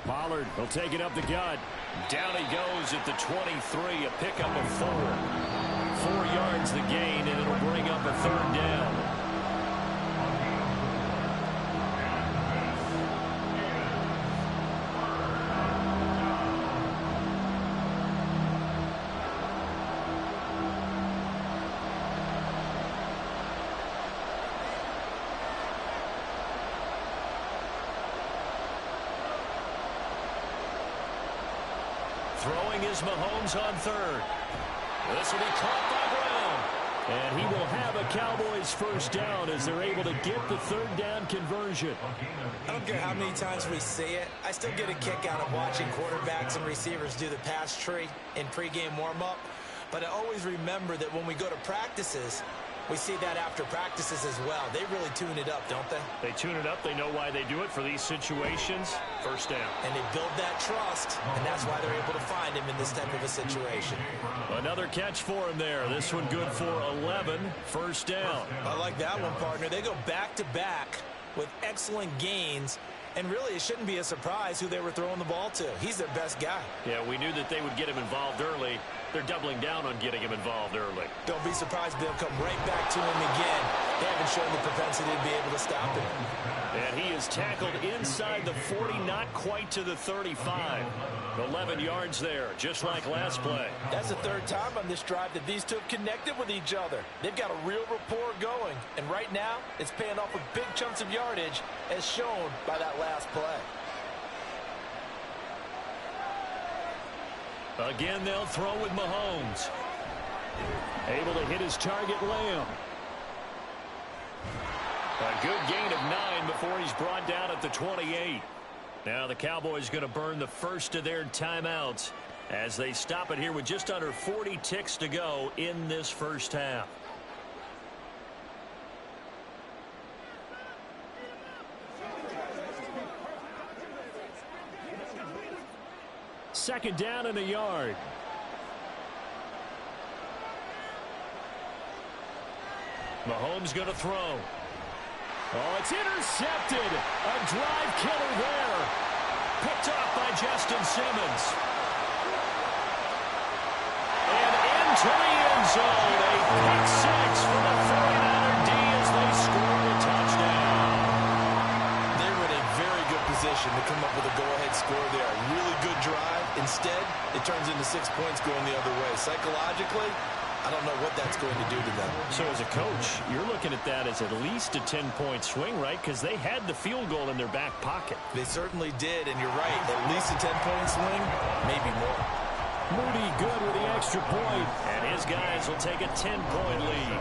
Speaker 10: Pollard will take it up the gut.
Speaker 9: Down he goes at the 23, a pickup of 4. 4 yards the gain, and it'll bring up a 3rd down. Throwing is Mahomes on third. This will be caught by Brown. And he will have a Cowboys first down as they're able to get the third down conversion.
Speaker 11: I don't care how many times we see it. I still get a kick out of watching quarterbacks and receivers do the pass tree in pregame warm-up. But I always remember that when we go to practices, we see that after practices as well. They really tune it up, don't they?
Speaker 9: They tune it up. They know why they do it for these situations. First down.
Speaker 11: And they build that trust, and that's why they're able to find him in this type of a situation.
Speaker 9: Another catch for him there. This one good for 11. First down.
Speaker 11: I like that one, partner. They go back-to-back with excellent gains. And really, it shouldn't be a surprise who they were throwing the ball to. He's their best guy.
Speaker 9: Yeah, we knew that they would get him involved early. They're doubling down on getting him involved early.
Speaker 11: Don't be surprised they'll come right back to him again. They haven't shown the propensity to be able to stop him.
Speaker 9: And he is tackled inside the 40, not quite to the 35. 11 yards there, just like last play.
Speaker 8: That's the third time on this drive that these two have connected with each other. They've got a real rapport going. And right now, it's paying off with big chunks of yardage, as shown by that last play.
Speaker 9: Again, they'll throw with Mahomes. Able to hit his target, Lamb. A good gain of 9 before he's brought down at the 28. Now the Cowboys going to burn the first of their timeouts as they stop it here with just under 40 ticks to go in this first half. Second down and a yard. Mahomes going to throw. Oh, it's intercepted. A drive killer there. Picked off by Justin Simmons. And into the end zone. A pick six for the 49er D as they score a touchdown.
Speaker 8: They were in a very good position to come up with a go-ahead score there. A really good drive. Instead, it turns into 6 points going the other way. Psychologically, I don't know what that's going to do to them.
Speaker 9: So as a coach, you're looking at that as at least a 10-point swing, right? Because they had the field goal in their back pocket.
Speaker 8: They certainly did, and you're right. At least a 10-point swing, maybe more.
Speaker 9: Moody good with the extra point, and his guys will take a 10-point lead.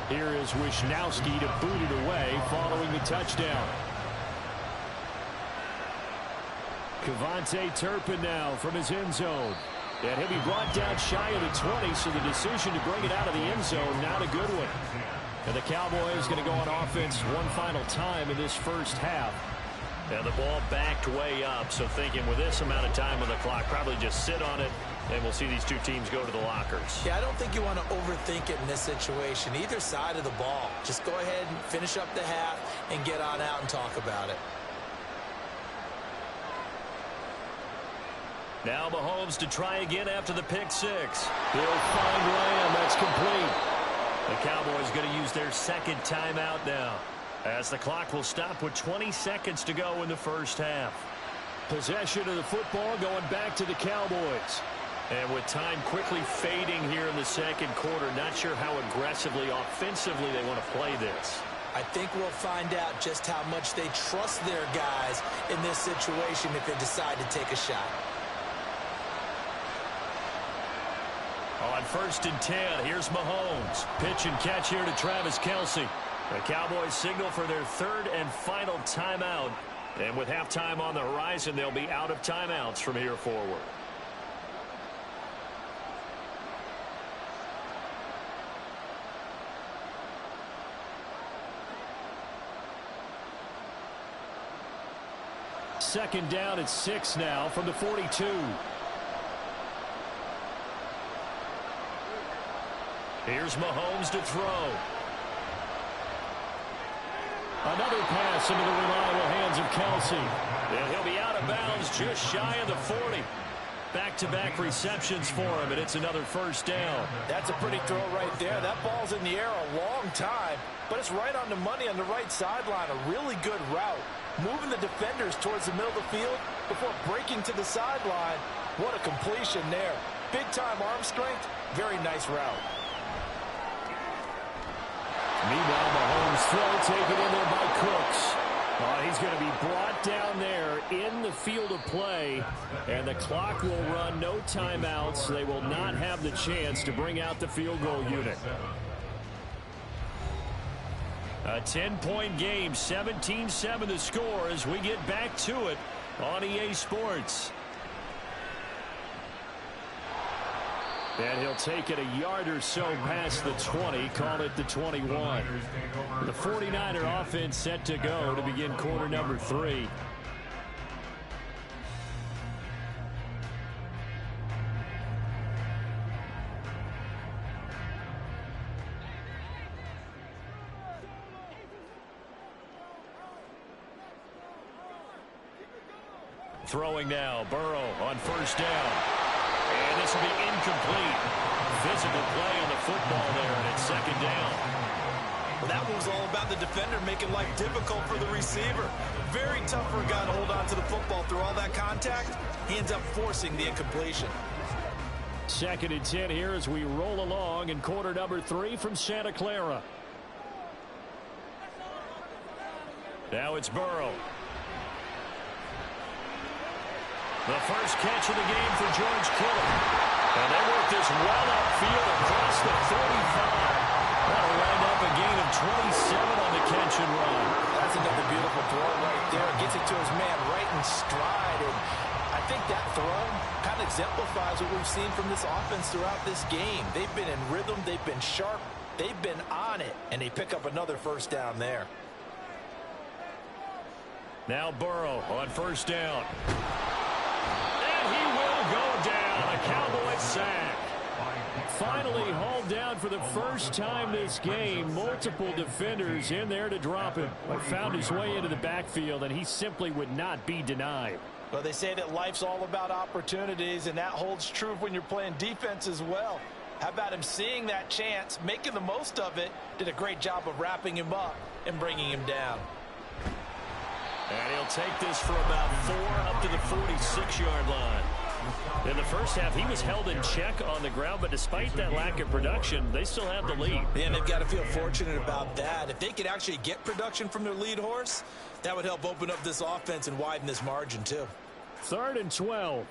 Speaker 9: Here is Wishnowski to boot it away following the touchdown. Kevontae Turpin now from his end zone. And he'll be brought down shy of the 20, so the decision to bring it out of the end zone, not a good one. And the Cowboys going to go on offense one final time in this first half. Now the ball backed way up, so thinking with this amount of time on the clock, probably just sit on it, and we'll see these two teams go to the lockers.
Speaker 11: Yeah, I don't think you want to overthink it in this situation. Either side of the ball. Just go ahead and finish up the half and get on out and talk about it.
Speaker 9: Now Mahomes to try again after the pick six. He'll find Lamb. That's complete. The Cowboys going to use their second timeout now, as the clock will stop with 20 seconds to go in the first half. Possession of the football going back to the Cowboys. And with time quickly fading here in the second quarter, not sure how aggressively, offensively they want to play this.
Speaker 11: I think we'll find out just how much they trust their guys in this situation if they decide to take a shot.
Speaker 9: On 1st and 10, here's Mahomes. Pitch and catch here to Travis Kelce. The Cowboys signal for their third and final timeout. And with halftime on the horizon, they'll be out of timeouts from here forward. Second down at 6 now from the 42. Here's Mahomes to throw. Another pass into the reliable hands of Kelsey. And he'll be out of bounds just shy of the 40. Back-to-back receptions for him, and it's another first down.
Speaker 8: That's a pretty throw right there. That ball's in the air a long time, but it's right on the money on the right sideline. A really good route. Moving the defenders towards the middle of the field before breaking to the sideline. What a completion there. Big-time arm strength. Very nice route.
Speaker 10: Meanwhile, Mahomes' throw taken in there by Cooks. He's going to be brought down there in the field of play, and the clock will run. No timeouts. They will not have the chance to bring out the field goal unit. A 10-point game, 17-7 the score as we get back to it on EA Sports. And he'll take it a yard or so past the 20, call it the 21. The 49er offense set to go to begin quarter number 3. Throwing now, Burrow on first down. And this will be incomplete. Physical play on the football there, and it's second down.
Speaker 8: Well, that was all about the defender making life difficult for the receiver. Very tough for a guy to hold on to the football through all that contact. He ends up forcing the incompletion.
Speaker 10: Second and 10 here as we roll along in quarter number 3 from Santa Clara. Now it's Burrow. The first catch of the game for George Kittle. And they work this well upfield across the 45. That'll wind up a gain of 27 on the catch and run.
Speaker 8: That's another beautiful throw right there. Gets it to his man right in stride. And I think that throw kind of exemplifies what we've seen from this offense throughout this game. They've been in rhythm. They've been sharp. They've been on it. And they pick up another first down there.
Speaker 10: Now Burrow on first down. He will go down. A Cowboy sack. Finally hauled down for the first time this game. Multiple defenders in there to drop him. But found his way into the backfield, and he simply would not be denied.
Speaker 8: Well, they say that life's all about opportunities, and that holds true when you're playing defense as well. How about him seeing that chance, making the most of it, did a great job of wrapping him up and bringing him down.
Speaker 10: And he'll take this for about 4 up to the 46-yard line. In the first half, he was held in check on the ground, but despite that lack of production, they still have the lead.
Speaker 11: Yeah, and they've got to feel fortunate about that. If they could actually get production from their lead horse, that would help open up this offense and widen this margin, too.
Speaker 10: 3rd and 12.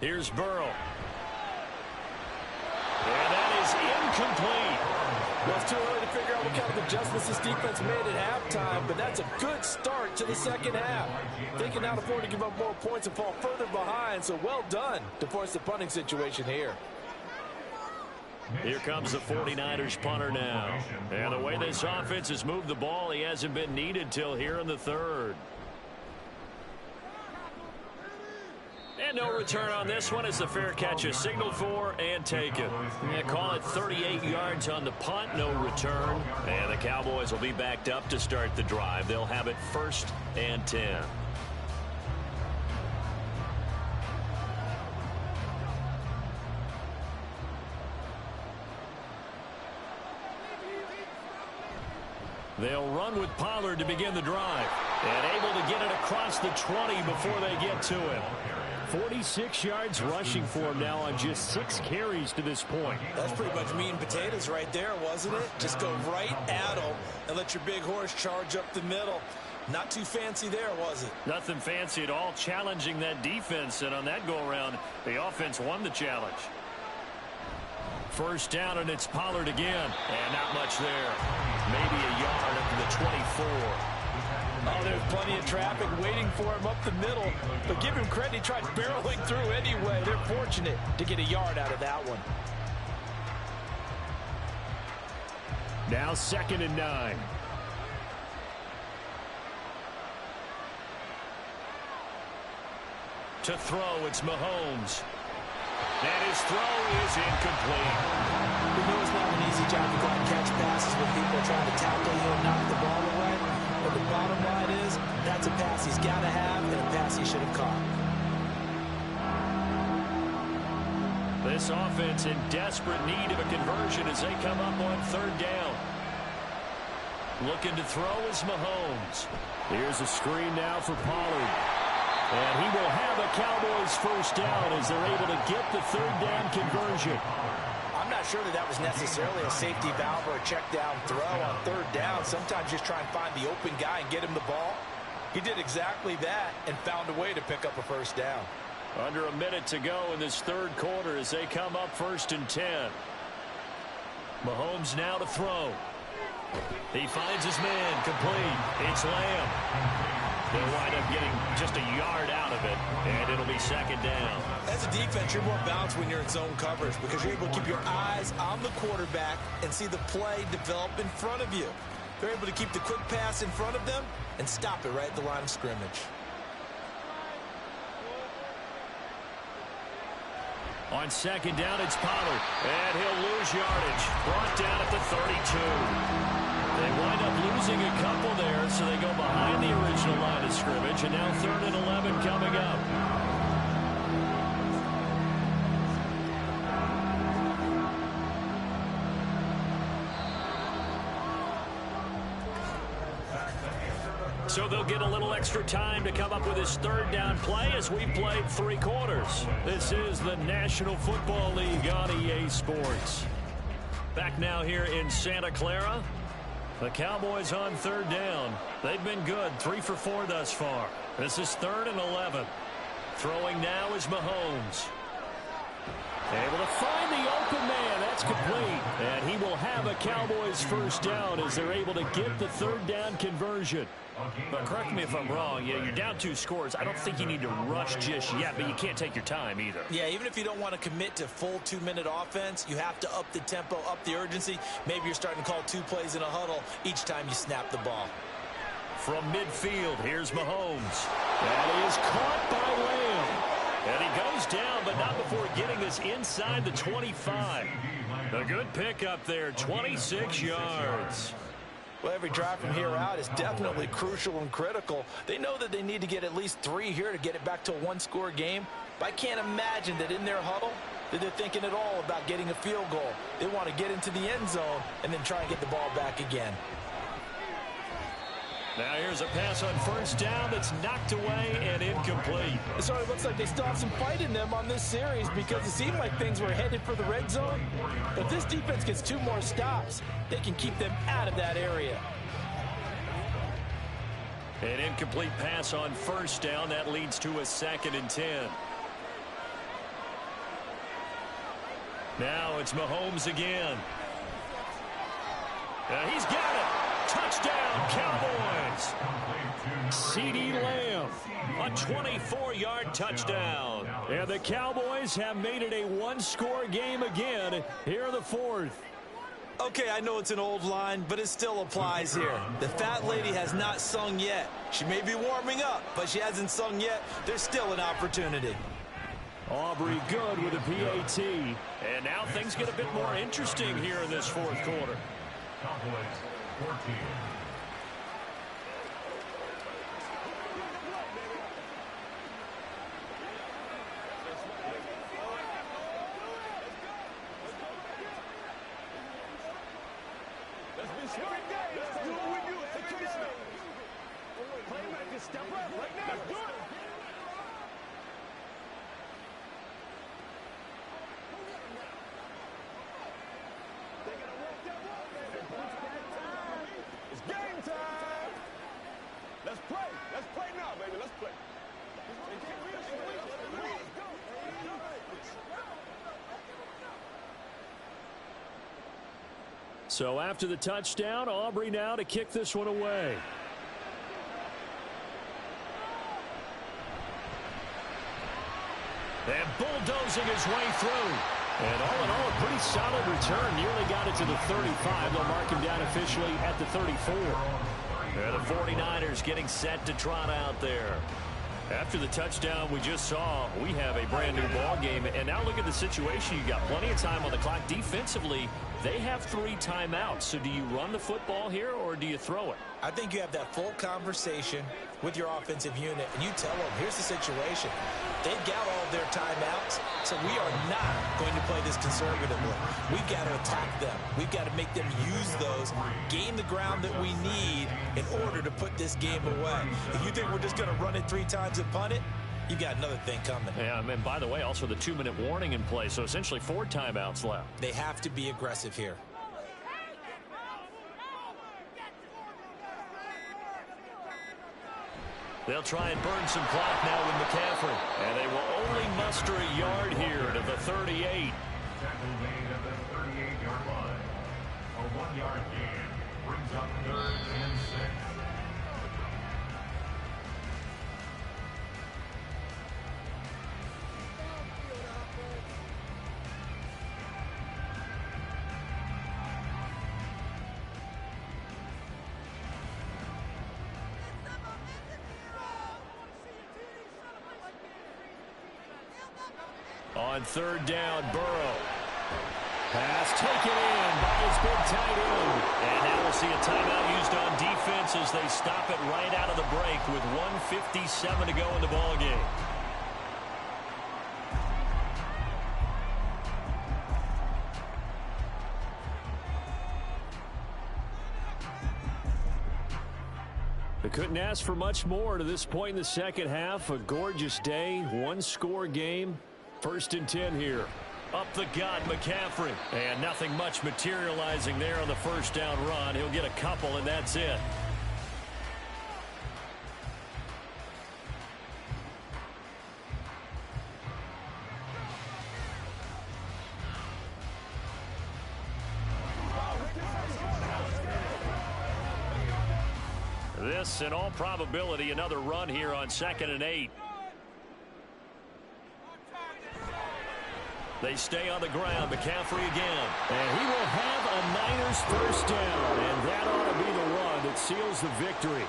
Speaker 10: Here's Burrow. And that is incomplete.
Speaker 8: Well, it's too early to figure out what kind of adjustments this defense made at halftime, but that's a good start to the second half. They can now afford to give up more points and fall further behind, so well done to force the punting situation here.
Speaker 10: Here comes the 49ers punter now. And the way this offense has moved the ball, he hasn't been needed till here in the 3rd. And no return on this one as the fair catch is signaled for and taken. They call it 38 yards on the punt, no return. And the Cowboys will be backed up to start the drive. They'll have it 1st and 10. They'll run with Pollard to begin the drive. And able to get it across the 20 before they get to him. 46 yards rushing for him now on just 6 carries to this point.
Speaker 11: That's pretty much meat and potatoes right there, wasn't it? Just go right at him and let your big horse charge up the middle. Not too fancy there, was it?
Speaker 10: Nothing fancy at all, challenging that defense. And on that go-around, the offense won the challenge. First down, and it's Pollard again. And not much there. Maybe a yard up to the 24.
Speaker 8: Oh, there's plenty of traffic waiting for him up the middle. But give him credit, he tried barreling through anyway. They're fortunate to get a yard out of that one.
Speaker 10: Now 2nd and 9. To throw, it's Mahomes.
Speaker 9: And his throw is incomplete.
Speaker 11: We know it's not an easy job to go out and catch passes when people are trying to tackle you and knock the ball away. But the bottom line is, that's a pass he's got to have and a pass he should have caught.
Speaker 9: This offense in desperate need of a conversion as they come up on third down. Looking to throw is Mahomes.
Speaker 10: Here's a screen now for Pollard. And he will have a Cowboys first down as they're able to get the third down conversion.
Speaker 11: I'm not sure that was necessarily a safety valve or a check down throw on third down. Sometimes just try and find the open guy and get him the ball. He did exactly that and found a way to pick up a first down.
Speaker 9: Under a minute to go in this third quarter as they come up 1st and 10. Mahomes now to throw. He finds his man, complete. It's Lamb. They'll wind up getting just a yard out of it, and it'll be 2nd down.
Speaker 11: As a defense, you're more balanced when you're in zone coverage because you're able to keep your eyes on the quarterback and see the play develop in front of you. They're able to keep the quick pass in front of them and stop it right at the line of scrimmage.
Speaker 9: On 2nd down, it's Pollard, and he'll lose yardage. Brought down at the 32. They wind up losing a couple there, so they go behind the original line of scrimmage, and now 3rd and 11 coming up. So they'll get a little extra time to come up with his 3rd down play as we've played 3 quarters. This is the National Football League on EA Sports. Back now here in Santa Clara. The Cowboys on 3rd down. They've been good, 3 for 4 thus far. This is 3rd and 11. Throwing now is Mahomes. Able to find the open man. That's complete. And he will have a Cowboys first down as they're able to get the 3rd down conversion. But correct me if I'm wrong. Yeah, you're down 2 scores. I don't think you need to rush just yet, but you can't take your time either.
Speaker 11: Yeah, even if you don't want to commit to full 2-minute offense, you have to up the tempo, up the urgency. Maybe you're starting to call 2 plays in a huddle each time you snap the ball.
Speaker 9: From midfield, here's Mahomes. That is caught by Lamb. And he goes down, but not before getting this inside the 25. A good pickup there, 26 yards.
Speaker 11: Well, every drive from here out is definitely crucial and critical. They know that they need to get at least 3 here to get it back to a 1-score game. But I can't imagine that in their huddle that they're thinking at all about getting a field goal. They want to get into the end zone and then try and get the ball back again.
Speaker 9: Now here's a pass on 1st down that's knocked away and incomplete.
Speaker 11: So it looks like they still have some fight in them on this series because it seemed like things were headed for the red zone. But if this defense gets 2 more stops, they can keep them out of that area.
Speaker 9: An incomplete pass on 1st down. That leads to a 2nd and 10. Now it's Mahomes again. He's got it. Touchdown, Cowboys. CeeDee Lamb, a 24-yard touchdown.
Speaker 10: And the Cowboys have made it a 1-score game again here in the 4th.
Speaker 11: Okay, I know it's an old line, but it still applies here. The fat lady has not sung yet. She may be warming up, but she hasn't sung yet. There's still an opportunity.
Speaker 10: Aubrey good with a PAT.
Speaker 9: And now things get a bit more interesting here in this 4th quarter.
Speaker 7: Cowboys 14.
Speaker 10: So after the touchdown, Aubrey now to kick this one away.
Speaker 9: And bulldozing his way through. And all in all, a pretty solid return. Nearly got it to the 35. They'll mark him down officially at the 34. And the 49ers getting set to trot out there. After the touchdown we just saw, we have a brand new ball game. And now look at the situation. You got plenty of time on the clock. Defensively, they have 3 timeouts. So do you run the football here or do you throw it?
Speaker 11: I think you have that full conversation with your offensive unit, and you tell them, here's the situation. They've got all their timeouts, so we are not going to play this conservatively. We've got to attack them. We've got to make them use those, gain the ground that we need in order to put this game away. If you think we're just going to run it 3 times and punt it, you've got another thing coming.
Speaker 9: Yeah, and by the way, also the 2-minute warning in play, so essentially 4 timeouts left.
Speaker 11: They have to be aggressive here.
Speaker 9: They'll try and burn some clock now with McCaffrey. And they will only muster a yard here to the 38.
Speaker 7: Tackle made at the 38-yard line. A 1-yard gain brings up 3rd and 6.
Speaker 9: On 3rd down, Burrow. Pass taken in by his big tight end. And now we'll see a timeout used on defense as they stop it right out of the break with 1:57 to go in the ball game.
Speaker 10: They couldn't ask for much more to this point in the second half. A gorgeous day, 1-score game. 1st and 10 here.
Speaker 9: Up the gut, McCaffrey. And nothing much materializing there on the 1st down run. He'll get a couple, and that's it. This, in all probability, another run here on 2nd and 8. They stay on the ground. McCaffrey again.
Speaker 10: And he will have a Niners 1st down. And that ought to be the run that seals the victory.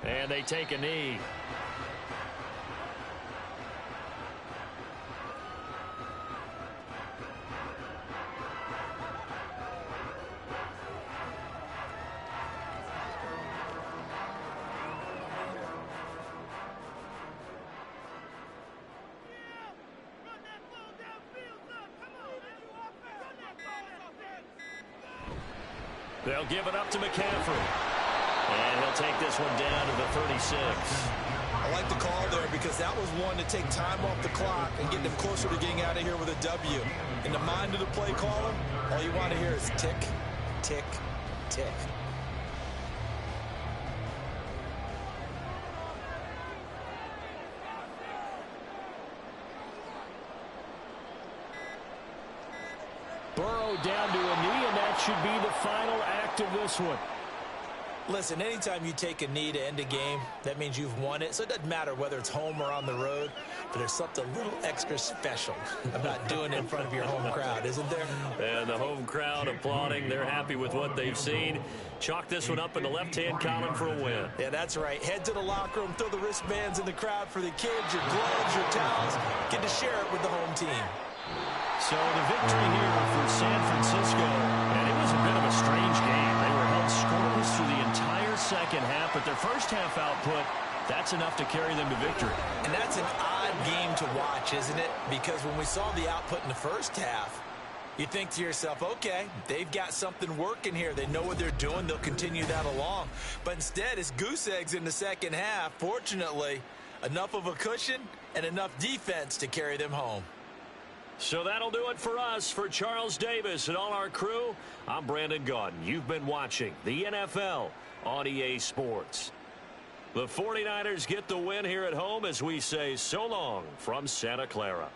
Speaker 9: And they take a knee. They'll give it up to McCaffrey. And he'll take this one down to the 36.
Speaker 11: I like the call there because that was one to take time off the clock and get them closer to getting out of here with a W. In the mind of the play caller, all you want to hear is tick, tick, tick.
Speaker 10: Burrow down to a knee, and that should be the final act of this one.
Speaker 11: Listen, anytime you take a knee to end a game, that means you've won it. So it doesn't matter whether it's home or on the road, but there's something a little extra special about doing it in front of your home crowd, isn't there?
Speaker 9: And the home crowd applauding. They're happy with what they've seen. Chalk this one up in the left-hand column for a win.
Speaker 11: Yeah, that's right. Head to the locker room, throw the wristbands in the crowd for the kids, your gloves, your towels. Get to share it with the home team.
Speaker 10: So the victory here for San Francisco, and it was a bit of a strange game. They were held scoreless through the entire second half, but their first half output, that's enough to carry them to victory.
Speaker 11: And that's an odd game to watch, isn't it? Because when we saw the output in the first half, you think to yourself, okay, they've got something working here. They know what they're doing. They'll continue that along. But instead, it's goose eggs in the second half. Fortunately, enough of a cushion and enough defense to carry them home.
Speaker 9: So that'll do it for us. For Charles Davis and all our crew, I'm Brandon Gaudin. You've been watching the NFL on EA Sports. The 49ers get the win here at home as we say so long from Santa Clara.